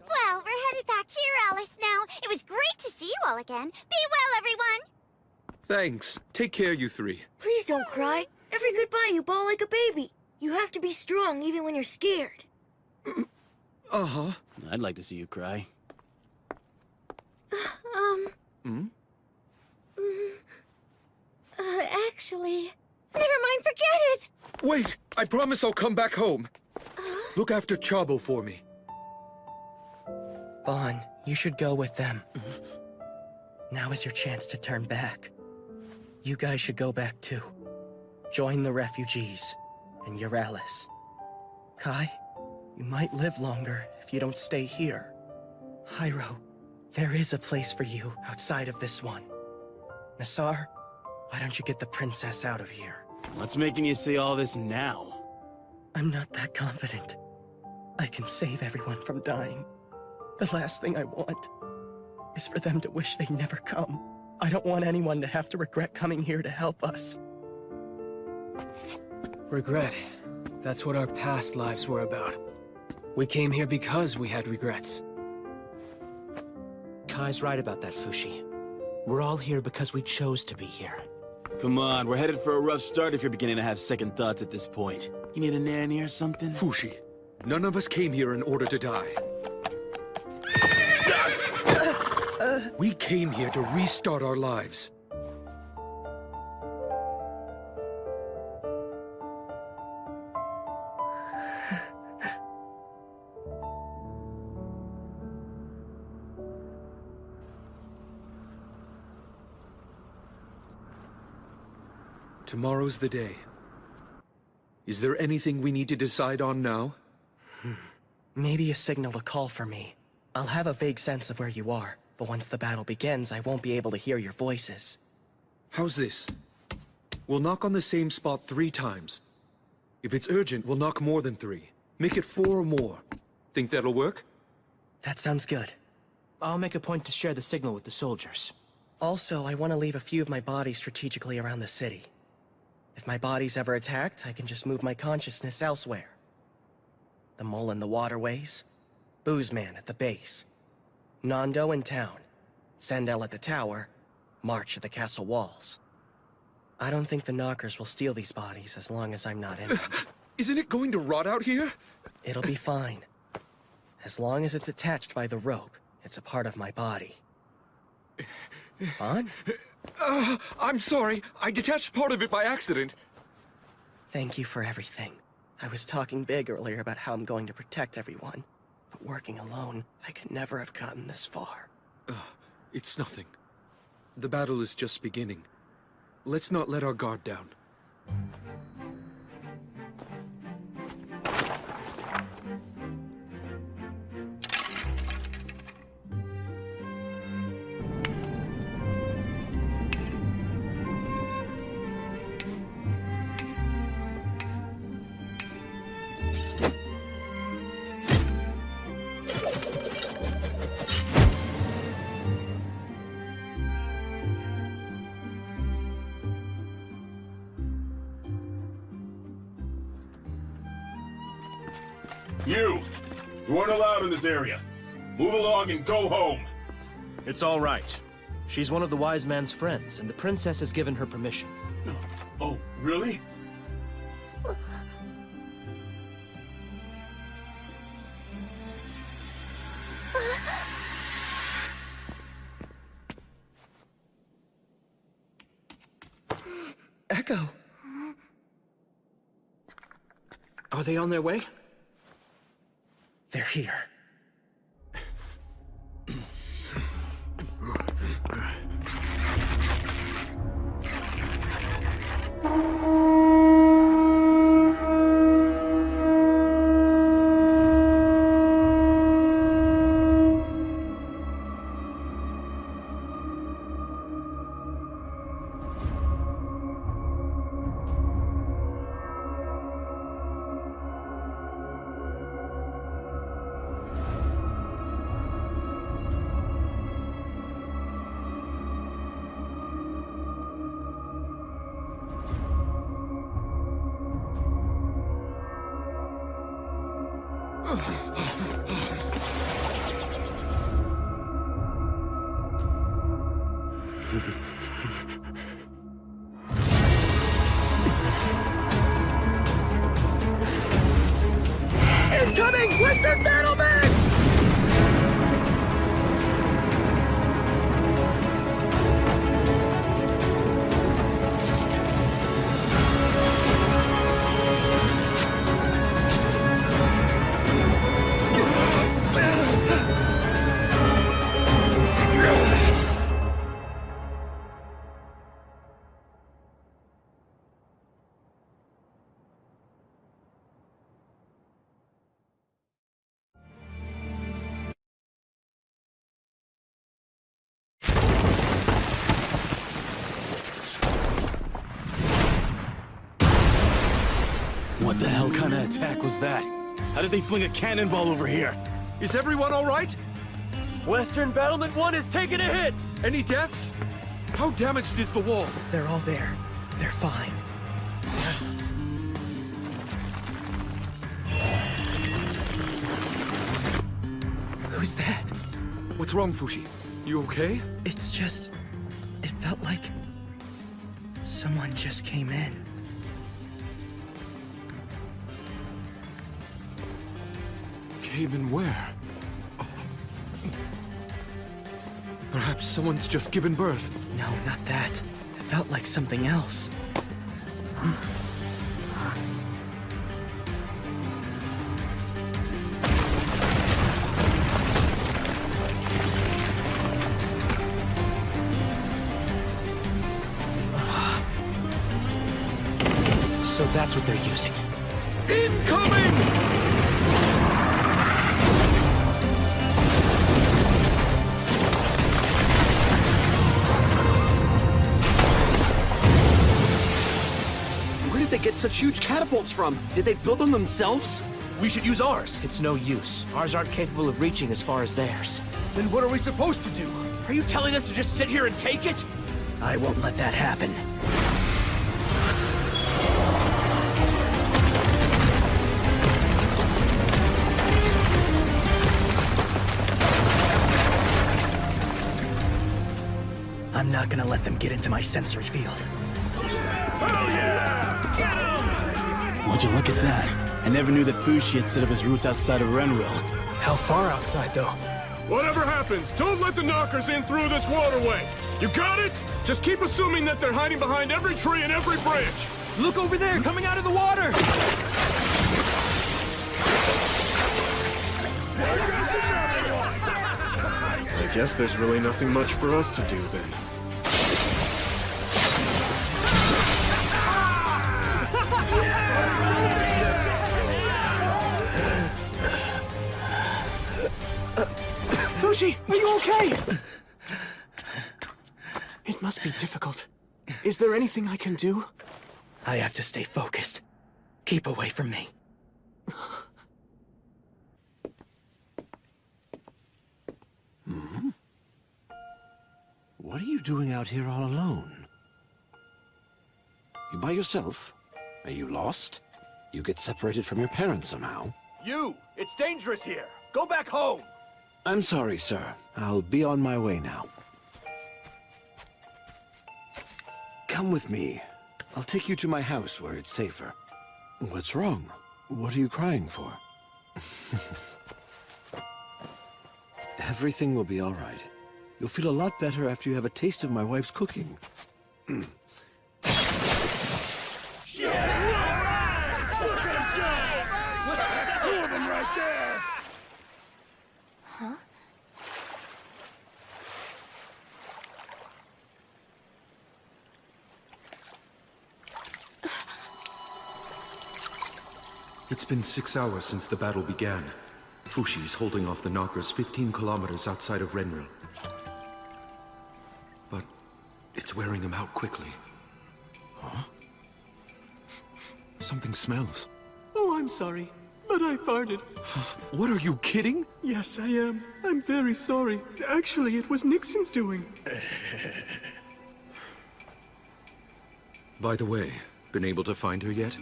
Well, we're headed back to your Alice now. It was great to see you all again. Be well, everyone. Thanks. Take care, you three. Please don't cry. Every goodbye you bawl like a baby. You have to be strong even when you're scared. Uh-huh. I'd like to see you cry. Actually... Never mind, forget it! Wait! I promise I'll come back home. Look after Chabo for me. Bon, you should go with them. Now is your chance to turn back. You guys should go back too. Join the refugees and Euryalus. Kai, you might live longer if you don't stay here. Hyro, there is a place for you outside of this one. Nassar, why don't you get the princess out of here? What's making you say all this now? I'm not that confident. I can save everyone from dying. The last thing I want is for them to wish they'd never come. I don't want anyone to have to regret coming here to help us. Regret. That's what our past lives were about. We came here because we had regrets. Kai's right about that, Fushi. We're all here because we chose to be here. Come on, we're headed for a rough start if you're beginning to have second thoughts at this point. You need a nanny or something? Fushi, None of us came here in order to die. We came here to restart our lives. Tomorrow's the day. Is there anything we need to decide on now? Maybe a signal to call for me. I'll have a vague sense of where you are, but once the battle begins, I won't be able to hear your voices. How's this? We'll knock on the same spot 3 times. If it's urgent, we'll knock more than 3. Make it 4 or more. Think that'll work? That sounds good. I'll make a point to share the signal with the soldiers. Also, I want to leave a few of my bodies strategically around the city. If my body's ever attacked, I can just move my consciousness elsewhere. The mole in the waterways, Boozman at the base, Nando in town, Sandel at the tower, March at the castle walls. I don't think the Knockers will steal these bodies as long as I'm not in them. Isn't it going to rot out here? It'll be fine. As long as it's attached by the rope, it's a part of my body. On? I'm sorry. I detached part of it by accident. Thank you for everything. I was talking big earlier about how I'm going to protect everyone. But working alone, I could never have gotten this far. It's nothing. The battle is just beginning. Let's not let our guard down. You aren't allowed in this area. Move along and go home. It's all right. She's one of the wise man's friends, and the princess has given her permission. Oh, really? Echo! Are they on their way? They're here. Incoming Western battlements! What the hell kind of attack was that? How did they fling a cannonball over here? Is everyone all right? Western Battlement 1 is taking a hit! Any deaths? How damaged is the wall? They're all there. They're fine. Who's that? What's wrong, Fushi? You okay? It's just... it felt like... someone just came in. came and where? Perhaps someone's just given birth. No, not that. It felt like something else. So that's what they're using. Incoming! Where did they get such huge catapults from? Did they build them themselves? We should use ours. It's no use. Ours aren't capable of reaching as far as theirs. Then what are we supposed to do? Are you telling us to just sit here and take it? I won't let that happen. I'm not gonna let them get into my sensory field. Would you look at that? I never knew that Fushi had set up his roots outside of Renril. How far outside, though? Whatever happens, don't let the knockers in through this waterway. You got it? Just keep assuming that they're hiding behind every tree and every branch. Look over there, coming out of the water! I guess there's really nothing much for us to do then. Fushi, are you okay? It must be difficult. Is there anything I can do? I have to stay focused. Keep away from me. What are you doing out here all alone? You by yourself? Are you lost? You get separated from your parents somehow? You! It's dangerous here! Go back home! I'm sorry, sir. I'll be on my way now. Come with me. I'll take you to my house where it's safer. What's wrong? What are you crying for? Everything will be all right. You'll feel a lot better after you have a taste of my wife's cooking. Huh? It's been 6 hours since the battle began. Fushi's holding off the knockers 15 kilometers outside of Renril. But it's wearing them out quickly. Huh? Something smells. Oh, I'm sorry, but I farted. What, are you kidding? Yes, I am. I'm very sorry. Actually, it was Nixon's doing. By the way, been able to find her yet?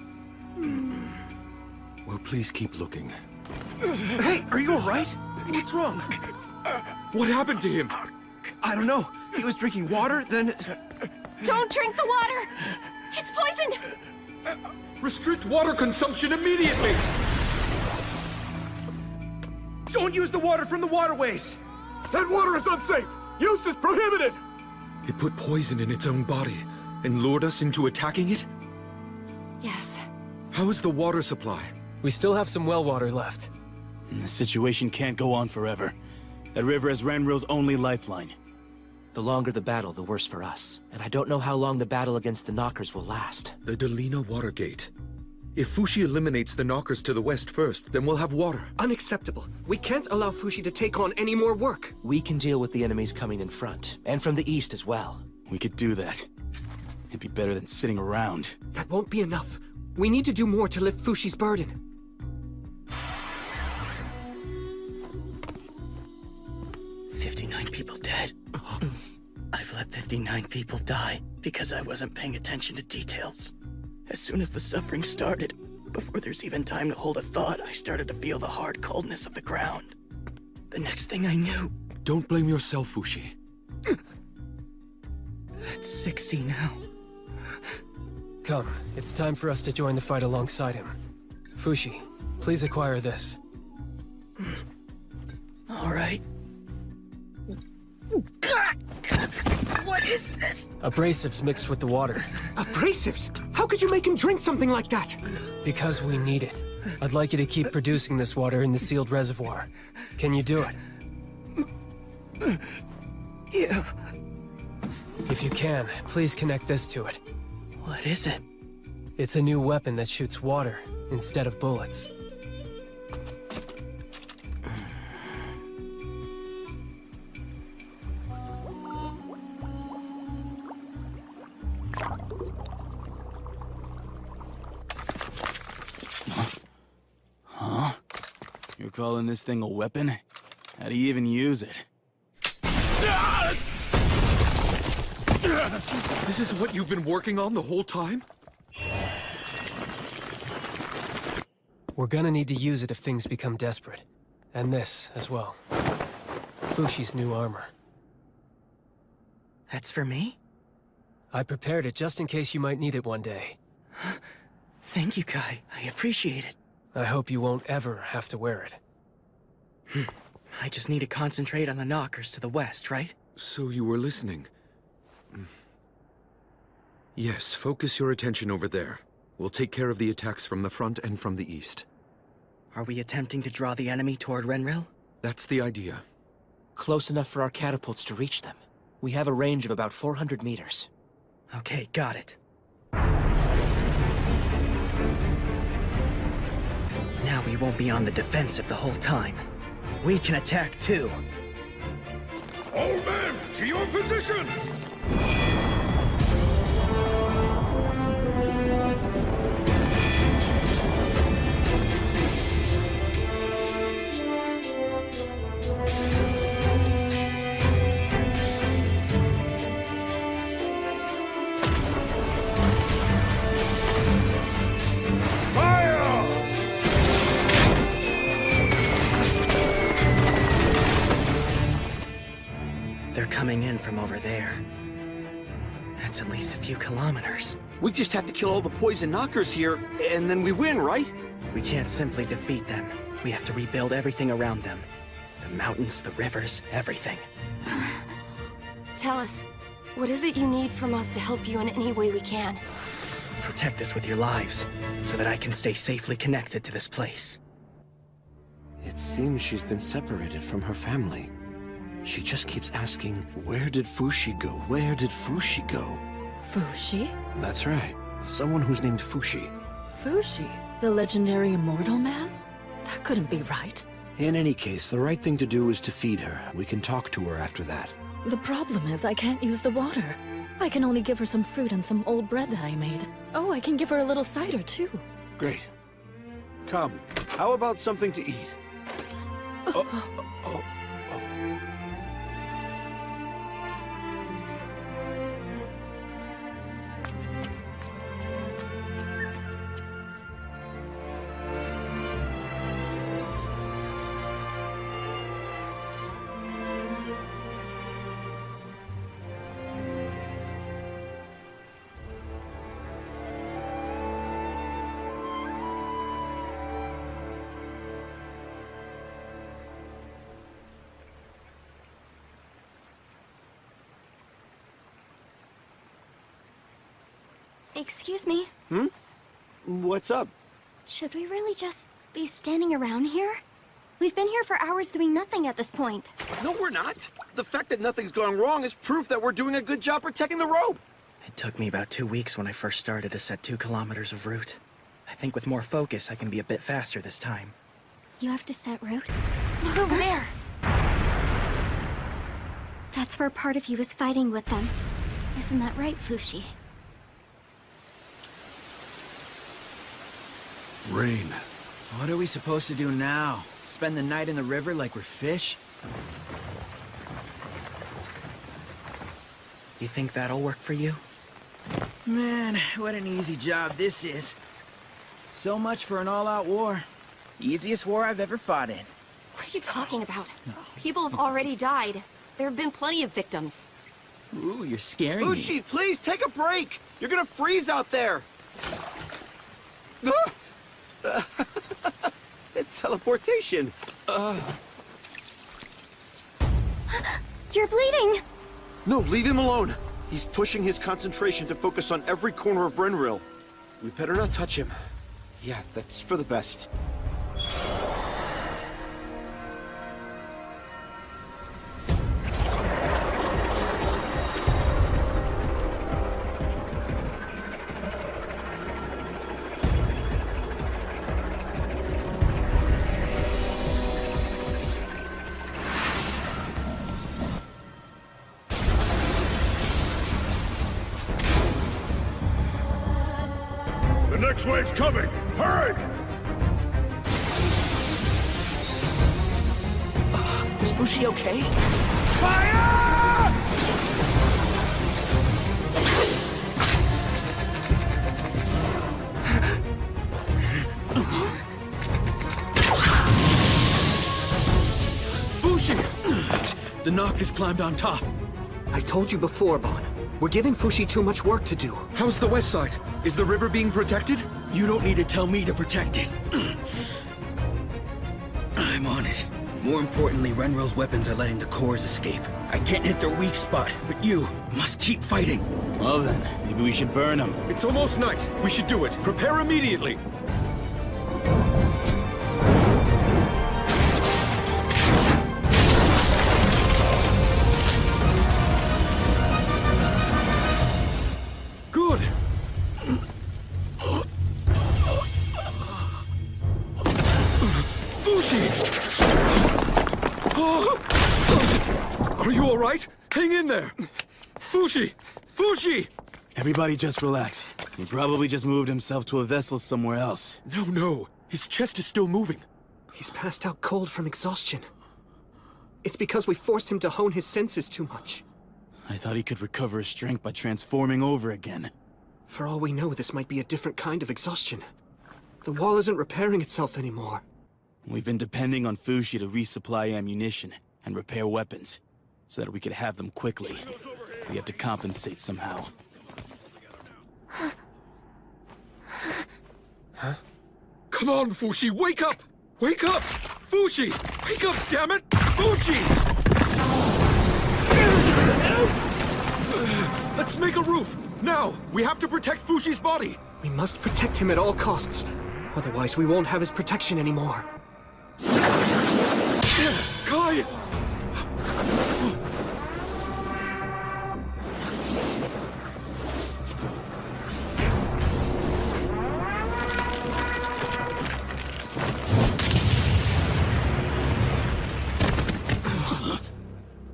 Well, please keep looking. Hey, are you alright? What's wrong? What happened to him? I don't know. He was drinking water, then... Don't drink the water! It's poisoned! Restrict water consumption immediately! Don't use the water from the waterways! That water is unsafe! Use is prohibited! It put poison in its own body and lured us into attacking it? Yes. How is the water supply? We still have some well water left. This situation can't go on forever. That river is Renril's only lifeline. The longer the battle, the worse for us. And I don't know how long the battle against the knockers will last. The Delina Water Gate. If Fushi eliminates the knockers to the west first, then we'll have water. Unacceptable. We can't allow Fushi to take on any more work. We can deal with the enemies coming in front, and from the east as well. We could do that. It'd be better than sitting around. That won't be enough. We need to do more to lift Fushi's burden. "59 people dead. I've let 59 people die because I wasn't paying attention to details. As soon as the suffering started, before there's even time to hold a thought, I started to feel the hard coldness of the ground. The next thing I knew... Don't blame yourself, Fushi. That's 60 now. Come, it's time for us to join the fight alongside him. Fushi, please acquire this. What is this? Abrasives mixed with the water. Abrasives? How could you make him drink something like that? Because we need it. I'd like you to keep producing this water in the sealed reservoir. Can you do it? Yeah. If you can, please connect this to it. What is it? It's a new weapon that shoots water instead of bullets. Huh? You're calling this thing a weapon? How do you even use it? This is what you've been working on the whole time? We're gonna need to use it if things become desperate. And this, as well. Fushi's new armor. That's for me? I prepared it just in case you might need it one day. Thank you, Kai. I appreciate it. I hope you won't ever have to wear it. I just need to concentrate on the knockers to the west, right? So you were listening. Yes, focus your attention over there. We'll take care of the attacks from the front and from the east. Are we attempting to draw the enemy toward Renril? That's the idea. Close enough for our catapults to reach them. We have a range of about 400 meters. Okay, got it. Now we won't be on the defensive the whole time. We can attack too. All men, to your positions! They're coming in from over there. That's at least a few kilometers. We just have to kill all the poison knockers here, and then we win, right? We can't simply defeat them. We have to rebuild everything around them. The mountains, the rivers, everything. Tell us, what is it you need from us to help you in any way we can? Protect us with your lives, so that I can stay safely connected to this place. It seems she's been separated from her family. She just keeps asking, where did Fushi go? Where did Fushi go? Fushi? That's right. Someone who's named Fushi. Fushi? The legendary immortal man? That couldn't be right. In any case, the right thing to do is to feed her. We can talk to her after that. The problem is I can't use the water. I can only give her some fruit and some old bread that I made. Oh, I can give her a little cider, too. Great. Come, how about something to eat? Excuse me. What's up? Should we really just be standing around here? We've been here for hours doing nothing at this point. No, we're not. The fact that nothing's gone wrong is proof that we're doing a good job protecting the rope. It took me about 2 weeks when I first started to set 2 kilometers of route. I think with more focus, I can be a bit faster this time. You have to set route? Look over there! That's where part of you is fighting with them. Isn't that right, Fushi? Rain. What are we supposed to do now? Spend the night in the river like we're fish? You think that'll work for you? Man, what an easy job this is. So much for an all-out war. Easiest war I've ever fought in. What are you talking about? People have already died. There have been plenty of victims. Ooh, you're scaring me. Fushi, please take a break. You're gonna freeze out there. Teleportation. You're bleeding! No, leave him alone. He's pushing his concentration to focus on every corner of Renril. We better not touch him. Yeah, that's for the best. The next wave's coming! Hurry! Is Fushi okay? Fire! Fushi! The knockers climbed on top. I told you before, Bon. We're giving Fushi too much work to do. How's the west side? Is the river being protected? You don't need to tell me to protect it. I'm on it. More importantly, Renril's weapons are letting the cores escape. I can't hit their weak spot, but you must keep fighting. Well then, maybe we should burn them. It's almost night. We should do it. Prepare immediately. Good! Fushi! Are you all right? Hang in there! Fushi! Fushi! Everybody just relax. He probably just moved himself to a vessel somewhere else. No. His chest is still moving. He's passed out cold from exhaustion. It's because we forced him to hone his senses too much. I thought he could recover his strength by transforming over again. For all we know, this might be a different kind of exhaustion. The wall isn't repairing itself anymore. We've been depending on Fushi to resupply ammunition and repair weapons, so that we could have them quickly. We have to compensate somehow. Huh? Come on, Fushi, wake up! Wake up! Fushi! Wake up, damn it! Fushi! Let's make a roof! Now! We have to protect Fushi's body! We must protect him at all costs. Otherwise, we won't have his protection anymore. Kai!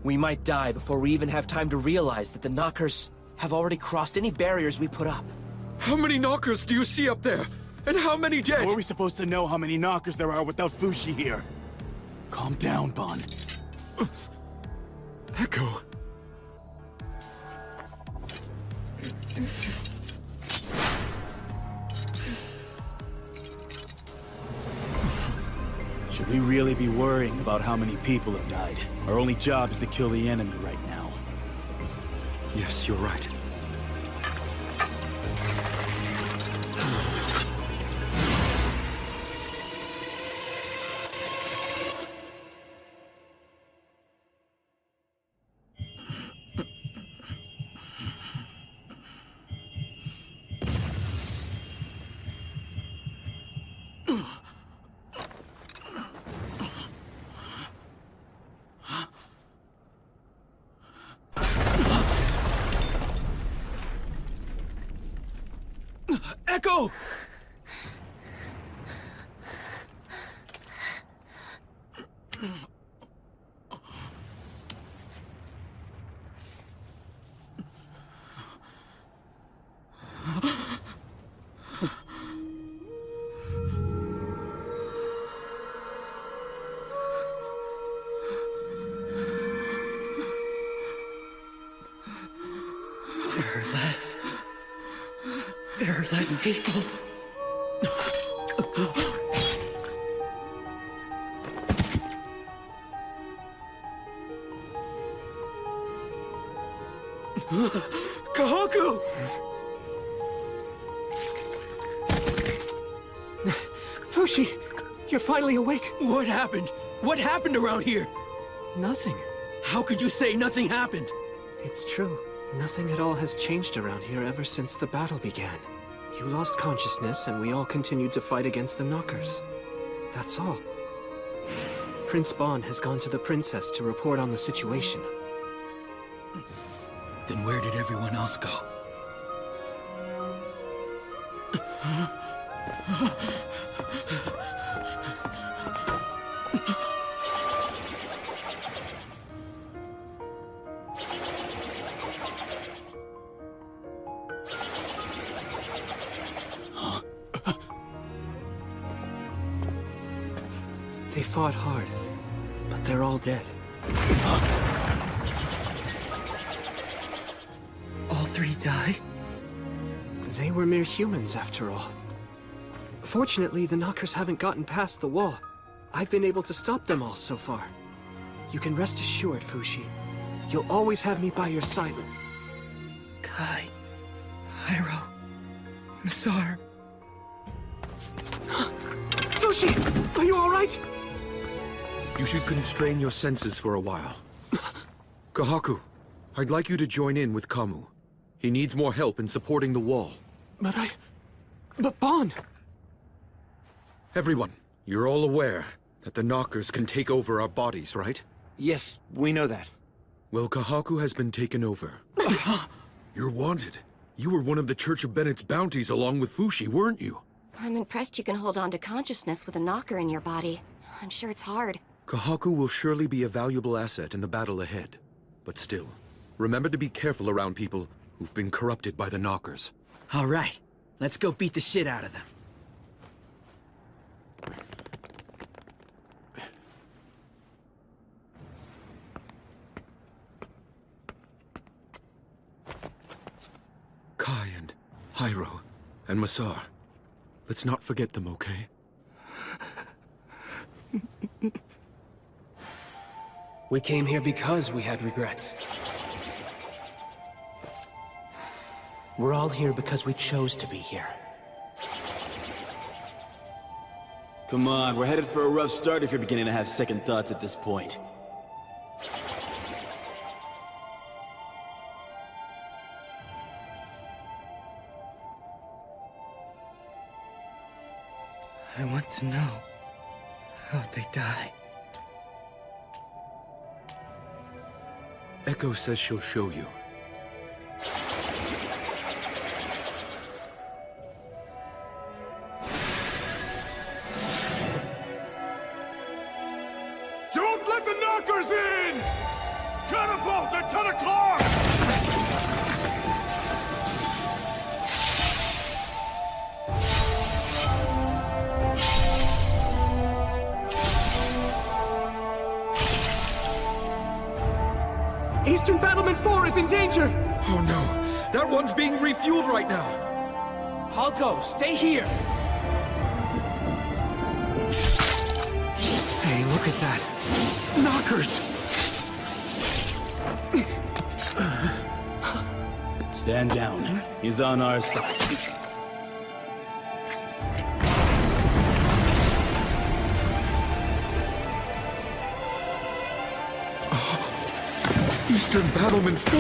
We might die before we even have time to realize that the knockers have already crossed any barriers we put up. How many knockers do you see up there? And how many dead? How are we supposed to know how many knockers there are without Fushi here? Calm down, Bon. Echo. Should we really be worrying about how many people have died? Our only job is to kill the enemy right now. Yes, you're right. Echo! There are less people. Kahaku! Fushi, you're finally awake. What happened? What happened around here? Nothing. How could you say nothing happened? It's true. Nothing at all has changed around here ever since the battle began. You lost consciousness, and we all continued to fight against the Knockers. That's all. Prince Bon has gone to the princess to report on the situation. Then where did everyone else go? They fought hard, but they're all dead. All three died? They were mere humans, after all. Fortunately, the Knockers haven't gotten past the wall. I've been able to stop them all so far. You can rest assured, Fushi. You'll always have me by your side. Kai, Hyro, Masar. Fushi! Are you alright? You should constrain your senses for a while. Kahaku, I'd like you to join in with Kamu. He needs more help in supporting the wall. But Bon! Everyone, you're all aware that the Knockers can take over our bodies, right? Yes, we know that. Well, Kahaku has been taken over. You're wanted. You were one of the Church of Bennett's bounties along with Fushi, weren't you? I'm impressed you can hold on to consciousness with a knocker in your body. I'm sure it's hard. Kahaku will surely be a valuable asset in the battle ahead. But still, remember to be careful around people who've been corrupted by the Knockers. All right, let's go beat the shit out of them. Kai and Hyro and Masar. Let's not forget them, okay? We came here because we had regrets. We're all here because we chose to be here. Come on, we're headed for a rough start if you're beginning to have second thoughts at this point. I want to know how'd they die. Echo says she'll show you. Don't let the Knockers in! Catapult at 10 o'clock! Eastern Battlement 4 is in danger! Oh no! That one's being refueled right now! I'll go. Stay here! Hey, look at that. Knockers! Stand down. He's on our side. Eastern Battlement 4!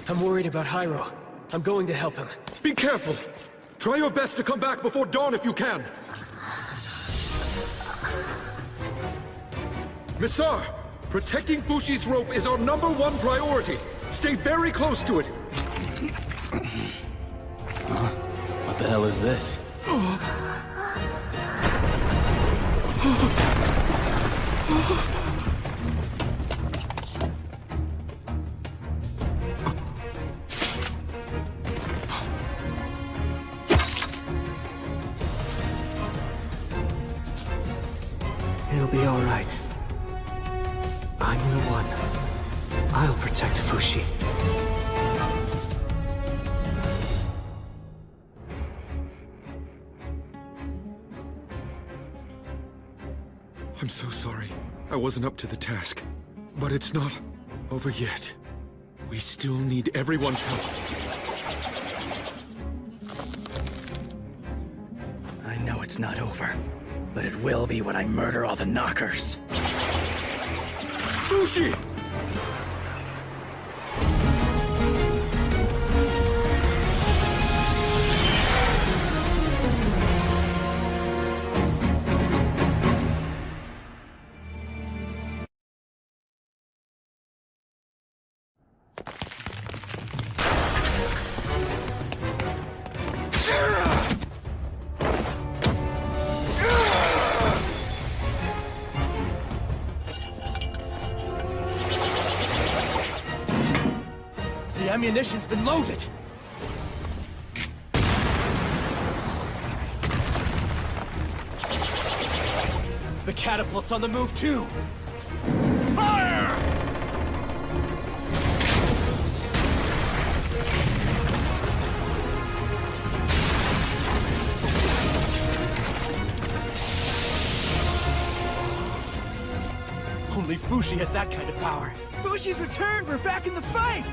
I'm worried about Hyro. I'm going to help him. Be careful! Try your best to come back before dawn if you can! Misar! Protecting Fushi's rope is our #1 priority! Stay very close to it! What the hell is this? It'll be all right. I'm the one. I'll protect Fushi. I'm so sorry. I wasn't up to the task. But it's not over yet. We still need everyone's help. I know it's not over, but it will be when I murder all the Knockers. Fushi! The ammunition's been loaded! The catapult's on the move, too! Fire! Only Fushi has that kind of power. Fushi's returned! We're back in the fight!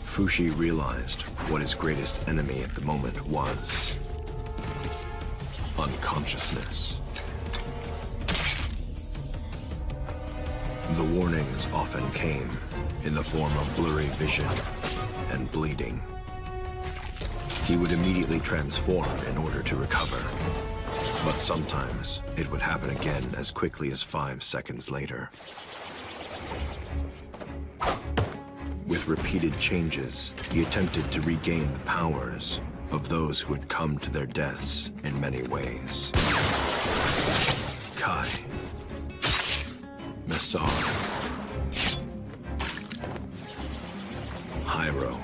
Fushi realized what his greatest enemy at the moment was. Unconsciousness. The warnings often came in the form of blurry vision and bleeding. He would immediately transform in order to recover. But sometimes it would happen again as quickly as 5 seconds later. With repeated changes, he attempted to regain the powers of those who had come to their deaths in many ways. Kai. Messar. Hyro.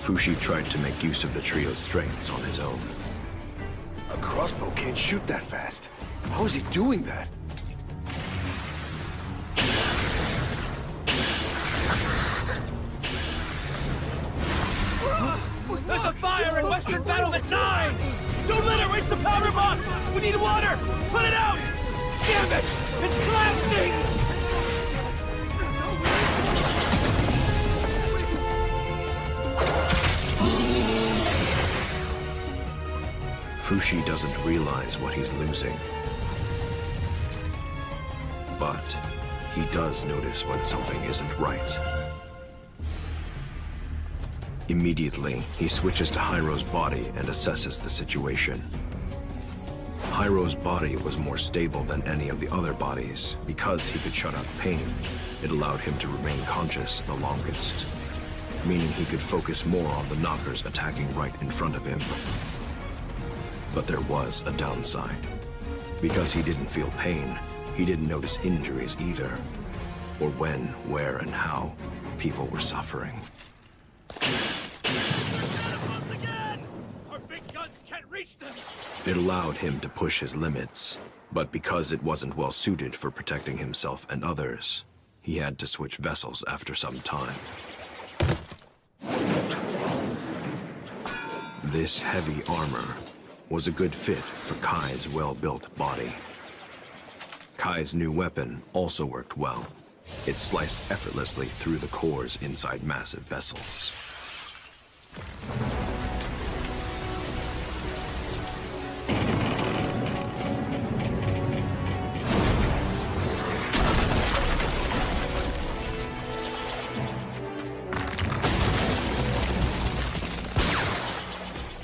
Fushi tried to make use of the trio's strengths on his own. A crossbow can't shoot that fast. How is he doing that? There's a fire in Western Battlement 9! Don't let it reach the powder box! We need water! Put it out! Damn it! It's collapsing! Fushi doesn't realize what he's losing. But he does notice when something isn't right. Immediately, he switches to Hyro's body and assesses the situation. Hyro's body was more stable than any of the other bodies. Because he could shut out pain, it allowed him to remain conscious the longest, meaning he could focus more on the knockers attacking right in front of him. But there was a downside. Because he didn't feel pain, he didn't notice injuries either, or when, where, and how people were suffering. Our big guns can't reach them! It allowed him to push his limits, but because it wasn't well suited for protecting himself and others, he had to switch vessels after some time. This heavy armor was a good fit for Kai's well-built body. Kai's new weapon also worked well. It sliced effortlessly through the cores inside massive vessels.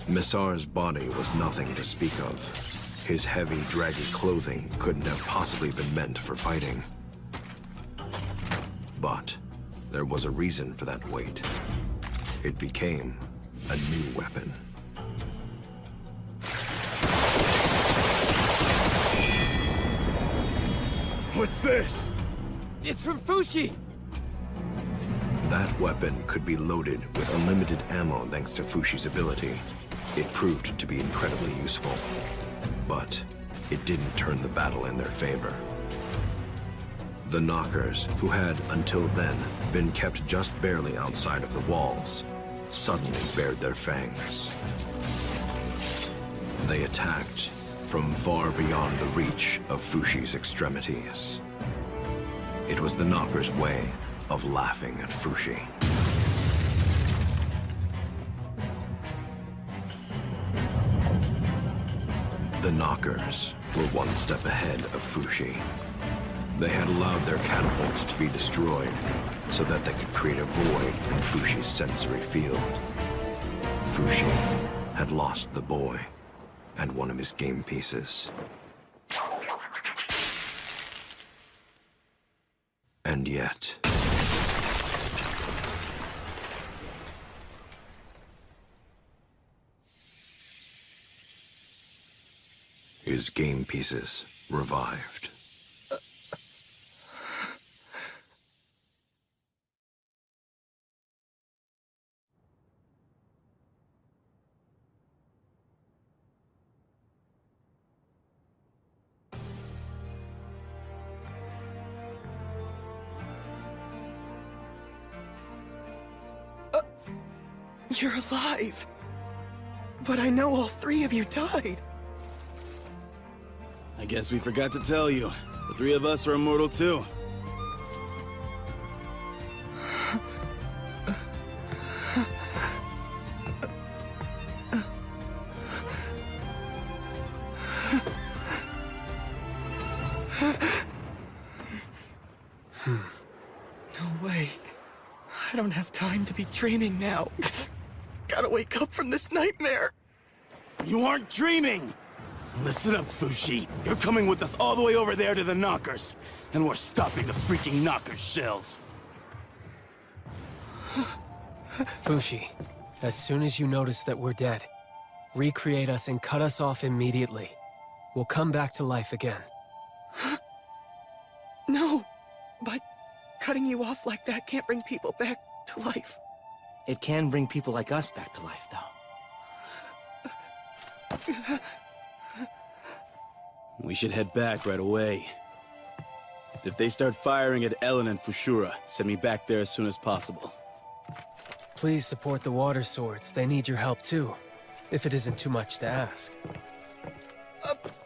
Messar's body was nothing to speak of. His heavy, draggy clothing couldn't have possibly been meant for fighting. But there was a reason for that weight. It became a new weapon. What's this? It's from Fushi! That weapon could be loaded with unlimited ammo thanks to Fushi's ability. It proved to be incredibly useful, but it didn't turn the battle in their favor. The Knockers, who had, until then, been kept just barely outside of the walls, suddenly bared their fangs. They attacked from far beyond the reach of Fushi's extremities. It was the Knockers' way of laughing at Fushi. The Knockers were one step ahead of Fushi. They had allowed their catapults to be destroyed so that they could create a void in Fushi's sensory field. Fushi had lost the boy and one of his game pieces. And yet... his game pieces revived. You're alive. But I know all three of you died. I guess we forgot to tell you. The three of us are immortal too. No way. I don't have time to be dreaming now. Gotta wake up from this nightmare. You aren't dreaming! Listen up, Fushi. You're coming with us all the way over there to the Knockers. And we're stopping the freaking Knockers shells. Fushi, as soon as you notice that we're dead, recreate us and cut us off immediately. We'll come back to life again. No, but cutting you off like that can't bring people back to life. It can bring people like us back to life, though. We should head back right away. If they start firing at Ellen and Fushura, send me back there as soon as possible. Please support the Water Swords. They need your help too, if it isn't too much to ask.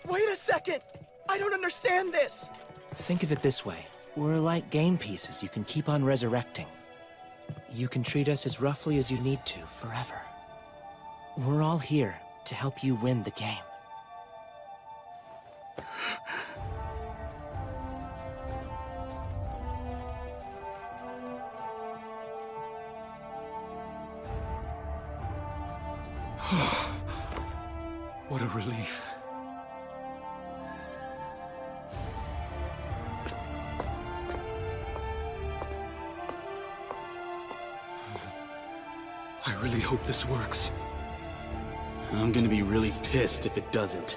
Wait a second! I don't understand this! Think of it this way. We're like game pieces you can keep on resurrecting. You can treat us as roughly as you need to, forever. We're all here to help you win the game. What a relief. I really hope this works. I'm gonna be really pissed if it doesn't.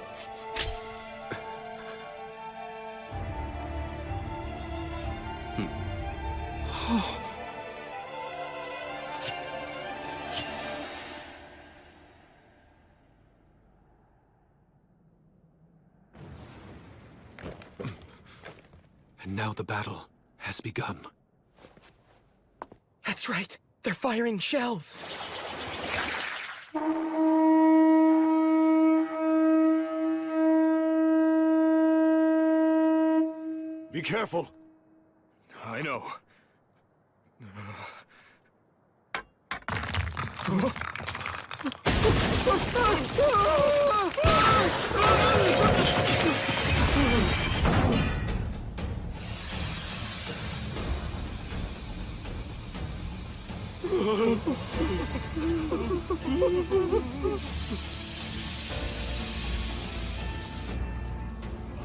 And now the battle has begun. That's right. They're firing shells. Be careful. I know.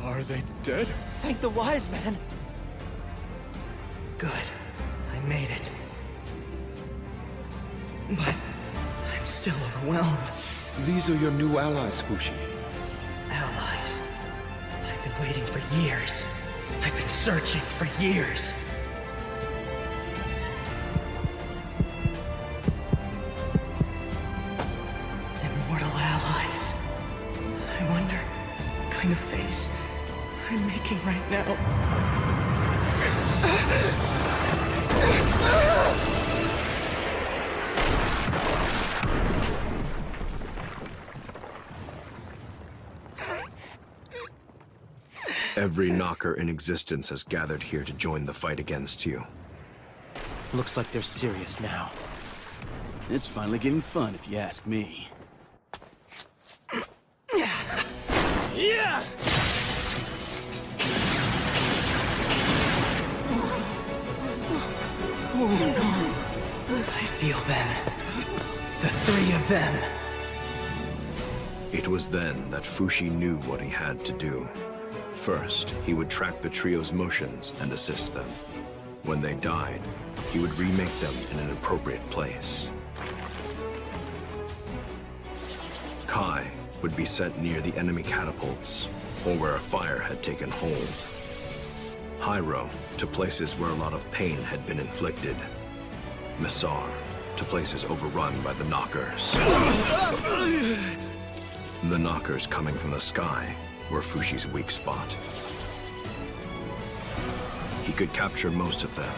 Are they dead? Thank the wise man. Good. I made it. But I'm still overwhelmed. These are your new allies, Fushi. Allies. I've been waiting for years. I've been searching for years. Immortal allies. I wonder what kind of face I'm making right now. Every knocker in existence has gathered here to join the fight against you. Looks like they're serious now. It's finally getting fun, if you ask me. Yeah! I feel them. The three of them. It was then that Fushi knew what he had to do. First, he would track the trio's motions and assist them. When they died, he would remake them in an appropriate place. Kai would be sent near the enemy catapults, or where a fire had taken hold. Hyro to places where a lot of pain had been inflicted. Messar to places overrun by the knockers. The knockers coming from the sky were Fushi's weak spot. He could capture most of them,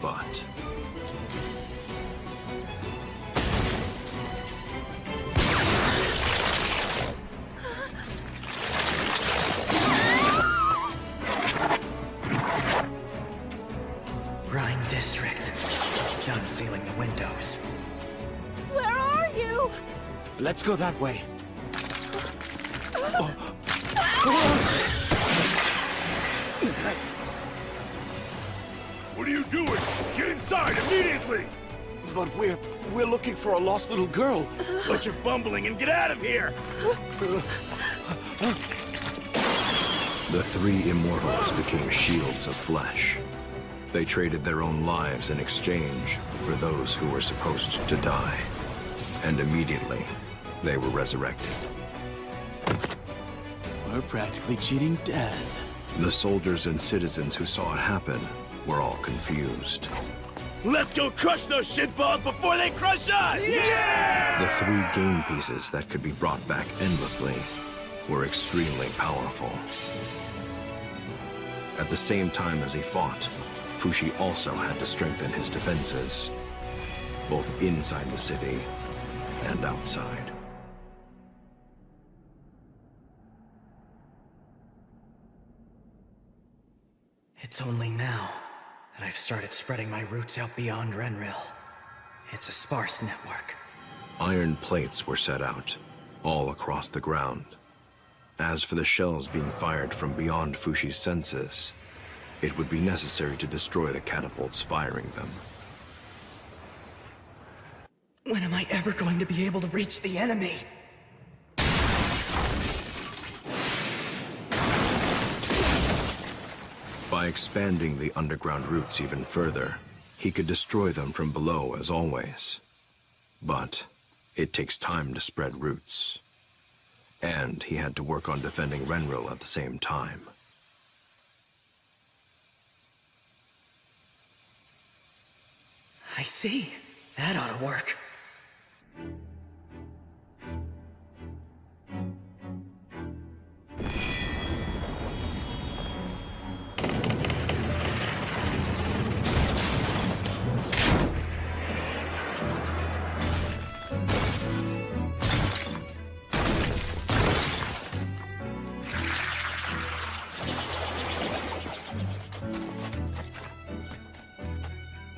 but Rhine District. Done sealing the windows. Where are you? Let's go that way. What are you doing? Get inside immediately! But we're looking for a lost little girl. Quit your bumbling and get out of here! The three Immortals became shields of flesh. They traded their own lives in exchange for those who were supposed to die. And immediately, they were resurrected. We're practically cheating death. The soldiers and citizens who saw it happen were all confused. Let's go crush those shitballs before they crush us! The three game pieces that could be brought back endlessly were extremely powerful. At the same time as he fought, Fushi also had to strengthen his defenses, both inside the city and outside. It's only now that I've started spreading my roots out beyond Renril. It's a sparse network. Iron plates were set out, all across the ground. As for the shells being fired from beyond Fushi's senses, it would be necessary to destroy the catapults firing them. When am I ever going to be able to reach the enemy? By expanding the underground routes even further, he could destroy them from below as always. But it takes time to spread roots. And he had to work on defending Renril at the same time. I see. That ought to work.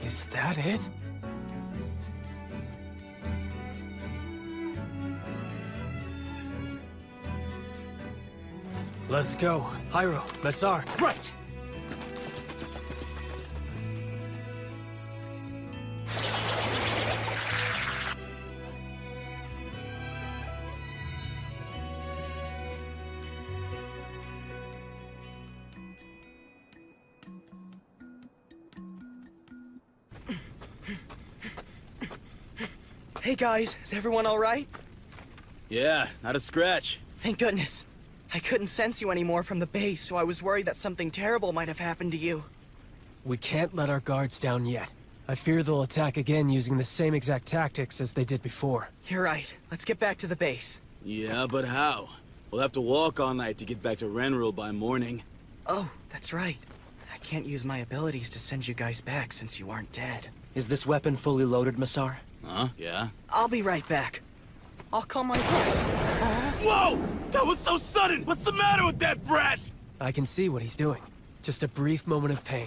Is that it? Let's go. Hyro, Massar. Right! Hey guys, is everyone alright? Yeah, not a scratch. Thank goodness. I couldn't sense you anymore from the base, so I was worried that something terrible might have happened to you. We can't let our guards down yet. I fear they'll attack again using the same exact tactics as they did before. You're right. Let's get back to the base. Yeah, but how? We'll have to walk all night to get back to Renril by morning. Oh, that's right. I can't use my abilities to send you guys back since you aren't dead. Is this weapon fully loaded, Massar? Huh? Yeah? I'll be right back. I'll call my horse. Whoa! That was so sudden! What's the matter with that brat? I can see what he's doing. Just a brief moment of pain.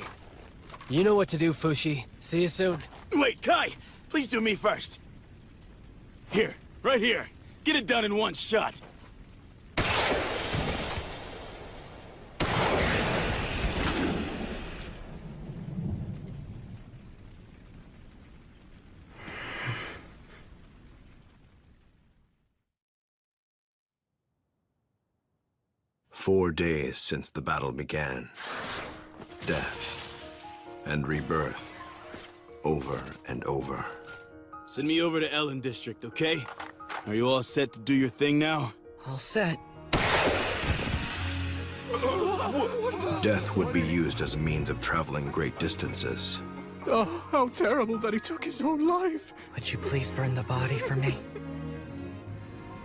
You know what to do, Fushi. See you soon. Wait, Kai! Please do me first. Here, right here. Get it done in one shot. "4 days since the battle began. Death and rebirth, over and over. Send me over to Ellen District, okay? Are you all set to do your thing now? All set. Death would be used as a means of traveling great distances. Oh, how terrible that he took his own life. Would you please burn the body for me?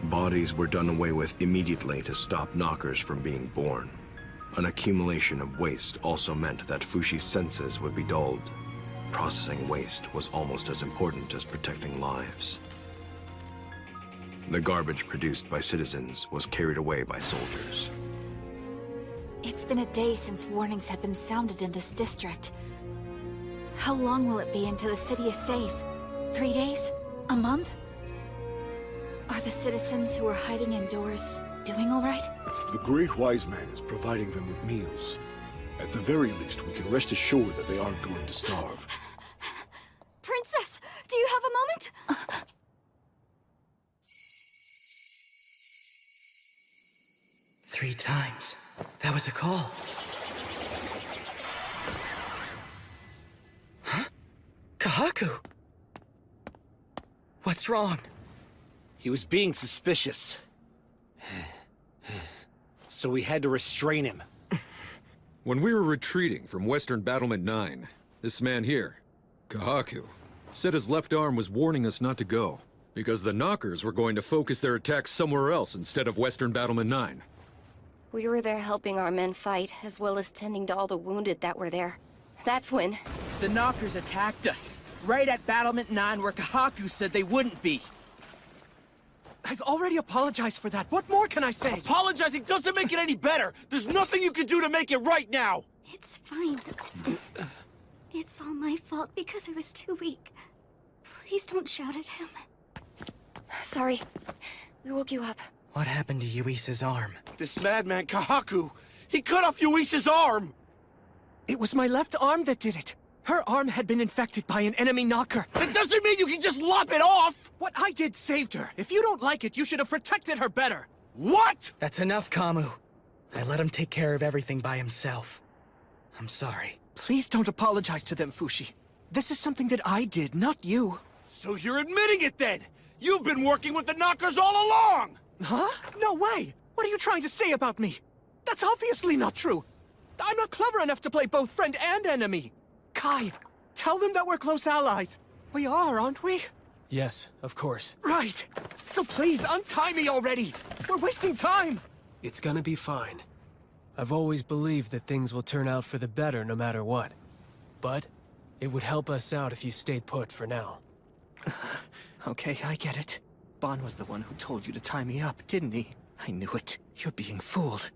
Bodies were done away with immediately to stop knockers from being born. An accumulation of waste also meant that Fushi's senses would be dulled. Processing waste was almost as important as protecting lives. The garbage produced by citizens was carried away by soldiers. It's been a day since warnings have been sounded in this district. How long will it be until the city is safe? 3 days? A month? Are the citizens who are hiding indoors doing all right? The Great Wise Man is providing them with meals. At the very least, we can rest assured that they aren't going to starve. Princess, do you have a moment? 3 times. That was a call. Huh? Kahaku! What's wrong? He was being suspicious. So we had to restrain him. When we were retreating from Western Battlement 9, this man here, Kahaku, said his left arm was warning us not to go, because the Knockers were going to focus their attacks somewhere else instead of Western Battlement 9. We were there helping our men fight, as well as tending to all the wounded that were there. That's when... The Knockers attacked us, right at Battlement 9 where Kahaku said they wouldn't be. I've already apologized for that. What more can I say? Apologizing doesn't make it any better. There's nothing you can do to make it right now. It's fine. It's all my fault because I was too weak. Please don't shout at him. Sorry. We woke you up. What happened to Yuisa's arm? This madman, Kahaku, he cut off Yuisa's arm! It was my left arm that did it. Her arm had been infected by an enemy knocker. That doesn't mean you can just lop it off! What I did saved her. If you don't like it, you should have protected her better. What? That's enough, Kamu. I let him take care of everything by himself. I'm sorry. Please don't apologize to them, Fushi. This is something that I did, not you. So you're admitting it then? You've been working with the knockers all along! Huh? No way! What are you trying to say about me? That's obviously not true. I'm not clever enough to play both friend and enemy. Kai, tell them that we're close allies. We are, aren't we? Yes, of course. Right. So please, untie me already. We're wasting time. It's gonna be fine. I've always believed that things will turn out for the better no matter what. But it would help us out if you stayed put for now. Okay, I get it. Bon was the one who told you to tie me up, didn't he? I knew it. You're being fooled.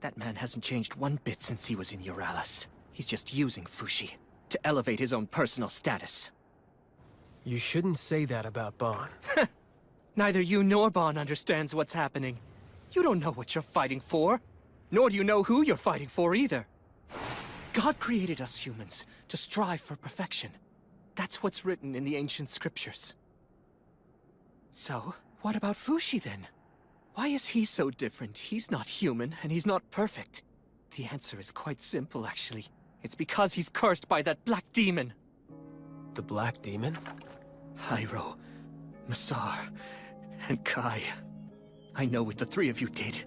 That man hasn't changed one bit since he was in Euralis. He's just using Fushi to elevate his own personal status. You shouldn't say that about Bon. Neither you nor Bon understands what's happening. You don't know what you're fighting for, nor do you know who you're fighting for either. God created us humans to strive for perfection. That's what's written in the ancient scriptures. So, what about Fushi then? Why is he so different? He's not human, and he's not perfect. The answer is quite simple, actually. It's because he's cursed by that black demon. The black demon? Hyro, Masar, and Kai. I know what the 3 of you did.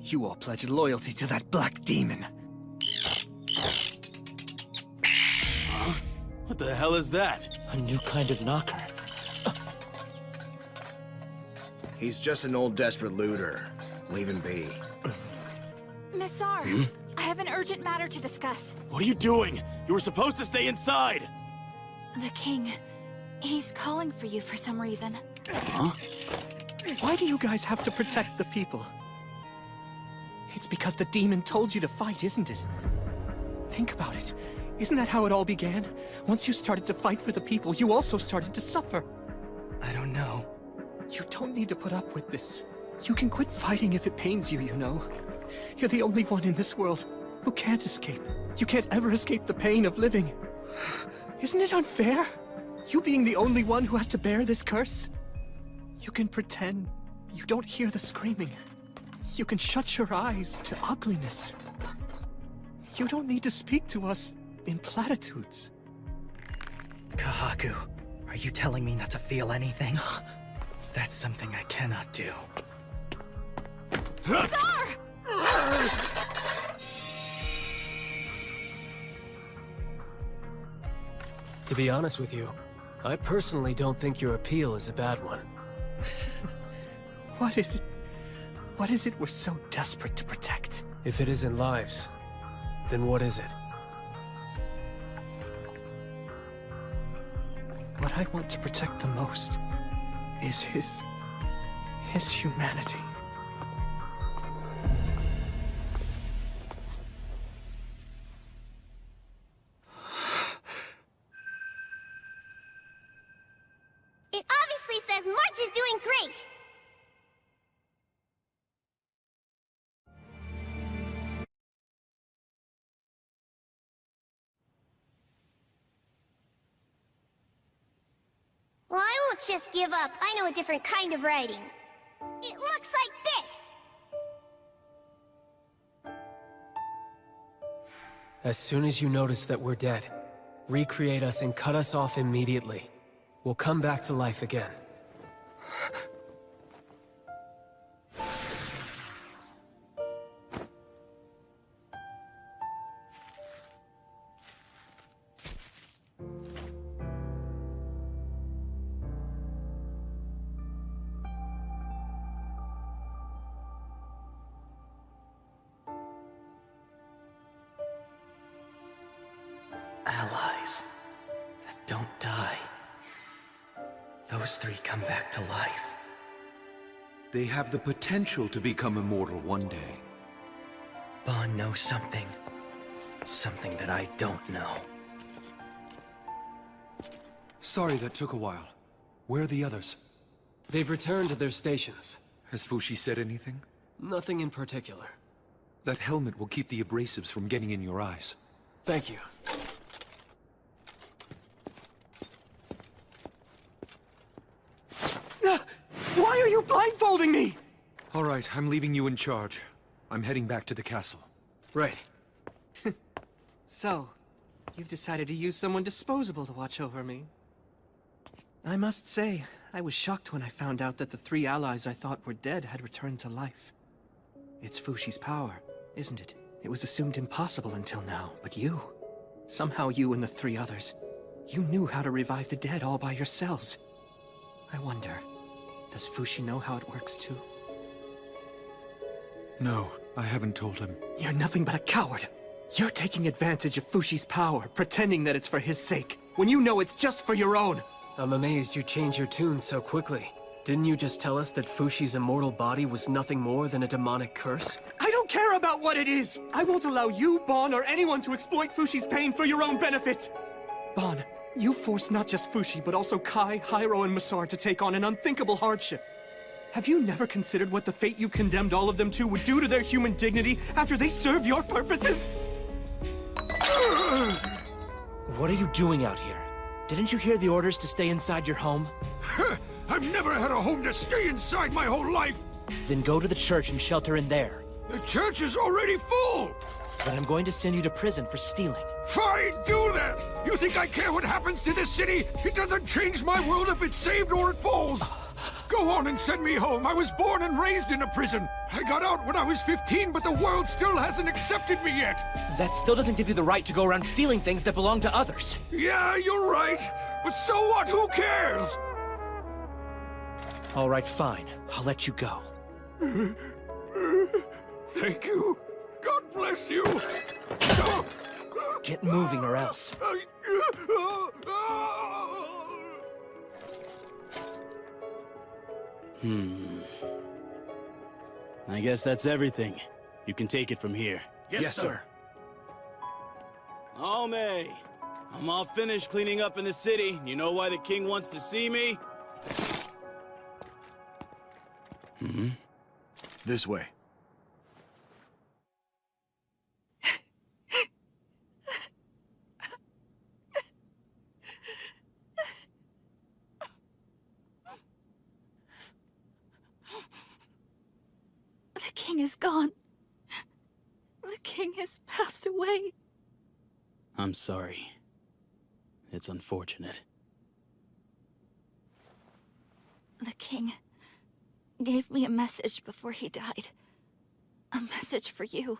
You all pledged loyalty to that black demon. Huh? What the hell is that? A new kind of knocker. He's just an old desperate looter. Leave him be. Missar, I have an urgent matter to discuss. What are you doing? You were supposed to stay inside! The king, he's calling for you for some reason. Huh? Why do you guys have to protect the people? It's because the demon told you to fight, isn't it? Think about it. Isn't that how it all began? Once you started to fight for the people, you also started to suffer. I don't know. You don't need to put up with this. You can quit fighting if it pains you, you know. You're the only one in this world who can't escape. You can't ever escape the pain of living. Isn't it unfair? You being the only one who has to bear this curse? You can pretend you don't hear the screaming. You can shut your eyes to ugliness. You don't need to speak to us in platitudes. Kahaku, are you telling me not to feel anything? That's something I cannot do. Tsar! To be honest with you, I personally don't think your appeal is a bad one. What is it? What is it we're so desperate to protect? If it isn't lives, then what is it? What I want to protect the most is his humanity. Let's just give up. I know a different kind of writing. It looks like this! As soon as you notice that we're dead, recreate us and cut us off immediately. We'll come back to life again. Allies that don't die. Those three come back to life. They have the potential to become immortal one day. Bon knows something. Something that I don't know. Sorry that took a while. Where are the others? They've returned to their stations. Has Fushi said anything? Nothing in particular. That helmet will keep the abrasives from getting in your eyes. Thank you. Why are you blindfolding me? All right, I'm leaving you in charge. I'm heading back to the castle. Right. So, you've decided to use someone disposable to watch over me. I must say, I was shocked when I found out that the three allies I thought were dead had returned to life. It's Fushi's power, isn't it? It was assumed impossible until now, but you... Somehow you and the three others, you knew how to revive the dead all by yourselves. I wonder, does Fushi know how it works too? No, I haven't told him. You're nothing but a coward. You're taking advantage of Fushi's power, pretending that it's for his sake, when you know it's just for your own. I'm amazed you changed your tune so quickly. Didn't you just tell us that Fushi's immortal body was nothing more than a demonic curse? I don't care about what it is! I won't allow you, Bon, or anyone to exploit Fushi's pain for your own benefit! Bon, you forced not just Fushi, but also Kai, Hyro, and Masar to take on an unthinkable hardship. Have you never considered what the fate you condemned all of them to would do to their human dignity after they served your purposes? What are you doing out here? Didn't you hear the orders to stay inside your home? I've never had a home to stay inside my whole life! Then go to the church and shelter in there. The church is already full! But I'm going to send you to prison for stealing. Fine, do that! You think I care what happens to this city? It doesn't change my world if it's saved or it falls! Go on and send me home. I was born and raised in a prison. I got out when I was 15, but the world still hasn't accepted me yet. That still doesn't give you the right to go around stealing things that belong to others. Yeah, you're right. But so what? Who cares? All right, fine. I'll let you go. Thank you. God bless you. Get moving or else. I guess that's everything. You can take it from here. Yes, sir. Oh, May. I'm all finished cleaning up in the city. You know why the king wants to see me? This way. The king is gone. The king has passed away. I'm sorry. It's unfortunate. The king gave me a message before he died. A message for you.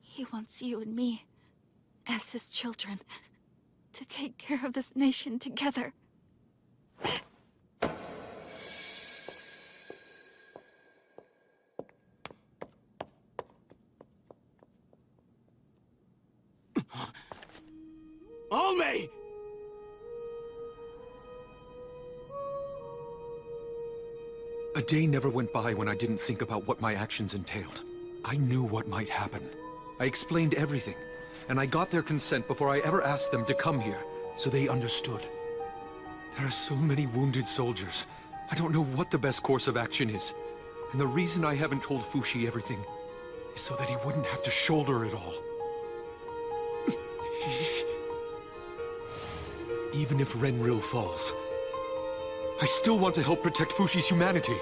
He wants you and me, as his children, to take care of this nation together. Alme! A day never went by when I didn't think about what my actions entailed. I knew what might happen. I explained everything, and I got their consent before I ever asked them to come here, so they understood. There are so many wounded soldiers. I don't know what the best course of action is. And the reason I haven't told Fushi everything is so that he wouldn't have to shoulder it all. Even if Renril falls, I still want to help protect Fushi's humanity.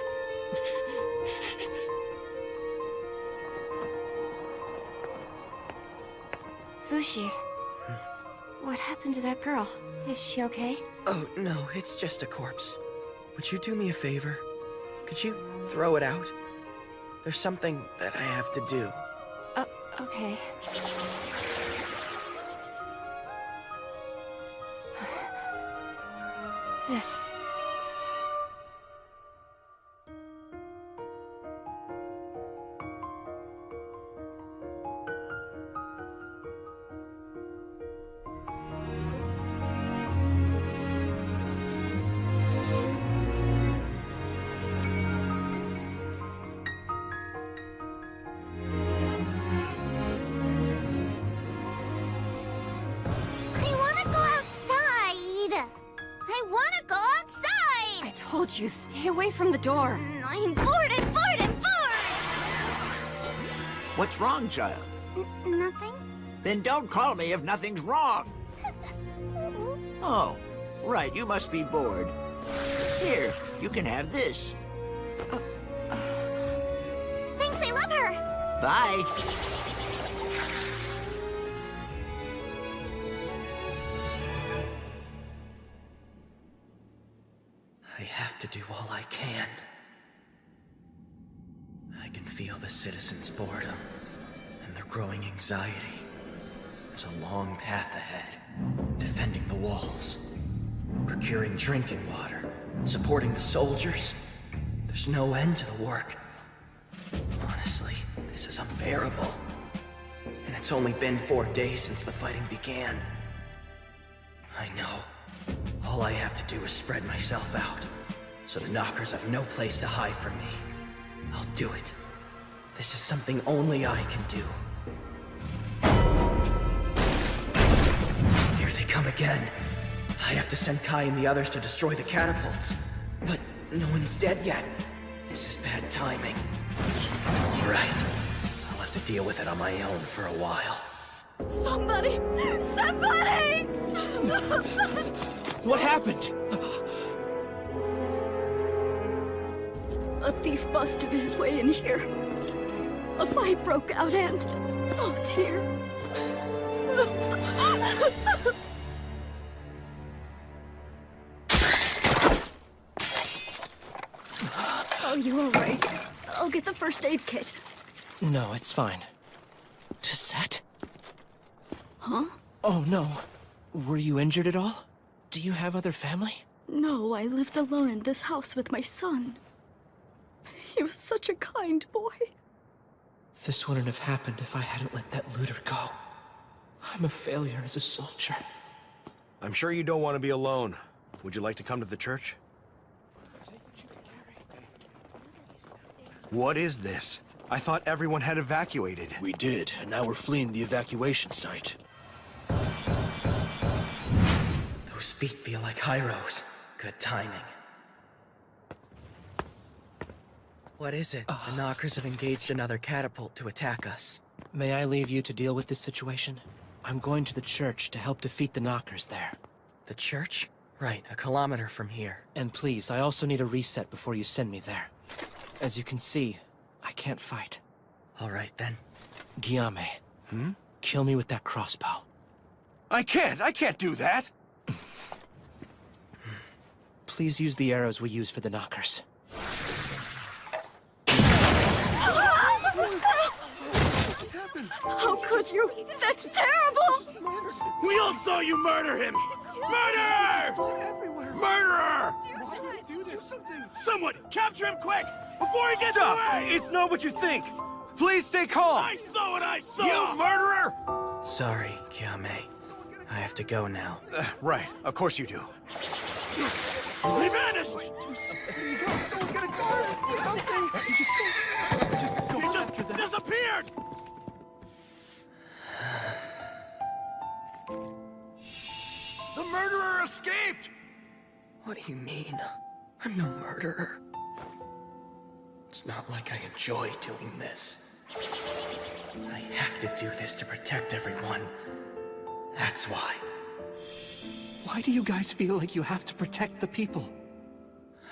Fushi. What happened to that girl? Is she okay? Oh, no, it's just a corpse. Would you do me a favor? Could you throw it out? There's something that I have to do. Okay. This... You stay away from the door. I'm bored, I'm bored, I'm bored! What's wrong, child? Nothing. Then don't call me if nothing's wrong. Oh, right, you must be bored. Here, you can have this. Thanks, I love her! Bye. I have to do all I can. I can feel the citizens' boredom and their growing anxiety. There's a long path ahead. Defending the walls, procuring drinking water, supporting the soldiers. There's no end to the work. Honestly, this is unbearable. And it's only been 4 days since the fighting began. I know. All I have to do is spread myself out, so the Knockers have no place to hide from me. I'll do it. This is something only I can do. Here they come again. I have to send Kai and the others to destroy the catapults. But no one's dead yet. This is bad timing. All right. I'll have to deal with it on my own for a while. Somebody! Somebody! What happened? A thief busted his way in here. A fight broke out and... oh dear. Are you alright? I'll get the first aid kit. No, it's fine. Tisette? Huh? Oh, no. Were you injured at all? Do you have other family? No, I lived alone in this house with my son. He was such a kind boy. This wouldn't have happened if I hadn't let that looter go. I'm a failure as a soldier. I'm sure you don't want to be alone. Would you like to come to the church? What is this? I thought everyone had evacuated. We did, and now we're fleeing the evacuation site. Those feet feel like Hyro's. Good timing. What is it? The Knockers have engaged another catapult to attack us. May I leave you to deal with this situation? I'm going to the church to help defeat the Knockers there. The church? Right, a kilometer from here. And please, I also need a reset before you send me there. As you can see, I can't fight. All right, then. Guillaume. Kill me with that crossbow. I can't do that! Please use the arrows we use for the Knockers. How could you? That's terrible! We all saw you murder him! Murder! Murderer! Someone, capture him quick! Before he gets away! It's not what you think! Please stay calm! I saw what I saw! You murderer! Sorry, Guillaume. I have to go now. Right, of course you do. He vanished! He just disappeared! The murderer escaped! What do you mean? I'm no murderer. It's not like I enjoy doing this. I have to do this to protect everyone. That's why. Why do you guys feel like you have to protect the people?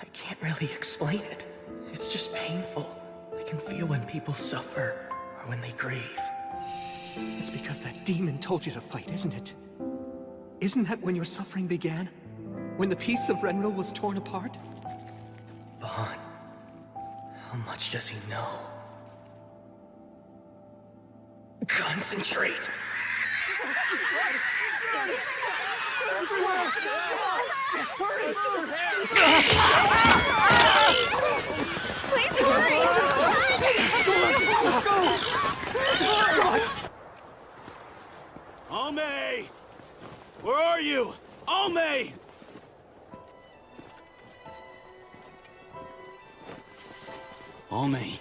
I can't really explain it. It's just painful. I can feel when people suffer, or when they grieve. It's because that demon told you to fight, isn't it? Isn't that when your suffering began? When the peace of Renril was torn apart? Vaughn, how much does he know? Concentrate! Please hurry! Let's go! Almay! Where are you? Almay! Almay,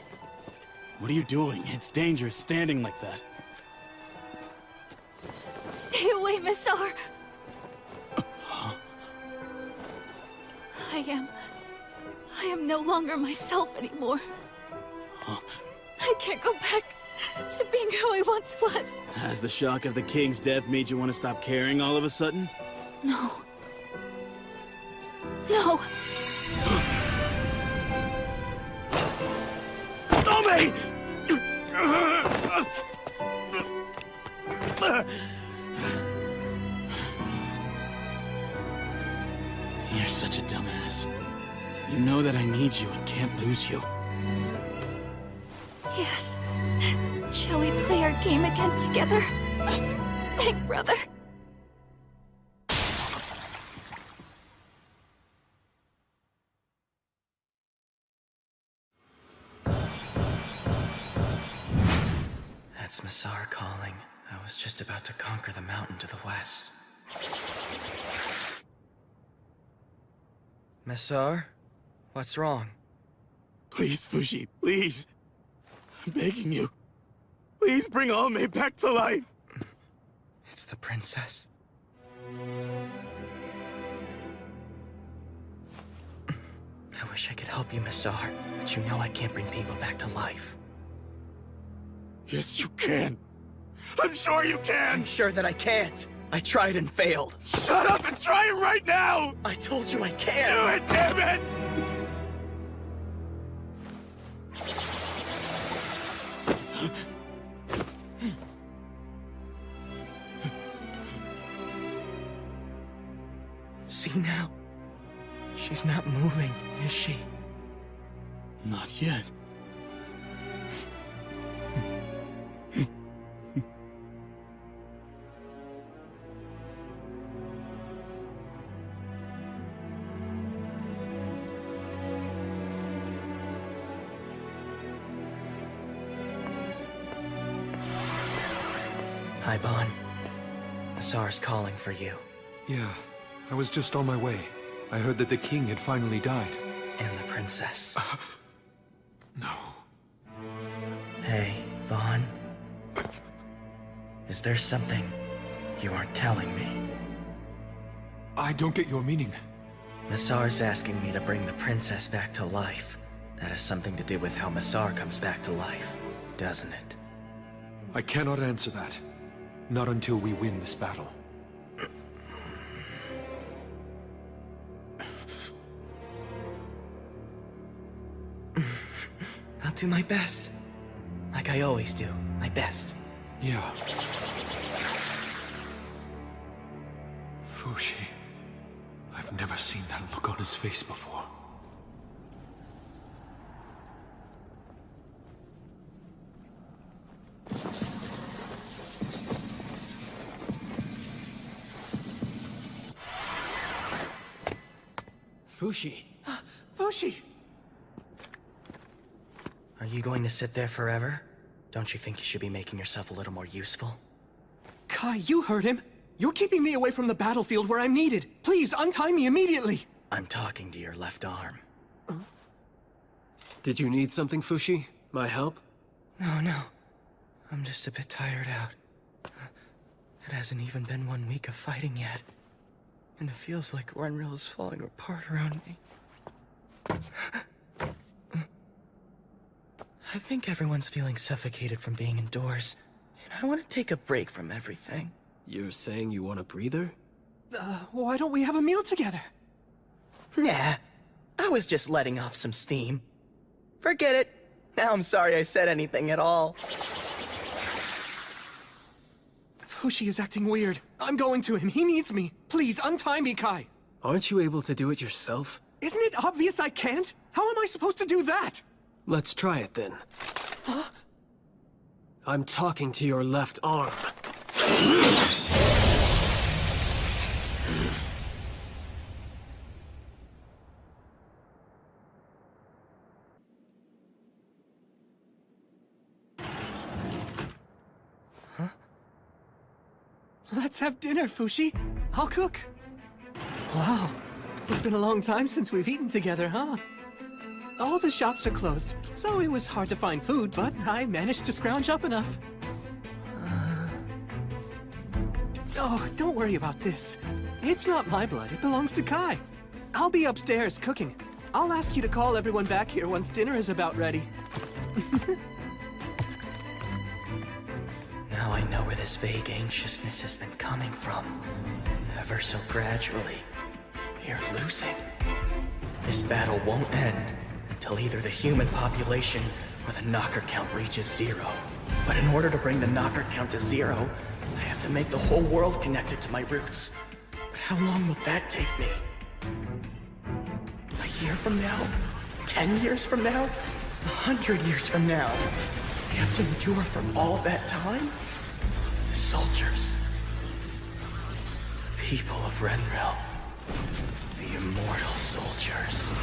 what are you doing? It's dangerous standing like that. Stay away, Missar! I am no longer myself anymore. I can't go back to being who I once was. Has the shock of the king's death made you want to stop caring all of a sudden? No. No. Almay! You're such a dumbass. You know that I need you and can't lose you. Yes. Shall we play our game again together? Big brother. That's Missar calling. I was just about to conquer the mountain to the west. Missar? What's wrong? Please, Fushi, please. I'm begging you. Please bring Almay back to life. It's the princess. I wish I could help you, Missar, but you know I can't bring people back to life. Yes, you can. I'm sure you can. I'm sure that I can't. I tried and failed. Shut up and try it right now! I told you I can't! Do it, damn it! See now? She's not moving, is she? Not yet. Hi, Bon. Missar's calling for you. Yeah, I was just on my way. I heard that the king had finally died. And the princess. No. Hey, Bon. Is there something you aren't telling me? I don't get your meaning. Missar's asking me to bring the princess back to life. That has something to do with how Missar comes back to life, doesn't it? I cannot answer that. Not until we win this battle. I'll do my best. Like I always do. My best. Yeah. Fushi. I've never seen that look on his face before. Fushi. Fushi! Are you going to sit there forever? Don't you think you should be making yourself a little more useful? Kai, you heard him! You're keeping me away from the battlefield where I'm needed! Please, untie me immediately! I'm talking to your left arm. Did you need something, Fushi? My help? No. I'm just a bit tired out. It hasn't even been 1 week of fighting yet. And it feels like Renril is falling apart around me. I think everyone's feeling suffocated from being indoors, and I want to take a break from everything. You're saying you want a breather? Why don't we have a meal together? Nah, I was just letting off some steam. Forget it. Now I'm sorry I said anything at all. Fushi is acting weird. I'm going to him. He needs me. Please, untie me, Kai. Aren't you able to do it yourself? Isn't it obvious I can't? How am I supposed to do that? Let's try it then. Huh? I'm talking to your left arm. Let's have dinner, Fushi. I'll cook. Wow, it's been a long time since we've eaten together, huh? All the shops are closed, so it was hard to find food, but I managed to scrounge up enough. Oh, don't worry about this. It's not my blood, it belongs to Kai. I'll be upstairs cooking. I'll ask you to call everyone back here once dinner is about ready. Now I know where this vague anxiousness has been coming from. Ever so gradually, we are losing. This battle won't end until either the human population or the knocker count reaches 0. But in order to bring the knocker count to 0, I have to make the whole world connected to my roots. But how long will that take me? A year from now? 10 years from now? 100 years from now? I have to endure for all that time? The soldiers. The people of Renril. The immortal soldiers.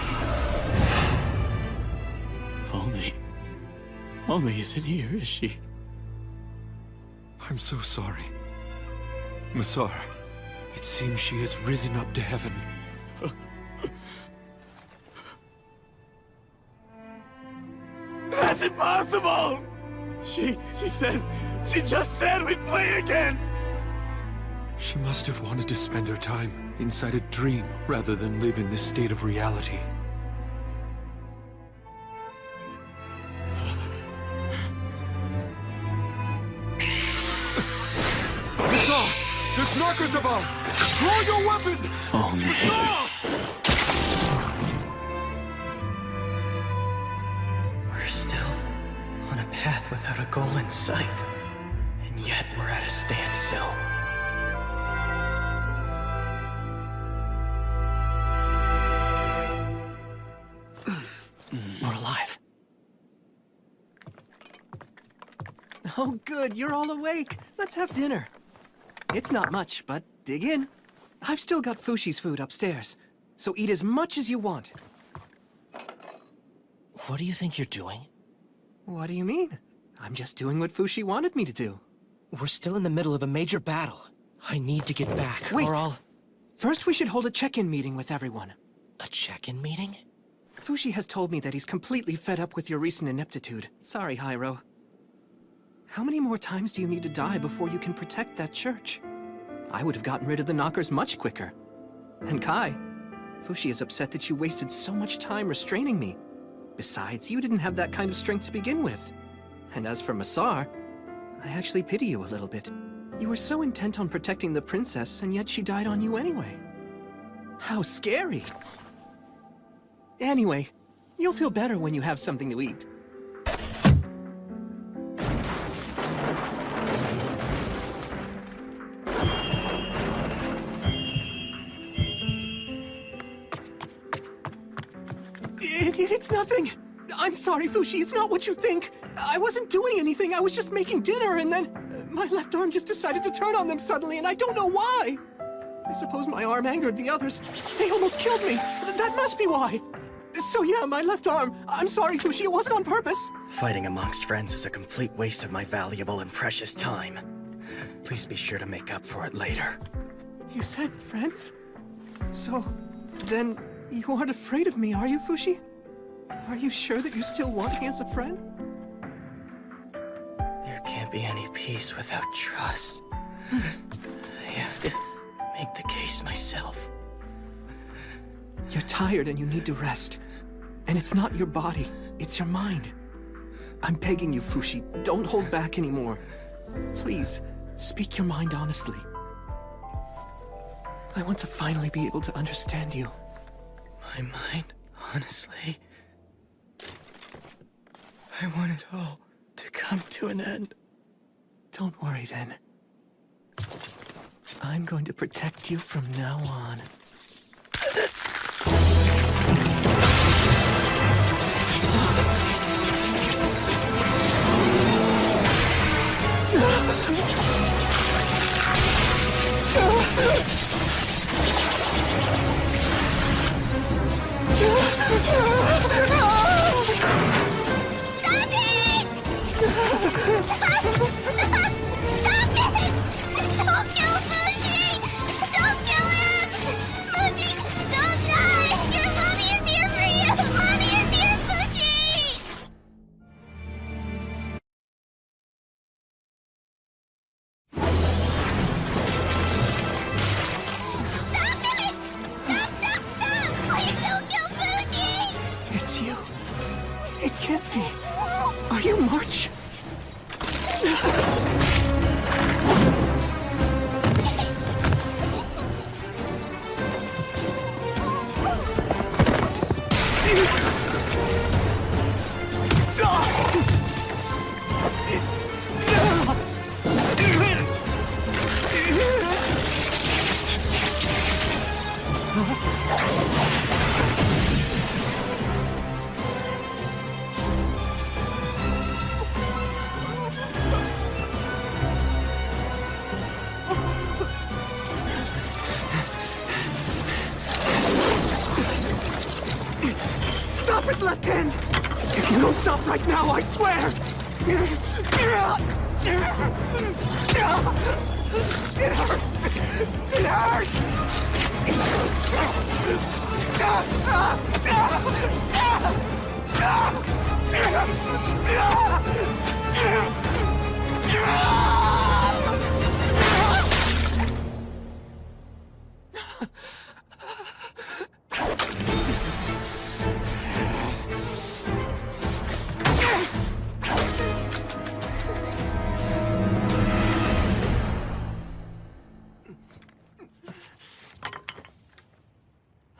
Only isn't here, is she? I'm so sorry. Masar, it seems she has risen up to heaven. That's impossible! She just said we'd play again! She must have wanted to spend her time inside a dream rather than live in this state of reality. Masar! There's knockers above! Throw your weapon! Oh, man. We're still on a path without a goal in sight. And yet we're at a standstill. We're alive. Oh, good, you're all awake. Let's have dinner. It's not much, but dig in. I've still got Fushi's food upstairs, so eat as much as you want. What do you think you're doing? What do you mean? I'm just doing what Fushi wanted me to do. We're still in the middle of a major battle. I need to get back, Wait. or I'll... First, we should hold a check-in meeting with everyone. A check-in meeting? Fushi has told me that he's completely fed up with your recent ineptitude. Sorry, Hyro. How many more times do you need to die before you can protect that church? I would have gotten rid of the knockers much quicker. And Kai, Fushi is upset that you wasted so much time restraining me. Besides, you didn't have that kind of strength to begin with. And as for Masar, I actually pity you a little bit. You were so intent on protecting the princess, and yet she died on you anyway. How scary! Anyway, you'll feel better when you have something to eat. It's nothing. I'm sorry, Fushi. It's not what you think. I wasn't doing anything. I was just making dinner, and then my left arm just decided to turn on them suddenly, and I don't know why. I suppose my arm angered the others. They almost killed me. That must be why. So yeah, my left arm. I'm sorry, Fushi. It wasn't on purpose. Fighting amongst friends is a complete waste of my valuable and precious time. Please be sure to make up for it later. You said friends? So, then you aren't afraid of me, are you, Fushi? Are you sure that you still want me as a friend? There can't be any peace without trust. I have to make the case myself. You're tired and you need to rest. And it's not your body, it's your mind. I'm begging you, Fushi, don't hold back anymore. Please, speak your mind honestly. I want to finally be able to understand you. My mind, honestly. I want it all to come to an end. Don't worry then. I'm going to protect you from now on. It's you. It can't be. Are you March? Stop it, left hand! If you don't stop right now, I swear! It hurts! It hurts!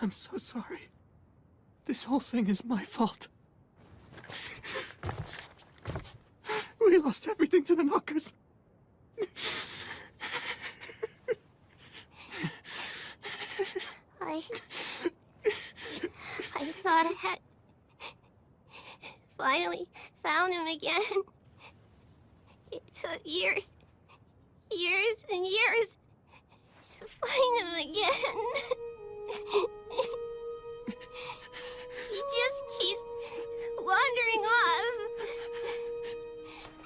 I'm so sorry. This whole thing is my fault. We lost everything to the Knockers. I thought I had finally found him again. It took years and years to find him again. He just keeps wandering off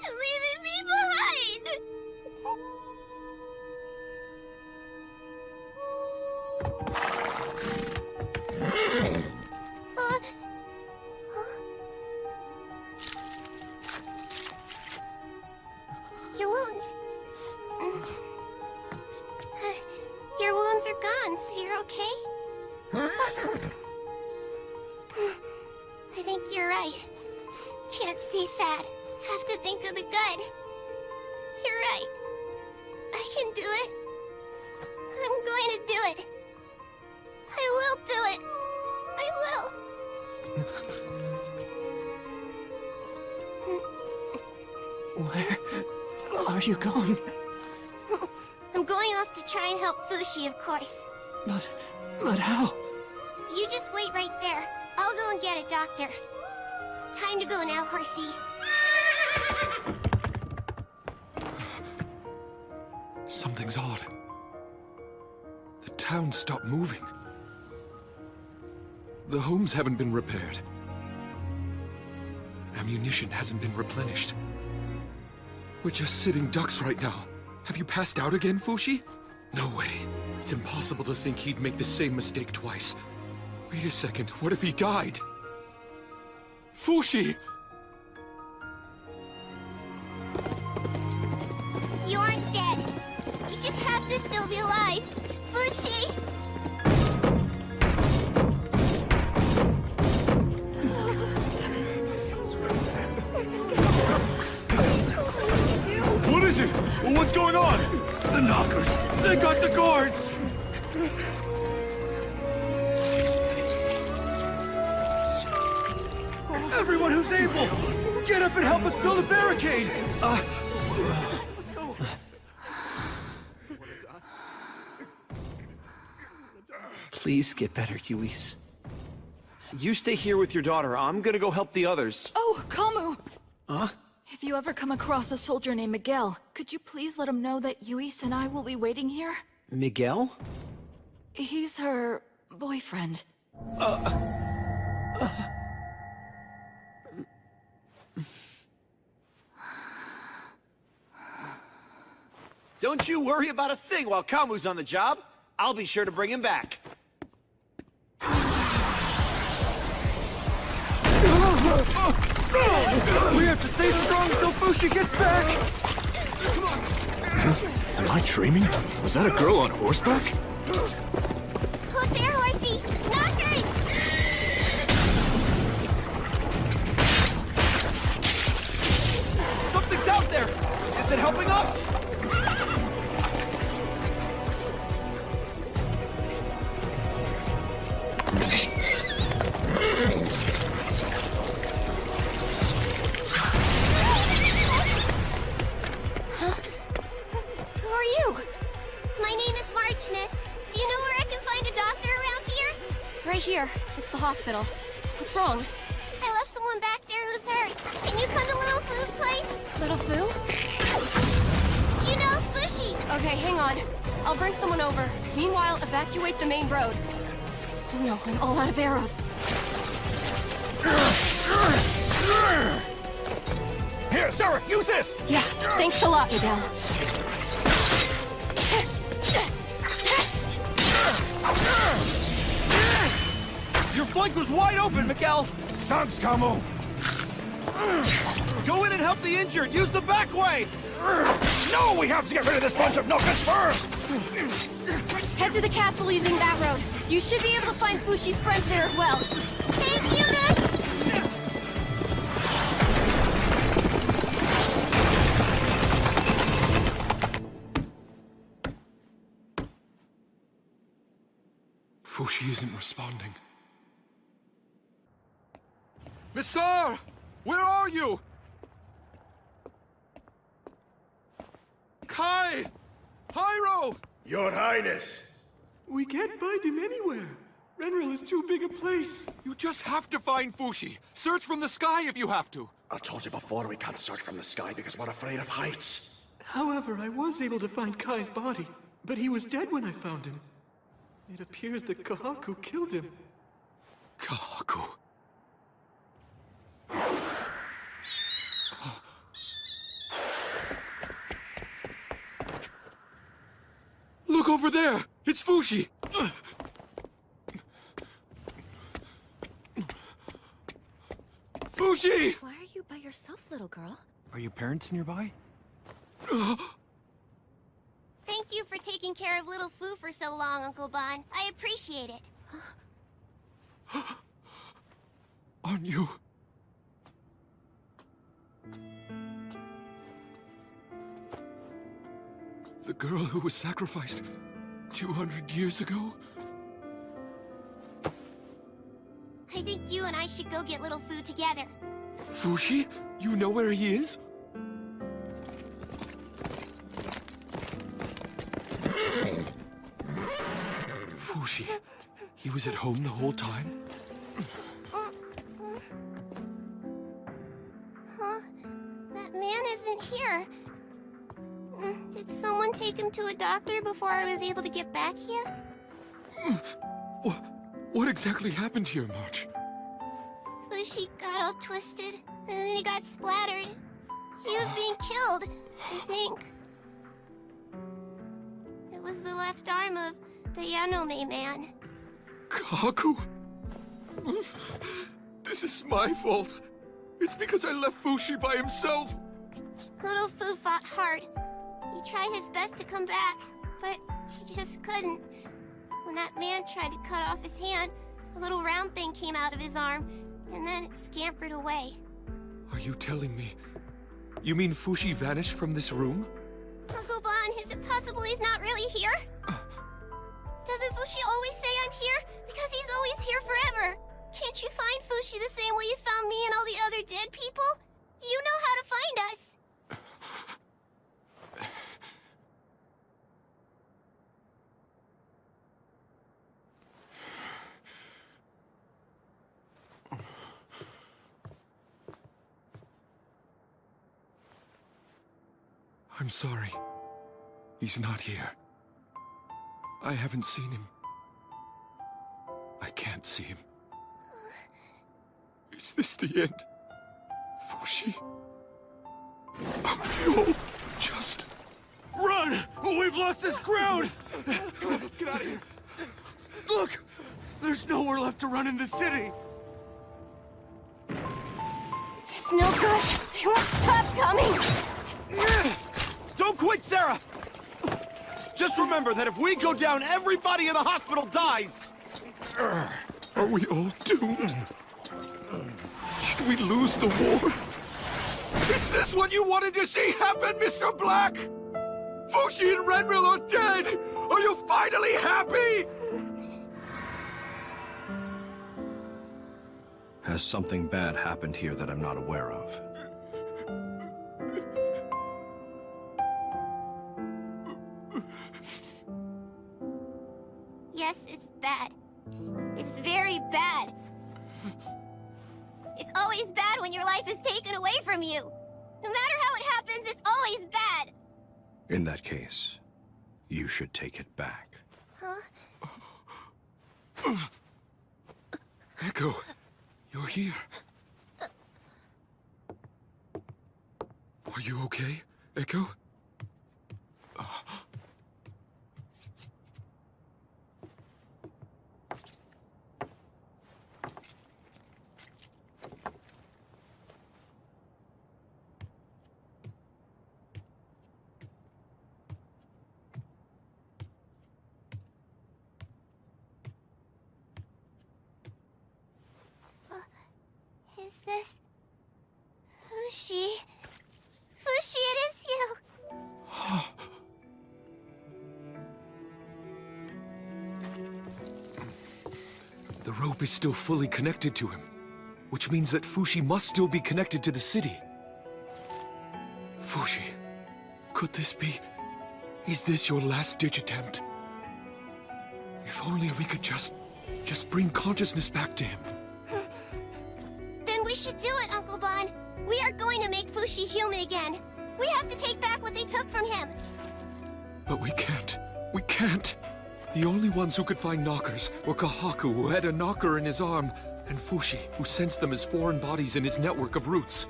and leaving me behind. Your wounds. Your wounds are gone, so you're okay? I think you're right. Can't stay sad. Have to think of the good. You're right. I can do it. I'm going to do it. I will do it. I will. Where are you going? I'm going off to try and help Fushi, of course. But how? You just wait right there. I'll go and get a doctor. Time to go now, horsey. Something's odd. The town stopped moving. The homes haven't been repaired. Ammunition hasn't been replenished. We're just sitting ducks right now. Have you passed out again, Fushi? No way. It's impossible to think he'd make the same mistake twice. Wait a second, what if he died? Fushi! You aren't dead. You just have to still be alive. Fushi! What is it? What's going on? The Knockers! They got the guards! Everyone who's able, get up and help us build a barricade! Let's go! Please get better, Yuis. You stay here with your daughter. I'm gonna go help the others. Oh, Kamu! Huh? If you ever come across a soldier named Miguel, could you please let him know that Yuis and I will be waiting here? Miguel? He's her boyfriend. Don't you worry about a thing while Kamu's on the job. I'll be sure to bring him back. We have to stay strong until Fushi gets back! Am I dreaming? Was that a girl on horseback? Look there, horsey! Knockers! Something's out there! Is it helping us? Who are you? My name is March, miss. Do you know where I can find a doctor around here? Right here. It's the hospital. What's wrong? I left someone back there who's hurt. Can you come to Little Foo's place? Little Foo? You know, Fushi. Okay, hang on. I'll bring someone over. Meanwhile, evacuate the main road. Oh no, I'm all out of arrows. Here, Sarah, use this! Yeah, thanks a lot, Miguel. Your flank was wide open, Miguel! Thanks, Kamu! Go in and help the injured! Use the back way! No, we have to get rid of this bunch of knockers first! Head to the castle using that road. You should be able to find Fushi's friends there as well. Thank you, miss! Fushi isn't responding. Miss Sar! Where are you? Kai! Pyro! Your Highness! We can't find him anywhere. Renril is too big a place. You just have to find Fushi. Search from the sky if you have to. I told you before we can't search from the sky because we're afraid of heights. However, I was able to find Kai's body, but he was dead when I found him. It appears that Kahaku killed him. Kahaku. Look over there! It's Fushi! Fushi! Why are you by yourself, little girl? Are your parents nearby? Thank you for taking care of Little Fu for so long, Uncle Bon. I appreciate it. Aren't you? The girl who was sacrificed 200 years ago? I think you and I should go get Little Fu together. Fushi? You know where he is? Fushi. He was at home the whole time? Huh? That man isn't here. Did someone take him to a doctor before I was able to get back here? What exactly happened here, March? Fushi got all twisted, and then he got splattered. He was being killed, I think. It was the left arm of the Yanome man. Kaku? This is my fault. It's because I left Fushi by himself. Little Fu fought hard. He tried his best to come back, but he just couldn't. When that man tried to cut off his hand, a little round thing came out of his arm, and then it scampered away. Are you telling me? You mean Fushi vanished from this room? Uncle Bon, is it possible he's not really here? Does Doesn't Fushi always say I'm here? Because he's always here forever. Can't you find Fushi the same way you found me and all the other dead people? You know how to find us. I'm sorry. He's not here. I haven't seen him. I can't see him. Is this the end? Fushi? Are we all just... Run! We've lost this ground! Let's get out of here. Look! There's nowhere left to run in the city! It's no good. They won't stop coming. Don't quit, Sarah! Just remember that if we go down, everybody in the hospital dies! Are we all doomed? Did we lose the war? Is this what you wanted to see happen, Mr. Black? Fushi and Renril are dead! Are you finally happy? Has something bad happened here that I'm not aware of? Yes, it's bad. It's very bad. It's always bad when your life is taken away from you. No matter how it happens, it's always bad. In that case, you should take it back. Huh? Echo, you're here. Are you okay, Echo? Is this... Fushi? Fushi, it is you! The rope is still fully connected to him, which means that Fushi must still be connected to the city. Fushi, could this be... Is this your last-ditch attempt? If only we could just bring consciousness back to him. Then we should do it, Uncle Bon. We are going to make Fushi human again. We have to take back what they took from him. But we can't. We can't. The only ones who could find knockers were Kahaku, who had a knocker in his arm, and Fushi, who sensed them as foreign bodies in his network of roots.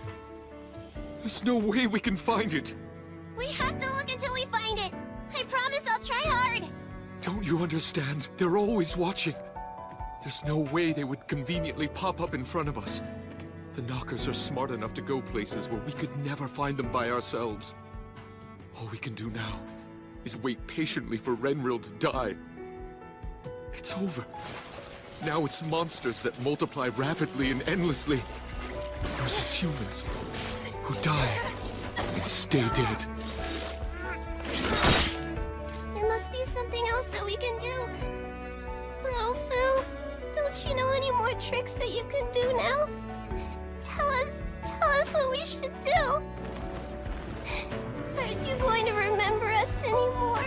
There's no way we can find it. We have to look until we find it. I promise I'll try hard. Don't you understand? They're always watching. There's no way they would conveniently pop up in front of us. The knockers are smart enough to go places where we could never find them by ourselves. All we can do now is wait patiently for Renril to die. It's over. Now it's monsters that multiply rapidly and endlessly versus humans who die and stay dead. There must be something else that we can do. Little Fu, don't you know any more tricks that you can do now? Tell us what we should do. Aren't you going to remember us anymore?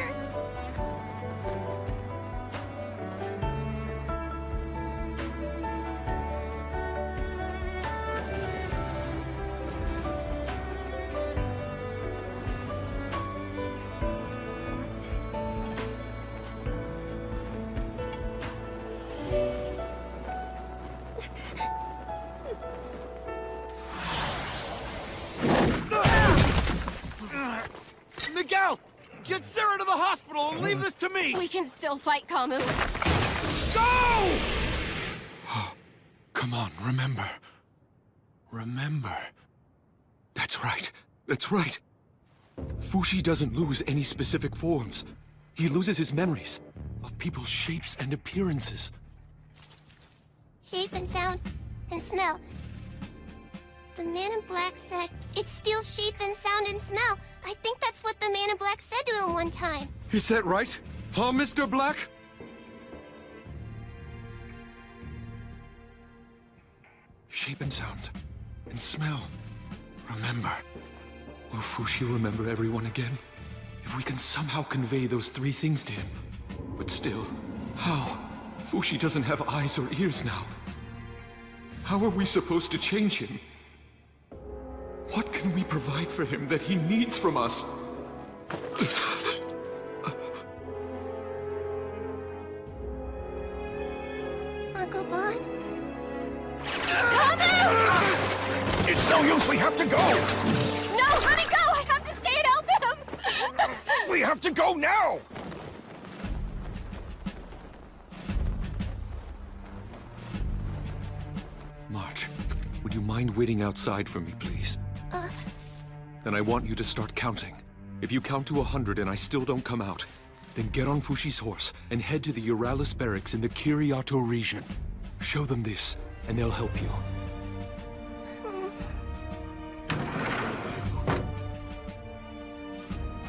Miguel! Get Sarah to the hospital and leave this to me! We can still fight, Kamu. Go! Come on, remember. Remember. That's right. That's right. Fushi doesn't lose any specific forms. He loses his memories of people's shapes and appearances. Shape and sound and smell. The man in black said, it steals shape and sound and smell. I think that's what the man in black said to him one time. Is that right? Huh, Mr. Black? shape and sound. And smell. Remember. Will Fushi remember everyone again? If we can somehow convey those 3 things to him. But still, how? Fushi doesn't have eyes or ears now. How are we supposed to change him? What can we provide for him that he needs from us? Uncle Bon? It's no use, we have to go! No, let me go! I have to stay and help him! We have to go now! March, would you mind waiting outside for me, please? Then I want you to start counting. If you count to 100 and I still don't come out, then get on Fushi's horse and head to the Euralis barracks in the Kiriato region. Show them this, and they'll help you.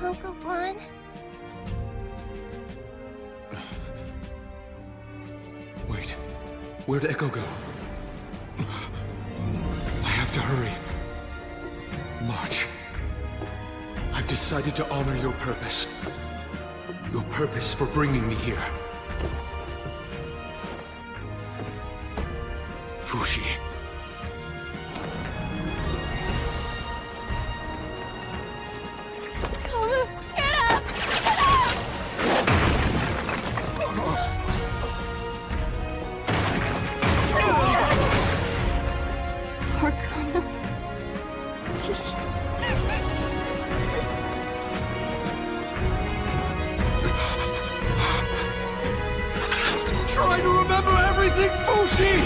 Uncle Bon? Wait, where'd Echo go? I have to hurry. March. I've decided to honor your purpose. Your purpose for bringing me here. Fushi. Try to remember everything, Fushi!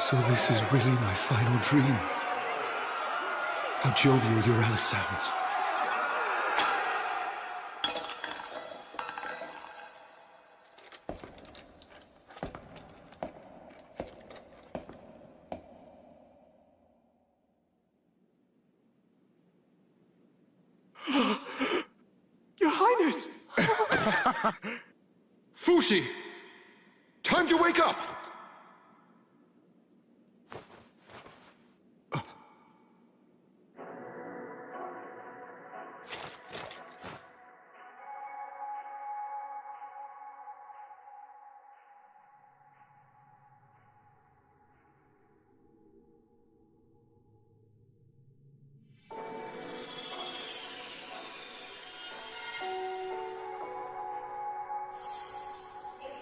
So this is really my final dream. How jovial Euralis sounds. Your Highness! Fushi! Time to wake up!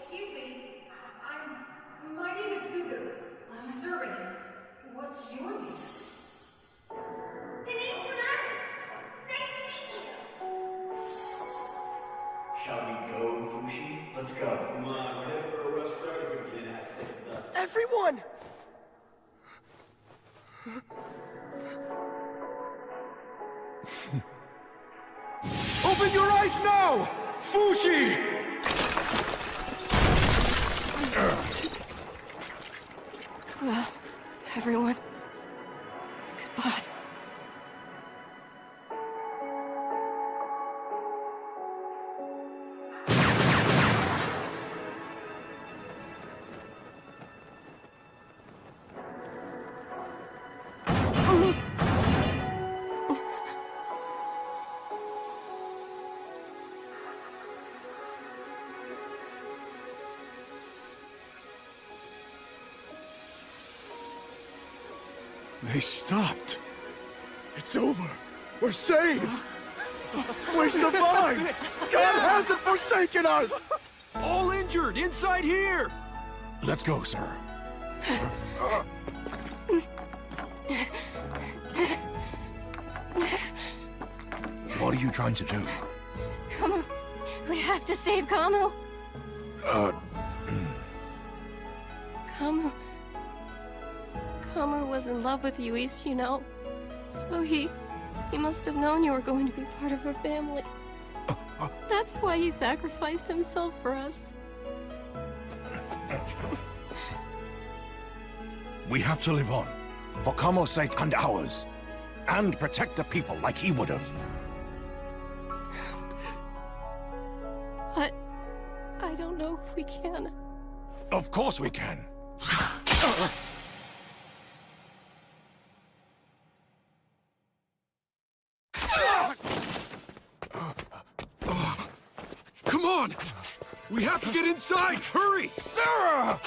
Excuse me. My name is Gugu. I'm a servant. What's your name? The name's Tsunami. Nice to meet you. Shall we go, Fushi? Let's go. Come on, we're headed for a rough start if we begin to have second thoughts. Everyone! Open your eyes now! Fushi! Well, everyone, goodbye. They stopped. It's over. We're saved. We survived. God hasn't forsaken us. All injured, inside here! Let's go, sir. What are you trying to do? Come on, we have to save Kamu. Kama was in love with Yuis, you know. So he must have known you were going to be part of her family. That's why he sacrificed himself for us. We have to live on, for Kamo's sake and ours, and protect the people like he would have. But I don't know if we can. Of course we can. Come on! We have to get inside! Hurry! Sarah!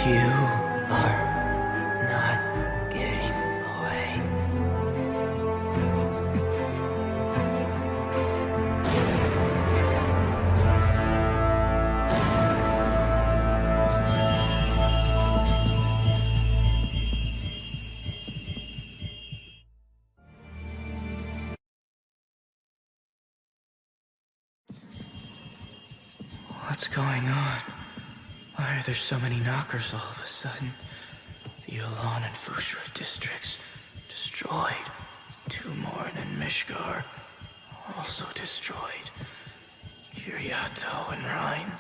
You are not getting away. What's going on? Why are there so many knockers all of a sudden? The Yulan and Fushra districts destroyed. Tumorn and Mishgar also destroyed. Kiriato and Rhine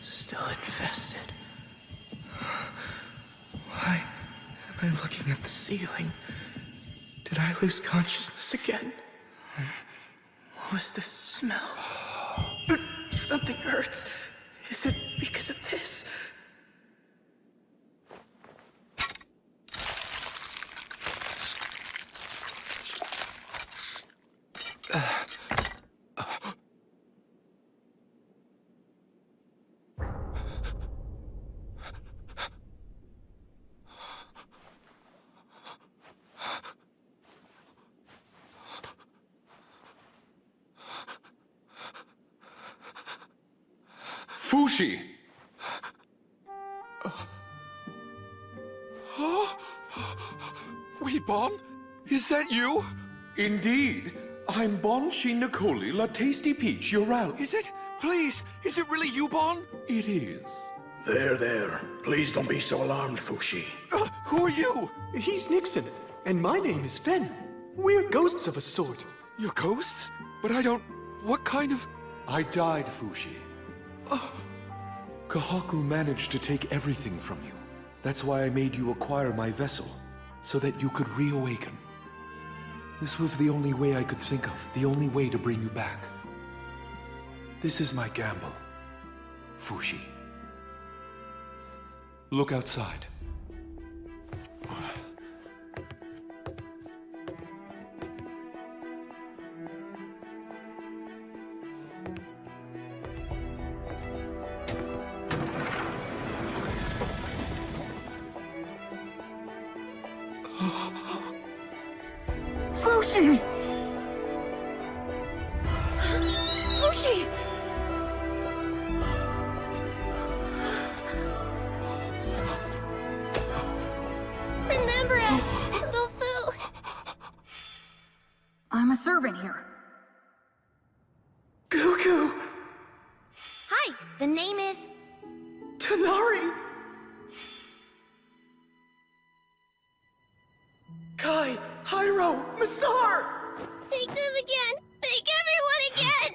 still infested. Why am I looking at the ceiling? Did I lose consciousness again? What was this smell? Something hurts. Is it because of this? Fushi! Wait, Bon? Is that you? Indeed. I'm Bon Shinakoli, La Tasty Peach, Yoral. Is it? Please, is it really you, Bon? It is. There. Please don't be so alarmed, Fushi. Who are you? He's Nixon, and my name is Fen. We're ghosts of a sort. You're ghosts? But I don't... What kind of... I died, Fushi. Kahaku managed to take everything from you. That's why I made you acquire my vessel, so that you could reawaken. This was the only way I could think of, the only way to bring you back. This is my gamble, Fushi. Look outside. Fushi! Fushi! Remember us, little Fu. I'm a servant here. Cuckoo! Hi, the name is... Tanari! Kai, Hyro, Masar! Make them again! Make everyone again!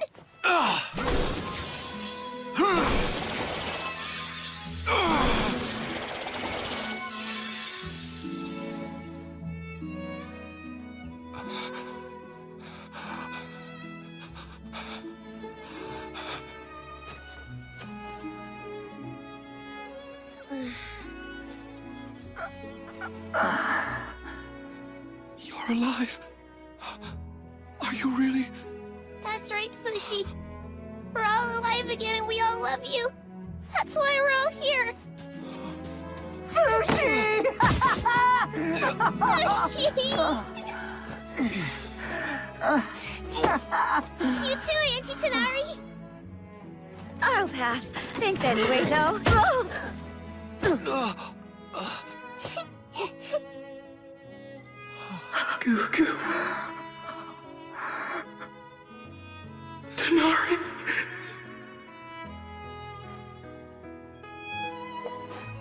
You're alive. you really? That's right, Fushi. We're all alive again and we all love you. That's why we're all here. Fushi! Fushi! You too, Auntie Tanari. I'll pass. Thanks anyway, though. Gugu. Tanari.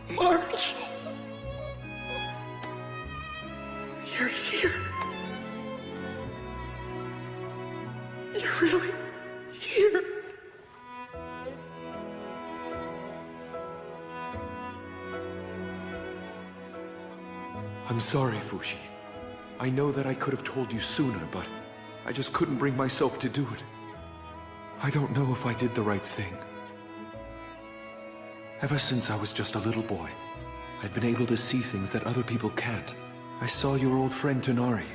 March. You're here. You're really here. I'm sorry, Fushi. I know that I could have told you sooner, but I just couldn't bring myself to do it. I don't know if I did the right thing. Ever since I was just a little boy, I've been able to see things that other people can't. I saw your old friend Tanari.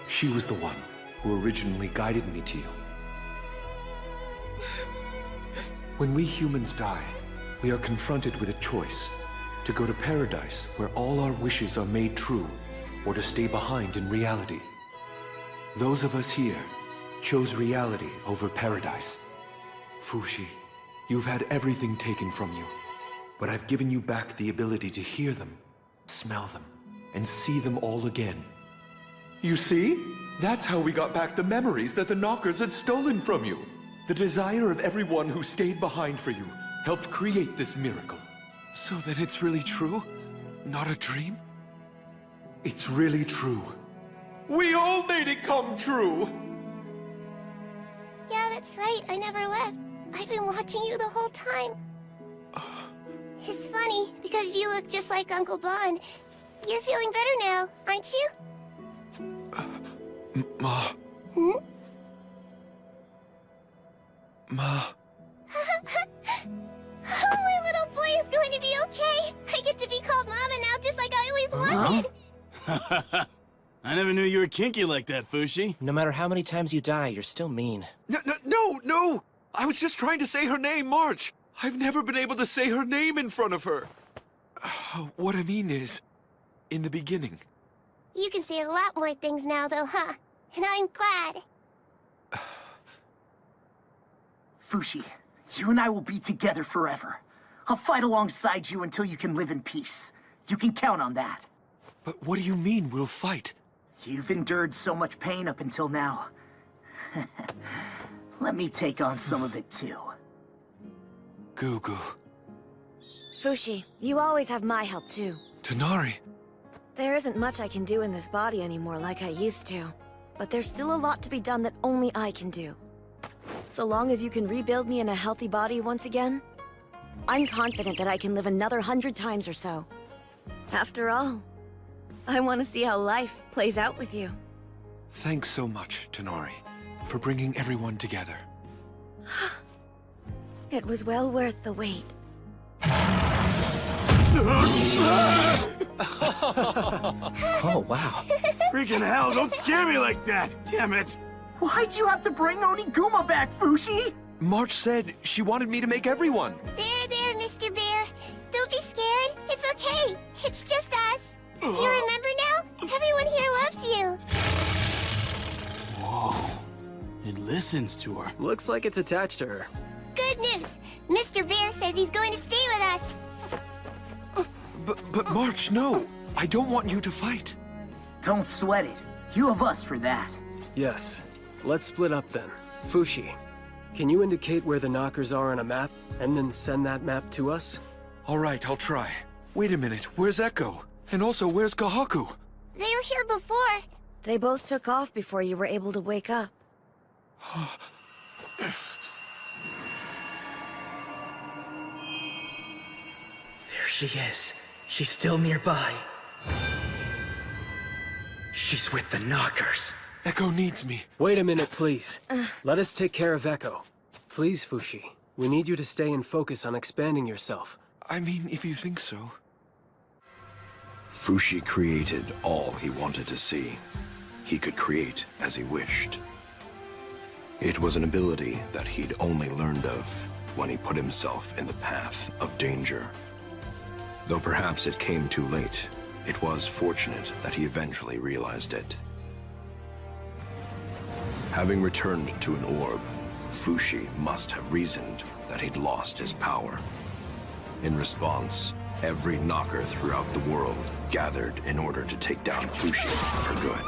She was the one who originally guided me to you. When we humans die, we are confronted with a choice: to go to paradise, where all our wishes are made true, or to stay behind in reality. Those of us here chose reality over paradise. Fushi, you've had everything taken from you, but I've given you back the ability to hear them, smell them, and see them all again. You see? That's how we got back the memories that the Knockers had stolen from you. The desire of everyone who stayed behind for you helped create this miracle. So then it's really true? Not a dream? It's really true. We all made it come true! Yeah, that's right. I never left. I've been watching you the whole time. It's funny, because you look just like Uncle Bon. You're feeling better now, aren't you? Ma. Hmm? Ma. Oh, my little boy is going to be okay. I get to be called Mama now, just like I always wanted. I never knew you were kinky like that, Fushi. No matter how many times you die, you're still mean. No! I was just trying to say her name, March. I've never been able to say her name in front of her. What I mean is, in the beginning. You can say a lot more things now, though, huh? And I'm glad. Fushi, you and I will be together forever. I'll fight alongside you until you can live in peace. You can count on that. But what do you mean, we'll fight? You've endured so much pain up until now. Let me take on some of it, too. Gugu. Fushi, you always have my help, too. Tanari. There isn't much I can do in this body anymore like I used to. But there's still a lot to be done that only I can do. So long as you can rebuild me in a healthy body once again, I'm confident that I can live another 100 times or so. After all, I want to see how life plays out with you. Thanks so much, Tanari, for bringing everyone together. It was well worth the wait. Oh, wow. Freaking hell, don't scare me like that! Damn it! Why'd you have to bring Oniguma back, Fushi? March said she wanted me to make everyone. There, Mr. Bear. Don't be scared. It's okay. It's just us. Do you remember now? Everyone here loves you. Whoa. It listens to her. Looks like it's attached to her. Good news. Mr. Bear says he's going to stay with us. But March, no. I don't want you to fight. Don't sweat it. You have us for that. Yes. Let's split up then. Fushi, can you indicate where the Knockers are on a map, and then send that map to us? All right, I'll try. Wait a minute, where's Echo? And also, where's Kahaku? They were here before. They both took off before you were able to wake up. There she is. She's still nearby. She's with the Knockers. Echo needs me. Wait a minute, please. Let us take care of Echo. Please, Fushi. We need you to stay and focus on expanding yourself. I mean, if you think so. Fushi created all he wanted to see. He could create as he wished. It was an ability that he'd only learned of when he put himself in the path of danger. Though perhaps it came too late, it was fortunate that he eventually realized it. Having returned to an orb, Fushi must have reasoned that he'd lost his power. In response, every knocker throughout the world gathered in order to take down Fushi for good.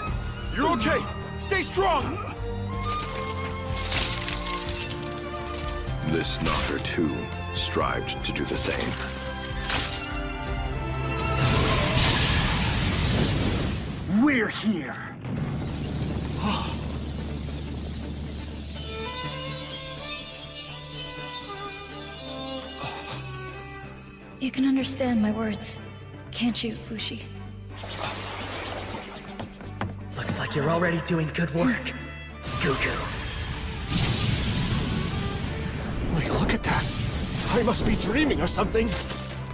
You're okay! Stay strong! This knocker, too, strived to do the same. We're here! You can understand my words, can't you, Fushi? Looks like you're already doing good work, Gugu. Wait, look at that. I must be dreaming or something.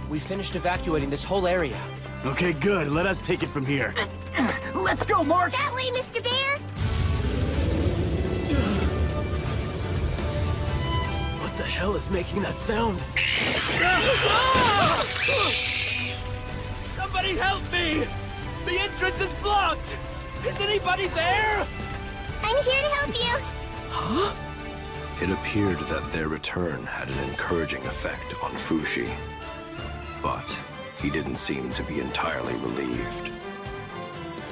We finished evacuating this whole area. Okay, good. Let us take it from here. Let's go, March! That way, Mr. Bear! What the hell is making that sound? Somebody help me! The entrance is blocked! Is anybody there? I'm here to help you! Huh? It appeared that their return had an encouraging effect on Fushi. But he didn't seem to be entirely relieved.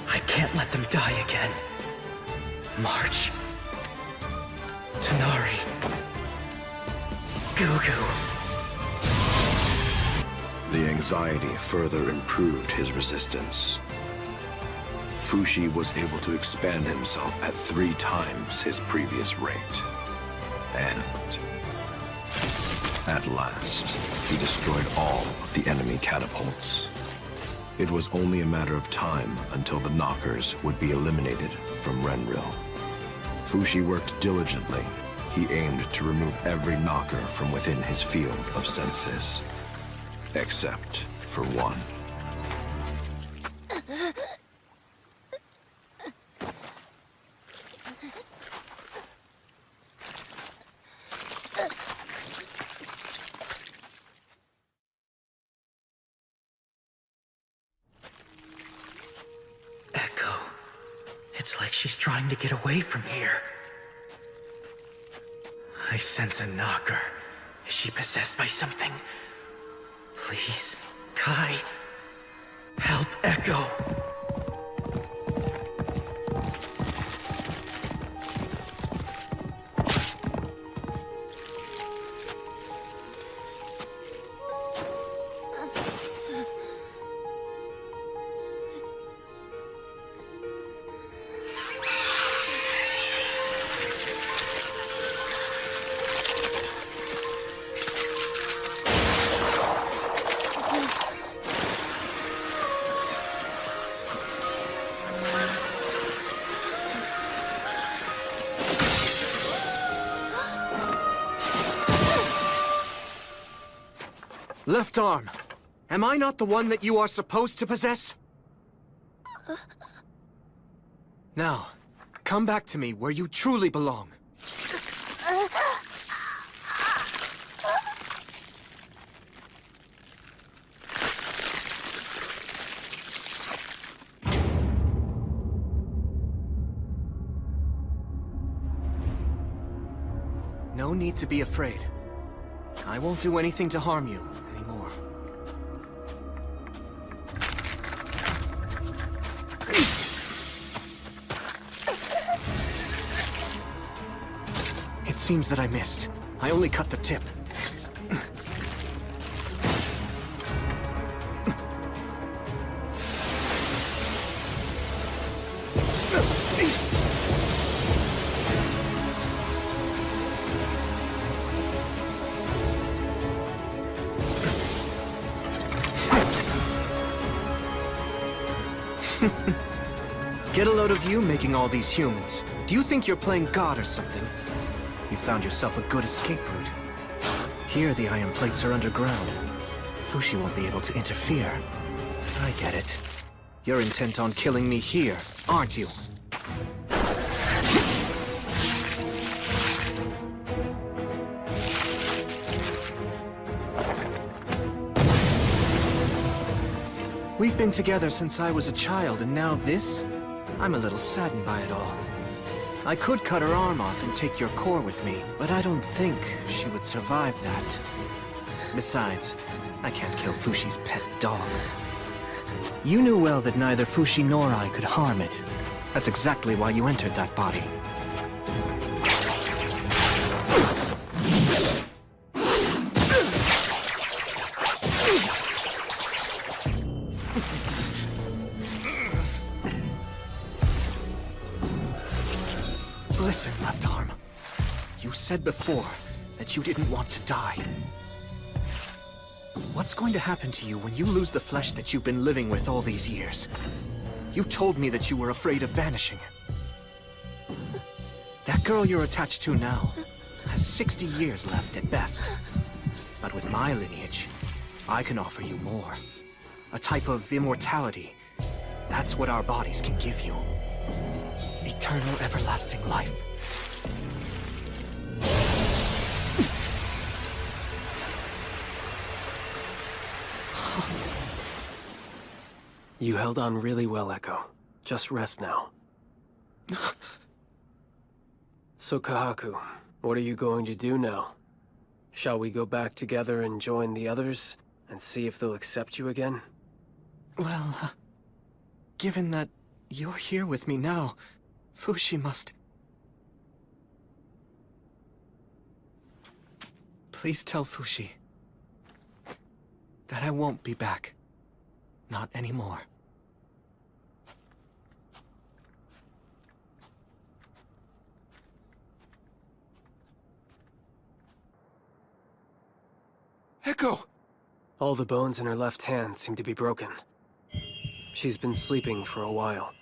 I can't let them die again. March. Tanari. Gugu. The anxiety further improved his resistance. Fushi was able to expand himself at 3 times his previous rate. And at last, he destroyed all of the enemy catapults. It was only a matter of time until the knockers would be eliminated from Renril. Fushi worked diligently. He aimed to remove every knocker from within his field of senses. Except for one. It's like she's trying to get away from here. I sense a knocker. Is she possessed by something? Please, Kai, help Echo. Left arm. Am I not the one that you are supposed to possess? Now, come back to me where you truly belong. No need to be afraid. I won't do anything to harm you anymore. It seems that I missed. I only cut the tip. Get a load of you making all these humans. Do you think you're playing God or something? You found yourself a good escape route. Here the iron plates are underground. Fushi won't be able to interfere. I get it. You're intent on killing me here, aren't you? We've been together since I was a child, and now this? I'm a little saddened by it all. I could cut her arm off and take your core with me, but I don't think she would survive that. Besides, I can't kill Fushi's pet dog. You knew well that neither Fushi nor I could harm it. That's exactly why you entered that body. Listen, Left Arm. You said before that you didn't want to die. What's going to happen to you when you lose the flesh that you've been living with all these years? You told me that you were afraid of vanishing. That girl you're attached to now has 60 years left at best. But with my lineage, I can offer you more. A type of immortality. That's what our bodies can give you. Eternal, everlasting life. You held on really well, Echo. Just rest now. So, Kahaku, what are you going to do now? Shall we go back together and join the others, and see if they'll accept you again? Well, given that you're here with me now, Fushi must... Please tell Fushi that I won't be back. Not anymore. Echo! All the bones in her left hand seem to be broken. She's been sleeping for a while.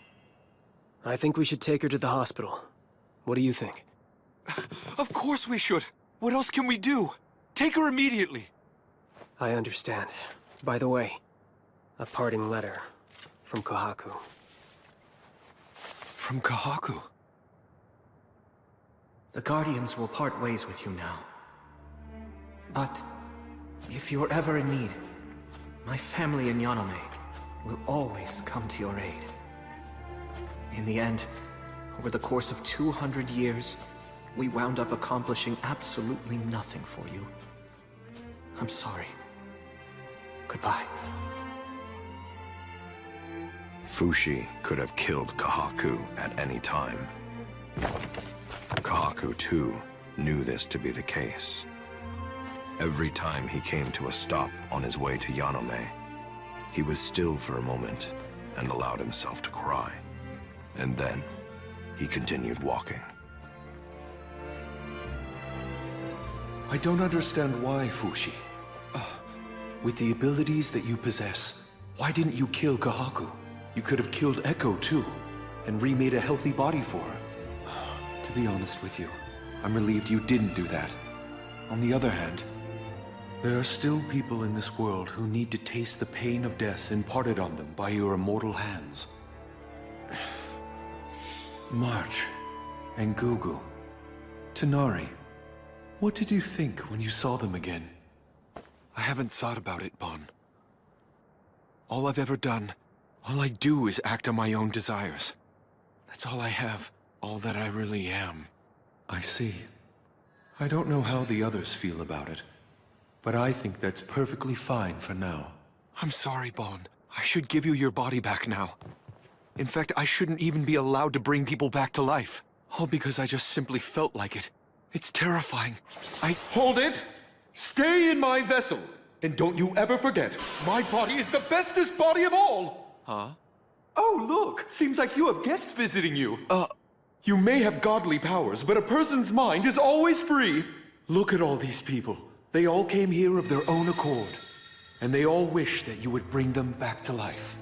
I think we should take her to the hospital. What do you think? Of course we should. What else can we do? Take her immediately. I understand. By the way, a parting letter from Kahaku. From Kahaku? The Guardians will part ways with you now. But if you're ever in need, my family in Yanome will always come to your aid. In the end, over the course of 200 years, we wound up accomplishing absolutely nothing for you. I'm sorry. Goodbye. Fushi could have killed Kahaku at any time. Kahaku, too, knew this to be the case. Every time he came to a stop on his way to Yanome, he was still for a moment and allowed himself to cry. And then, he continued walking. I don't understand why, Fushi. With the abilities that you possess, why didn't you kill Kahaku? You could have killed Echo, too, and remade a healthy body for her. To be honest with you, I'm relieved you didn't do that. On the other hand, there are still people in this world who need to taste the pain of death imparted on them by your immortal hands. March and Gugu, Tanari, what did you think when you saw them again? I haven't thought about it, Bon. All I've ever done, all I do is act on my own desires. That's all I have, all that I really am. I see. I don't know how the others feel about it, but I think that's perfectly fine for now. I'm sorry, Bon. I should give you your body back now. In fact, I shouldn't even be allowed to bring people back to life. All because I just simply felt like it. It's terrifying. Hold it! Stay in my vessel! And don't you ever forget, my body is the bestest body of all! Huh? Oh, look! Seems like you have guests visiting you. You may have godly powers, but a person's mind is always free. Look at all these people. They all came here of their own accord. And they all wish that you would bring them back to life.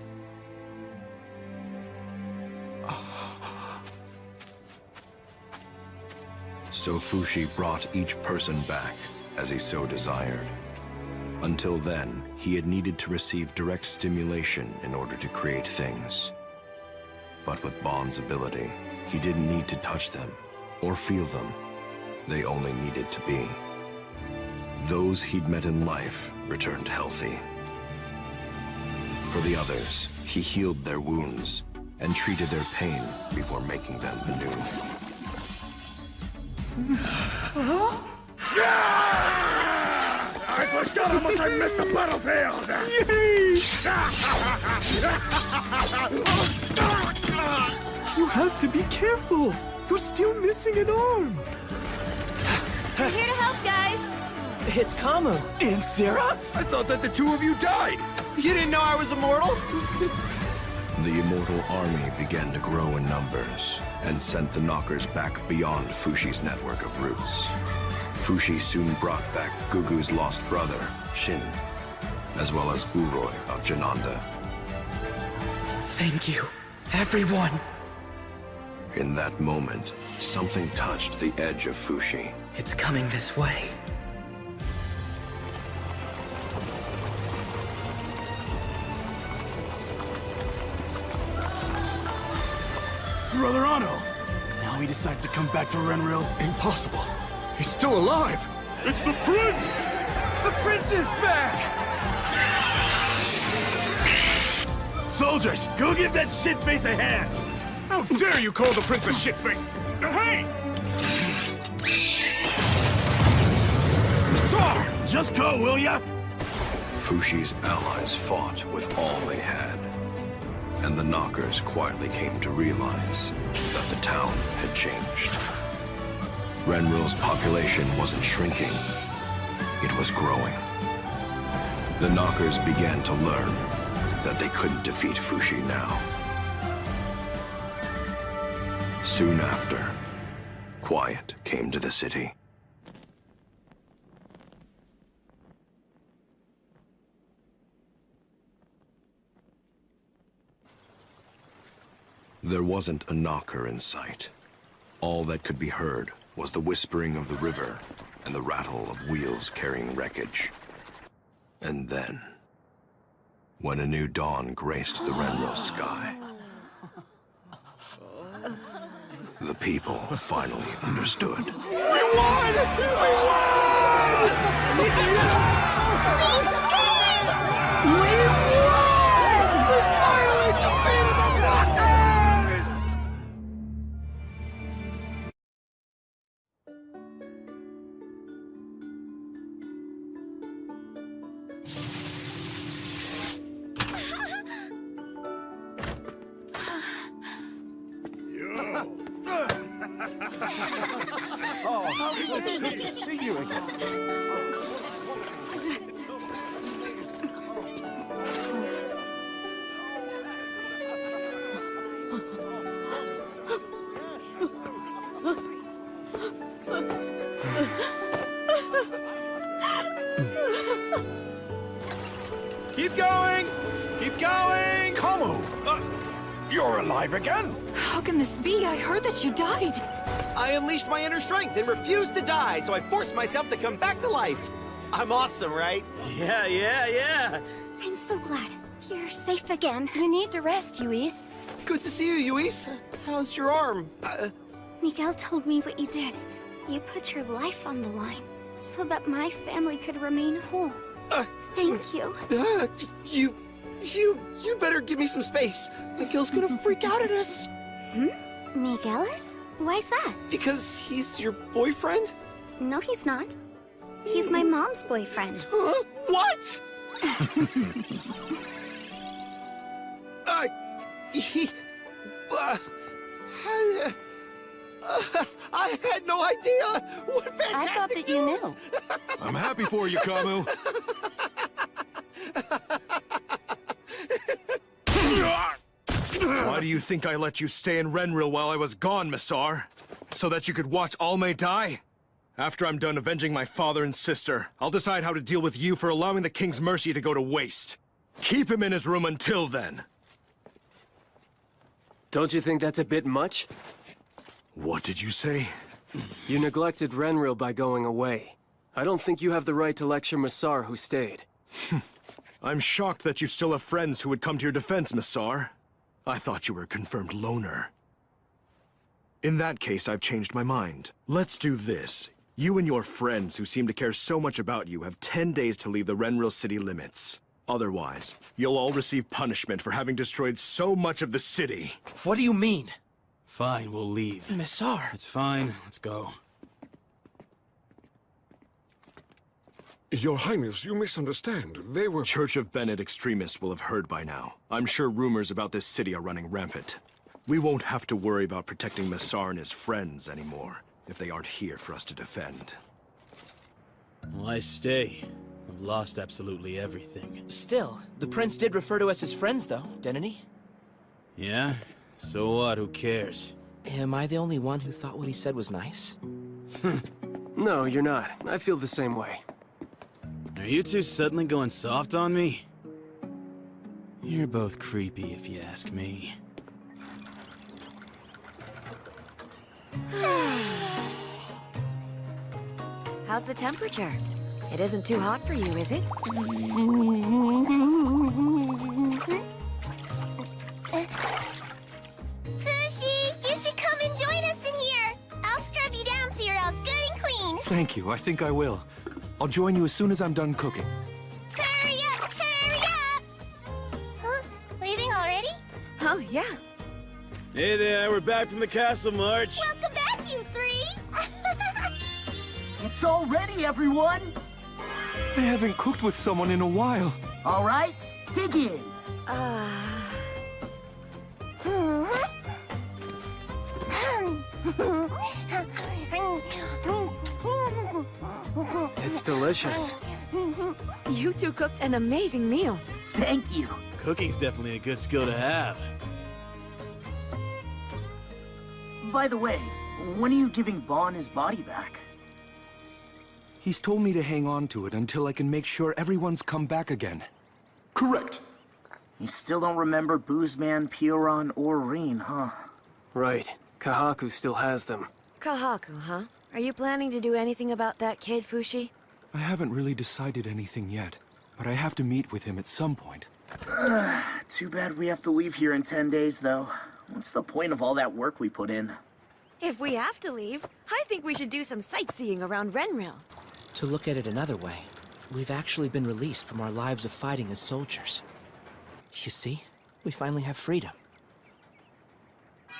So Fushi brought each person back as he so desired. Until then, he had needed to receive direct stimulation in order to create things. But with Bon's ability, he didn't need to touch them or feel them. They only needed to be. Those he'd met in life returned healthy. For the others, he healed their wounds and treated their pain before making them anew. I forgot how much I missed the battlefield! You have to be careful! You're still missing an arm! We're here to help, guys! It's Kamu. And Sarah? I thought that the two of you died! You didn't know I was immortal? The immortal army began to grow in numbers and sent the Knockers back beyond Fushi's network of roots. Fushi soon brought back Gugu's lost brother, Shin, as well as Uroi of Jananda. Thank you, everyone. In that moment, something touched the edge of Fushi. It's coming this way. Brother Ano! Now he decides to come back to Renril? Impossible. He's still alive. It's the prince! The prince is back! Soldiers, go give that shitface a hand! How dare you call the prince a shitface? Hey! Sar! Just go, will ya? Fushi's allies fought with all they had, and the Knockers quietly came to realize that the town had changed. Renril's population wasn't shrinking, it was growing. The Knockers began to learn that they couldn't defeat Fushi now. Soon after, quiet came to the city. There wasn't a knocker in sight. All that could be heard was the whispering of the river and the rattle of wheels carrying wreckage. And then, when a new dawn graced the Renril sky, the people finally understood. We won! We won! We finally defeated the Knockers! Oh, it's good to see you again. Keep going! Keep going! Kamu! You're alive again? How can this be? I heard that you died. I unleashed my inner strength and refused to die, so I forced myself to come back to life. I'm awesome, right? Yeah. I'm so glad. You're safe again. You need to rest, Yuis. Good to see you, Yuis. How's your arm? Miguel told me what you did. You put your life on the line so that my family could remain whole. Thank you. You better give me some space. Miguel's gonna freak out at us. Miguel is? Why's that? Because he's your boyfriend? No, he's not. He's my mom's boyfriend. What? I had no idea! What fantastic I thought that you knew. I'm happy for you, Kamu. Why do you think I let you stay in Renril while I was gone, Misar? So that you could watch Alme die? After I'm done avenging my father and sister, I'll decide how to deal with you for allowing the King's mercy to go to waste. Keep him in his room until then. Don't you think that's a bit much? What did you say? You neglected Renril by going away. I don't think you have the right to lecture Misar, who stayed. I'm shocked that you still have friends who would come to your defense, Misar. I thought you were a confirmed loner. In that case, I've changed my mind. Let's do this. You and your friends who seem to care so much about you have 10 days to leave the Renril city limits. Otherwise, you'll all receive punishment for having destroyed so much of the city. What do you mean? Fine, we'll leave. Messar! It's fine, let's go. Your Highness, you misunderstand. They were... Church of Bennett extremists will have heard by now. I'm sure rumors about this city are running rampant. We won't have to worry about protecting Messar and his friends anymore, if they aren't here for us to defend. Why stay? I've lost absolutely everything. Still, the prince did refer to us as friends, though, didn't he? Yeah? So what? Who cares? Am I the only one who thought what he said was nice? No, you're not. I feel the same way. Are you two suddenly going soft on me? You're both creepy, if you ask me. How's the temperature? It isn't too hot for you, is it? Fushi, you should come and join us in here. I'll scrub you down so you're all good and clean. Thank you, I think I will. I'll join you as soon as I'm done cooking. Hurry up, hurry up! Huh? Leaving already? Oh, yeah. Hey there, we're back from the castle march. Welcome back, you three! It's all ready, everyone! I haven't cooked with someone in a while. All right, dig in. It's delicious. You two cooked an amazing meal. Thank you. Cooking's definitely a good skill to have. By the way, when are you giving Bon his body back? He's told me to hang on to it until I can make sure everyone's come back again. Correct. You still don't remember Boozman, Pioran, or Reen, huh? Right. Kahaku still has them. Kahaku, huh? Are you planning to do anything about that kid, Fushi? I haven't really decided anything yet, but I have to meet with him at some point. Too bad we have to leave here in 10 days, though. What's the point of all that work we put in? If we have to leave, I think we should do some sightseeing around Renril. To look at it another way, we've actually been released from our lives of fighting as soldiers. You see, we finally have freedom.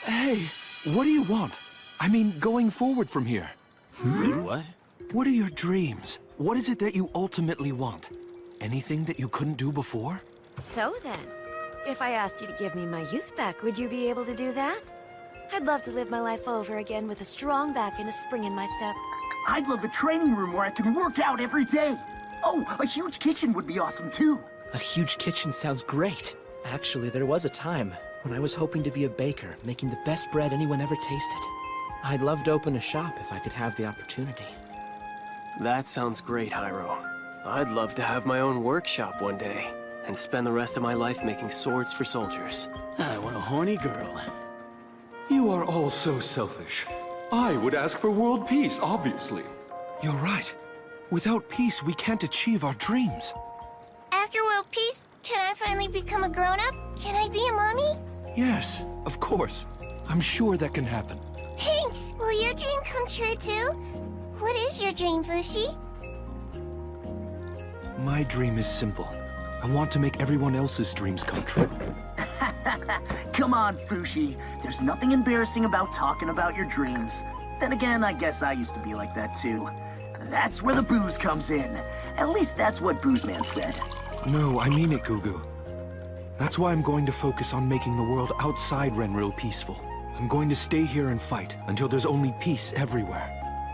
Hey, what do you want? I mean, going forward from here. Say what? What are your dreams? What is it that you ultimately want? Anything that you couldn't do before? So then, if I asked you to give me my youth back, would you be able to do that? I'd love to live my life over again with a strong back and a spring in my step. I'd love a training room where I can work out every day. Oh, a huge kitchen would be awesome too. A huge kitchen sounds great. Actually, there was a time when I was hoping to be a baker, making the best bread anyone ever tasted. I'd love to open a shop if I could have the opportunity. That sounds great, Hyro. I'd love to have my own workshop one day, and spend the rest of my life making swords for soldiers. What a horny girl. You are all so selfish. I would ask for world peace, obviously. You're right. Without peace, we can't achieve our dreams. After world peace, can I finally become a grown-up? Can I be a mommy? Yes, of course. I'm sure that can happen. Thanks! Will your dream come true too? What is your dream, Fushi? My dream is simple. I want to make everyone else's dreams come true. Come on, Fushi. There's nothing embarrassing about talking about your dreams. Then again, I guess I used to be like that too. That's where the booze comes in. At least that's what Boozman said. No, I mean it, Gugu. That's why I'm going to focus on making the world outside Renril peaceful. I'm going to stay here and fight until there's only peace everywhere.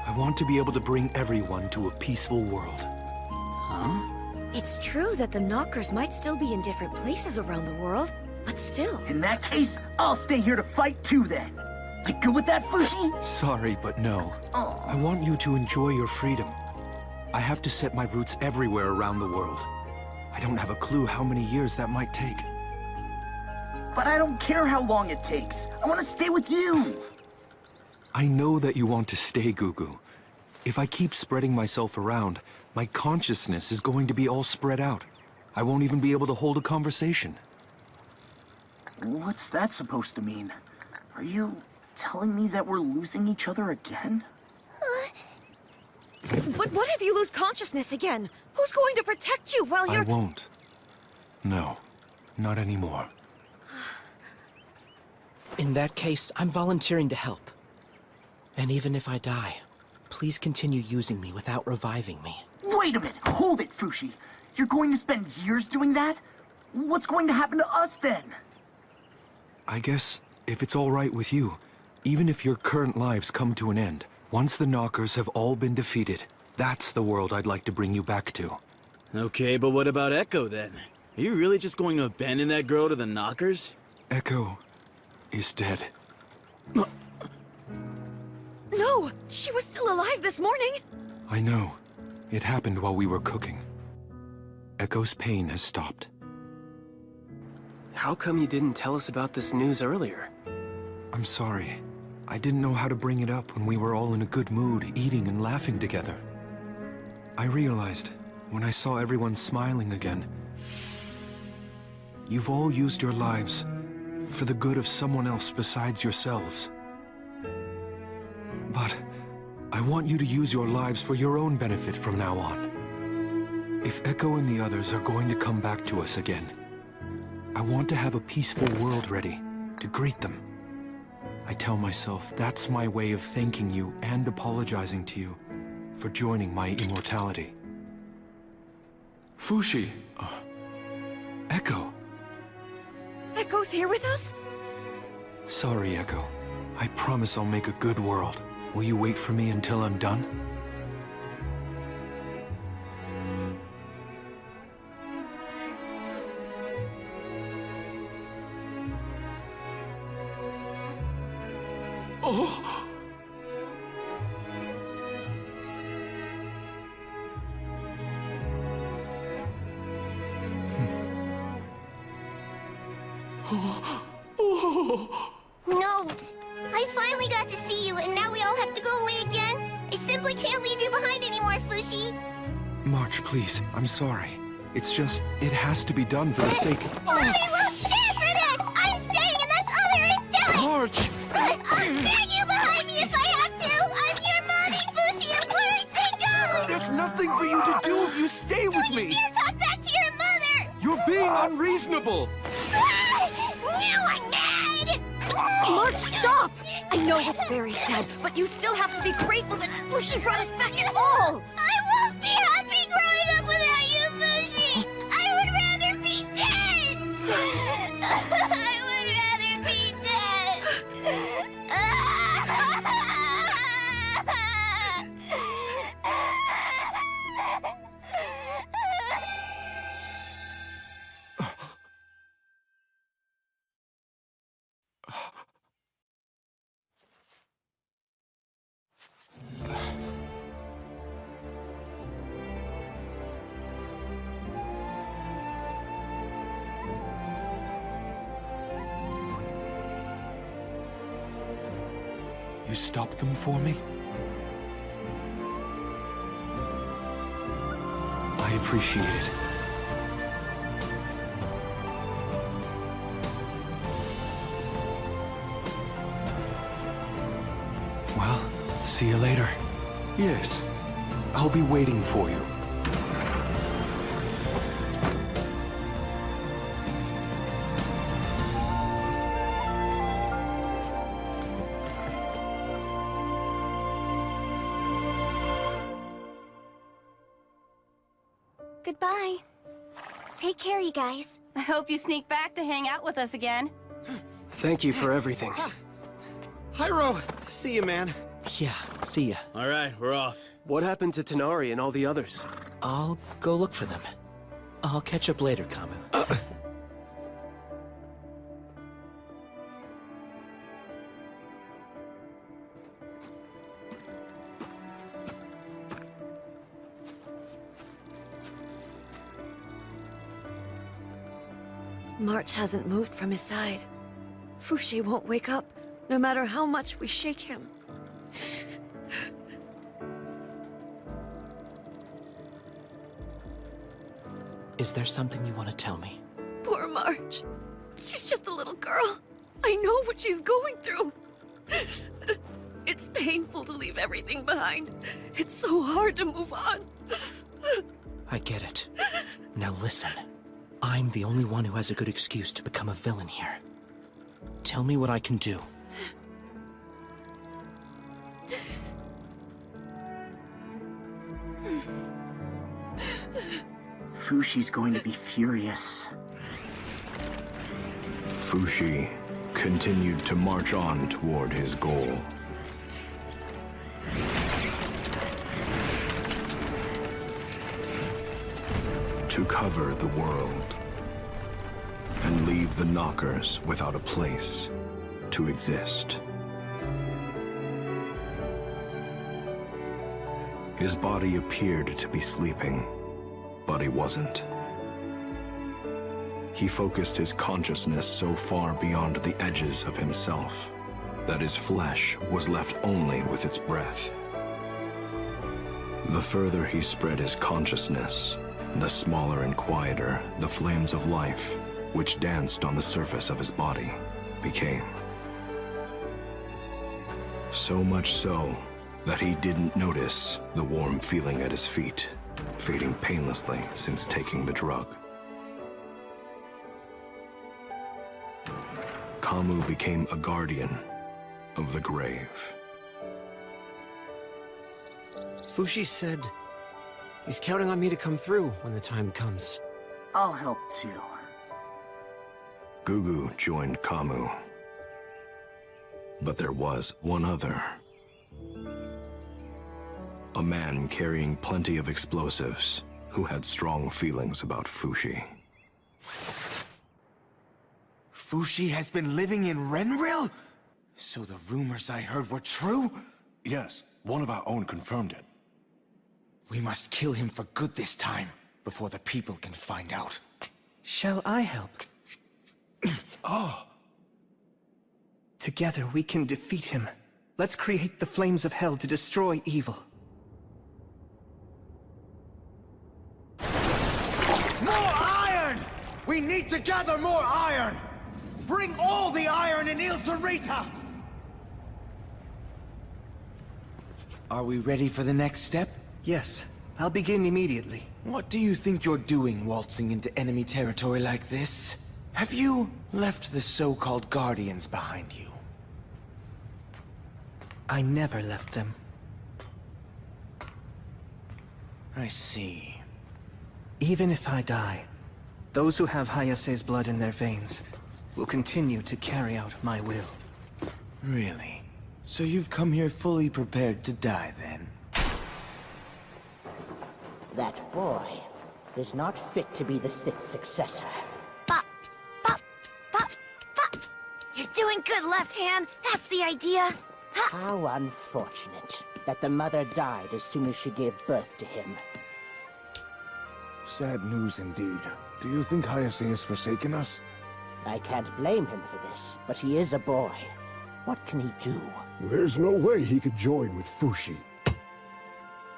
I want to be able to bring everyone to a peaceful world. Huh? It's true that the Knockers might still be in different places around the world, but still. In that case, I'll stay here to fight too then. You good with that, Fushi? Sorry, but no. Oh. I want you to enjoy your freedom. I have to set my roots everywhere around the world. I don't have a clue how many years that might take. But I don't care how long it takes. I want to stay with you. I know that you want to stay, Gugu. If I keep spreading myself around, my consciousness is going to be all spread out. I won't even be able to hold a conversation. What's that supposed to mean? Are you telling me that we're losing each other again? But what if you lose consciousness again? Who's going to protect you while you're— I won't. No, not anymore. In that case, I'm volunteering to help. And even if I die, please continue using me without reviving me. Wait a minute! Hold it, Fushi! You're going to spend years doing that? What's going to happen to us then? I guess, if it's all right with you, even if your current lives come to an end, once the Knockers have all been defeated, that's the world I'd like to bring you back to. Okay, but what about Echo then? Are you really just going to abandon that girl to the Knockers? Echo is dead. No! She was still alive this morning! I know. It happened while we were cooking. Echo's pain has stopped. How come you didn't tell us about this news earlier? I'm sorry. I didn't know how to bring it up when we were all in a good mood, eating and laughing together. I realized, when I saw everyone smiling again, you've all used your lives for the good of someone else besides yourselves. But I want you to use your lives for your own benefit from now on. If Echo and the others are going to come back to us again, I want to have a peaceful world ready to greet them. I tell myself that's my way of thanking you and apologizing to you for joining my immortality. Fushi. Echo. Echo's here with us? Sorry, Echo. I promise I'll make a good world. Will you wait for me until I'm done? Oh! No! I finally got to see you, and now we all have to go away again? I simply can't leave you behind anymore, Fushi! March, please. I'm sorry. It's just, it has to be done for the sake of... I will stand for this! I'm staying, and that's all there is to it! March! I'll drag you behind me if I have to! I'm your mommy, Fushi, and where I say go! There's nothing for you to do if you stay with me! Don't you dare talk back to your mother! You're being unreasonable! Now I'm mad! March, stop! I know it's very sad, but you still have to be grateful that Fushi brought us back at all! I won't be happy growing up without you, Fushi! I would rather be dead! I would rather be dead! You stopped them for me? I appreciate it. Well, see you later. Yes, I'll be waiting for you. Goodbye. Take care, you guys. I hope you sneak back to hang out with us again. Thank you for everything. Hyro! See you, man. Yeah, see ya. All right, we're off. What happened to Tanari and all the others? I'll go look for them. I'll catch up later, Kamu. March hasn't moved from his side. Fushi won't wake up, no matter how much we shake him. Is there something you want to tell me? Poor March. She's just a little girl. I know what she's going through. It's painful to leave everything behind. It's so hard to move on. I get it. Now listen. I'm the only one who has a good excuse to become a villain here. Tell me what I can do. Fushi's going to be furious. Fushi continued to march on toward his goal. To cover the world and leave the Knockers without a place to exist. His body appeared to be sleeping, but he wasn't. He focused his consciousness so far beyond the edges of himself that his flesh was left only with its breath. The further he spread his consciousness, the smaller and quieter the flames of life, which danced on the surface of his body, became. So much so that he didn't notice the warm feeling at his feet, fading painlessly since taking the drug. Kamu became a guardian of the grave. Fushi said he's counting on me to come through when the time comes. I'll help too. Gugu joined Kamu. But there was one other. A man carrying plenty of explosives who had strong feelings about Fushi. Fushi has been living in Renril? So the rumors I heard were true? Yes, one of our own confirmed it. We must kill him for good this time, before the people can find out. Shall I help? Oh. Together we can defeat him. Let's create the flames of hell to destroy evil. More iron! We need to gather more iron! Bring all the iron in Il Sarita! Are we ready for the next step? Yes, I'll begin immediately. What do you think you're doing, waltzing into enemy territory like this? Have you left the so-called Guardians behind you? I never left them. I see. Even if I die, those who have Hayase's blood in their veins will continue to carry out my will. Really? So you've come here fully prepared to die, then? That boy is not fit to be the sixth successor. You're doing good, Left Hand. That's the idea. How unfortunate that the mother died as soon as she gave birth to him. Sad news indeed. Do you think Hayase has forsaken us? I can't blame him for this, but he is a boy. What can he do? There's no way he could join with Fushi.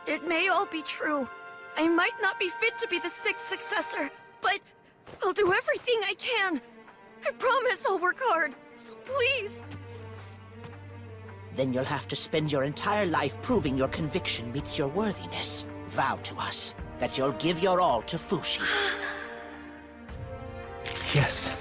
It may all be true. I might not be fit to be the sixth successor, but I'll do everything I can. I promise I'll work hard, so please. Then you'll have to spend your entire life proving your conviction meets your worthiness. Vow to us that you'll give your all to Fushi. Yes.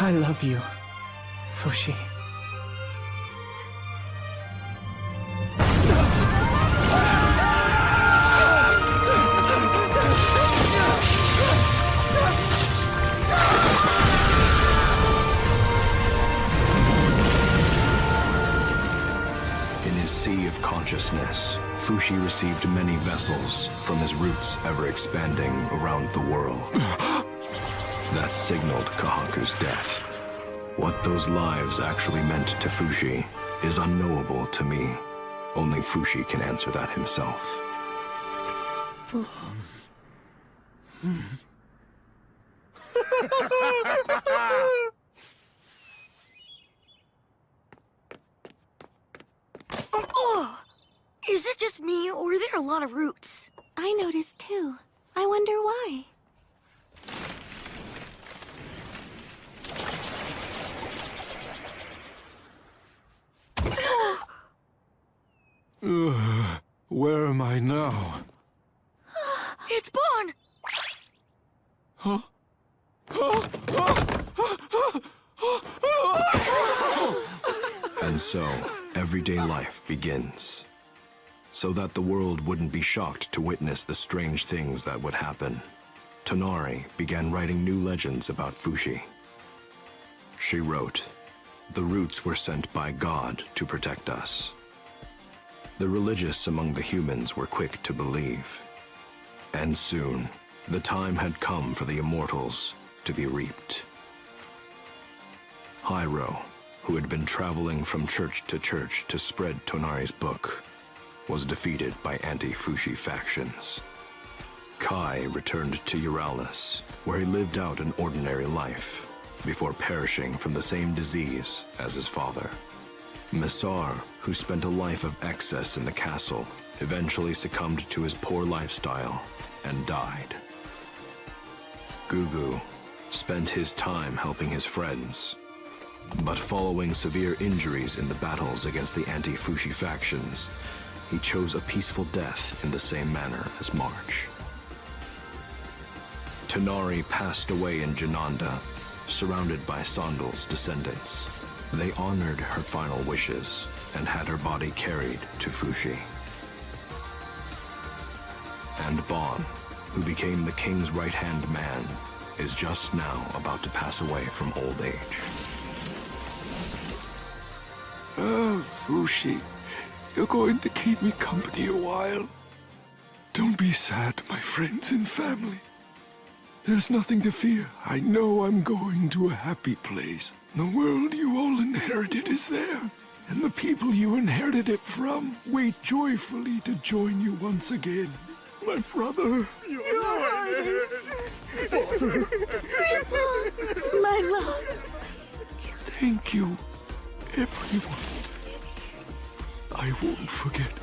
I love you, Fushi. In his sea of consciousness, Fushi received many vessels from his roots ever expanding around the world. That signaled Kahaku's death. What those lives actually meant to Fushi is unknowable to me. Only Fushi can answer that himself. Is it just me, or are there a lot of roots? I noticed too. I wonder why. Where am I now? It's Bon! Huh? And so, everyday life begins. So that the world wouldn't be shocked to witness the strange things that would happen, Tonari began writing new legends about Fushi. She wrote, "The roots were sent by God to protect us." The religious among the humans were quick to believe. And soon, the time had come for the Immortals to be reaped. Hyro, who had been traveling from church to church to spread Tonari's book, was defeated by anti-Fushi factions. Kai returned to Euralis, where he lived out an ordinary life, before perishing from the same disease as his father. Messar, who spent a life of excess in the castle, eventually succumbed to his poor lifestyle and died. Gugu spent his time helping his friends, but following severe injuries in the battles against the anti-Fushi factions, he chose a peaceful death in the same manner as March. Tonari passed away in Jananda, surrounded by Sandal's descendants. They honored her final wishes and had her body carried to Fushi. And Bon, who became the king's right-hand man, is just now about to pass away from old age. Fushi, you're going to keep me company a while. Don't be sad, my friends and family. There's nothing to fear. I know I'm going to a happy place. The world you all inherited is there, and the people you inherited it from wait joyfully to join you once again. My brother. Your Highness! Father! Grandpa! My love! Thank you, everyone. I won't forget.